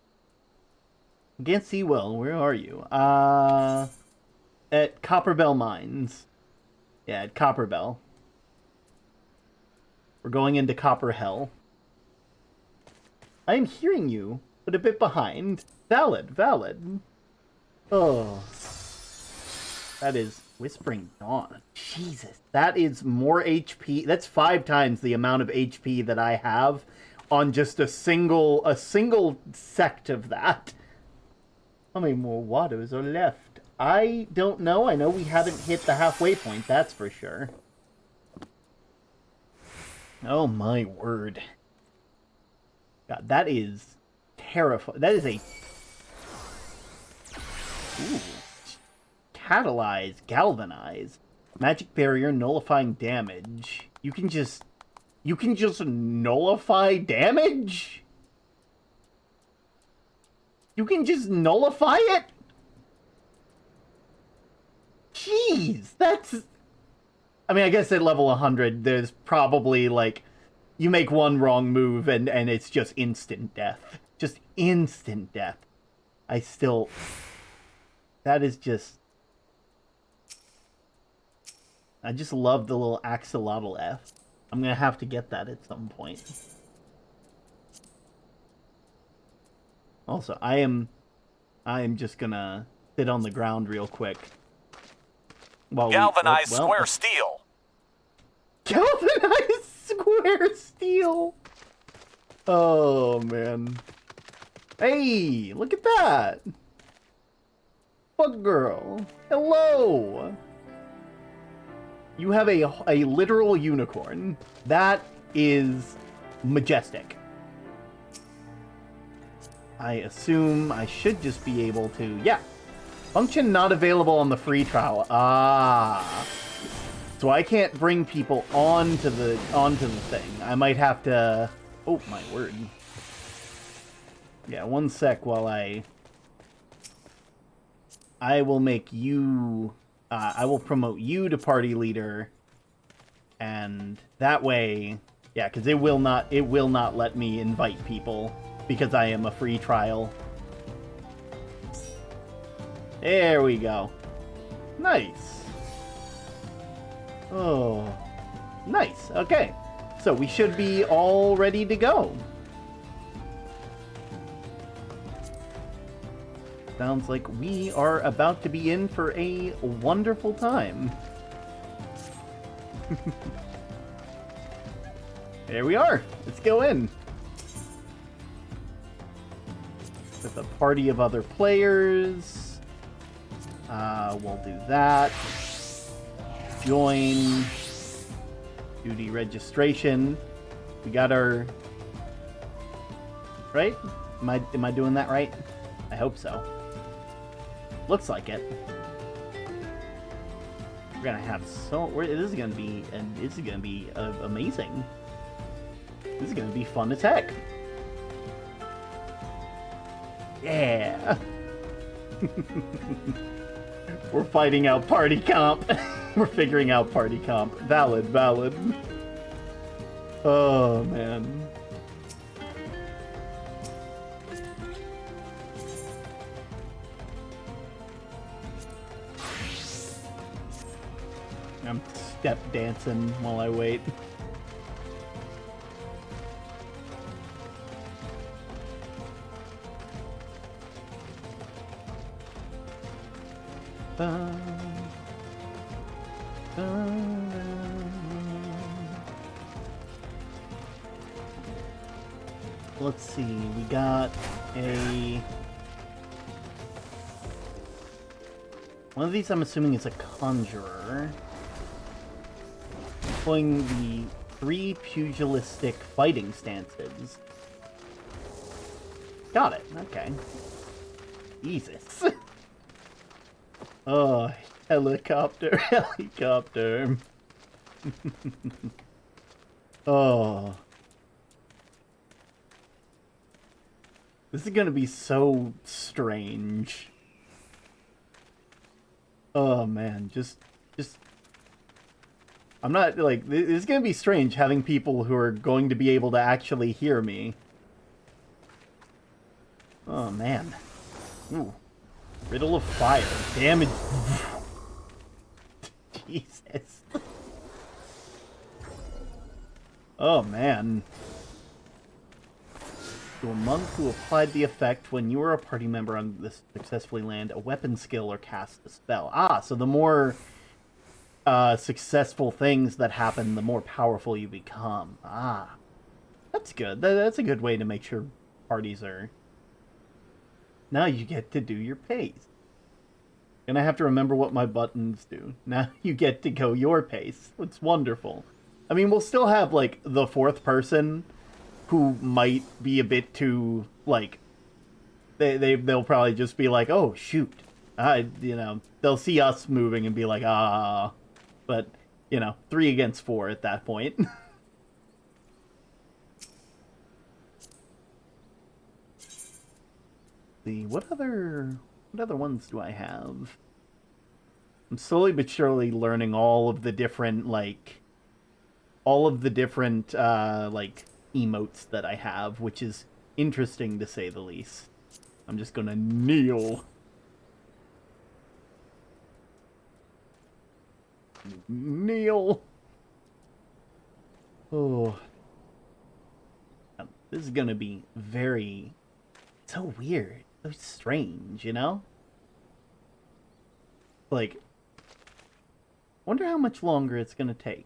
Against Ewell, where are you? At Copperbell Mines. Yeah, at Copperbell. We're going into Copper Hell. I am hearing you, but a bit behind. Valid. Oh. That is Whispering Dawn. Jesus, that is more HP. That's 5 times the amount of HP that I have on just a single sect of that. How many more waters are left? I don't know. I know we haven't hit the halfway point, that's for sure. Oh my word. God, that is terrifying. That is a... Ooh. Catalyze, galvanize. Magic barrier, nullifying damage. You can just nullify damage? You can just nullify it? Jeez, that's... I mean, I guess at level 100, there's probably, like, you make one wrong move and it's just instant death. Just instant death. I still... That is just... I just love the little axolotl F. I'm gonna have to get that at some point. Also, I am just gonna sit on the ground real quick. Galvanized square steel. Galvanized square steel! Oh, man. Hey, look at that! Bug girl. Hello! You have a literal unicorn. That is majestic. I assume I should just be able to... Yeah. Function not available on the free trial. Ah. So I can't bring people onto the thing. I might have to... Oh, my word. Yeah, one sec while I will make you... I will promote you to party leader. And that way... Yeah, because it will not let me invite people because I am a free trial. There we go. Nice. Oh, nice. Okay, so we should be all ready to go. Sounds like we are about to be in for a wonderful time. There we are. Let's go in. With a party of other players. We'll do that. Join. Duty registration. We got our... Right? Am I doing that right? I hope so. Looks like it. We're gonna have so... This is gonna be... And this is gonna be amazing. This is gonna be fun as heck. Yeah! We're fighting out party comp. We're figuring out party comp. Valid, valid. Oh, man. I'm step dancing while I wait. Let's see, we got a... One of these I'm assuming is a conjurer. Employing the 3 pugilistic fighting stances. Got it, okay. Jesus. Oh, helicopter, helicopter. Oh. This is gonna be so strange. Oh man, just... I'm not, like, this is gonna be strange having people who are going to be able to actually hear me. Oh man. Ooh. Riddle of fire. Damage. Jesus. Oh man. To a monk who applied the effect when you were a party member on this successfully land a weapon skill or cast a spell. Ah, so the more successful things that happen, the more powerful you become. Ah. That's good. That's a good way to make sure parties are... Now you get to do your pace. And I have to remember what my buttons do. Now you get to go your pace. It's wonderful. I mean, we'll still have, like, the 4th person who might be a bit too, like... They'll probably just be like, oh, shoot. You know, they'll see us moving and be like, ah. But, you know, 3 against 4 at that point. What other ones do I have? I'm slowly but surely learning all of the different, like, emotes that I have, which is interesting to say the least. I'm just gonna kneel. Kneel. Oh. This is gonna be very... so weird. So strange, you know? Like, wonder how much longer it's gonna take.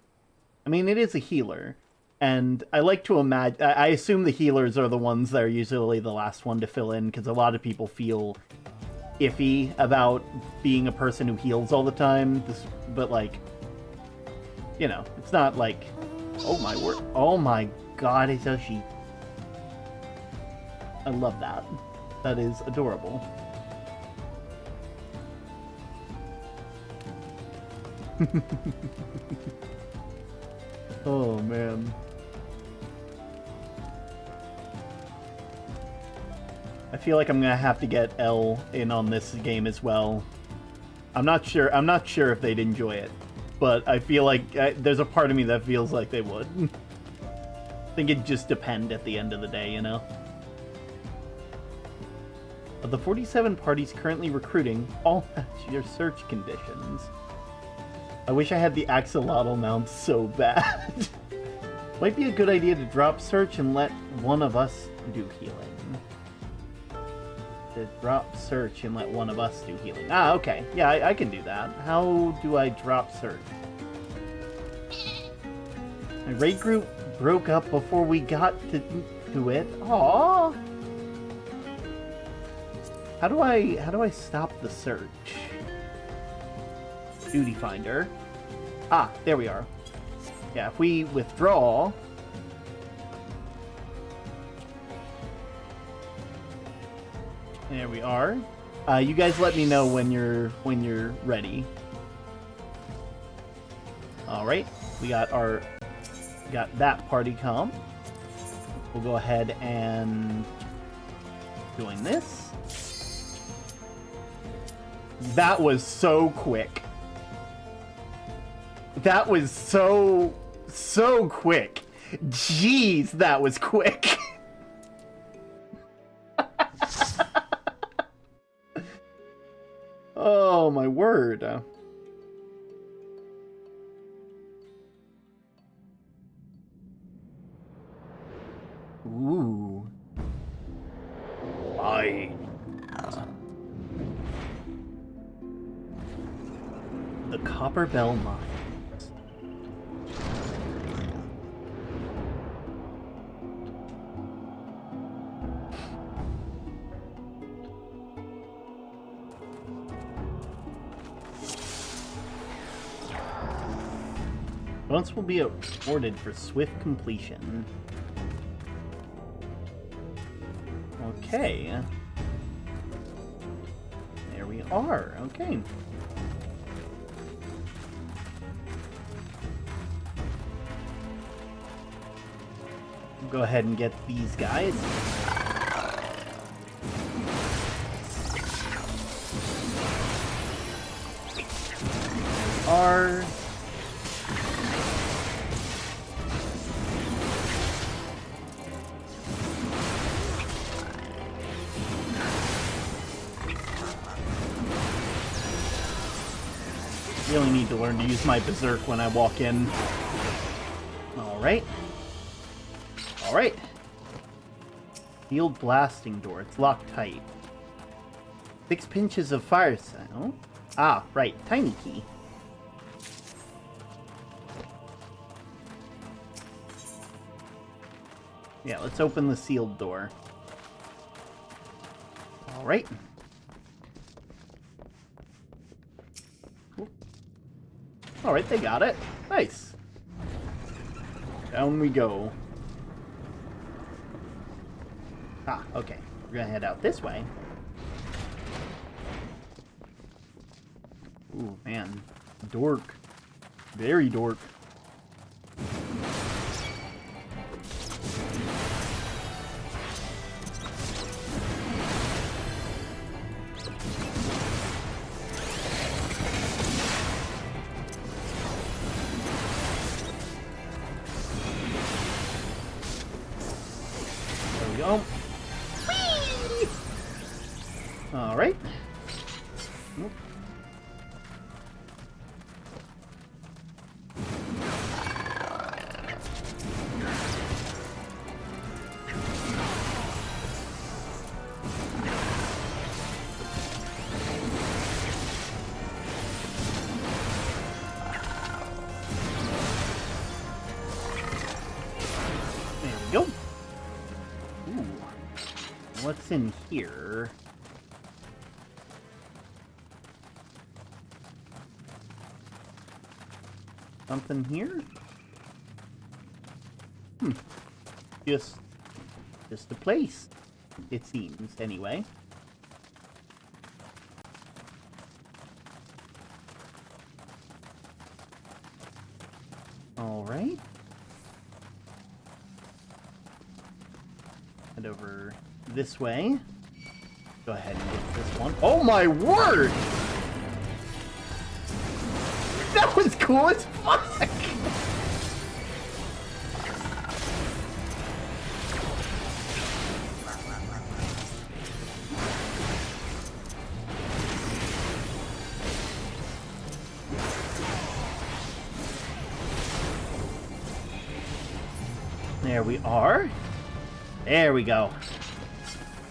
I mean, it is a healer, and I like to imagine... I assume the healers are the ones that are usually the last one to fill in, because a lot of people feel iffy about being a person who heals all the time. But, like, you know, it's not like... Oh my word. Oh my god, Hisoshi. I love that. That is adorable. Oh, man. I feel like I'm gonna have to get L in on this game as well. I'm not sure if they'd enjoy it, but I feel like there's a part of me that feels like they would. I think it'd just depend at the end of the day, you know? Of the 47 parties currently recruiting, all match your search conditions. I wish I had the axolotl mount so bad. Might be a good idea to drop search and let one of us do healing. Drop search and let one of us do healing. Ah, okay. Yeah, I can do that. How do I drop search? My raid group broke up before we got to it. Aww. How do I stop the search? Duty finder. Ah, there we are. Yeah, if we withdraw... There we are. You guys let me know when you're ready. All right, we got that party comp. We'll go ahead and doing this. That was so quick. That was so quick. Jeez, that was quick. Oh my word. Ooh. The Copper Bell Mines. Bonus will be awarded for swift completion. Okay. There we are. Okay. We'll go ahead and get these guys. Are... really need to learn to use my berserk when I walk in. Alright. Alright. Sealed blasting door. It's locked tight. 6 pinches of fire cell. Ah, right. Tiny key. Yeah, let's open the sealed door. Alright. Alright, they got it. Nice. Down we go. Ah, okay. We're gonna head out this way. Ooh, man. Dork. Very dork. Go. All right. Nope. There we go. What's in here? Something here? Just a place, it seems, anyway. All right. Head over this way. Go ahead and get this one. Oh my word! That was cool as fuck! There we are. There we go.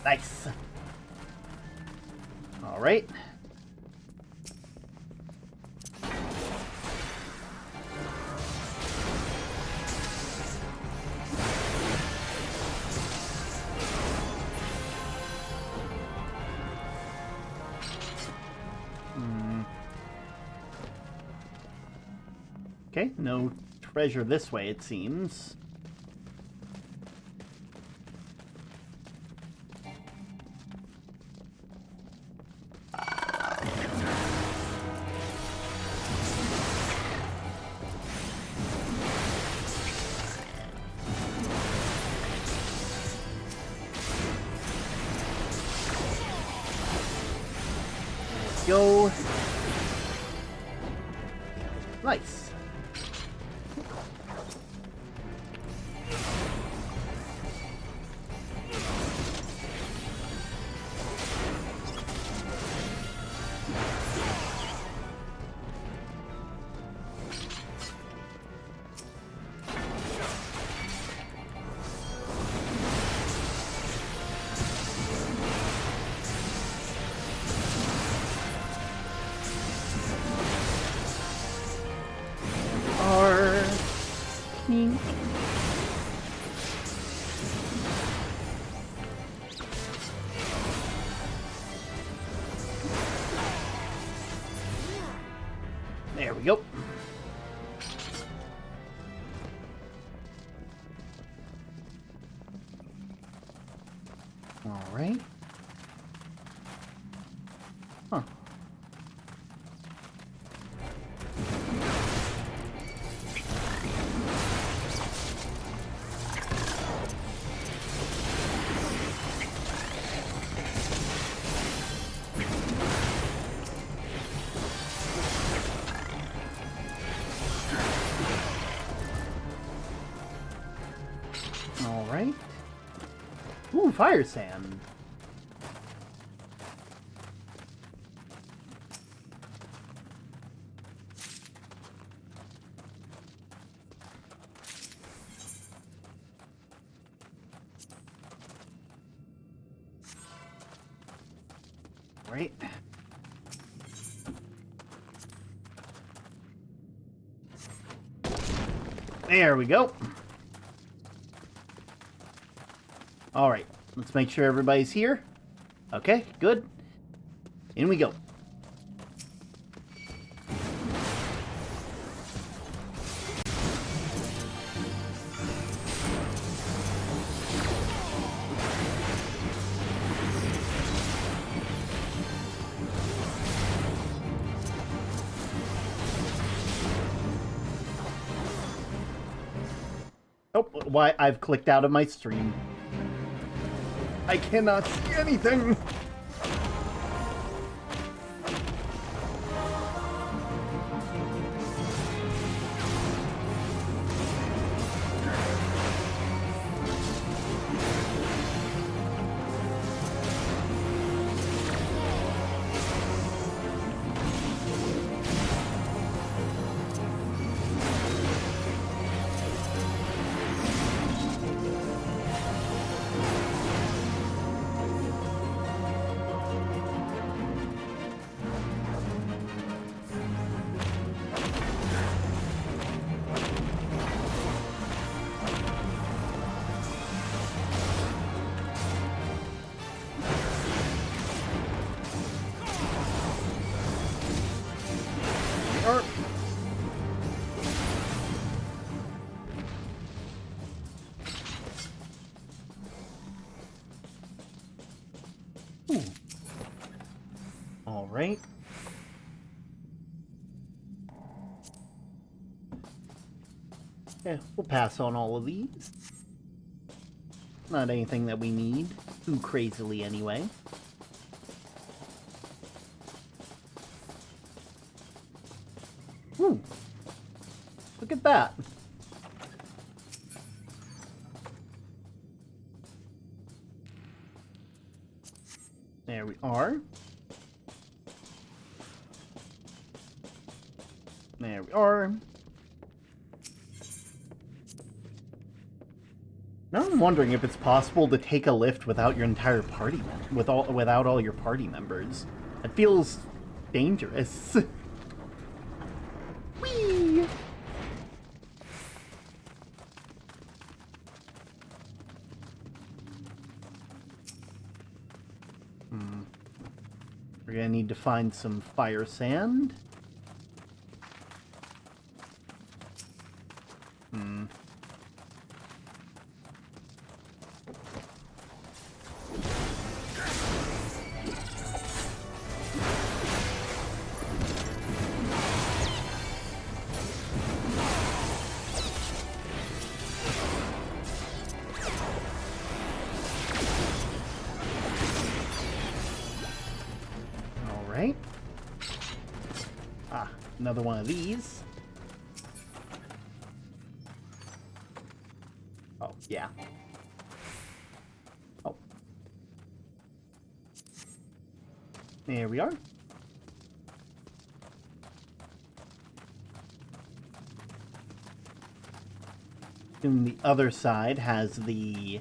Nice. All right. Okay, no treasure this way, it seems. Go. Nice. There we go. All right. Huh. All right. Ooh, fire sand. Right. There we go. All right, let's make sure everybody's here. Okay, good. In we go. Oh, why? I've clicked out of my stream. I cannot see anything. Ooh. All right. Yeah, we'll pass on all of these. Not anything that we need too crazily anyway. Ooh. Look at that. There we are. There we are. Now I'm wondering if it's possible to take a lift without your entire party, without all your party members. It feels dangerous. Whee! We're gonna need to find some fire sand. Another one of these. Oh, yeah. Oh. There we are. And the other side has the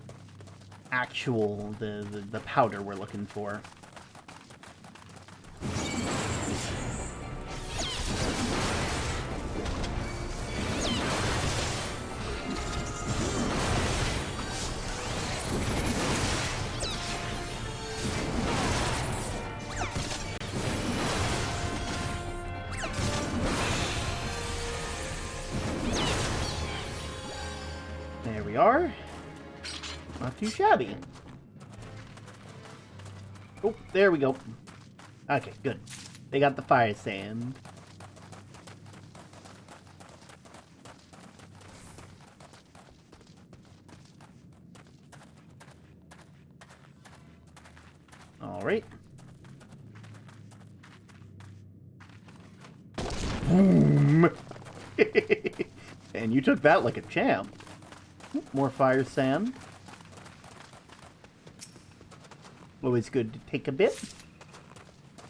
actual, the powder we're looking for. There we are. Not too shabby. Oh, there we go. Okay, good. They got the fire sand. Alright. Boom! And you took that like a champ. More fire sand. Always good to take a bit.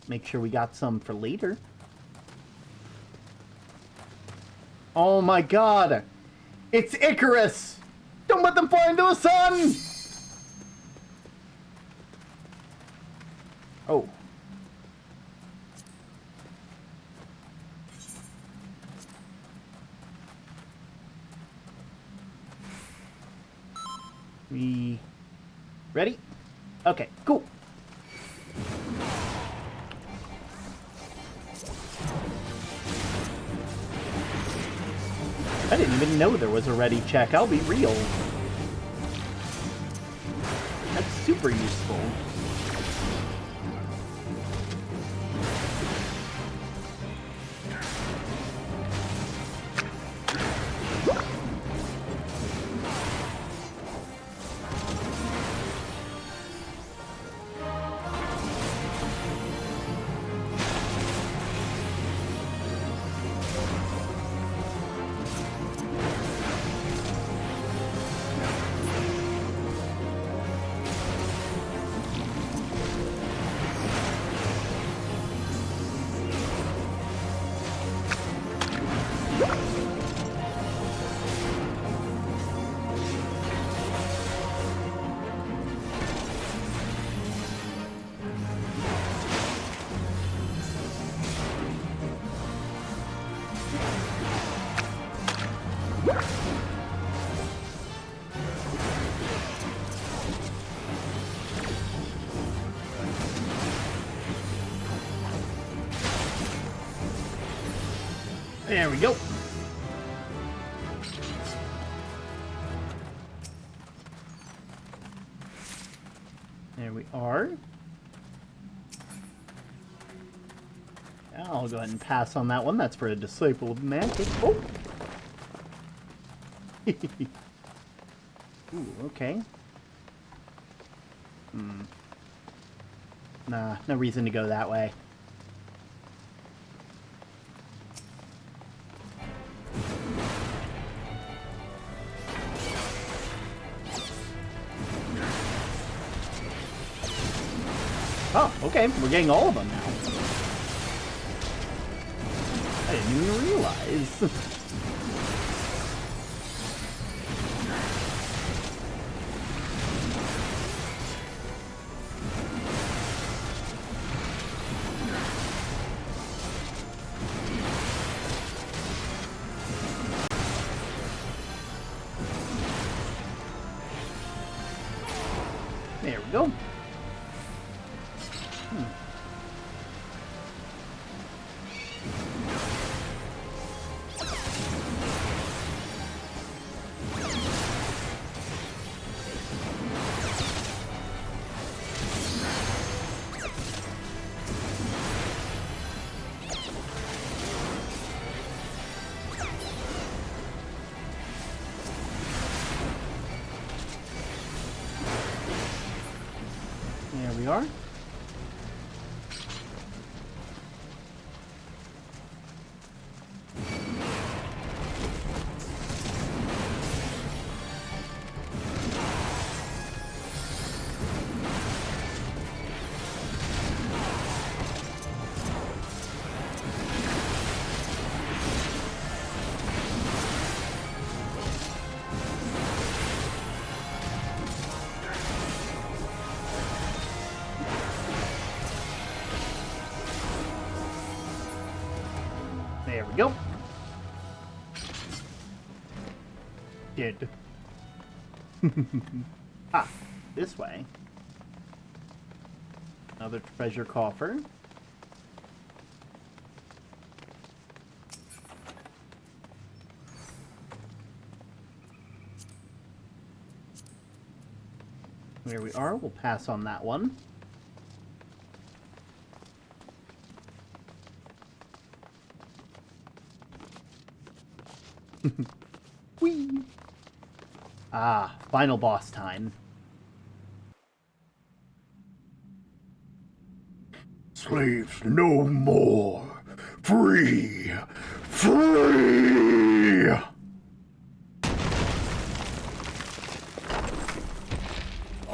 Make sure we got some for later. Oh my god! It's Icarus! Don't let them fly into the sun! Oh. We ready? Okay, cool. I didn't even know there was a ready check, I'll be real. That's super useful. There we go. There we are. I'll go ahead and pass on that one. That's for a disciple of magic. Oh! Ooh, okay. Nah, no reason to go that way. Oh, okay. We're getting all of them now. I didn't even realize. There we go. There we are. There we go. Did. Ah, this way. Another treasure coffer. Here we are. We'll pass on that one. Whee! Ah, final boss time. Slaves no more. Free! Free!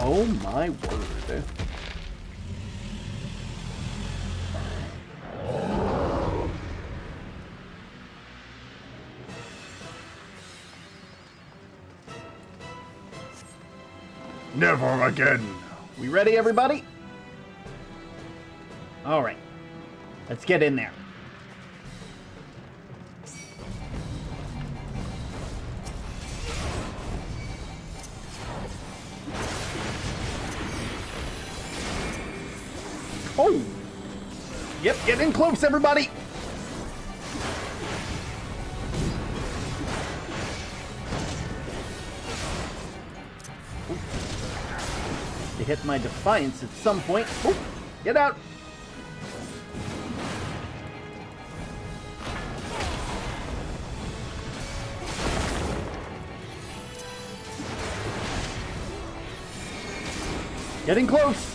Oh my word. Never again. We ready, everybody? All right. Let's get in there. Oh! Yep, get in close, everybody! To hit my defiance at some point. Oh, get out! Getting close!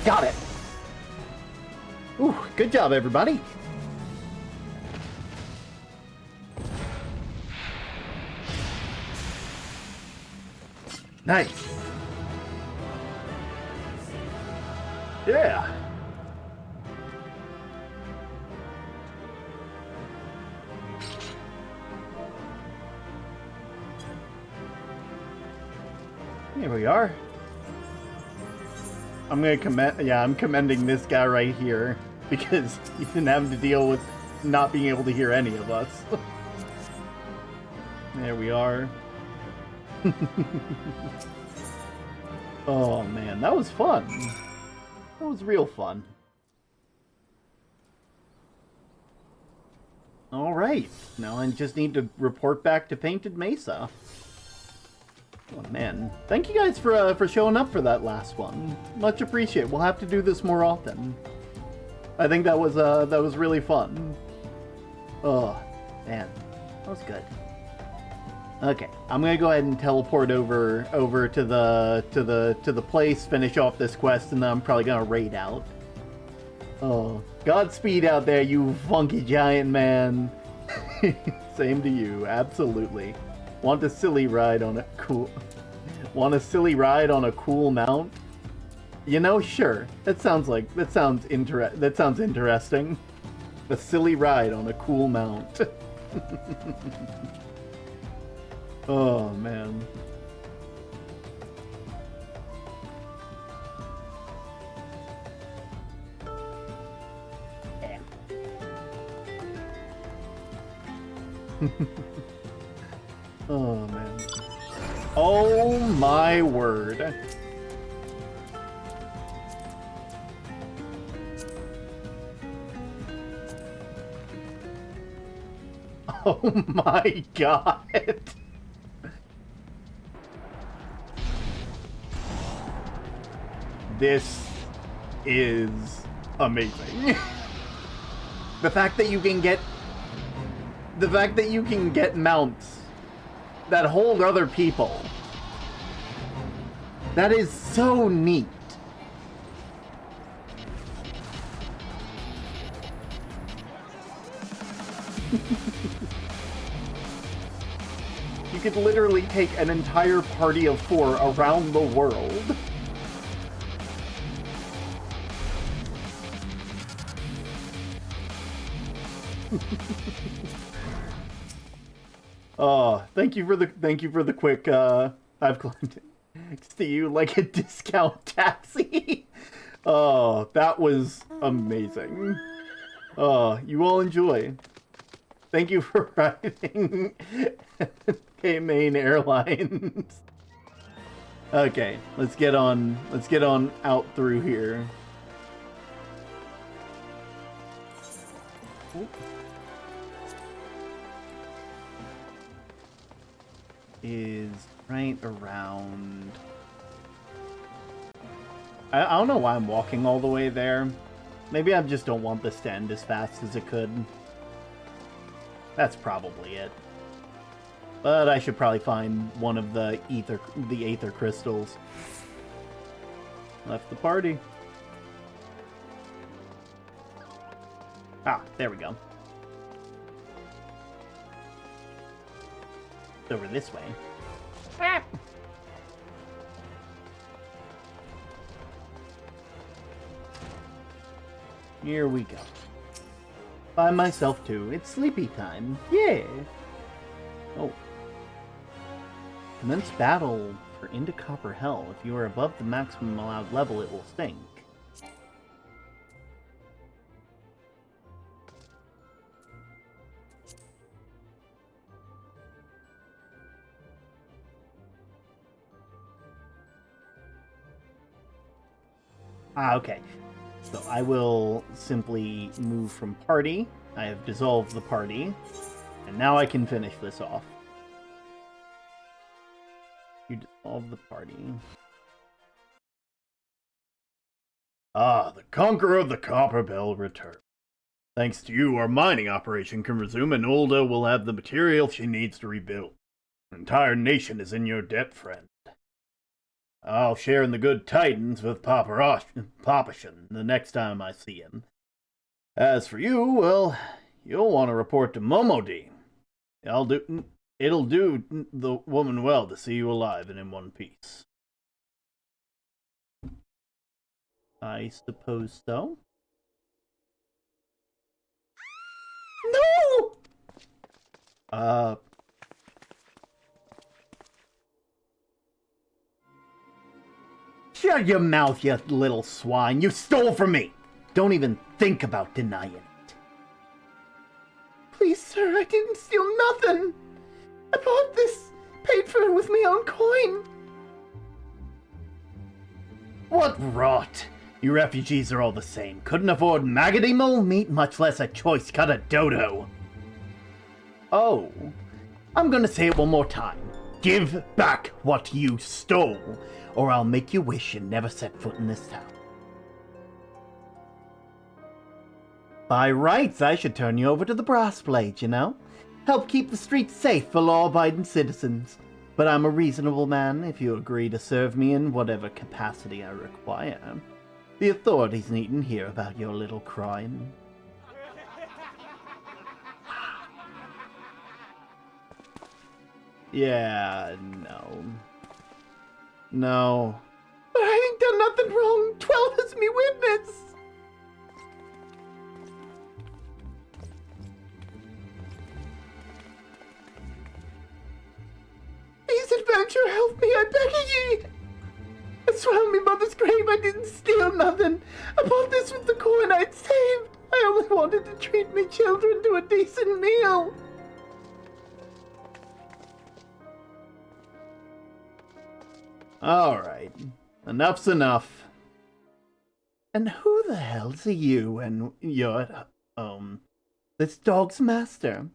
Got it. Ooh, good job, everybody. Nice. Yeah. Here we are. I'm gonna commend. Yeah, I'm commending this guy right here because he didn't have to deal with not being able to hear any of us. There we are. Oh man, that was fun. That was real fun. All right, now I just need to report back to Painted Mesa. Oh man, thank you guys for showing up for that last one. Much appreciated. We'll have to do this more often. I think that was really fun. Oh man, that was good. Okay, I'm gonna go ahead and teleport over to the place, finish off this quest, and then I'm probably gonna raid out. Oh, Godspeed out there, you funky giant man. Same to you, absolutely. Want a silly ride on a cool mount? You know, sure. That sounds interesting. A silly ride on a cool mount. Oh man. Oh man. Oh my word. Oh my god. This is amazing. The fact that you can get mounts that hold other people That is so neat. You could literally take an entire party of 4 around the world. Oh, thank you for the quick I've climbed next to you like a discount taxi. Oh, that was amazing. You all enjoy. Thank you for riding Main Airlines. Okay, let's get on out through here. Is right around... I don't know why I'm walking all the way there. Maybe I just don't want this to end as fast as it could. That's probably it. But I should probably find one of the aether crystals. Left the party. Ah, there we go. It's over this way. Ah. Here we go. By myself too. It's sleepy time. Yeah. Oh. Commence battle for into Copper Hell. If you are above the maximum allowed level, it will sink. Ah, okay. So I will simply move from party. I have dissolved the party. And now I can finish this off. You dissolve the party. Ah, the Conqueror of the Copper Bell returned. Thanks to you, our mining operation can resume, and Ul'dah will have the material she needs to rebuild. An entire nation is in your debt, friend. I'll share in the good tidings with Papashan the next time I see him. As for you, well, you'll want to report to Momodi. It'll do the woman well to see you alive and in one piece. I suppose so. No! Shut your mouth, you little swine. You stole from me. Don't even think about denying it. Please, sir, I didn't steal nothing. I bought this, paid for it with my own coin. What rot. You refugees are all the same. Couldn't afford maggoty mole meat, much less a choice cut of dodo. Oh, I'm gonna say it one more time. Give back what you stole, or I'll make you wish you never set foot in this town. By rights, I should turn you over to the brass blade, you know? Help keep the streets safe for law-abiding citizens. But I'm a reasonable man if you agree to serve me in whatever capacity I require. The authorities needn't hear about your little crime. Yeah, no. No. But I ain't done nothing wrong. 12 is me witness. Please, adventure, help me, I beg of ye. I swear on me mother's grave I didn't steal nothing. I bought this with the coin I'd saved. I only wanted to treat me children to a decent meal. Alright. Enough's enough. And who the hell's are you and you're at home? This dog's master?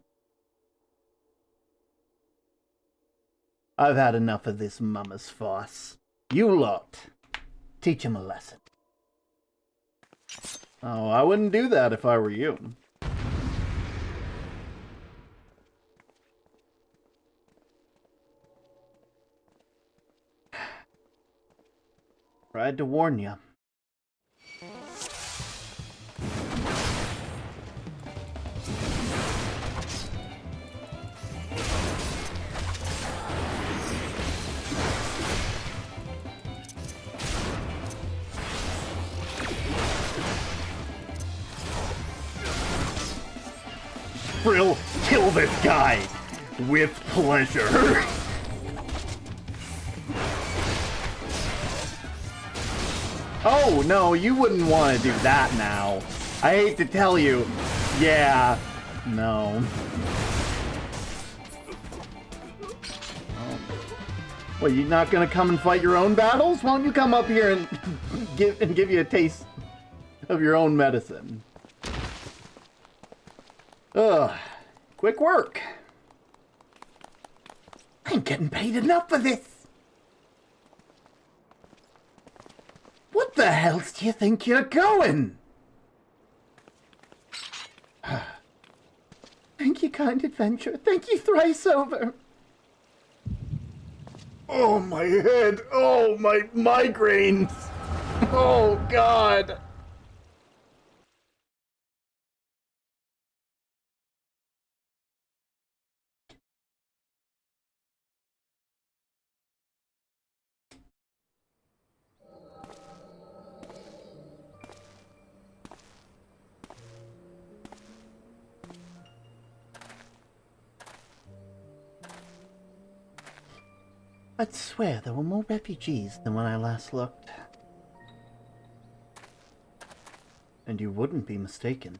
I've had enough of this mama's farce. You lot, teach him a lesson. Oh, I wouldn't do that if I were you. Tried to warn you. Brill, kill this guy! With pleasure! Oh, no, you wouldn't want to do that now. I hate to tell you. Yeah. No. Well, you're not gonna come and fight your own battles? Why don't you come up here and give you a taste of your own medicine? Ugh. Quick work. I ain't getting paid enough for this. What the hell do you think you're going? Thank you, kind adventure. Thank you thrice over. Oh, my head! Oh, my migraines! Oh, God. I'd swear there were more refugees than when I last looked. And you wouldn't be mistaken.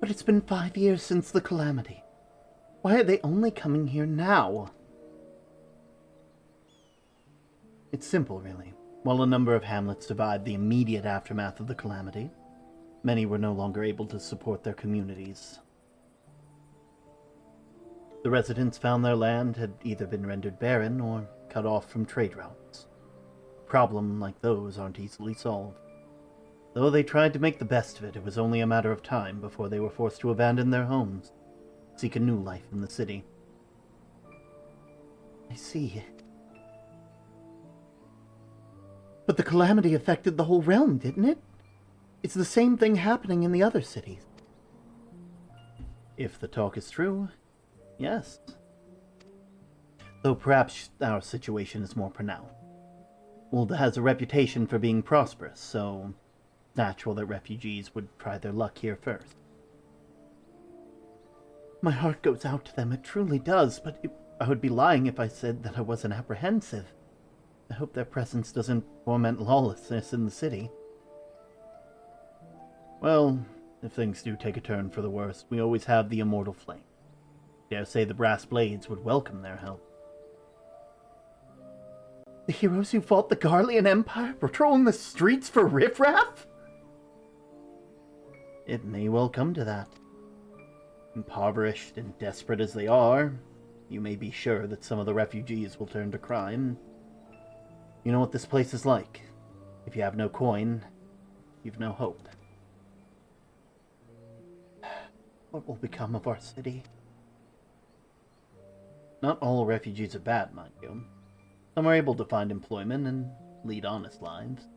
But it's been 5 years since the calamity. Why are they only coming here now? It's simple, really. While a number of hamlets survived the immediate aftermath of the calamity, many were no longer able to support their communities. The residents found their land had either been rendered barren or cut off from trade routes. Problems like those aren't easily solved. Though they tried to make the best of it, it was only a matter of time before they were forced to abandon their homes, seek a new life in the city. I see. But the calamity affected the whole realm, didn't it? It's the same thing happening in the other cities. If the talk is true, yes. Though perhaps our situation is more pronounced. Ul'dah has a reputation for being prosperous, so natural that refugees would try their luck here first. My heart goes out to them, it truly does, but I would be lying if I said that I wasn't apprehensive. I hope their presence doesn't foment lawlessness in the city. Well, if things do take a turn for the worse, we always have the immortal flame. Dare say the brass blades would welcome their help. The heroes who fought the Garlean Empire patrolling the streets for riffraff? It may well come to that. Impoverished and desperate as they are, you may be sure that some of the refugees will turn to crime. You know what this place is like. If you have no coin, you've no hope. What will become of our city? Not all refugees are bad, mind you. Some are able to find employment and lead honest lives.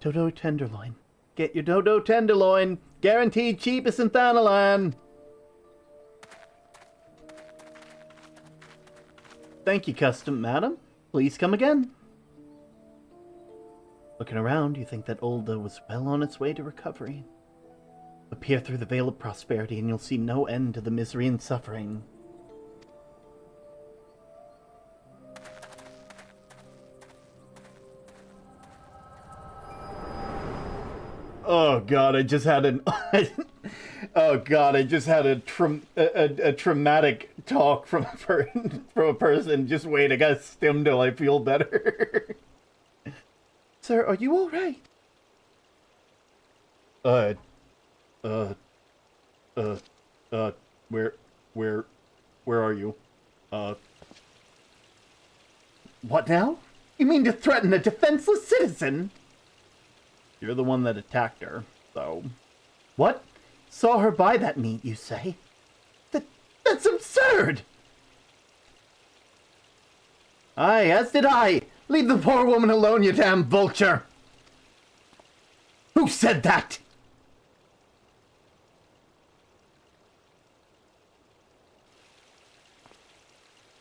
Dodo Tenderloin. Get your Dodo Tenderloin! Guaranteed cheapest in Thanalan! Thank you, custom madam. Please come again. Looking around, you think that Ul'dah was well on its way to recovery. But peer through the veil of prosperity and you'll see no end to the misery and suffering. Oh god, I just had an oh god, I just had a traumatic talk from a person. Just wait, I gotta stim till I feel better. Sir, are you all right? Where are you? What now? You mean to threaten a defenseless citizen? You're the one that attacked her, so... What? Saw her buy that meat, you say? That's absurd! Aye, as did I! Leave the poor woman alone, you damn vulture! Who said that?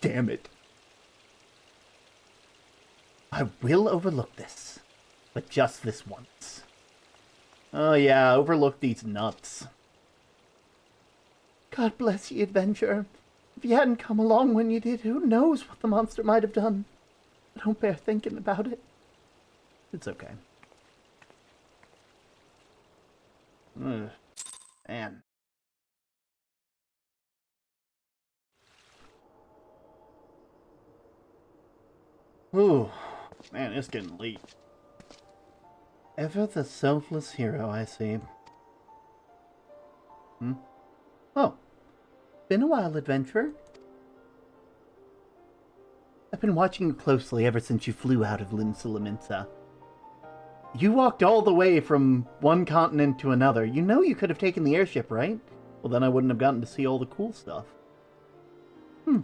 Damn it. I will overlook this. But just this once. Oh yeah, overlook these nuts. God bless ye, adventurer. If you hadn't come along when you did, who knows what the monster might have done. I don't bear thinking about it. It's okay. Ugh. Man. Ooh. Man, it's getting late. Ever the selfless hero, I see. Oh. Been a while, adventurer. I've been watching you closely ever since you flew out of Limsa. You walked all the way from one continent to another. You know you could have taken the airship, right? Well, then I wouldn't have gotten to see all the cool stuff. You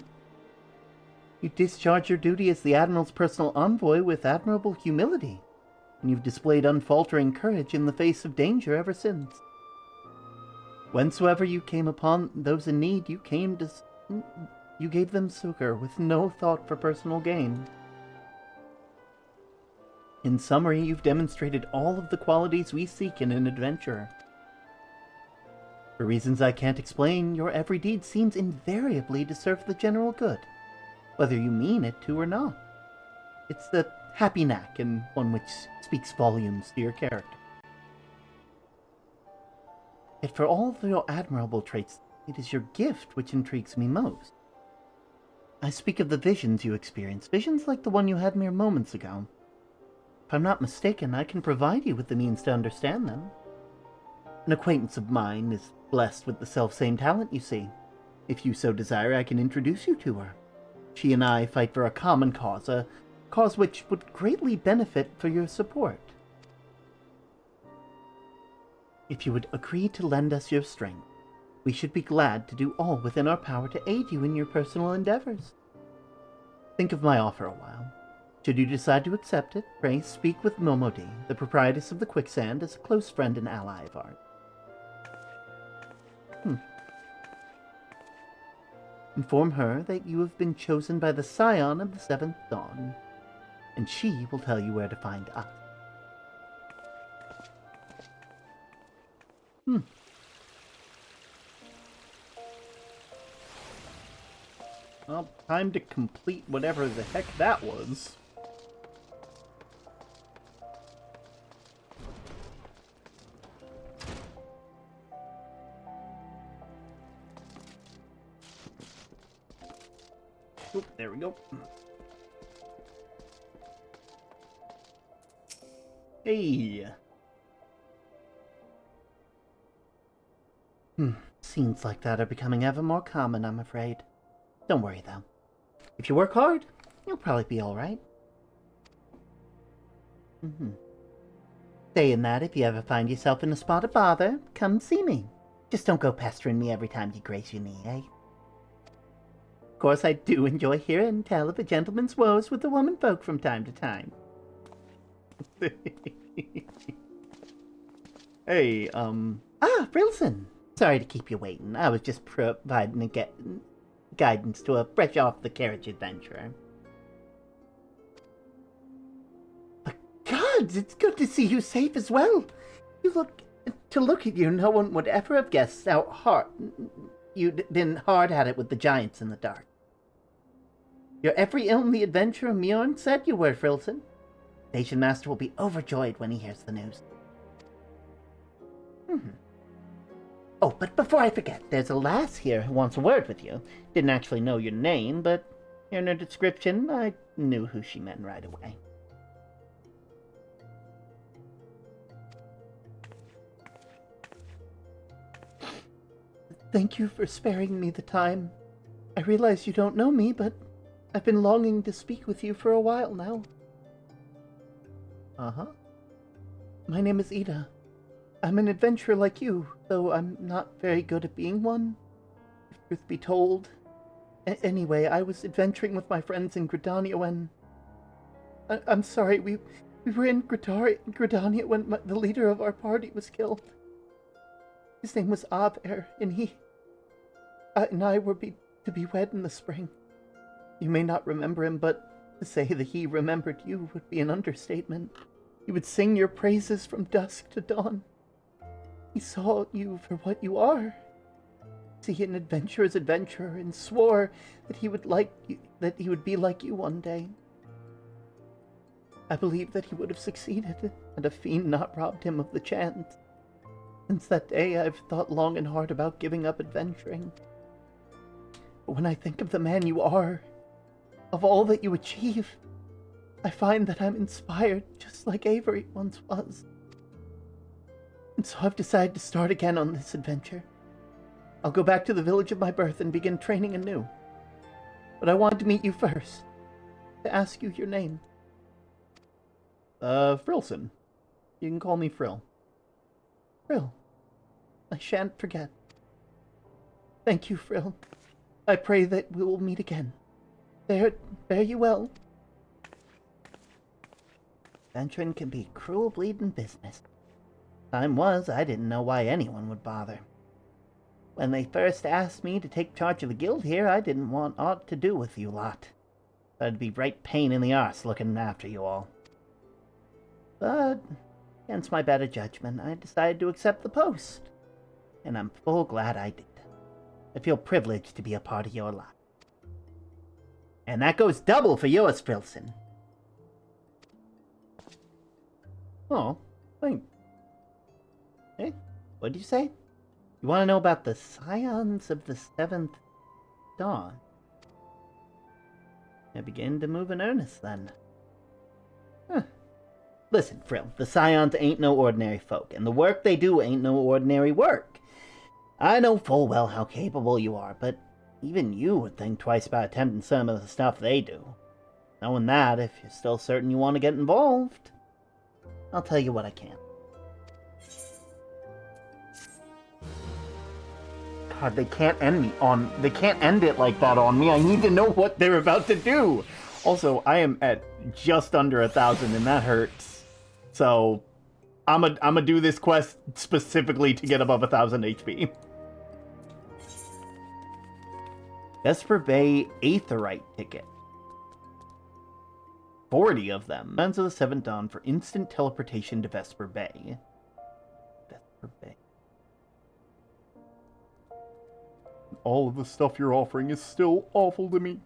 discharged your duty as the Admiral's personal envoy with admirable humility, and you've displayed unfaltering courage in the face of danger ever since. Whensoever you came upon those in need, you gave them succor with no thought for personal gain. In summary, you've demonstrated all of the qualities we seek in an adventurer. For reasons I can't explain, your every deed seems invariably to serve the general good, whether you mean it to or not. It's the happy knack, and one which speaks volumes to your character. Yet for all of your admirable traits, it is your gift which intrigues me most. I speak of the visions you experience, visions like the one you had mere moments ago. If I'm not mistaken, I can provide you with the means to understand them. An acquaintance of mine is blessed with the self-same talent, you see. If you so desire, I can introduce you to her. She and I fight for a common cause, a cause which would greatly benefit for your support. If you would agree to lend us your strength, we should be glad to do all within our power to aid you in your personal endeavors. Think of my offer a while. Should you decide to accept it, pray speak with Momodi, the proprietress of the Quicksand, as a close friend and ally of ours. Inform her that you have been chosen by the Scion of the Seventh Dawn, and she will tell you where to find us. Well, time to complete whatever the heck that was. Oop, there we go. Hey. Scenes like that are becoming ever more common, I'm afraid. Don't worry, though. If you work hard, you'll probably be alright. Saying that, if you ever find yourself in a spot of bother, come see me. Just don't go pestering me every time you grace your knee, eh? Of course, I do enjoy hearing tell of a gentleman's woes with the woman folk from time to time. Hey, Frilson. Sorry to keep you waiting. I was just providing guidance to a fresh-off-the-carriage adventurer. But gods, it's good to see you safe as well. To look at you, no one would ever have guessed how hard you'd been hard at it with the giants in the dark. You're every only adventurer Mjorn said you were, Frilson. Station Master will be overjoyed when he hears the news. Oh, but before I forget, there's a lass here who wants a word with you. Didn't actually know your name, but hearing her description, I knew who she meant right away. Thank you for sparing me the time. I realize you don't know me, but I've been longing to speak with you for a while now. My name is Ul'dah. I'm an adventurer like you, though I'm not very good at being one, if truth be told. Anyway, I was adventuring with my friends in Gridania when... I'm sorry, we were in Gridania when the leader of our party was killed. His name was Aber, and he and I were to be wed in the spring. You may not remember him, but to say that he remembered you would be an understatement. He would sing your praises from dusk to dawn. He saw you for what you are. See an adventurer's adventurer, and swore that he would be like you one day. I believe that he would have succeeded, had a fiend not robbed him of the chance. Since that day, I've thought long and hard about giving up adventuring. But when I think of the man you are, of all that you achieve, I find that I'm inspired just like Avery once was. And so I've decided to start again on this adventure. I'll go back to the village of my birth and begin training anew. But I wanted to meet you first, to ask you your name. Frilson. You can call me Frill. Frill. I shan't forget. Thank you, Frill. I pray that we will meet again. Fare you well. Adventuring can be cruel bleeding business. Time was, I didn't know why anyone would bother. When they first asked me to take charge of the guild here, I didn't want aught to do with you lot. That'd be right pain in the arse looking after you all. But, against my better judgment, I decided to accept the post. And I'm full glad I did. I feel privileged to be a part of your life. And that goes double for yours, Filson. Oh, thanks. Hey, what'd you say? You want to know about the Scions of the Seventh Dawn? I begin to move in earnest, then. Huh. Listen, Frill, the Scions ain't no ordinary folk, and the work they do ain't no ordinary work. I know full well how capable you are, but even you would think twice about attempting some of the stuff they do. Knowing that, if you're still certain you want to get involved, I'll tell you what I can. God, they can't end it like that on me. I need to know what they're about to do. Also, I am at just under 1,000, and that hurts. So, I'm a do this quest specifically to get above 1,000 HP. Vesper Bay Aetherite ticket. 40 of them. Sons of the Seventh Dawn for instant teleportation to Vesper Bay. Vesper Bay. All of the stuff you're offering is still awful to me.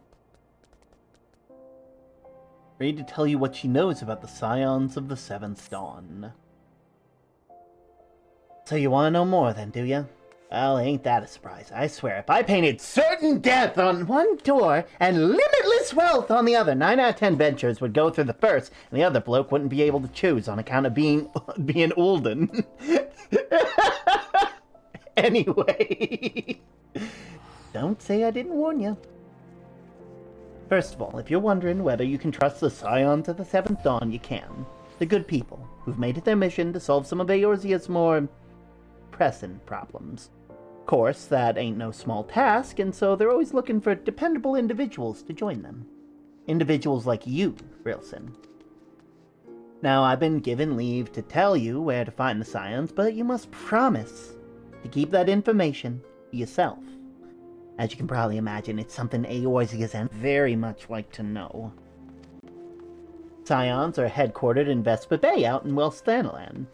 Ready to tell you what she knows about the Scions of the Seventh Dawn. So you want to know more then, do you? Well, ain't that a surprise. I swear, if I painted certain death on one door and limitless wealth on the other, 9 out of 10 ventures would go through the first, and the other bloke wouldn't be able to choose on account of being Ul'dah. Anyway, don't say I didn't warn you. First of all, if you're wondering whether you can trust the Scions of the Seventh Dawn, you can. They're good people who've made it their mission to solve some of Eorzea's more pressing problems. Of course, that ain't no small task, and so they're always looking for dependable individuals to join them. Individuals like you, Rilson. Now, I've been given leave to tell you where to find the Scions, but you must promise to keep that information to yourself. As you can probably imagine, it's something Eorzea's very much like to know. Scions are headquartered in Vespa Bay out in Welstanaland.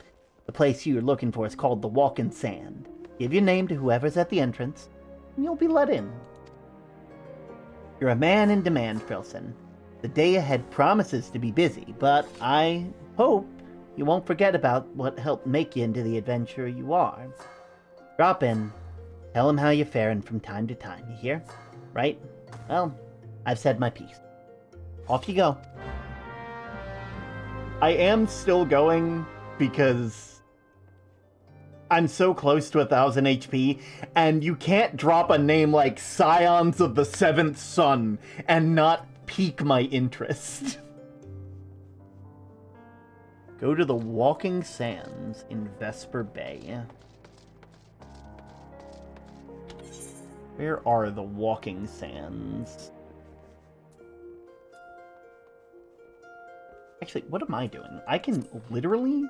The place you're looking for is called the Walking Sand. Give your name to whoever's at the entrance, and you'll be let in. You're a man in demand, Frilson. The day ahead promises to be busy, but I hope you won't forget about what helped make you into the adventurer you are. Drop in. Tell him how you're faring from time to time, you hear? Right? Well, I've said my piece. Off you go. I am still going because I'm so close to 1,000 HP, and you can't drop a name like Scions of the Seventh Son and not pique my interest. Go to the Walking Sands in Vesper Bay. Where are the walking sands? Actually, what am I doing? I can literally...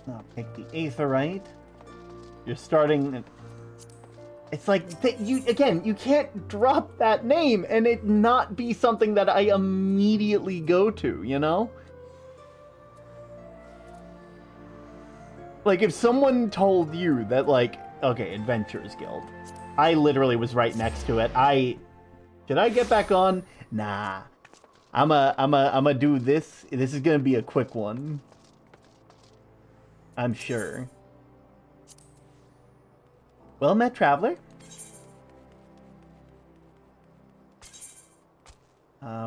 I'll take the aetherite. You're starting... It's like, you can't drop that name and it not be something that I immediately go to, you know? Like, if someone told you that, like, okay, Adventurers Guild. I literally was right next to it. Should I get back on? Nah. I'ma do this. This is gonna be a quick one. I'm sure. Well met, traveler.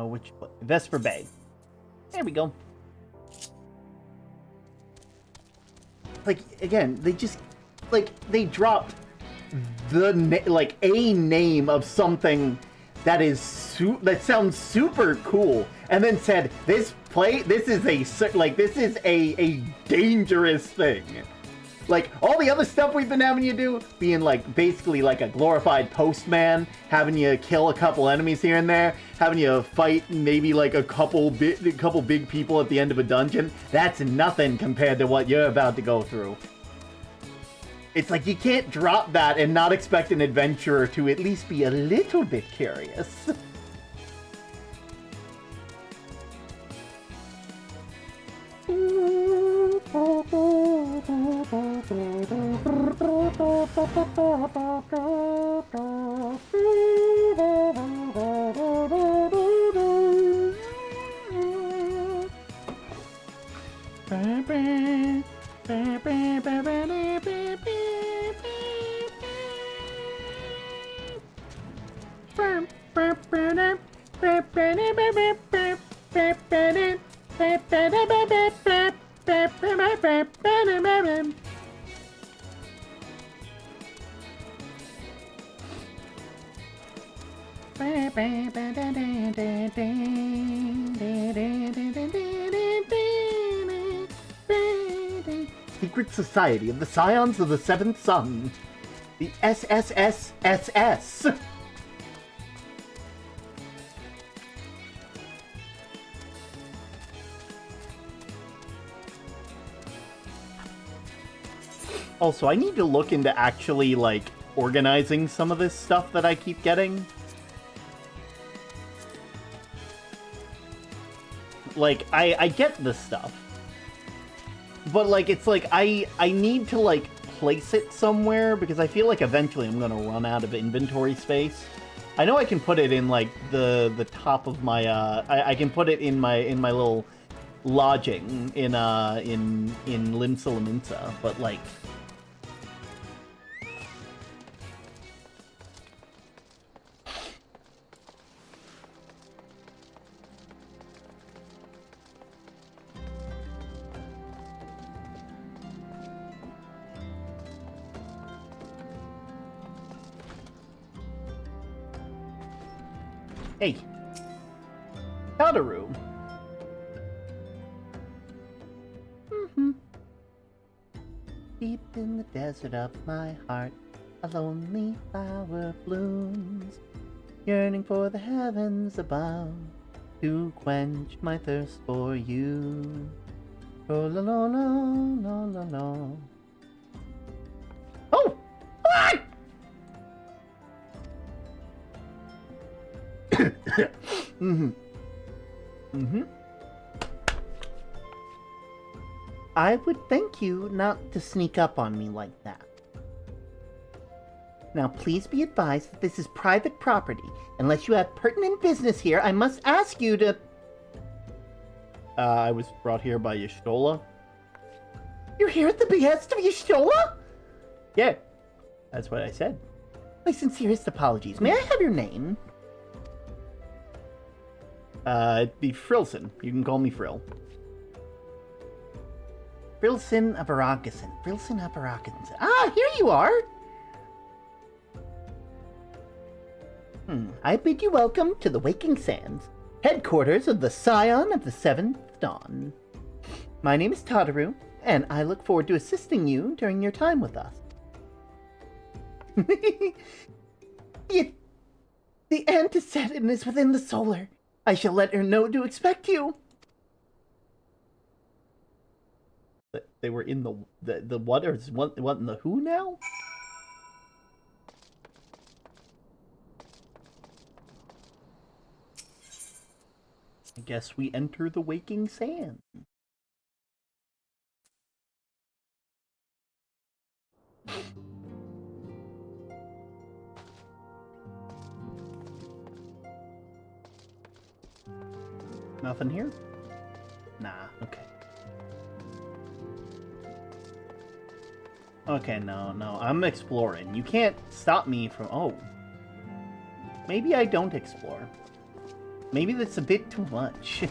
Which Vesper Bay. There we go. Like, again, they just, like, they dropped a name of something that is that sounds super cool, and then said this is a dangerous thing. Like, all the other stuff we've been having you do, being, like, basically like a glorified postman, having you kill a couple enemies here and there, having you fight maybe, like, a couple big people at the end of a dungeon, that's nothing compared to what you're about to go through. It's like, you can't drop that and not expect an adventurer to at least be a little bit curious. Secret Society of the Scions of the Seventh Sun. The SSSSS. Also, I need to look into actually, like, organizing some of this stuff that I keep getting. Like, I get this stuff. But, like, it's like, I need to, like, place it somewhere, because I feel like eventually I'm gonna run out of inventory space. I know I can put it in, like, the top of my, I can put it in my little lodging in Limsa Laminsa, but, like... Hey, Powderoo. Deep in the desert of my heart, a lonely flower blooms, yearning for the heavens above, to quench my thirst for you. Oh, la la la la la la. Oh! Ah! I would thank you not to sneak up on me like that. Now, please be advised that this is private property. Unless you have pertinent business here, I must ask you to... I was brought here by Y'shtola. You're here at the behest of Y'shtola? Yeah, that's what I said. My sincerest apologies. May I have your name? It'd be Frilson. You can call me Frill. Frilson Abarakason. Frilson Abarakason. Ah, here you are! I bid you welcome to the Waking Sands, headquarters of the Scion of the Seventh Dawn. My name is Tataru, and I look forward to assisting you during your time with us. The antecedent is within the solar. I shall let her know to expect you. They were in the what, or what in the who now? I guess we enter the Waking Sand. Nothing here? Nah, okay. Okay, no, I'm exploring. You can't stop me from... Oh. Maybe I don't explore. Maybe that's a bit too much.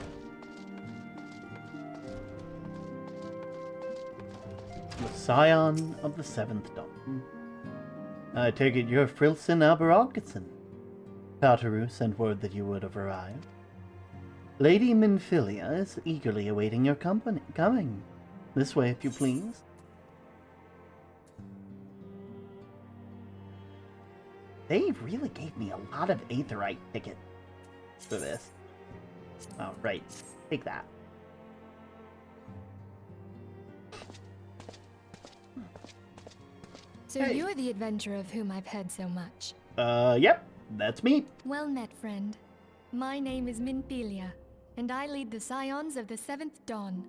The Scion of the Seventh Dawn. I take it you're Frilson Abarakason. Tataru sent word that you would have arrived. Lady Minfilia is eagerly awaiting your coming. This way, if you please. They really gave me a lot of Aetherite tickets for this. Oh, right. Take that. So Hey. you're the adventurer of whom I've heard so much. Yep. That's me. Well met, friend. My name is Minfilia, and I lead the Scions of the Seventh Dawn.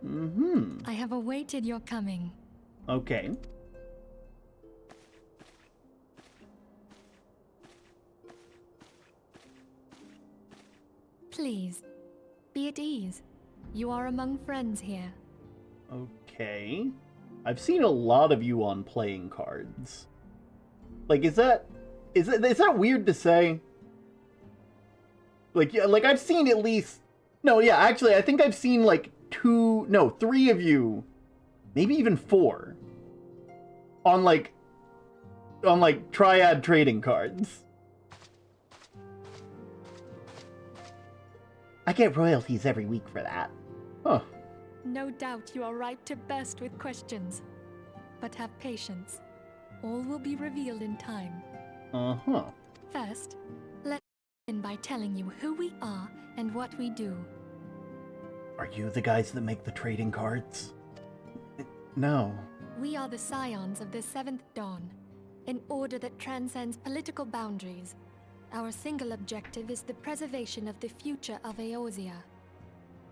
Mm-hmm. I have awaited your coming. Okay. Please, be at ease. You are among friends here. Okay. I've seen a lot of you on playing cards. Like, is that weird to say? Like, yeah, like I've seen at least... No, yeah, actually, I think I've seen like 3 of you, maybe even 4, on like Triad trading cards. I get royalties every week for that. Huh. No doubt you are ripe to burst with questions. But have patience. All will be revealed in time. Uh-huh. First, let's begin by telling you who we are and what we do. Are you the guys that make the trading cards? No. We are the Scions of the Seventh Dawn, an order that transcends political boundaries. Our single objective is the preservation of the future of Eorzea.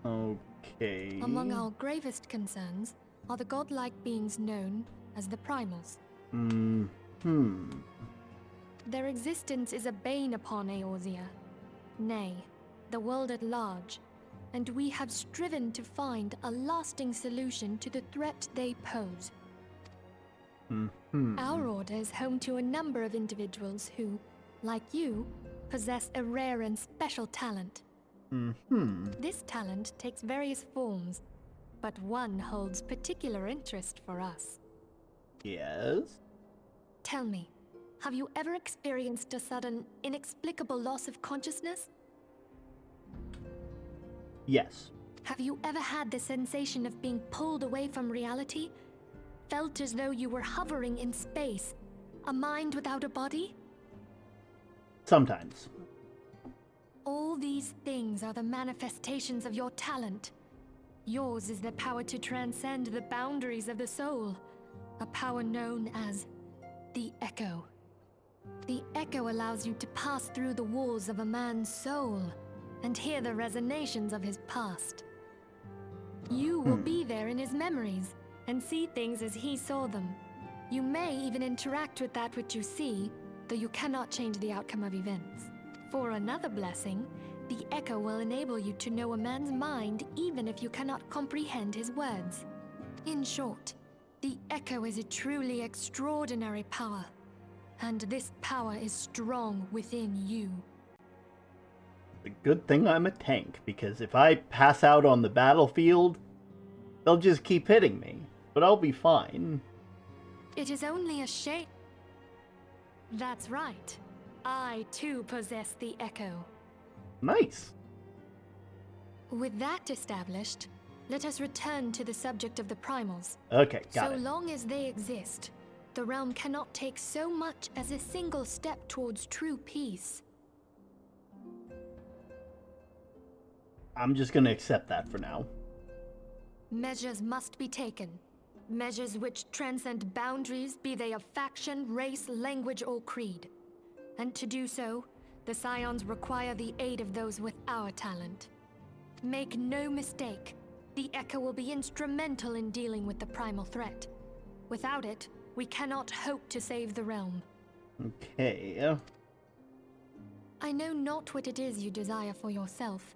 Okay. Among our gravest concerns are the godlike beings known as the Primals. Their existence is a bane upon Eorzea, nay, the world at large, and we have striven to find a lasting solution to the threat they pose. Our order is home to a number of individuals who, like you, possess a rare and special talent. This talent takes various forms, but one holds particular interest for us. Yes? Tell me, have you ever experienced a sudden, inexplicable loss of consciousness? Yes. Have you ever had the sensation of being pulled away from reality? Felt as though you were hovering in space? A mind without a body? Sometimes. All these things are the manifestations of your talent. Yours is the power to transcend the boundaries of the soul, a power known as the Echo. The Echo allows you to pass through the walls of a man's soul and hear the resonations of his past. You will be there in his memories and see things as he saw them. You may even interact with that which you see, though you cannot change the outcome of events. For another blessing, the Echo will enable you to know a man's mind even if you cannot comprehend his words. In short, the Echo is a truly extraordinary power, and this power is strong within you. Good thing I'm a tank, because if I pass out on the battlefield, they'll just keep hitting me. But I'll be fine. It is only a shame. That's right. I too possess the Echo. Nice. With that established, let us return to the subject of the primals. Okay, got it. So long as they exist, the realm cannot take so much as a single step towards true peace. I'm just gonna accept that for now. Measures must be taken. Measures which transcend boundaries, be they of faction, race, language, or creed. And to do so, the Scions require the aid of those with our talent. Make no mistake, the Echo will be instrumental in dealing with the primal threat. Without it, we cannot hope to save the realm. Okay. I know not what it is you desire for yourself,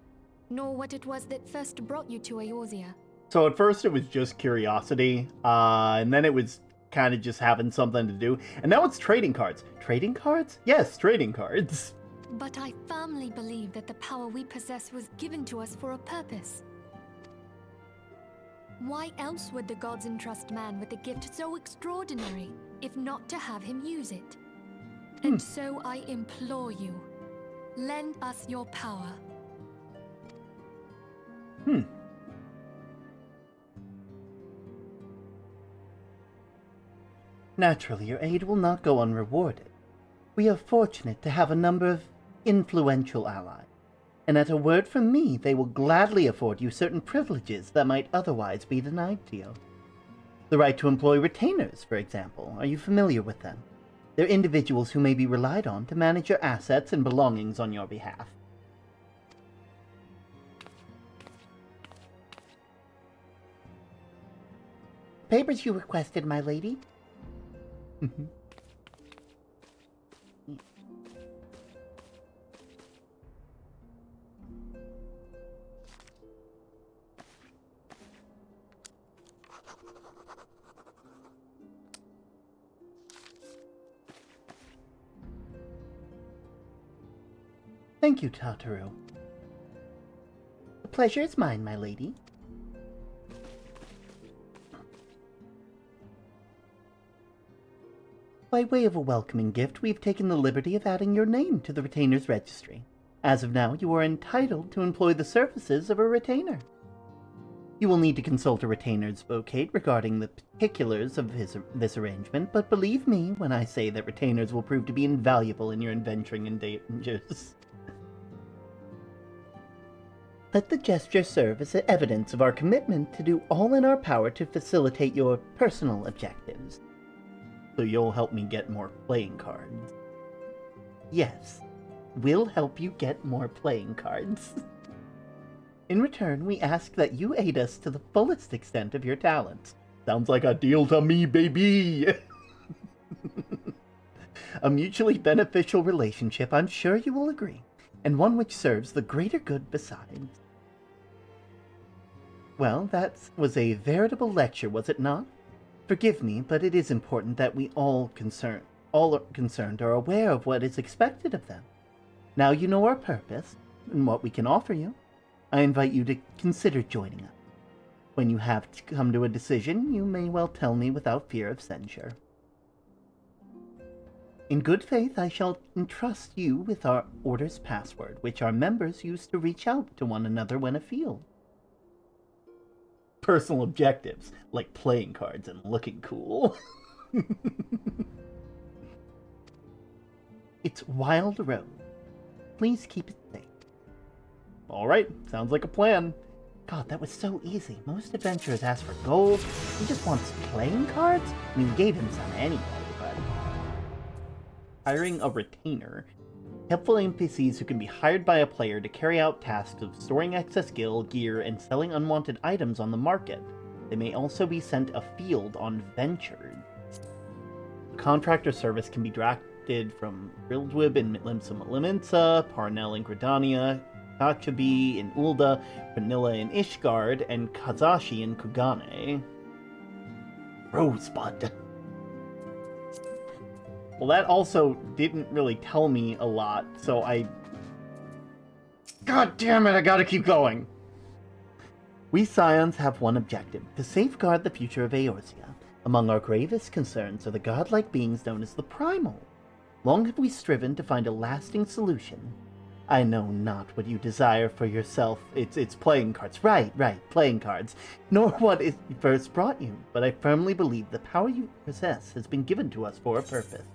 nor what it was that first brought you to Eorzea. So at first it was just curiosity, and then it was kind of just having something to do, and now it's trading cards. Trading cards? Yes, trading cards. But I firmly believe that the power we possess was given to us for a purpose. Why else would the gods entrust man with a gift so extraordinary, if not to have him use it? And so I implore you, lend us your power. Naturally, your aid will not go unrewarded. We are fortunate to have a number of influential allies, and at a word from me, they will gladly afford you certain privileges that might otherwise be denied to you. The right to employ retainers, for example. Are you familiar with them? They're individuals who may be relied on to manage your assets and belongings on your behalf. Papers you requested, my lady. Thank you, Tataru. The pleasure is mine, my lady. By way of a welcoming gift, we've taken the liberty of adding your name to the retainer's registry. As of now, you are entitled to employ the services of a retainer. You will need to consult a retainer's vocate regarding the particulars of this arrangement, but believe me when I say that retainers will prove to be invaluable in your adventuring endeavors. Let the gesture serve as evidence of our commitment to do all in our power to facilitate your personal objectives. So you'll help me get more playing cards. Yes, we'll help you get more playing cards. In return, we ask that you aid us to the fullest extent of your talents. Sounds like a deal to me, baby! A mutually beneficial relationship, I'm sure you will agree, and one which serves the greater good besides. Well, that was a veritable lecture, was it not? Forgive me, but it is important that we all concerned are aware of what is expected of them. Now you know our purpose, and what we can offer you. I invite you to consider joining us. When you have to come to a decision, you may well tell me without fear of censure. In good faith, I shall entrust you with our order's password, which our members use to reach out to one another when afield. Personal objectives, like playing cards and looking cool. It's Wild Road. Please keep it safe. Alright, sounds like a plan. God, that was so easy. Most adventurers ask for gold. He just wants playing cards? I mean, we gave him some anyway, but... Hiring a retainer. Helpful NPCs who can be hired by a player to carry out tasks of storing excess gear and selling unwanted items on the market. They may also be sent afield on ventures. Contractor service can be drafted from Grildwib in Limsa, Parnell in Gridania, Kachabi in Ul'dah, Vanilla in Ishgard, and Kazashi in Kugane. Rosebud. Well, that also didn't really tell me a lot, so God damn it, I gotta keep going. We Scions have one objective, to safeguard the future of Eorzea. Among our gravest concerns are the godlike beings known as the Primal. Long have we striven to find a lasting solution. I know not what you desire for yourself. It's playing cards. Right, playing cards. Nor what it first brought you, but I firmly believe the power you possess has been given to us for a purpose.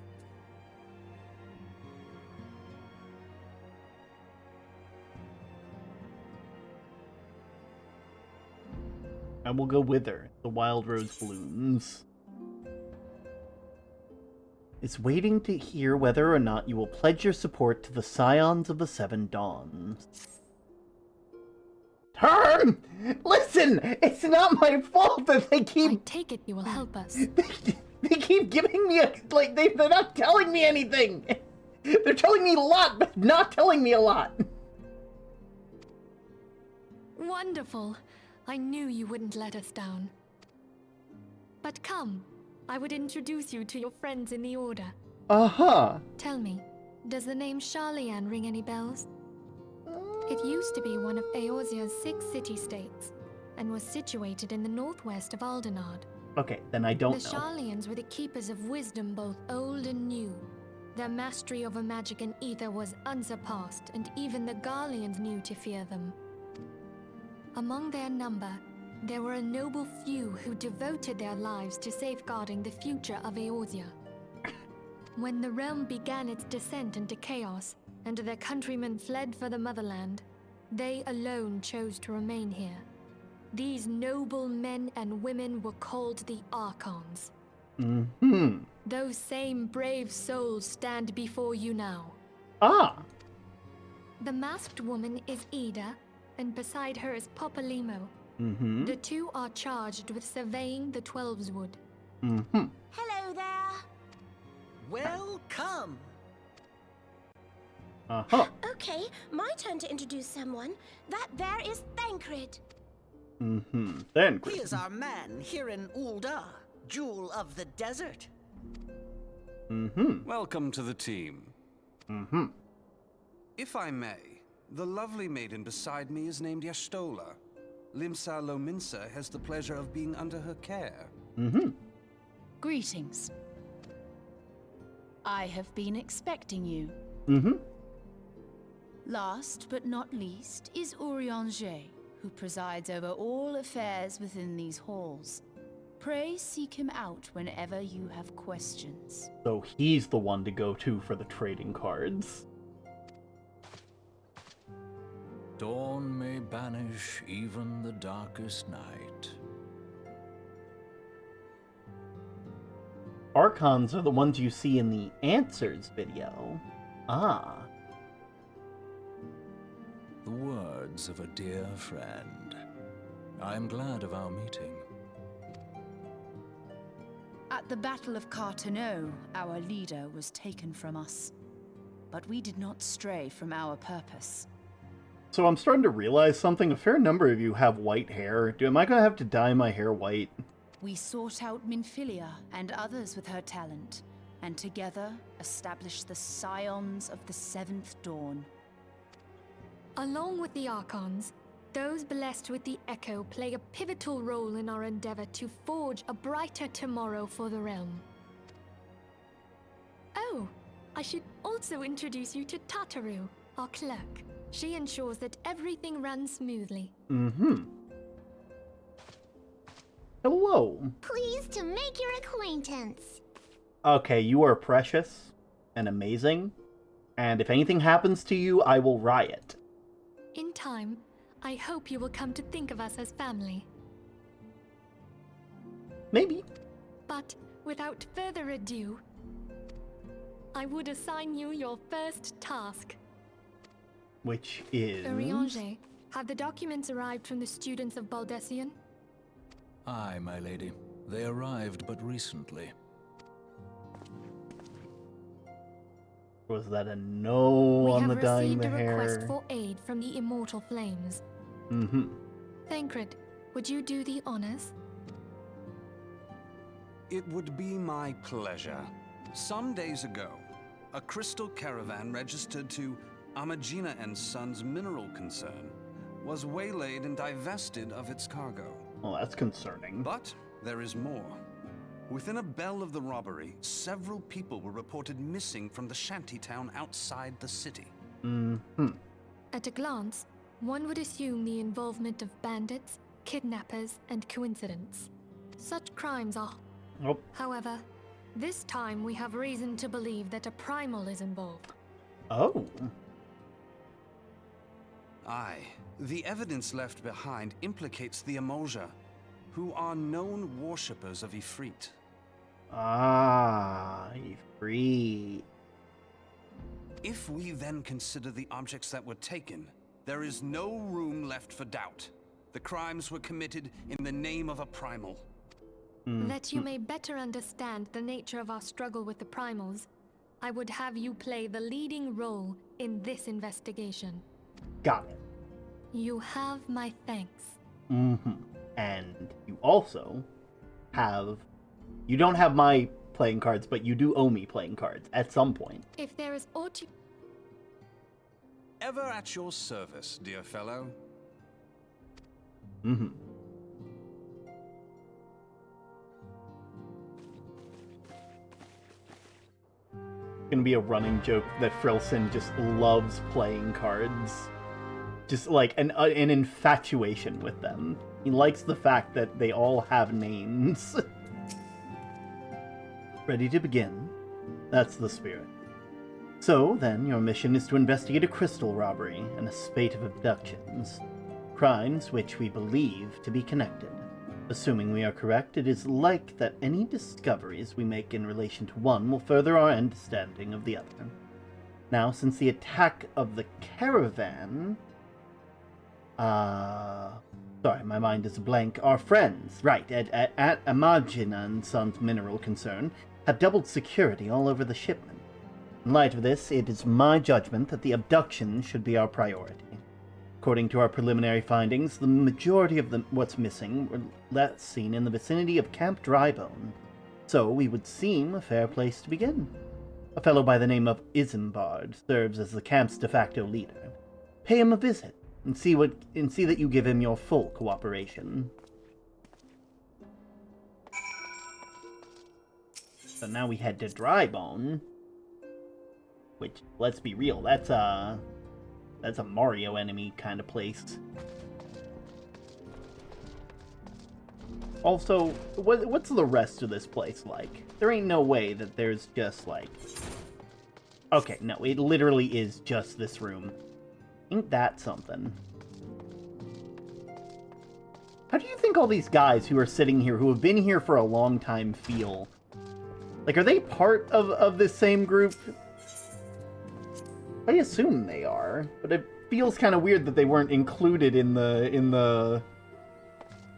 I will go wither. The wild rose blooms. It's waiting to hear whether or not you will pledge your support to the Scions of the Seven Dawns. Turn! Listen! It's not my fault that they keep... I take it you will help us. They keep giving me a... Like, they're not telling me anything! They're telling me a lot, but not telling me a lot! Wonderful. I knew you wouldn't let us down. But come, I would introduce you to your friends in the Order. Uh-huh. Tell me, does the name Sharlayan ring any bells? It used to be one of Eorzea's 6 city-states, and was situated in the northwest of Ul'dah. Okay, then I don't know. The Sharlayans were the keepers of wisdom both old and new. Their mastery over magic and ether was unsurpassed, and even the Garleans knew to fear them. Among their number, there were a noble few who devoted their lives to safeguarding the future of Eorzea. When the realm began its descent into chaos, and their countrymen fled for the motherland, they alone chose to remain here. These noble men and women were called the Archons. Mm-hmm. Those same brave souls stand before you now. Ah! The masked woman is Ida, and beside her is Popalimo. Mm-hmm. The two are charged with surveying the Twelveswood. Mm-hmm. Hello there. Welcome. Uh-huh. Okay, my turn to introduce someone. That there is Thancred. Mm-hmm. Then, He is our man here in Ul'dah, Jewel of the Desert. Mm-hmm. Welcome to the team. Mm-hmm. If I may, the lovely maiden beside me is named Y'shtola. Limsa Lominsa has the pleasure of being under her care. Mm-hmm. Greetings. I have been expecting you. Mm-hmm. Last but not least is Urianger, who presides over all affairs within these halls. Pray seek him out whenever you have questions. So he's the one to go to for the trading cards. Dawn may banish even the darkest night. Archons are the ones you see in the Answers video. Ah. The words of a dear friend. I am glad of our meeting. At the Battle of Carteneau, our leader was taken from us. But we did not stray from our purpose. So I'm starting to realize something. A fair number of you have white hair. Am I going to have to dye my hair white? We sought out Minfilia and others with her talent, and together established the Scions of the Seventh Dawn. Along with the Archons, those blessed with the Echo play a pivotal role in our endeavor to forge a brighter tomorrow for the realm. Oh, I should also introduce you to Tataru, our clerk. She ensures that everything runs smoothly. Mm-hmm. Hello. Pleased to make your acquaintance. Okay, you are precious and amazing, and if anything happens to you, I will riot. In time, I hope you will come to think of us as family. Maybe. But without further ado, I would assign you your first task. Which is... Urianger, have the documents arrived from the students of Baldessian? Aye, my lady. They arrived but recently. Was that a no on the dyeing the We have received a hair? request for aid from the Immortal Flames. Mm-hmm. Thancred, would you do the honors? It would be my pleasure. Some days ago, a crystal caravan registered to Amagina and Son's mineral concern was waylaid and divested of its cargo. Well, that's concerning. But there is more. Within a bell of the robbery, several people were reported missing from the shantytown outside the city. At a glance, one would assume the involvement of bandits, kidnappers, and coincidence. Such crimes are. Nope. However, this time we have reason to believe that a primal is involved. Oh. Aye. The evidence left behind implicates the Emolja, who are known worshippers of Ifrit. Ah, Ifrit. If we then consider the objects that were taken, there is no room left for doubt. The crimes were committed in the name of a primal. That you may better understand the nature of our struggle with the primals, I would have you play the leading role in this investigation. Got it. You have my thanks. And you also have... You don't have my playing cards, but you do owe me playing cards at some point. If there is aught you... Ever at your service, dear fellow. Gonna be a running joke that Frilson just loves playing cards. Just like an infatuation with them. He likes the fact that they all have names. Ready to begin? That's the spirit. So, then, your mission is to investigate a crystal robbery and a spate of abductions. Crimes which we believe to be connected. Assuming we are correct, it is like that any discoveries we make in relation to one will further our understanding of the other. Now, since the attack of the caravan... sorry, my mind is a blank. Our friends, right, at Amagina and Son's mineral concern, have doubled security all over the shipment. In light of this, it is my judgment that the abduction should be our priority. According to our preliminary findings, the majority of what's missing were last seen in the vicinity of Camp Drybone, so we would seem a fair place to begin. A fellow by the name of Isambard serves as the camp's de facto leader. Pay him a visit and see that you give him your full cooperation. So now we head to Drybone, which, let's be real, that's a Mario enemy kind of place. Also, what's the rest of this place like? There ain't no way that there's just like... Okay, no, it literally is just this room. Ain't that something? How do you think all these guys who are sitting here, who have been here for a long time, feel? Like, are they part of this same group? I assume they are, but it feels kind of weird that they weren't included in the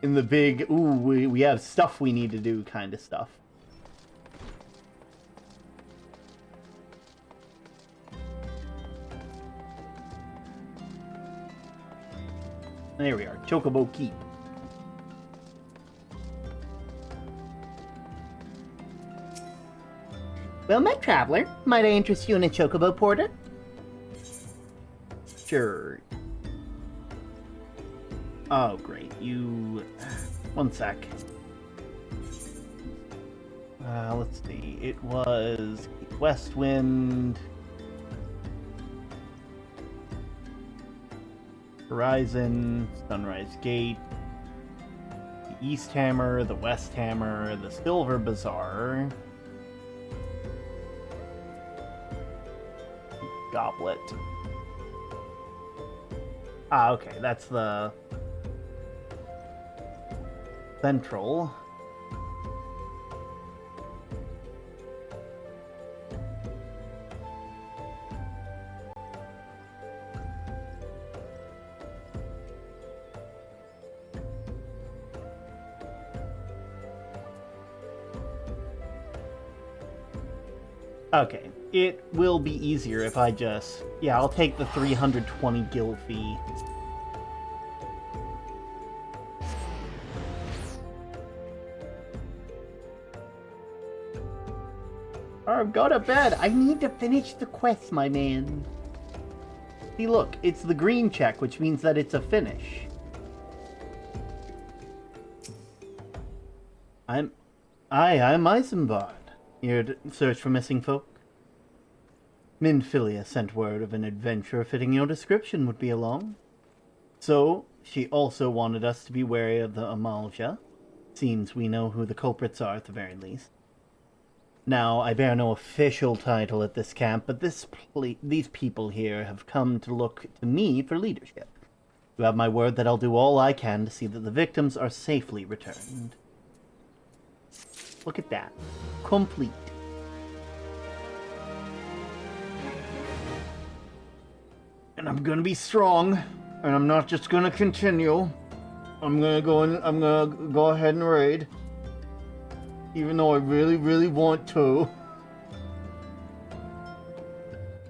big, ooh, we have stuff we need to do kind of stuff. There we are, Chocobo Keep. Well met, traveler. Might I interest you in a Chocobo Porter? Sure. Oh, great. You... One sec. Let's see. It was Westwind, Horizon, Sunrise Gate, the East Hammer, the West Hammer, the Silver Bazaar, Goblet. Ah, okay, that's the Central. Okay, it will be easier if I just... Yeah, I'll take the 320 gil fee. Or go to bed. I need to finish the quest, my man. See, look, it's the green check, which means that it's a finish. I'm Isambard, here to search for missing folk. Minfilia sent word of an adventurer fitting your description would be along. So, she also wanted us to be wary of the Amalja. Seems we know who the culprits are at the very least. Now, I bear no official title at this camp, but these people here have come to look to me for leadership. You have my word that I'll do all I can to see that the victims are safely returned. Look at that. Complete. And I'm gonna be strong, and I'm not just gonna continue. I'm gonna go ahead and raid. Even though I really, really want to.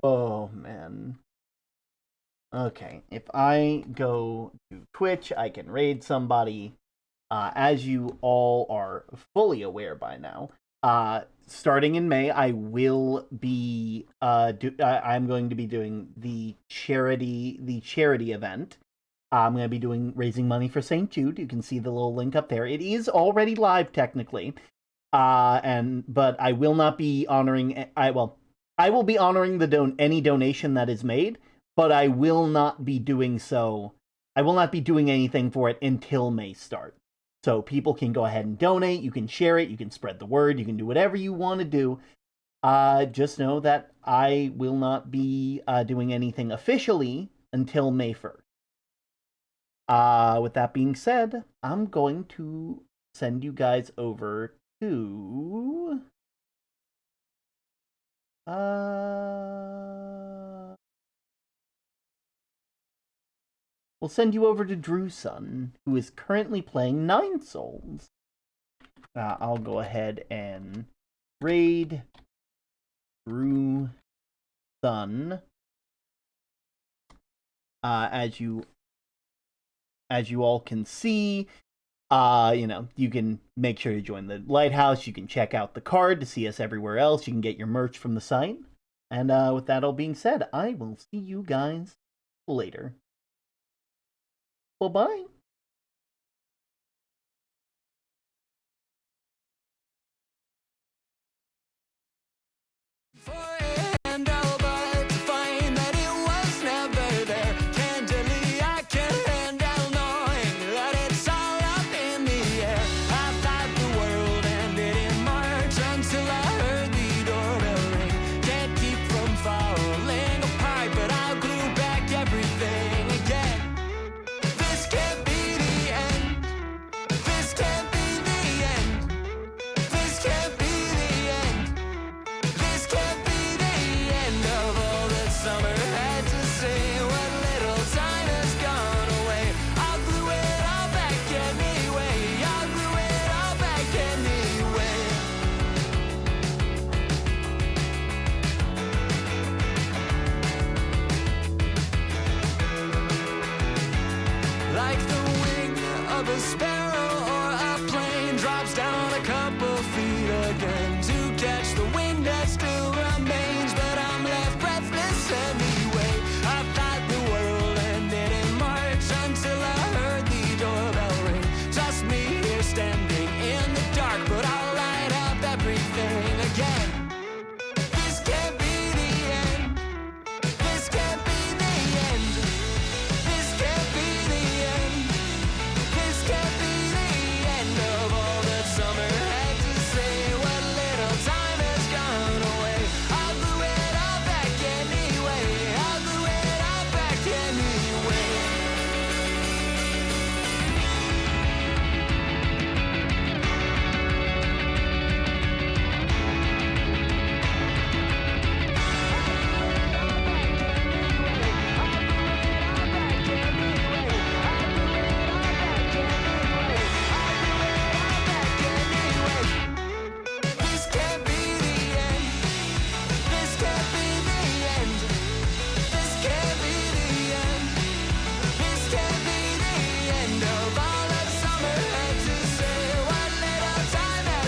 Oh, man. Okay, if I go to Twitch, I can raid somebody. As you all are fully aware by now, starting in May, I will be I'm going to be doing the charity event. I'm going to be raising money for St. Jude. You can see the little link up there. It is already live technically, but I will not be honoring. I will be honoring any donation that is made, but I will not be doing so. I will not be doing anything for it until May starts. So people can go ahead and donate, you can share it, you can spread the word, you can do whatever you want to do. Just know that I will not be doing anything officially until May 1st. With that being said, I'm going to send you guys over to... We'll send you over to Drewson, who is currently playing 9 Souls. I'll go ahead and raid Drewson. As you all can see, you can make sure to join the Lighthouse. You can check out the card to see us everywhere else. You can get your merch from the site. And with that all being said, I will see you guys later. Bye-bye. Like the wing of a sparrow.